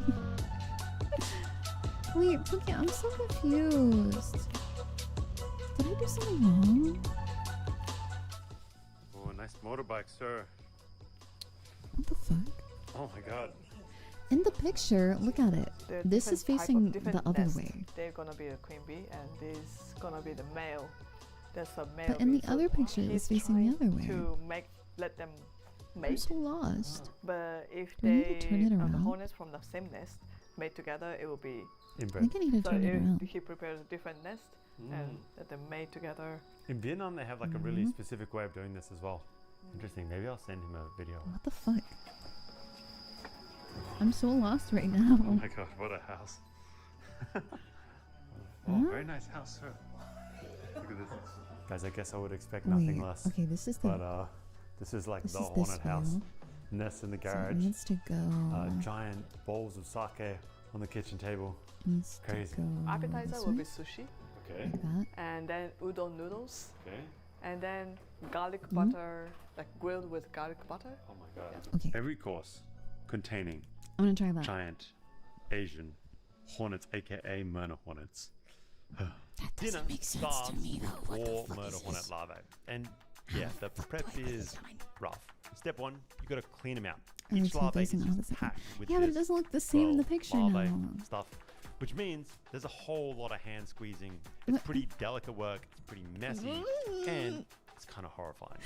seen. Wait, okay, I'm so confused. Did I do something wrong? Oh, a nice motorbike, sir. What the fuck? Oh my god. In the picture, look at it. There are This is different type of facing different the other nests. way. They're gonna be a queen bee, and this is gonna be the male. That's a male. But in bee. the other picture, it was he's facing the trying other way. To let them mate. I'm so lost. But if Do I need to turn it the around? hornets from the same nest mate together, it will be. Inbred. I think I need to So turn it if around. he prepares a different nest and let them mate together. In Vietnam, they have like a really specific way of doing this as well. Interesting. Maybe I'll send him a video. What the fuck? I'm so lost right now. Oh my god, what a house. Oh, very nice house, sir. Look at this. Guys, I guess I would expect nothing Wait, less. okay, this is the- But this is like this the is this haunted house. room. Nest in the So it garage. needs to go. Giant bowls of sake on the kitchen table. Needs to Crazy. go Appetizer this will way. be sushi. Okay. Like that. And then udon noodles. Okay. And then garlic butter, like grilled with garlic butter. Oh my god. Okay. Every course containing I'm gonna try that. giant Asian hornets, aka murder hornets. Dinner make sense to starts me, with though. What the 4 fuck murder is hornet this? larvae. And yeah, the prep is rough. Step 1, you gotta clean them out. Oh, Each it's larva is facing just opposite. packed with Yeah, but it this doesn't look the same in the 12 picture larvae now. stuff, which means there's a whole lot of hand squeezing. It's pretty delicate work, it's pretty messy, and it's kind of horrifying.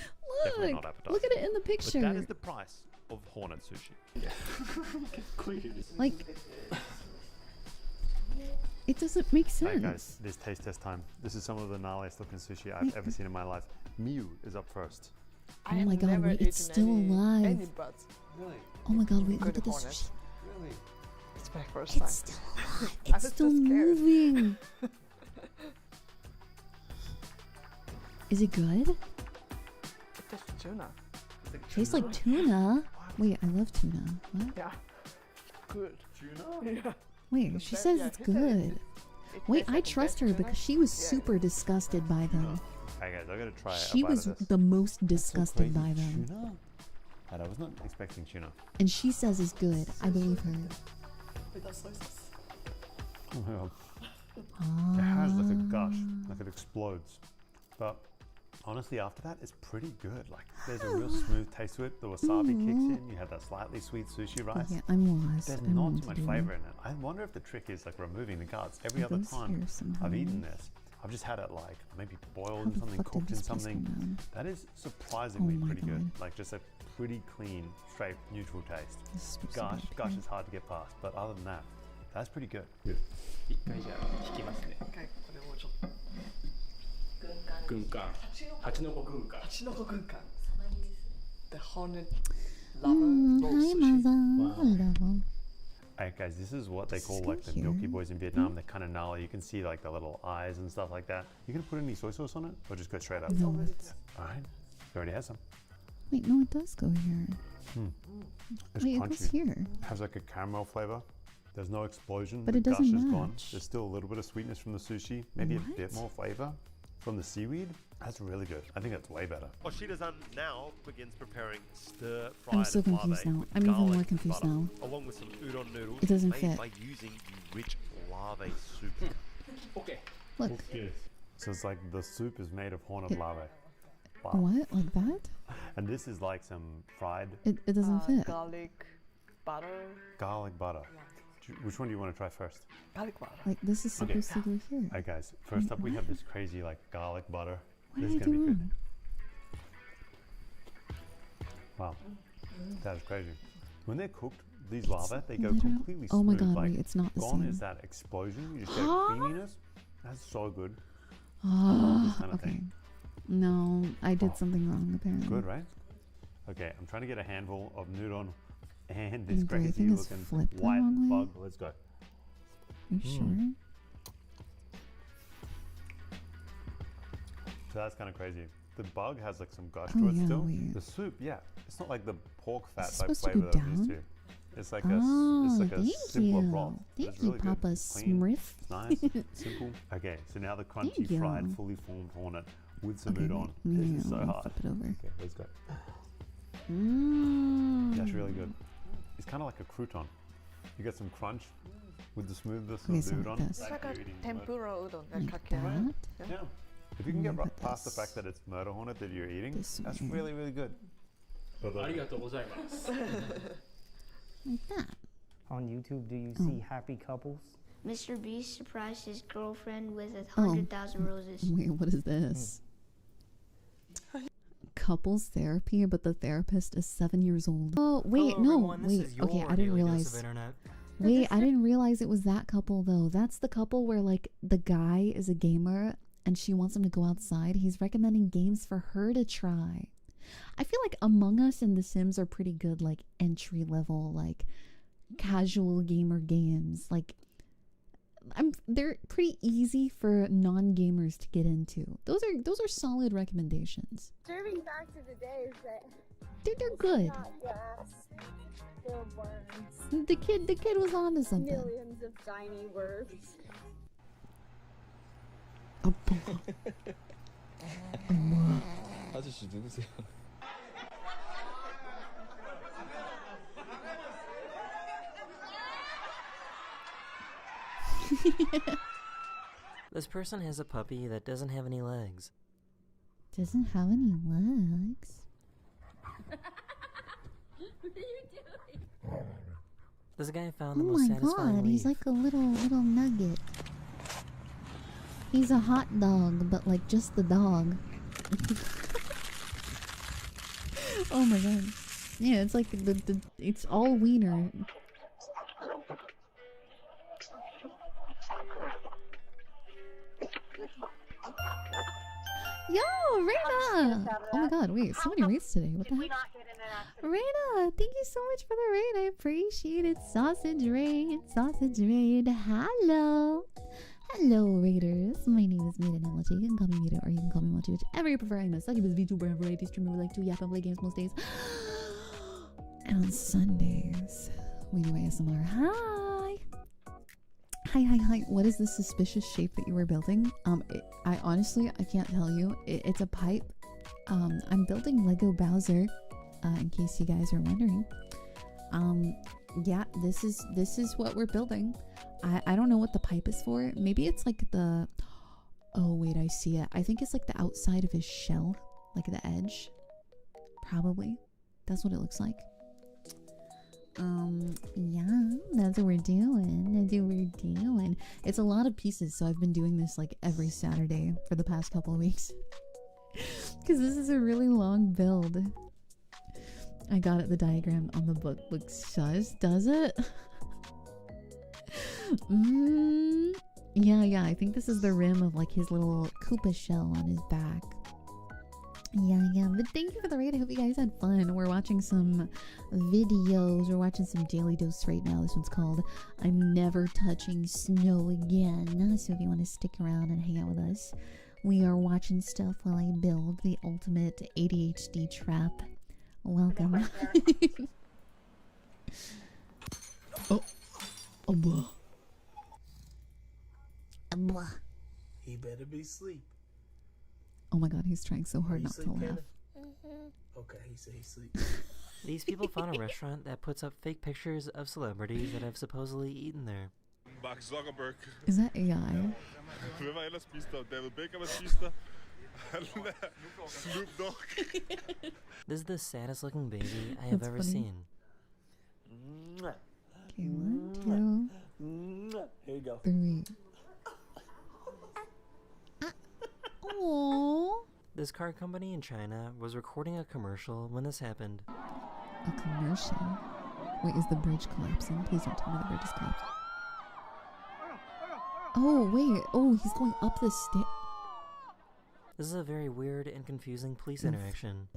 Definitely not appetizing. Look at it in the picture. But that is the price of hornet sushi. Like, it doesn't make sense. Hey guys, it is taste test time. This is some of the gnarliest looking sushi I've ever seen in my life. Miu is up first. Oh my god, wait, it's still alive. Any buds. Really? Oh my god, wait, Good look at this hornets. sushi. Really? It's my first time. It's still alive. I It's was still so scared. moving. Is it good? It tastes tuna. Tastes like tuna. Wait, I love tuna. What? Yeah. Good. Tuna? Yeah. Wait, she says it's good. Wait, I trust her because she was super disgusted by them. Hey guys, I gotta try a She bite was of this. the most That's so disgusted crazy. by them. Tuna? And I was not expecting tuna. And she says it's good. I believe her. Without soy sauce. Oh my god. It has like a gush, like it explodes. But honestly, after that, it's pretty good. Like, there's a real smooth taste to it. The wasabi kicks in. You have that slightly sweet sushi rice. Yeah, I'm lost. There's I don't know not what to much do. flavor in it. I wonder if the trick is like removing the guts. Every It other goes time here somehow. I've eaten this, I've just had it like maybe boiled in the something, fuck did cooked in this piece something. come down? That is surprisingly Oh my pretty good. God. Like just a pretty clean, straight, neutral taste. This is supposed to be Gosh, up gosh here. is hard to get past. But other than that, that's pretty good. 一回じゃあ引きますね。 Okay, これをちょっと。軍艦。蜂の子軍艦。蜂の子軍艦。The hornet Mm, lover roll hi, sushi. Maza. Hello. Alright guys, this is what they call So like the cute. Milky Boys in Vietnam. They're kind of gnarly. You can see like the little eyes and stuff like that. You gonna put any soy sauce on it or just go straight up? No. Alright, it already has some. Wait, no, it does go here. It's Wait, it crunchy. goes here. Has like a caramel flavor. There's no explosion. But the it doesn't gush is gone. match. There's still a little bit of sweetness from the sushi. Maybe a bit What? more flavor from the seaweed. That's really good. I think that's way better. Oshida-san now begins preparing stir-fried I'm so confused now. I'm even more confused now. along with some udon noodles It doesn't made fit. by using the rich larvae soup. Okay. Look. So it's like the soup is made of hornet larvae. Wow. What? Like that? And this is like some fried It doesn't fit. Garlic butter. garlic butter. Which one do you want to try first? Garlic butter. Like, this is supposed to go here. Alright guys, first up we have this crazy like garlic butter. What This did is I gonna do be good. wrong? Wow, that is crazy. When they're cooked, these larvae, they go literal- completely Oh my smooth. god, like, wait, it's not the gone same. is that explosion. You just get Huh? creaminess. That's so good. I love this kind of Okay. thing. No, I did something wrong apparently. Good, right? Okay, I'm trying to get a handful of Nudon and this Do I crazy think it's looking flipped the white wrong way? bug. Let's go. Are you sure? So that's kind of crazy. The bug has like some gush Oh, to it yeah, still. wait. The soup, yeah, it's not like the pork fat Is it like supposed to flavor go that I'm used down? to. It's like Oh, a thank simpler you. broth. Thank It's you, really good. Papa Clean, Smurf. Nice, simple. Okay, so now the Thank crunchy you. fried, fully formed hornet with some Okay, udon. wait. This Yeah, is so let me hard. flip it over. Okay, let's go. Mmm. That's really good. It's kind of like a crouton. You get some crunch with the smoothness Okay, of the so like udon. this. It's like a you're eating tempura udon, Like like kakera. that? Yeah. If you can get put past the this fact that it's murder hornet that you're eating, this that's way. really, really good. Arigatou gozaimasu. Like that. On YouTube, do you see happy couples? Mr. Beast surprised his girlfriend with Oh. 100,000 roses. Wait, what is this? Couples therapy, but the therapist is 7 years old. Oh, wait, Hello, no, everyone. This wait. is Okay, your I didn't daily dose realize. of internet. Wait, I didn't realize it was that couple though. That's the couple where like the guy is a gamer and she wants him to go outside. He's recommending games for her to try. I feel like Among Us and The Sims are pretty good, like entry level, like casual gamer games. Like they're pretty easy for non-gamers to get into. Those are solid recommendations. Serving back to the days that They're good. not grass, they're worms. The kid was onto something. Millions of tiny worms. 아저씨 누구세요? This person has a puppy that doesn't have any legs. Doesn't have any legs. What are you doing? This guy found Oh the most my satisfying god, leaf. he's like a little nugget. He's a hot dog, but like just the dog. Oh my god. Yeah, it's like it's all wiener. Yo, Reina! Oh my god, wait, so many raids today. What the heck? Reina, thank you so much for the raid. I appreciate it. Sausage raid, sausage raid. Hello. Hello, raiders. My name is Mirune Mochi. You can call me Mirune or you can call me Mochi, whichever you prefer. I'm a succubus VTuber and variety streamer who like to yap and play games most days. And on Sundays, we do ASMR. Hi! Hi. What is this suspicious shape that you were building? I honestly, I can't tell you. It's a pipe. I'm building Lego Bowser, in case you guys are wondering. Yeah, this is what we're building. I don't know what the pipe is for. Maybe it's like the... Oh, wait, I see it. I think it's like the outside of his shell. Like the edge. Probably. That's what it looks like. Yeah, that's what we're doing. It's a lot of pieces, so I've been doing this like every Saturday for the past couple of weeks. Because this is a really long build. I got it, the diagram on the book looks sus, does it? Yeah, I think this is the rim of like his little Koopa shell on his back. Yeah, but thank you for the raid. I hope you guys had fun. We're watching some videos. We're watching some Daily Dose right now. This one's called I'm Never Touching Snow Again. So if you want to stick around and hang out with us, we are watching stuff while I build the ultimate ADHD trap. Welcome. He better be asleep. Oh my god, he's trying so hard not to laugh. Okay, he said he's asleep. These people found a restaurant that puts up fake pictures of celebrities that have supposedly eaten there. Mark Zuckerberg. Is that AI? Hvem var ellers spist der? David Beckham var spist der. Snoop Dogg. This is the saddest looking baby I have That's ever funny. seen. Okay, 1, 2, Here you go. 3. Aww. This car company in China was recording a commercial when this happened. A commercial? Wait, is the bridge collapsing? Please don't tell me the bridge is collapsing. Oh, wait. Oh, he's going up the stair. This is a very weird and confusing police interaction.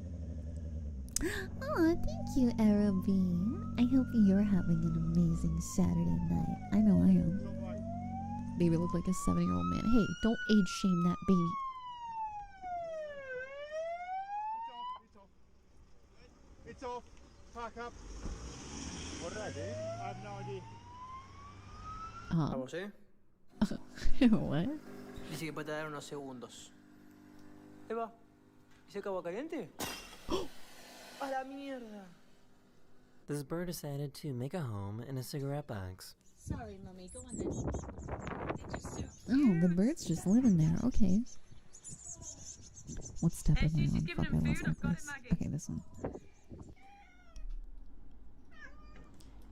Aw, thank you, Arabine. I hope you're having an amazing Saturday night. I know I am. Baby look like a 7-year-old man. Hey, don't age shame that baby. It's off. Park up. What did I do? I have no idea. ¿Vamos, What? Dice que puede tardar unos segundos. Eva, ¿ese agua caliente? ¡A la mierda! This bird decided to make a home in a cigarette box. Sorry, Mummy. Go on then. Oh, the bird's just living there. Okay. What step am I on? Fuck, I lost my place. Okay, this one.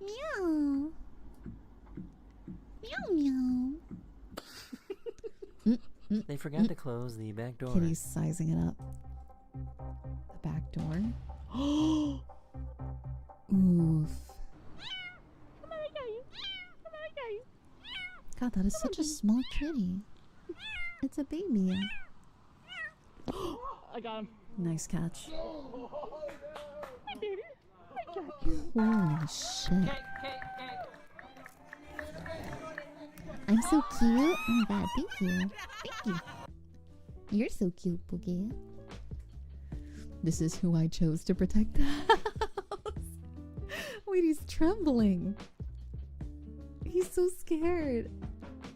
Meow. Meow meow. They forgot to close the back door. Kitty's sizing it up. The back door. Oof. God, that is such a small kitty. It's a baby. I got him. Nice catch. Hey, baby. I got you. Holy shit. I'm so cute. Oh my god, thank you. Thank you. You're so cute, Boogie. This is who I chose to protect the house. Wait, he's trembling. He's so scared.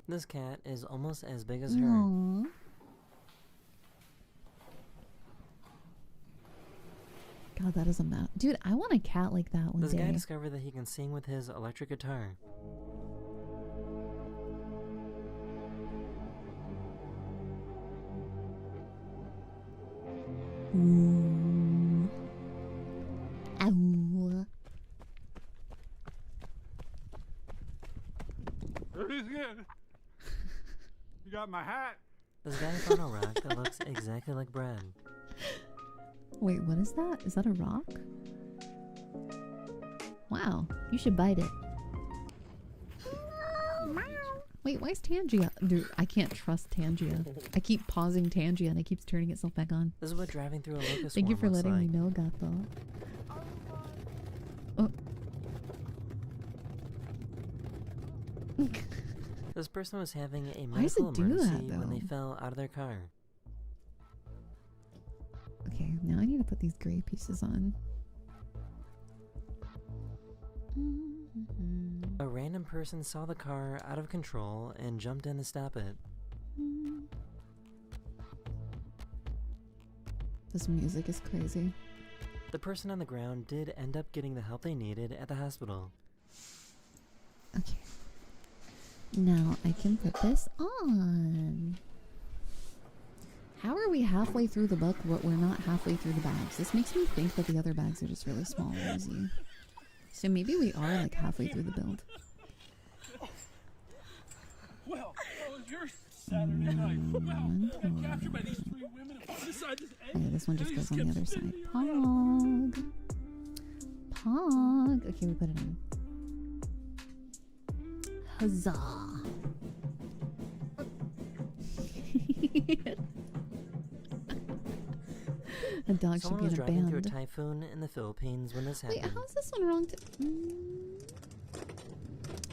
This cat is almost as big as her. Aww. God, that is a map. Dude, I want a cat like that one This day. guy discovered that he can sing with his electric guitar. Ooh. Ow. He's good. You got my hat. This guy found a rock that looks exactly like bread. Wait, what is that? Is that a rock? Wow, you should bite it. Wait, why is Tangia? Dude, I can't trust Tangia. I keep pausing Tangia and it keeps turning itself back on. This is what driving through a locust Thank you for swarm looks letting like. me know, Gato. Oh. This person was having a Why does medical it do emergency that, when they though? fell out of their car. Okay, now I need to put these gray pieces on. A random person saw the car out of control and jumped in to stop it. This music is crazy. The person on the ground did end up getting the help they needed at the hospital. Okay. Now I can put this on. How are we halfway through the book but we're not halfway through the bags? This makes me think that the other bags are just really small and easy. So maybe we are like halfway through the build. Well, that was your Saturday night. Well, captured by these 3 women and decide this Okay, this one just goes on the other side. Pog. Pog. Okay, we put it on. Huzzah. A dog Someone should was be in a driving through a band. typhoon in the Philippines when this Wait, happened. how's this one wrong?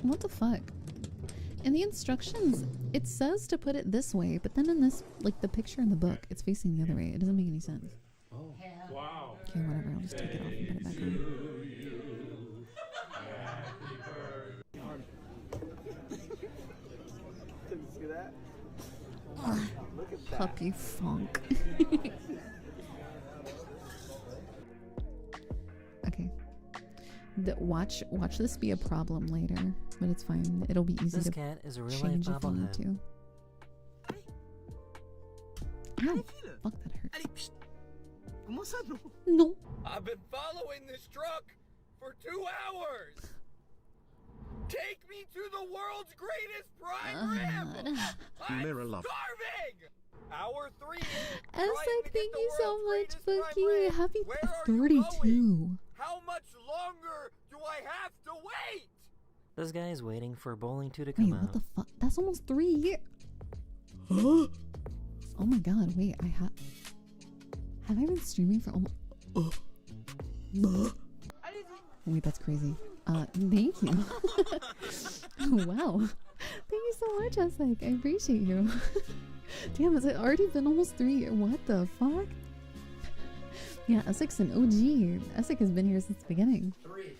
What the fuck? In the instructions, it says to put it this way, but then in this, like the picture in the book, it's facing the other way. It doesn't make any sense. Oh, wow. Okay, whatever. I'll just take it off and put it back on. Did you see that? Look at that. Puppy funk. Okay. Watch this be a problem later, but it's fine. It'll be easy This to cat is a real life change if we need bobblehead. to. Ow! Fuck, that hurt. No. I've been following this truck for 2 hours. Take me to the world's greatest prime rib. I'm Mirror love. starving. Hour 3. Esek, thank you so much, Bookie. Happy Where are you 32. How much longer do I have to wait! This guy is waiting for Bowling 2 to come Wait, out. what the fuck? That's almost 3 years. Oh my god, wait, have I been streaming for almost... Wait, that's crazy. Thank you. Wow. Thank you so much, Essex. I appreciate you. Damn, has it already been almost 3 years? What the fuck? Yeah, Essex an OG. Essex has been here since the beginning. 3.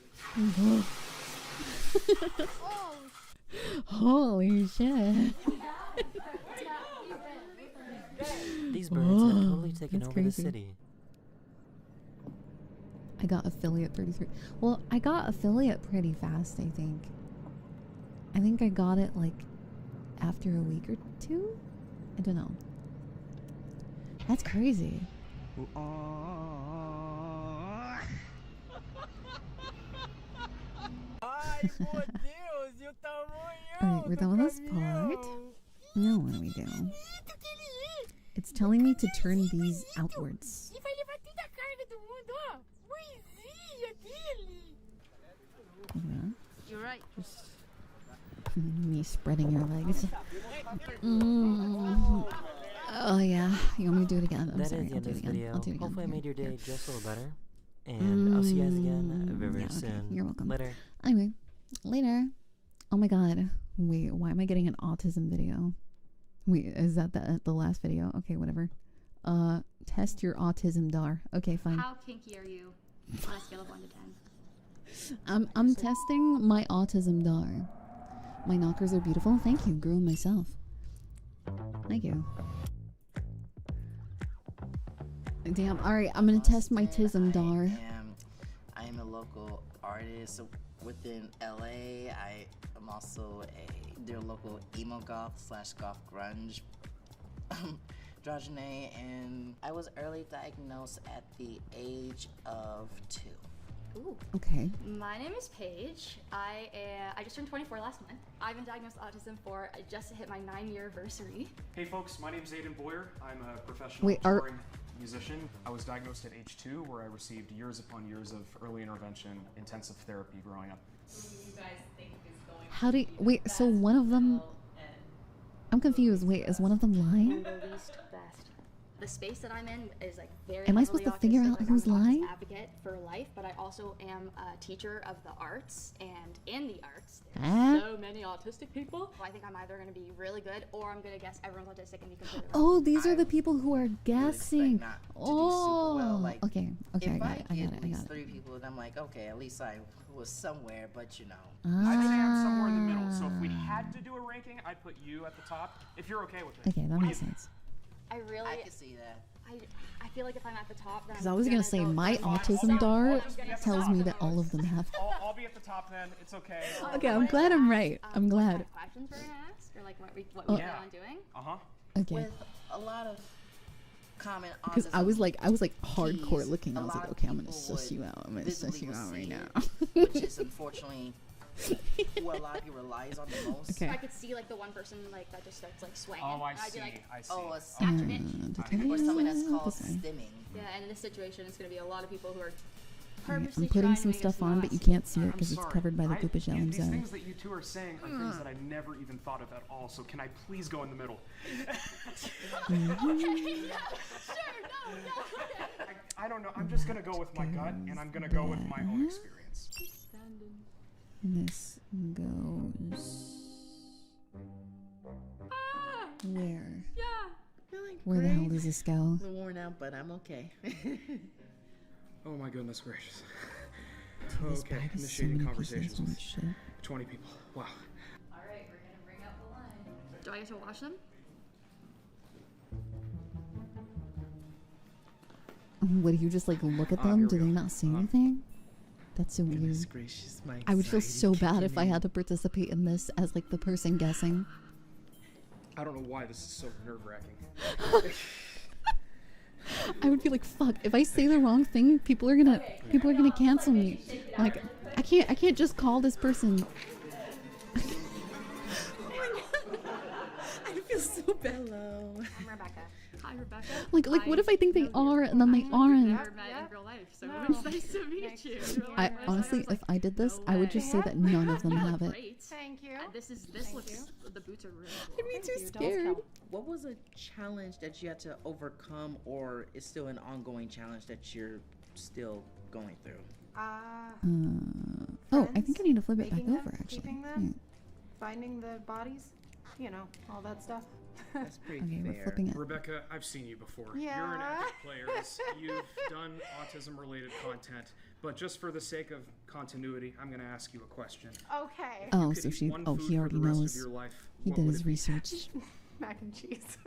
Holy shit. These birds have totally taken that's over the crazy. city. I got affiliate 33. Well, I got affiliate pretty fast, I think. I think I got it like after a week or two? I don't know. That's crazy. Alright, we're done with this part. Now what do we do? It's telling me to turn these outwards. Yeah. You're right. Just me spreading your legs. Oh yeah, you want me to do it again? I'm That sorry, is the I'll end do of it this again. video. I'll do it again. Hopefully I made your Here, day here. just a little better. And I'll see you guys again very Yeah, okay. soon. You're welcome. Later. Anyway, later. Oh my god. Wait, why am I getting an autism video? Wait, is that the last video? Okay, whatever. Test your autism dar. Okay, fine. How kinky are you on a scale of 1 to 10? I'm testing my autism dar. My knockers are beautiful. Thank you. Grew them myself. Thank you. Damn. All right, I'm gonna test my tism dar. I am a local artist within LA. I am also their local emo goth / goth grunge drogene, and I was early diagnosed at the age of 2. Ooh. Okay. My name is Paige. I just turned 24 last month. I've been diagnosed with autism for just hit my 9-year anniversary. Hey folks, my name is Aiden Boyer. I'm a professional Wait, touring musician. I was diagnosed at age 2, where I received years upon years of early intervention, intensive therapy growing up. You guys think is going How do you, wait? So one of them. I'm confused. Wait, is one of them lying? The least best. The space that I'm in is like very. Am I supposed to figure out who's I'm an lying? advocate for life, but I also am a teacher of the arts, and in the arts, Ah. there's so many autistic people. I think I'm either going to be really good, or I'm going to guess everyone's autistic and be completely wrong. Oh, these are the people who are guessing. not to do Oh, super well. Like, okay, okay, if I got it. I get got at it. I least got it. 3 people, and I'm like, okay, at least I was somewhere, but you know. I think I'm somewhere in the middle, so if we had to do a ranking, I'd put you at the top, if you're okay with it. Okay, that What do makes you sense. I really. I can see that. I feel like if I'm at the top, then Because I was gonna say my autism dar tells me that all of them have. I'll be at the top then. It's okay. Okay, I'm glad I'm right. I'm glad. Questions we're gonna ask, or like what we Oh. plan on doing. Okay. With a lot of common Because I was like hardcore keys, looking. I a was lot like, of okay, I'm gonna people suss you out. I'm gonna suss visibly you will out right see now. it, which is unfortunately what a lot of people relies on the most. Okay. So I could see like the one person like that just starts like swaying. Oh, I and I'd see, be like, I see. Oh, a gotcha, bitch. or something that's called This way. stimming. Yeah, and in this situation, it's gonna be a lot of people who are Alright, purposely I'm putting trying to some make stuff us on, not but you can't see it I'm because it's sorry. covered by the goopage These zone. things that you two are saying are things that I never even thought of at all, so can I please go in the middle? Okay, yeah, sure, no. I don't know, I'm just gonna go with my gut, and I'm gonna go with my own experience. This goes where? Yeah. Where the hell does this go? A little worn out, but I'm okay. Oh my goodness gracious. Dude, this Okay, bag is so initiating many conversations pieces. Holy with shit. 20 people. Wow. Alright, we're gonna bring up the line. Do I get to watch them? What do you just like look at Here them? we Do they go. not see anything? That's so weird. Goodness gracious, my I would feel so anxiety bad if I kicking had to participate in this as like the person guessing. I don't know why this is so nerve-wracking. I would be like, fuck, if I say the wrong thing, people are gonna cancel me. Like, I can't just call this person. I feel so Hello. I'm Rebecca. Hi, Rebecca. Like, what if I think they are and then they aren't? Never met in real life, so it's nice to meet you. I honestly, if I did this, I would just say that none of them have it. Thank you. This looks. The boots are really cool. I'd be too scared. What was a challenge that you had to overcome, or is still an ongoing challenge that you're still going through? Oh, I think I need to flip it back over actually. Keeping them, finding the bodies, you know, all that stuff. That's pretty Okay, fair. we're flipping it. Rebecca, I've seen you before. Yeah. You're an active player. You've done autism-related content, but just for the sake of continuity, I'm going to ask you a question. Okay. Oh, so she. Oh, he already knows. He did his research. Mac and cheese.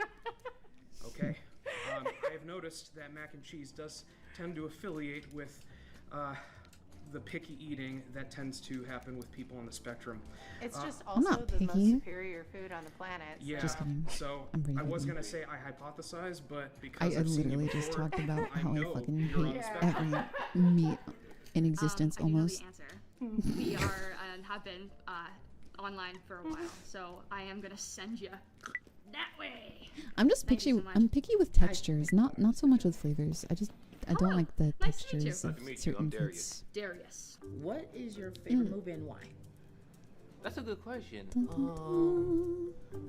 Okay. I have noticed that mac and cheese does tend to affiliate with the picky eating that tends to happen with people on the spectrum. It's just I'm also not the most picky. superior food on the planet. Yeah, Just kidding. so I'm really I was kidding. going to say I hypothesize, but I because I've seen you literally just before, talked about how I know fucking you're on hate the spectrum. every meat in existence I do know almost. the answer. We are and have been online for a while, so I am gonna send you that way. I'm just Thank picky. you so much. I'm picky with textures, not so much with flavors. I don't like the nice to meet you. textures Nice of to meet you. certain I'm foods. Darius. What is your favorite movie and why? That's a good question.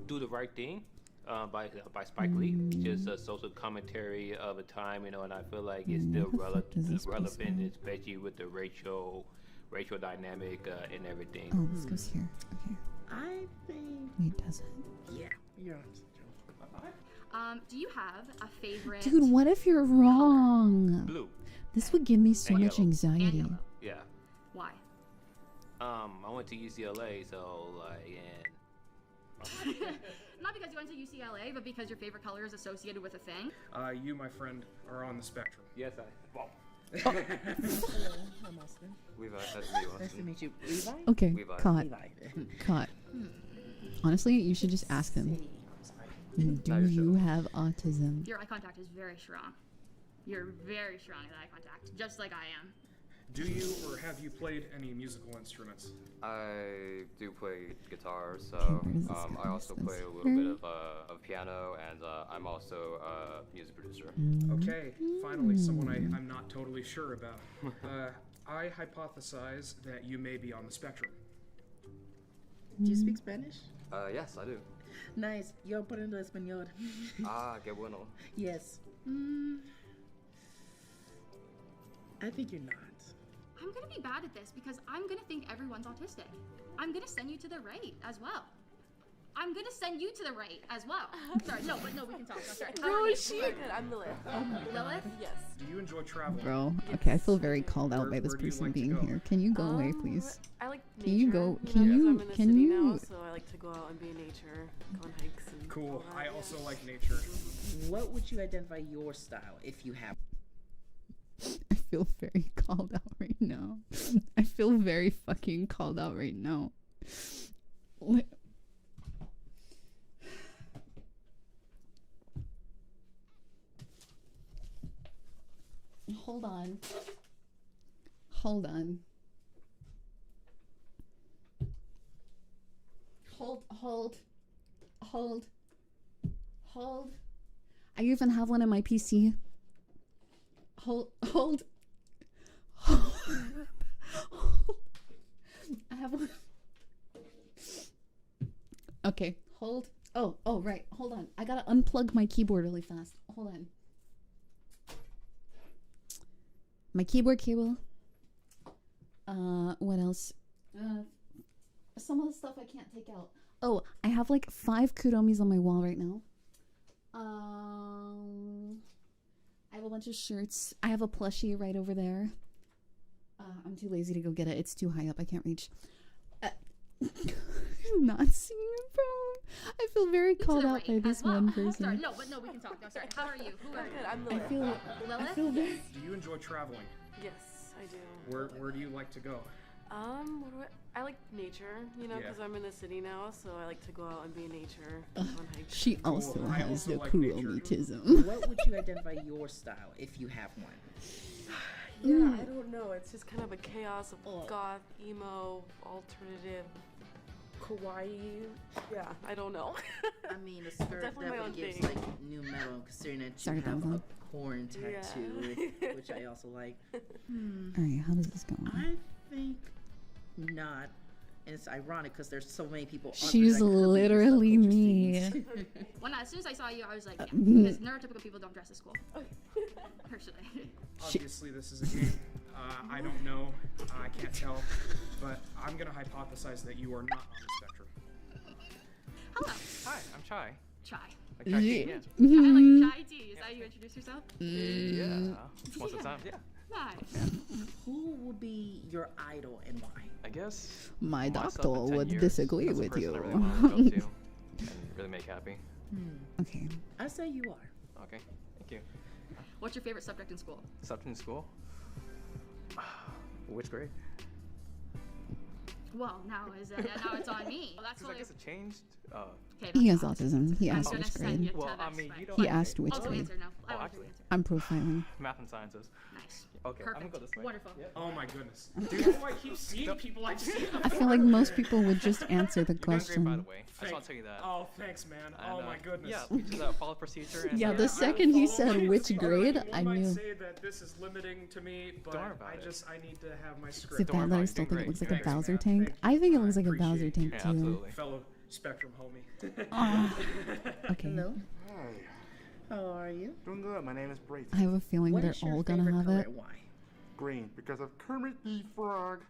Do the Right Thing by Spike Lee. Just a social commentary of a time, you know, and I feel like it's still relevant, especially with the racial dynamic and everything. Oh, this goes here. Okay. I think. Wait, does it? Yeah, you're on. Do you have a favorite? Dude, what if you're wrong? Blue. This would give me so And much yellow. anxiety. Yeah. Why? I went to UCLA, so like, and Not because you went to UCLA, but because your favorite color is associated with a thing. You, my friend, are on the spectrum. yes, Hello, I'm Austin. Levi, nice to meet you, Nice to meet you. Levi? Okay, Levi. caught. Levi. Caught. Honestly, you should just ask them. Do you have autism? Your eye contact is very strong. You're very strong at eye contact, just like I am. Do you or have you played any musical instruments? I do play guitar, so where does this I also play a little bit of piano, and I'm also a music producer. Okay, finally, someone I'm not totally sure about. I hypothesize that you may be on the spectrum. Do you speak Spanish? Yes, I do. Nice. Yo aprendo español. Qué bueno. Yes. I think you're not. I'm gonna be bad at this because I'm gonna think everyone's autistic. I'm gonna send you to the right as well. I'm gonna send you to the right as well. Sorry, no, we can talk. I'm sorry. How are you? Good. I'm Lilith. Lilith? Yes. Do you enjoy traveling? Bro, okay, I feel very called out by this Where do you person like to being go? here. Can you go away, please? I like nature. Can you go? You Can know, 'cause you? I'm in the Can city you? now, so I like to go out and be in nature, go on hikes and Cool. all that, I yeah. also like nature. What would you identify your style if you have? I feel very called out right now. I feel very fucking called out right now. Hold on. Hold on. Hold. I even have one on my PC. Hold. I have one. Okay, hold. Oh, right. Hold on. I gotta unplug my keyboard really fast. Hold on. My keyboard cable. What else? Some of the stuff I can't take out. Oh, I have like 5 Kuromis on my wall right now. I have a bunch of shirts. I have a plushie right over there. I'm too lazy to go get it. It's too high up. I can't reach. Not seeing it, bro. I feel very called out by this one person. Sorry, no, we can talk. I'm sorry. How are you? Who are you? Good. I'm I Lilith. feel very. Do you enjoy traveling? Yes, I do. Where do you like to go? I like nature, you know, Yeah. because I'm in the city now, so I like to go out and be in nature, on hikes. She also Cool. I has also the like nature. Kuromitism. What would you identify your style if you have one? Yeah, I don't know. It's just kind of a chaos of goth, emo, alternative, kawaii. Yeah, I don't know. I mean, a skirt Definitely my own that gives thing. like new metal, considering that you Sorry, have Thompson. a horn tattoo, which I also like. Alright, how does this go on? I think not. And it's ironic because there's so many people. on She's there that could be literally subculture me. scenes. As soon as I saw you, I was like, yeah, Mm. because neurotypical people don't dress as cool. Personally. Obviously, this is a game. I don't know. I can't tell. But I'm going to hypothesize that you are not on the spectrum. Hello. Hi, I'm Chai. Chai. Like Chai tea, yeah. I like chai tea. Is that how you introduce yourself? Yeah. Most of the time, yeah. Nice. Who would be your idol and why? I guess My myself doctor in 10 would years, disagree that's the with person you. I really want to look up to and really make happy. Okay. I say you are. Okay, thank you. What's your favorite subject in school? Subject in school? Which grade? Well, now it's on me. Well, that's Because I guess it changed. Okay, He has that's autism. He I'm asked gonna which send grade. you to Well, that I mean, spec. you don't. He asked which Also grade. answer no. I Oh, want you to actually, answer. I'm profiling. math and sciences. Nice. Okay, I'm gonna go this way. Wonderful. Oh my goodness. Dude, why I keep seeing people I've seen I feel like most people would just answer the You're doing question. great, by the way. I just want to tell you that. Oh, thanks, man. And, Oh my goodness. Yeah, we just follow procedure. And, Yeah, the second he said which grade, I One might knew. say that this is limiting to me, but Don't worry about I need to have my Is script. it bad that I still think it looks like a Bowser tank? I think it looks like a Bowser tank too. absolutely. Fellow Spectrum homie. Okay. Hello. Hi. How are you? Doing good. My name is Brayton. I have a feeling What they're is your all gonna favorite have color it. and why? Green, because of Kermit the Frog.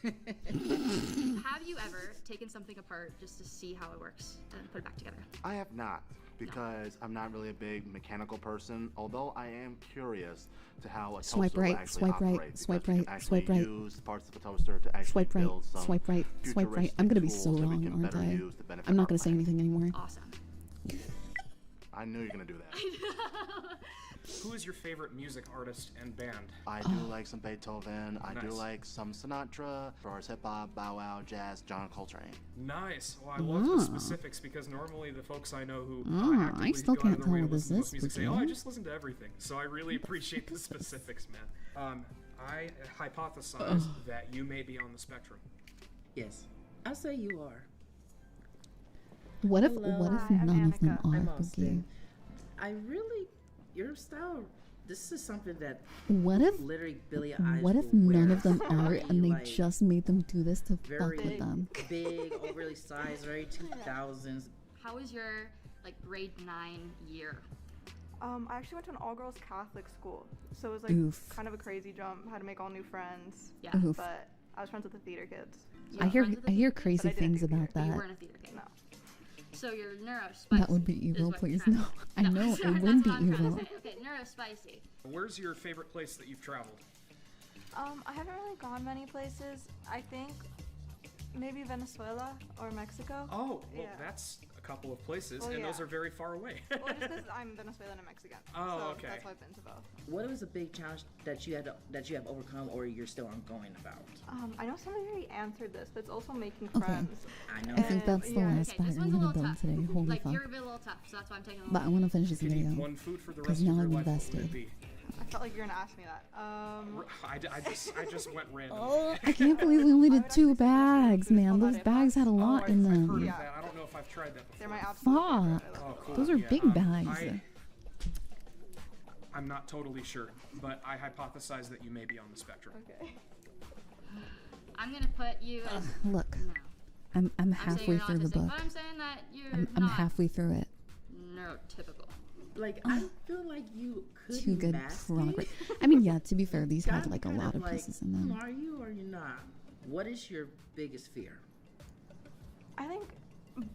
Have you ever taken something apart just to see how it works and put it back together? I have not, because I'm not really a big mechanical person, although I am curious to how a Swipe toaster right, will actually swipe right, operate, swipe because we right, can swipe actually right. use parts of a toaster to actually Swipe right, build some swipe right, swipe right. I'm gonna be so futuristic wrong, tools that we can aren't better I? use to benefit I'm not our gonna say planet. anything anymore. Awesome. I knew you were gonna do that. Who is your favorite music artist and band? I do like some Beethoven. I do Nice. like some Sinatra, as far as hip hop, Bow Wow, jazz, John Coltrane. Nice. Well, I love the specifics because normally the folks I know who I still go out can't of their way tell to what this listen to is most music for say, "Oh, I you." just listen to everything." So I really appreciate the specifics, man. I hypothesize that you may be on the spectrum. Yes. I say you are. What if Hello. what if Hi, I'm none of them Annika. are? I'm Boogie? Austin. I really, your style. This is something that What if literally Billie Eilish. what if will none wear of them are very, and they like, just made them do this to fuck very with them? big, overly sized, very 2000s. How was your like grade 9 year? I actually went to an all-girls Catholic school, so it was like Oof. kind of a crazy jump. Had to make all new friends. Yeah. Oof. But I was friends with the theater kids. You I were hear friends with the I hear theater crazy but I didn't things do about kids? You that. weren't a theater kid. No. So you're neurospicy. That would be is evil, what please. you're No, I trying- know it that's would be what I'm trying to evil. say. Okay, neurospicy. Where's your favorite place that you've traveled? I haven't really gone many places. I think maybe Venezuela or Mexico. Oh, well, Yeah. that's a couple of places, Well, and those yeah. are very far away. Well, just because I'm Venezuelan and Mexican. Oh, so okay. That's why I've been to both. What was a big challenge that you have overcome, or you're still ongoing about? I know somebody already answered this, but it's also making Okay. friends. I know. I think that's the yeah. last Okay, part this I'm one's a gonna little build tough. today. Holy Like fuck! you're a little tough, so that's why I'm taking a little. But I want to finish this If you video need one food for the because rest now of your I'm life, what would it invested. be? I felt like you were gonna ask me that. I just went random. Oh, I can't believe we only did 2 bags, man. Those bags had a lot in I've heard them. of that. I don't know if I've tried that before. They're my absolute Fuck. favorite. Oh, cool. Those are Yeah, big bags. I'm not totally sure, but I hypothesize that you may be on the spectrum. Okay. I'm gonna put you as Look, no. I'm I'm saying halfway you're not through the autistic, book. but I'm saying that you're I'm not halfway through it. neurotypical. Like I feel like you could 2 good mask progress. it. I mean, yeah. To be fair, these It's had gotta like a kind lot of like, pieces in them. Are you or you're not? What is your biggest fear? I think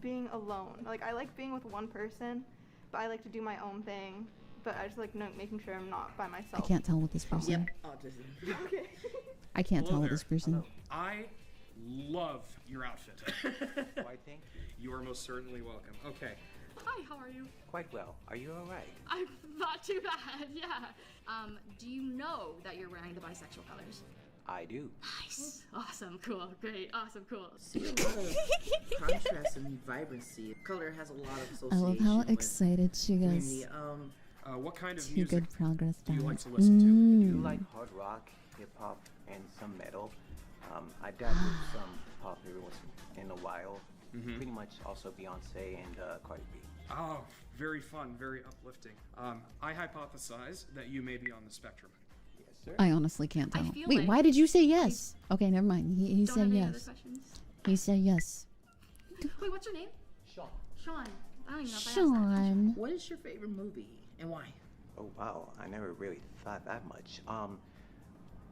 being alone. Like I like being with one person, but I like to do my own thing. But I just like making sure I'm not by I myself. can't tell with this person. Yep, autism. Okay. I can't Hello tell with there. this person. I love your outfit. Why, thank you. You are most certainly welcome. Okay. Hi, how are you? Quite well. Are you alright? I'm not too bad. Yeah. Do you know that you're wearing the bisexual colors? I do. Nice. Awesome. Cool. Great. Awesome. Cool. See a lot of contrast and vibrancy. Color has a lot of I association. love how with excited she community. gets. What kind of 2 music good progress do you bags. like to listen to? I do Mm. like hard rock, hip hop, and some metal. I dabbled with some pop every once in a while. pretty much also Beyonce and Cardi B. Oh, very fun, very uplifting. I hypothesize that you may be on the spectrum. Yes, sir. I honestly can't tell. feel Wait, like why did you say yes? Okay, never mind. He Don't said have any other yes. questions? He said yes. Wait, what's your name? Sean. Sean. I don't even know if I asked Sean. What is your favorite movie and why? Oh wow, I never really thought that much.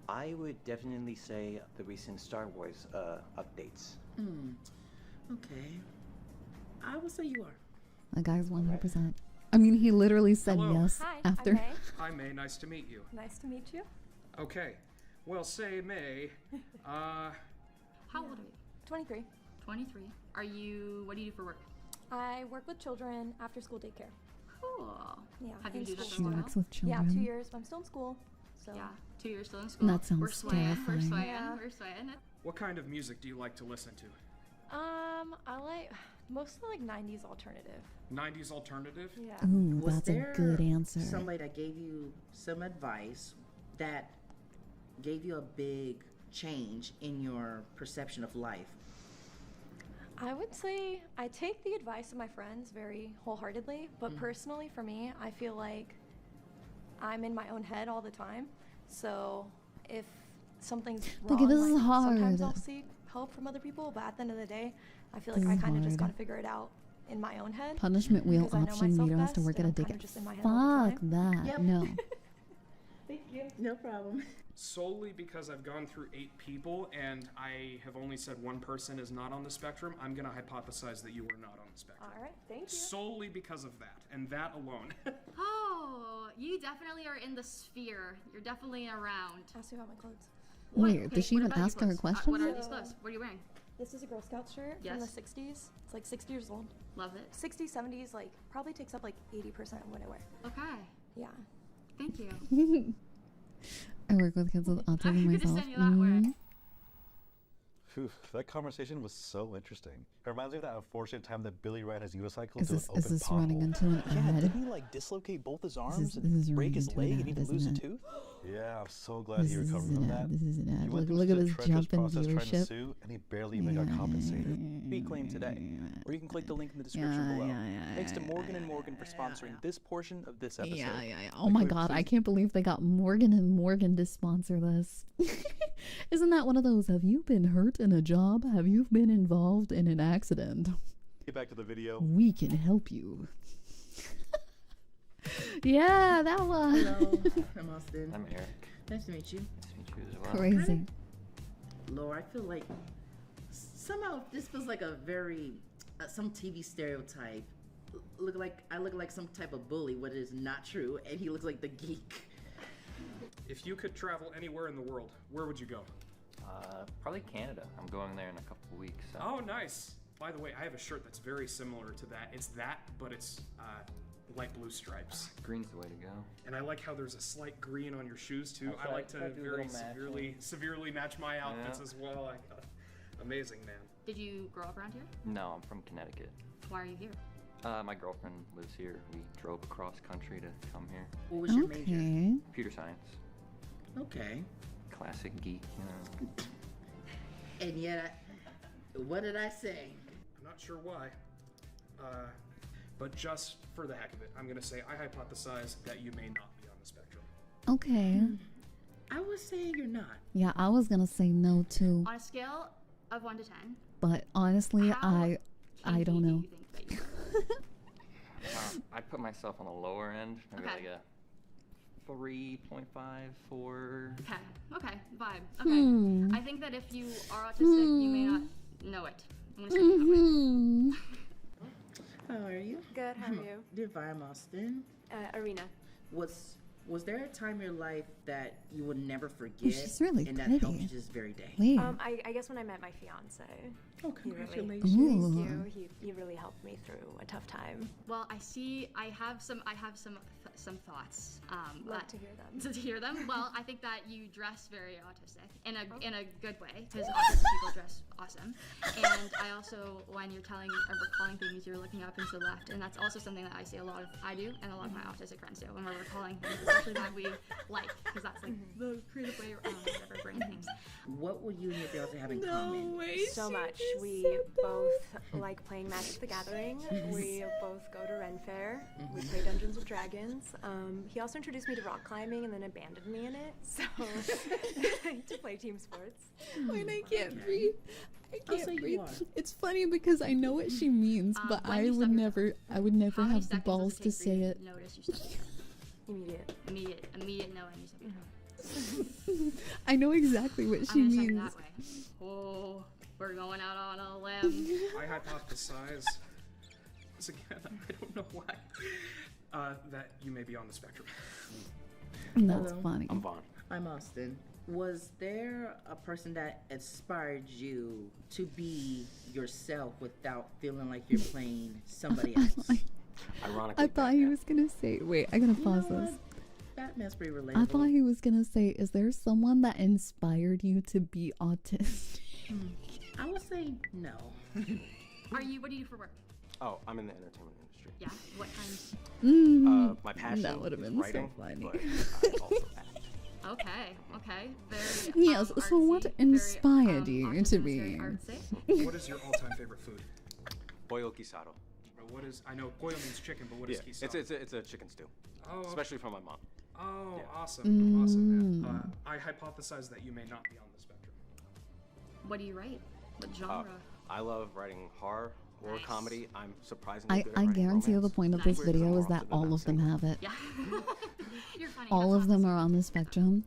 I would definitely say the recent Star Wars updates. Okay. I would say you are. The guy's 100%. I mean, he literally said Hello. yes Hi, after. I'm May. Hi, May. Nice to meet you. Nice to meet you. Okay. Well, say, May, How old are you? 23. 23. What do you do for work? I work with children after school daycare. Cool. Yeah. Have you in do that school. for a while? Works with Yeah, children. 2 years. But I'm still in school. So Yeah, 2 years still in school. That sounds We're swaying. We're terrifying. swaying. Yeah. We're swaying. what kind of music do you like to listen to? I like mostly like 90s alternative. 90s alternative? Yeah. Ooh, Was that's a there good answer. somebody that gave you some advice that gave you a big change in your perception of life? I would say I take the advice of my friends very wholeheartedly, but personally for me, I feel like I'm in my own head all the time. So if something's Look, wrong, this is like, sometimes hard. I'll seek help from other people, but at the end of the day, I feel This like I is kind of just hard. gotta figure it out in my own head. Punishment wheel because I know option. myself You don't have to best, work at a and I'm kinda daycare. just in my head all the Fuck time. that. Yep. No. Thank you. No problem. Solely because I've gone through 8 people and I have only said one person is not on the spectrum, I'm going to hypothesize that you are not on the spectrum. All right, thank you. Solely because of that, and that alone. Oh, you definitely are in the sphere. You're definitely around. Ask me about my clothes. Wait, Okay, did she what even about your ask her a clothes? question? What are these clothes? What are you wearing? This is a Girl Scout shirt from the Yes. 60s. It's like 60 years old. Love it. 60s, 70s, like probably takes up like 80% of what I wear. Okay. Yeah. Thank you. I work with kids with autism I'm gonna myself. send you that word. Phew, that conversation was so interesting. It reminds me of that unfortunate time that Billy ran his unicycle Is to this, an is open this running pothole. into an Yeah, ad? didn't he like dislocate both his arms this and is break running his into leg an and ad, even lose a isn't it? tooth? Yeah, I'm so glad he This recovered is from an that. ad. This is an He ad. went Look through at such a this treacherous jump in process trying to viewership. sue, and he barely even got compensated. Be claimed today. Or you can click the link in the description below. Thanks to Morgan and Morgan for sponsoring this portion of this episode. Yeah. Oh my god, I can't believe they got Morgan and Morgan to sponsor this. Isn't that one of those, have you been hurt in a job? Have you been involved in an accident? Get back to the video. We can help you. Yeah, that was. Hello, I'm Austin. I'm Eric. Nice to meet you. Nice to meet you as well. Crazy. Laura, I feel like somehow this feels like a very some TV stereotype. I look like some type of bully, what is not true, and he looks like the geek. If you could travel anywhere in the world, where would you go? Probably Canada. I'm going there in a couple of weeks. So. Oh, nice. By the way, I have a shirt that's very similar to that. It's that, but it's light blue stripes. Green's the way to go. And I like how there's a slight green on your shoes too. That's I right. like to Try to do a very little severely match my outfits Yeah. as well. Amazing, man. Did you grow up around here? No, I'm from Connecticut. Why are you here? My girlfriend lives here. We drove across country to come here. What was your major? Okay. Computer science. Okay. Classic geek, you know. And yet, what did I say? I'm not sure why. But just for the heck of it, I'm gonna say I hypothesize that you may not be on the spectrum. Okay. I was saying you're not. Yeah, I was gonna say no too, On a scale of 1 to 10, but honestly, I don't know. I put myself on the lower end. Maybe Okay. like a 3.5, 4. Okay, vibe. Okay. I think that if you are autistic, you may not know it. I'm gonna say it that way. How are you? Good, how are you? Divine Austin. Arena. Was there a time in your life that you would never forget? she's really and pretty. that helped you to this very day? Wait. I guess when I met my fiance. Oh, He really, congratulations. thank you. He really helped me through a tough time. Well, I have some thoughts. Love to hear them. To hear them. Well, I think that you dress very autistic in a good way because autistic people dress awesome. And I also, when you're telling or recalling things, you're looking up and to the left, and that's also something that I see a lot of. I do, and a lot of my autistic friends do. When we're recalling things, especially that we like, because that's like the creative way whatever bring things. What will you and your fiance have in No common? way. So much. We both like playing Magic the Gathering. We both go to Ren Fair. We play Dungeons and Dragons. He also introduced me to rock climbing and then abandoned me in it. So to play team sports. Wait, I can't breathe. I I'll can't say you breathe. are. It's funny because I know what she means, but when I you would stub your never have the balls to say it. Notice you stub Immediate knowing you stub your toe. I know exactly what she I'm gonna stub it means. that way. Oh, we're going out on a limb. I hypothesize, once again, I don't know why, that you may be on the spectrum. That's Hello. funny. I'm Vaughn. I'm Austin. Was there a person that inspired you to be yourself without feeling like you're playing somebody else? Ironically, I thought he was gonna say. Wait, I gotta pause know this. what? Batman's pretty relatable. I thought he was gonna say, "Is there someone that inspired you to be autistic?" I would say no. What do you do for work? Oh, I'm in the entertainment industry. Yeah, what kinds? My passion That would have is been so writing, funny. but I also act. Okay, very Yes. So what artsy, inspired very, you to be? very artsy. What is your all-time favorite food? Pollo guisado. What is? I know pollo means chicken, but what is guisado? It's a chicken stew. Oh, Especially from my mom. Oh, Yeah. awesome. Yeah. I hypothesize that you may not be on the spectrum. What do you write? What genre? I love writing horror or Nice. comedy. I'm surprisingly good at I writing guarantee you the romance. point of this We're video more is that often than all not of them single. have it. Yeah. You're funny. All of them are on the spectrum,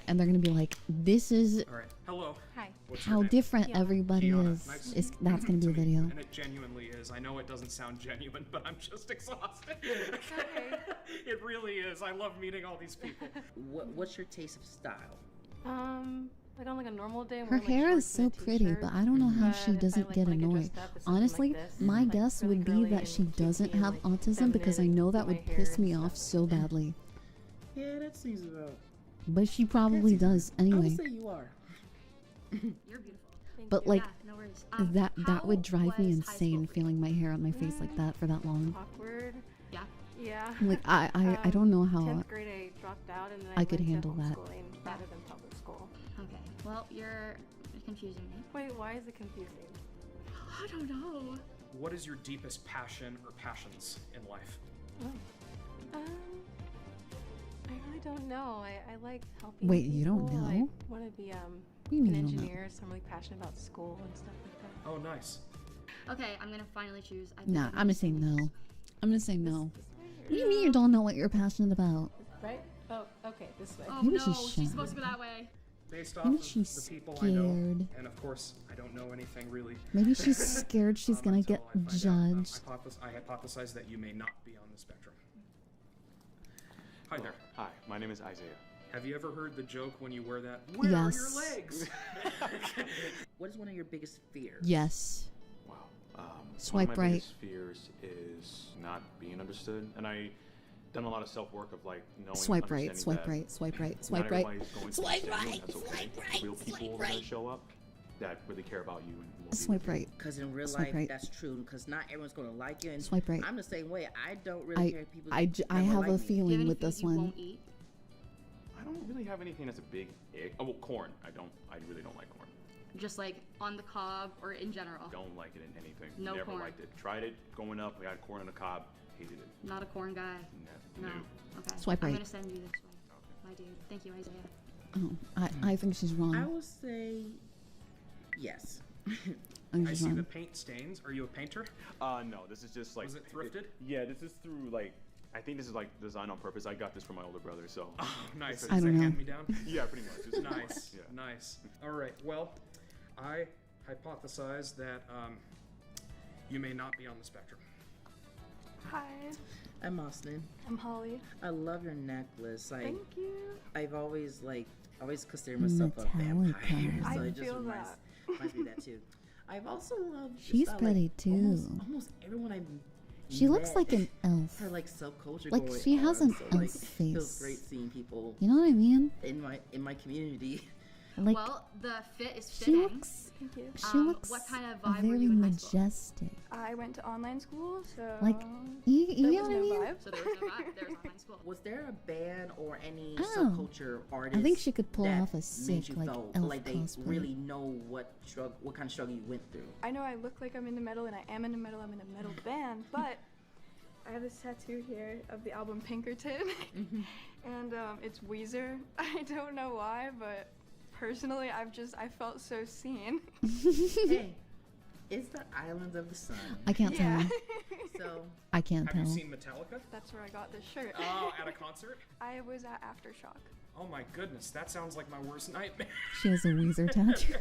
and they're gonna be like, "This is All right. Hello. Hi. What's your how name? different Tiana. everybody Tiana. is." Nice That's gonna be to a meet you. video. And it genuinely is. I know it doesn't sound genuine, but I'm just exhausted. It really is. I love meeting all these people. What's your taste of style? Like on like a normal day. I'm Her wearing, like, hair is shorts so and a pretty, t-shirt. but I don't know how But she if I, doesn't like, get wanna annoyed. dressed up, it's something Honestly, like this, my like, guess really would be girly that and she cutesy doesn't and, have like, autism because I feminine know with that my would hair piss and me stuff. off so badly. Yeah, that seems about. But she probably does I anyway. would say you are. You're beautiful. Thank But you. like, Yeah, no worries. that would how drive me was high school insane for you? feeling my hair on my face like that for that long. Awkward. Yeah. Yeah. Like I don't know how 10th grade I dropped out and then I could went to handle that. homeschooling rather than public school. Okay. Well, you're confusing me. Wait, why is it confusing? I don't know. What is your deepest passion or passions in life? I really don't know. I like helping. Wait, you don't people. know? I want to be do you mean an you don't know? engineer, so I'm really passionate about school and stuff like that. Oh, nice. Okay, I'm gonna finally choose. I think Nah, I'm gonna say no. I'm gonna say no. This way, What do you mean you don't know what you're passionate about? right? Oh, okay, this way. Oh Maybe no, she's she's shy. supposed to go that way. Based off Maybe of she's the people I know, scared. and of course, I don't know anything really. Maybe she's scared she's gonna until get I find out. judged. I hypothesize that you may not be on the spectrum. Hi there. Hi, my name is Isaiah. Have you ever heard the joke when you wear that? Where are your legs? What is one of your biggest fears? Yes. Wow. One Swipe of my right. biggest fears is not being understood, and I done a lot of self work of like knowing. Swipe right, understanding swipe that right, swipe right, not swipe right. everybody's going to Swipe understand you, right, and that's okay. swipe right, Real people swipe are gonna right. show up that really care about you and will be Swipe with you. right. Because in real Swipe life, right. that's true. Because not everyone's going to like you. And Swipe right. I'm the same way. I don't really care if people. I never have like a me. feeling with this one. I don't really have anything that's a big ick. Oh, well, corn. I really don't like corn. Just like on the cob or in general. Don't like it in anything. No Never corn. liked it. Tried it growing up. We had corn on the cob. Hated it. Not a corn guy. No. No. Okay. Swipe I'm right. gonna send you this way. My dude. Thank you, Isaiah. Oh, I think she's wrong. I will say yes. I see the paint stains. Are you a painter? No. This is just like. Was it thrifted? Yeah. This is through like. I think this is like designed on purpose. I got this from my older brother, so. Oh, nice. I don't know. Hand me down. Yeah, pretty much. It's Nice. Yeah. Nice. All right. Well, I hypothesize that you may not be on the spectrum. Hi, I'm Austin. I'm Holly. I love your necklace. Thank you. I've always considered myself a vampire, Metallica. so I it just feel reminds me of that too. I've also loved. your She's style, pretty like, too. Almost everyone I've She looks met like an elf. Her like subculture Like, going she has on, an so, elf like, It feels face. great seeing people. You know what I mean? In my community. Like, well, the fit is she fitting. looks. Thank you. She looks what kind of vibe were very you in high school? majestic. I went to online school, so Like, you there know was what I no mean? vibe. So there was no vibe. There was online school. Was there a band or any Oh. subculture artist? I think she could pull that off a made sick you like felt elf like they cosplay. really know what kind of struggle you went through. I know I look like I'm into metal and I am into metal. I'm in a metal band, but I have this tattoo here of the album Pinkerton, and it's Weezer. I don't know why, but personally, I felt so seen. Hey, it's the Islands of the Sun. I can't tell. So I can't Have tell. you seen Metallica? That's where I got this shirt. Oh, at a concert? I was at Aftershock. Oh my goodness, that sounds like my worst nightmare. She has a Weezer tattoo.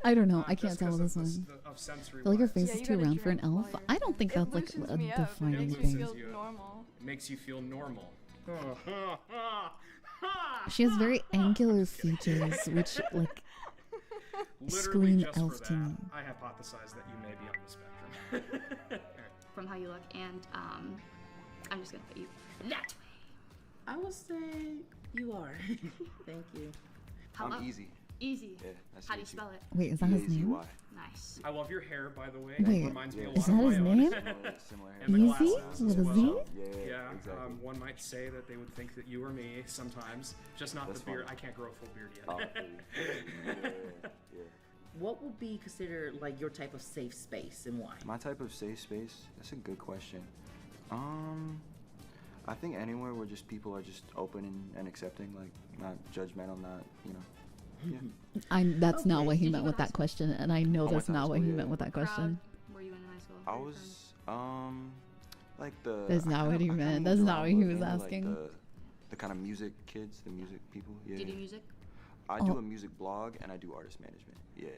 I don't know. I can't tell this one. Of sensory I feel like her face Yeah, is you too gotta round for an drink elf. I don't think that's like loosens a me up. defining It makes me thing. feel normal. It makes you feel normal. She has very angular features, which like Literally scream just elf for to me. that, I hypothesize that you may be on the spectrum. From how you look, and I'm just gonna put you that way. I will say you are. Thank you. How about easy. Easy. Yeah, nice to How do you meet you. spell it? Wait, is that his name? EAZY. Nice. I love your hair, by the way. Wait, It reminds me a lot is of that my his own. name? Similar hair. And the Easy? glasses With as a well. Z? Yeah, exactly. one might say that they would think that you or me sometimes, just not That's the beard. funny. I can't grow a full beard yet. Oh, yeah. What would be considered like your type of safe space and why? My type of safe space? That's a good question. I think anywhere where just people are just open and accepting, like not judgmental, not, you know. Yeah. That's not Okay. what he Did you meant go with to high that question, and I know I that's went to high not what school, he yeah. meant with that question. Were you in high school? I was, like the. That's not what he I kinda meant. moved That's not around, what he but was mainly, asking. Like the kind of music kids, the music people. Yeah. Do you do music? I do a music blog and I do artist management. Yeah.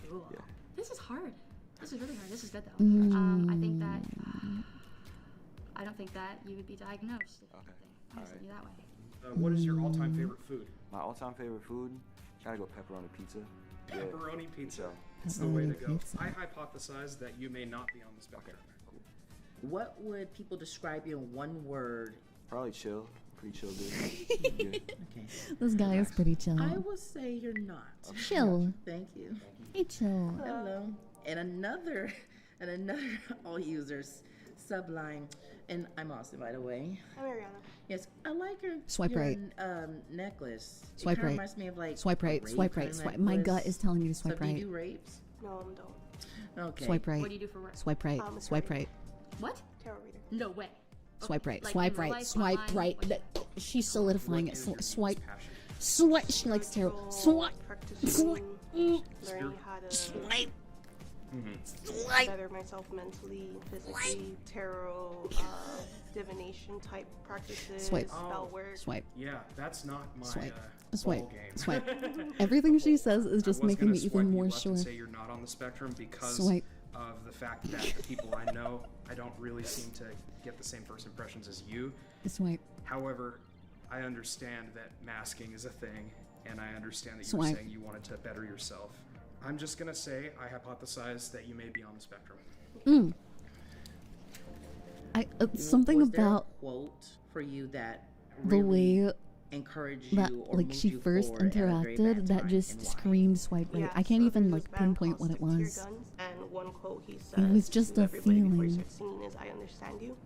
Cool. Yeah. This is hard. This is really hard. This is good though. Mm. I think that I don't think that you would be diagnosed. Okay. I'm gonna send you that way. What is your all-time favorite food? My all-time favorite food? Gotta go pepperoni pizza. Yeah. Pepperoni pizza. So, That's the way to Pepperoni go. pizza. I hypothesize that you may not be on the spectrum. What would people describe you in one word? Probably chill. Pretty chill dude. Yeah. Okay. This guy is pretty chill. I would say you're not. Chill. Thank you. Hey, chill. Hello. And another all users subline, and I'm Austin, by the way. I'm Ariana. Yes, I like your Swipe your, right. Necklace. Swipe it kinda right. Reminds me of like Swipe a right. rape Swipe kinda right. Swipe. My necklace. gut is telling me to So swipe do right. you do rapes? No, I don't. Okay. Swipe right. What do you do for work? Swipe right. I'm a Swipe tarot right. What? Tarot reader. No way. Swipe right. Like Swipe in real right. life, Swipe online, right. what- That- She's solidifying it. What is your Swipe. passion? Swipe. She likes tarot. Swipe. Practicing, Swipe. learning how to Swipe. better myself mentally, physically, tarot, divination type practices, Swipe. spell work. Swipe. Yeah, that's not my Swipe. ball Swipe. game. Swipe. Everything she says is just I was making gonna me swipe even you more left sure. and say you're not on the spectrum because Swipe. of the fact that the people I know, I don't really seem to get the same first impressions as you. Swipe. However, I understand that masking is a thing, and I understand that you were Swipe. saying you wanted to better yourself. I'm just gonna say I hypothesize that you may be on the spectrum. Mm. Something Was there a about quote for you that the really way encouraged you that or like moved she you first forward at a very bad interacted that time, just and why? screamed swipe right. Yeah, I can't so even there's like this band pinpoint called what it Stick to Your was. Guns, and one quote he says It was just to a everybody before he feeling. starts singing is "I understand you,"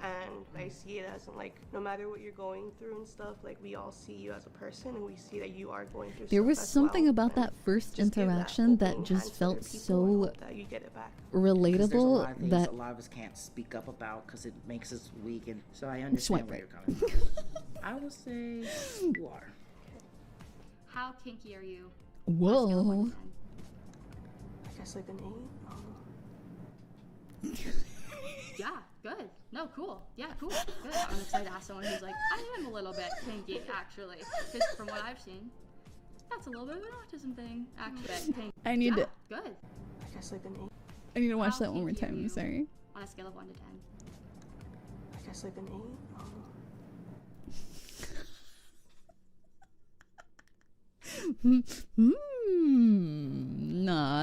and I see it as in, like, no matter what you're going through and stuff, like, we all see you as a person and we see that you are going through There stuff was as something well, about and that first just give that interaction that opening just hand to felt other people and so hope that you get it back. 'Cause there's a lot relatable of things that a lot of us can't speak up about because it makes us weak, and so I understand Swipe where right. you're coming from. I would say you are. How kinky are you? whoa. I guess like an 8. Yeah, good. No, cool. Yeah, cool. Good. I'm excited to ask someone who's like, I am a little bit kinky, actually. Because from what I've seen, that's a little bit of an autism thing, actually. I need yeah, to good. I guess like an 8. I need to watch How that one more kinky are time, I'm you? sorry. On a scale of 1 to 10. I guess like an 8. Yeah,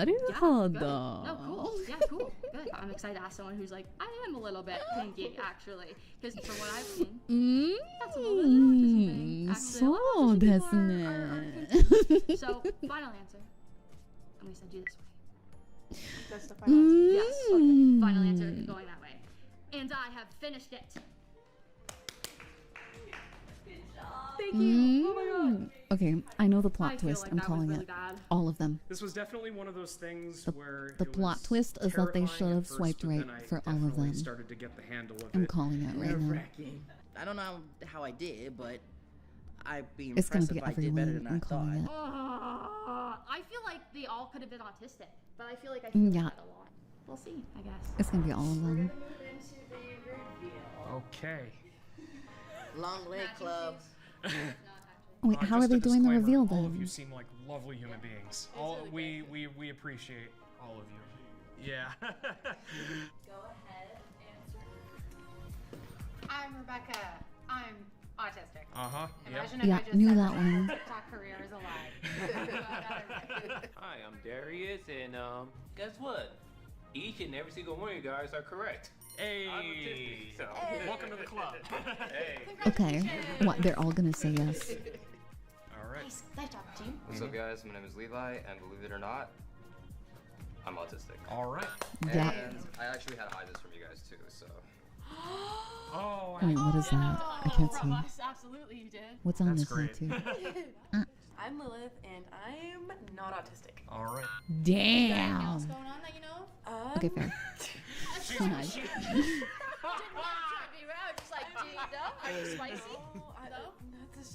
good. Naruhodo. No, cool. Yeah, cool. Good. I'm excited to ask someone who's like, I am a little bit kinky, actually. Because from what I've seen, that's a little bit of an autism thing. Actually, a lot of So autistic people are kinky. So, final answer. I'm going to send you this way. That's the final answer. Yes. Okay. Final answer going that way. and I have finished it. Thank you. Oh my god. Okay, I know the I plot feel twist. like I'm that was calling really it. bad. All of them. This was definitely one of those things where The it plot was twist is that they terrifying should at have first, swiped but right then I for all of definitely them. started to get the handle of I'm it. calling it right now. Nerve-wracking. I don't know how I did, but I'd be It's gonna impressed be if I did better everyone. than I'm I thought. calling it. I feel like they all could have been autistic, but I feel like I feel Yeah. that a lot. We'll see, I guess. It's gonna be all of them. Okay. Long leg club. Wait, how Just are they a doing the disclaimer, reveal All of you then? seem like lovely human beings. We appreciate all of you. Yeah. Go ahead, answer. I'm Rebecca. I'm autistic. Uh-huh. Imagine Yeah, if I just knew said that my one. TikTok career is a lie. Hi, I'm Darius, and guess what? Each and every single one of you guys are correct. Hey, I'm autistic, so welcome to the club. Hey. Okay. What? They're all gonna say yes. All right. Nice job, team. What's up, guys? My name is Levi, and believe it or not, I'm autistic. All right. Yeah. And I actually had to hide this from you guys too, so. Oh. Wait, what is that? I can't see. Yes, absolutely you did. What's on That's this side too? I'm Lilith, and I'm not autistic. All right. Anything Damn. else going on that you know of? Okay, fair. Didn't want to be around, just like, do you know? Are you spicy? No?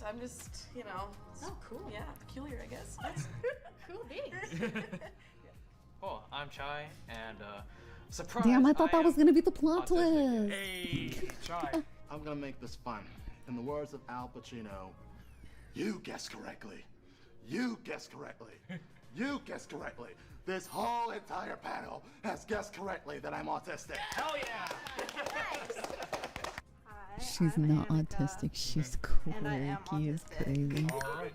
I'm just, you know, Oh, cool. yeah, peculiar, I guess. Cool beans. Oh, I'm Chai, and surprise! Damn, I thought that was am gonna be the plot autistic. twist. Hey, Chai. I'm gonna make this fun. In the words of Al Pacino, you guessed correctly. You guessed correctly. You guessed correctly. This whole entire panel has guessed correctly that I'm autistic. Hell yeah! She's not autistic. She's quirky as crazy. All right.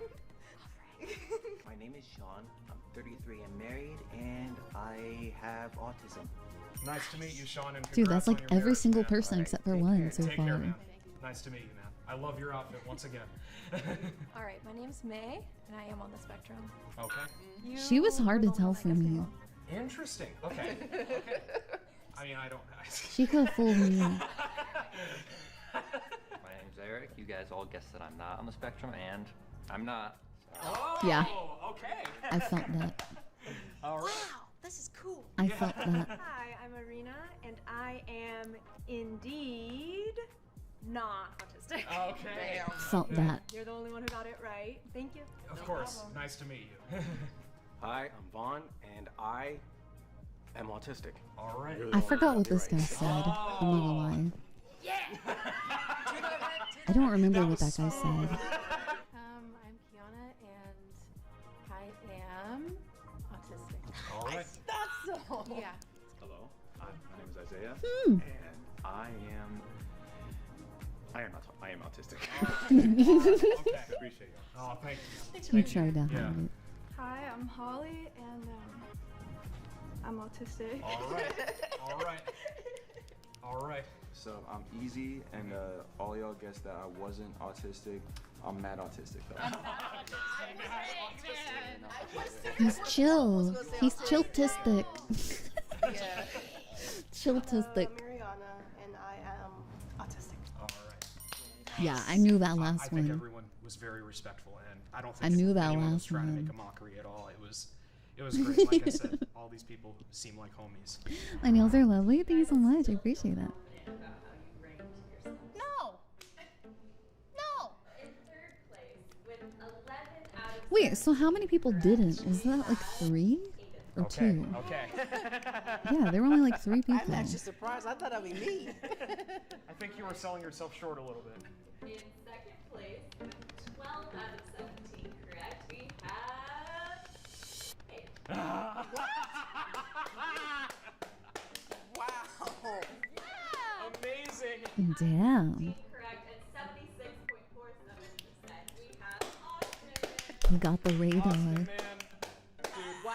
My name is Sean. I'm 33 and married, and I have autism. Nice to meet you, Sean. And Dude, that's congrats on like your every marriage, single man. person except for one so Take care, far. man. Nice to meet you, man. I love your outfit once again. All right, my name's May, and I am on the spectrum. Okay. She was hard to were the tell one I for guessed me. wrong. Interesting. Okay. I mean, I don't. She could have fooled me. My name's Eric. You guys all guessed that I'm not on the spectrum, and I'm not. Oh, Yeah. Okay. I felt that. All right. This is cool. I felt that. Hi, I'm Arena, and I am indeed not autistic. Okay. Felt that. You're the only one who got it right. Thank you. Of No course. problem. Nice to meet you. Hi, I'm Vaughn, and I am autistic. All right. I forgot what this guy said. I'm not gonna lie. I don't remember what that guy said. I'm Kiana, and I am autistic. All right. That's so. Yeah. Hello, my name is Isaiah, Hmm. and I am autistic. Okay. Appreciate you. Oh, thank you. He tried to hide Yeah. it. Hi, I'm Holly, and I'm autistic. All right. All right. All right. So I'm Easy, and all y'all guessed that I wasn't autistic. I'm mad autistic though. He's chill. He's chiltistic. Yeah. Chiltistic. Mariana, and I am autistic. All right. Yeah, I knew that I last think one. everyone was very respectful, and I don't I think knew that anyone was last trying to one. make a mockery at all. It was great. Like I said, all these people seem like homies. My nails are lovely. Thank you so much. I appreciate that. No! No! Wait, so how many people didn't? Was that like 3 or 2? Okay. Yeah, there were only like 3 people. I'm actually surprised. I thought that'd be me. I think you were selling yourself short a little bit. In second place, with 12 out of 17 correct, we have. Hey. Wow. Amazing. Damn. Correct at 76.47%. We have Austin. He got the radar. Man, Wow.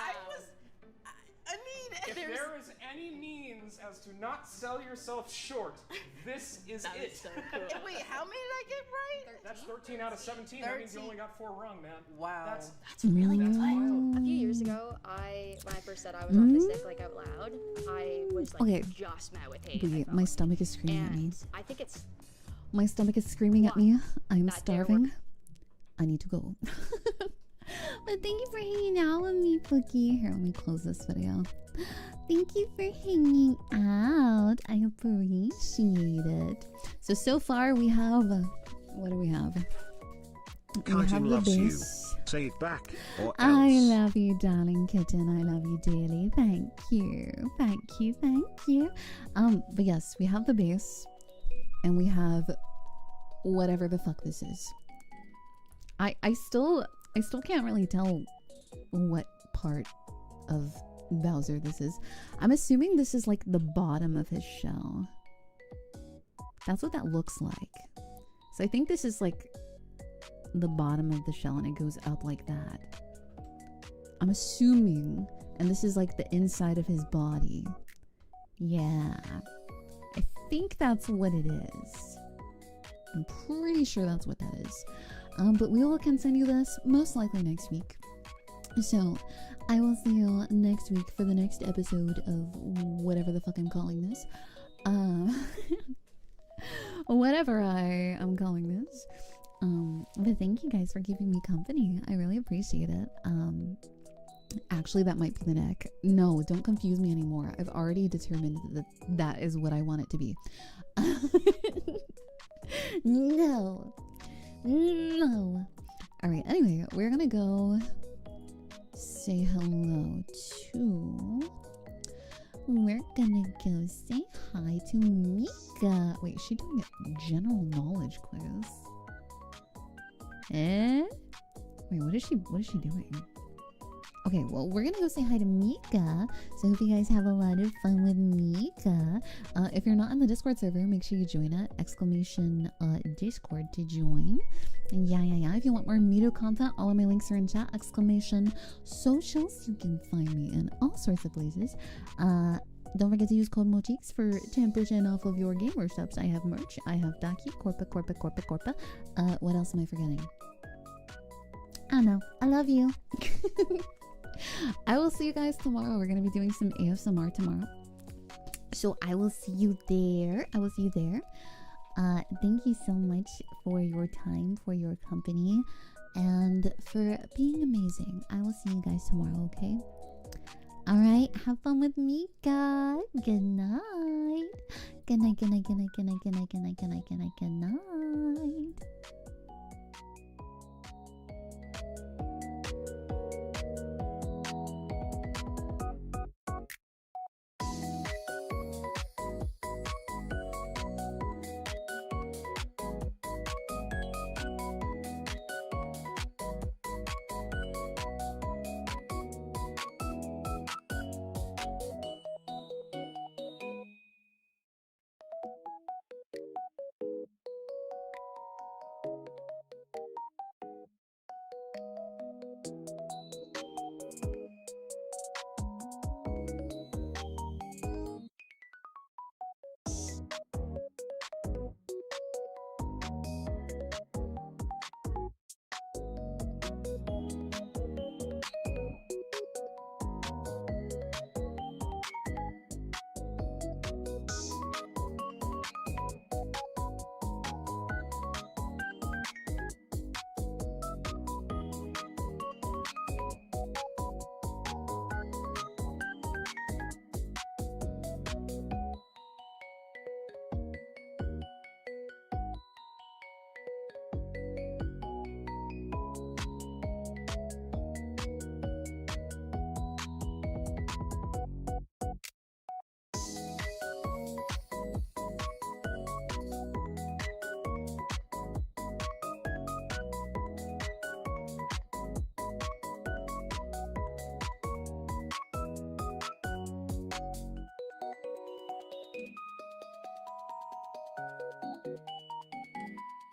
if there is any means as to not sell yourself short, this is it. So cool. Wait, how many did I get right? That's 13 out of 17. That means you only got 4 wrong, man. Wow. That's Really? wild. A few years years ago, when I first said I was autistic, like out loud, I was like Okay. just met with hate. Wait, my stomach is screaming at me. And I think it's My stomach is screaming at me. I'm That dare starving. I need to go. But thank you for hanging out with me, Pookie. Here, let me close this video. Thank you for hanging out. I appreciate it. So far we have... what do we have? We have Kajin the loves you. base. Say it back, or I else. love you, darling kitten. I love you dearly. Thank you. Thank you. Thank you. But yes, we have the base. And we have whatever the fuck this is. I still can't really tell what part of Bowser this is. I'm assuming this is like the bottom of his shell. That's what that looks like. So I think this is like the bottom of the shell and it goes up like that. I'm assuming. And this is like the inside of his body. Yeah. I think that's what it is. I'm pretty sure that's what that is. But we will continue this most likely next week. So I will see you next week for the next episode of whatever the fuck I'm calling this. Whatever I am calling this. But thank you guys for keeping me company. I really appreciate it. Actually, that might be the neck. No, don't confuse me anymore. I've already determined that that is what I want it to be. No. No. Alright, anyway, we're gonna go say hello to... We're gonna go say hi to Mika. Wait, is she doing a general knowledge quiz? Eh? Wait, what is she doing? Okay, well, we're gonna go say hi to Mika. So I hope you guys have a lot of fun with Mika. If you're not in the Discord server, make sure you join it. !Discord to join. Yeah. If you want more Mito content, all of my links are in chat. !Socials. You can find me in all sorts of places. Don't forget to use code Mochix for 10% off of your gamer subs. I have merch. I have Daki, Corpa. What else am I forgetting? I don't know. I love you. I will see you guys tomorrow. We're going to be doing some ASMR tomorrow. So I will see you there. Thank you so much for your time, for your company, and for being amazing. I will see you guys tomorrow, okay? Alright, have fun with Mika. Good night. Good night.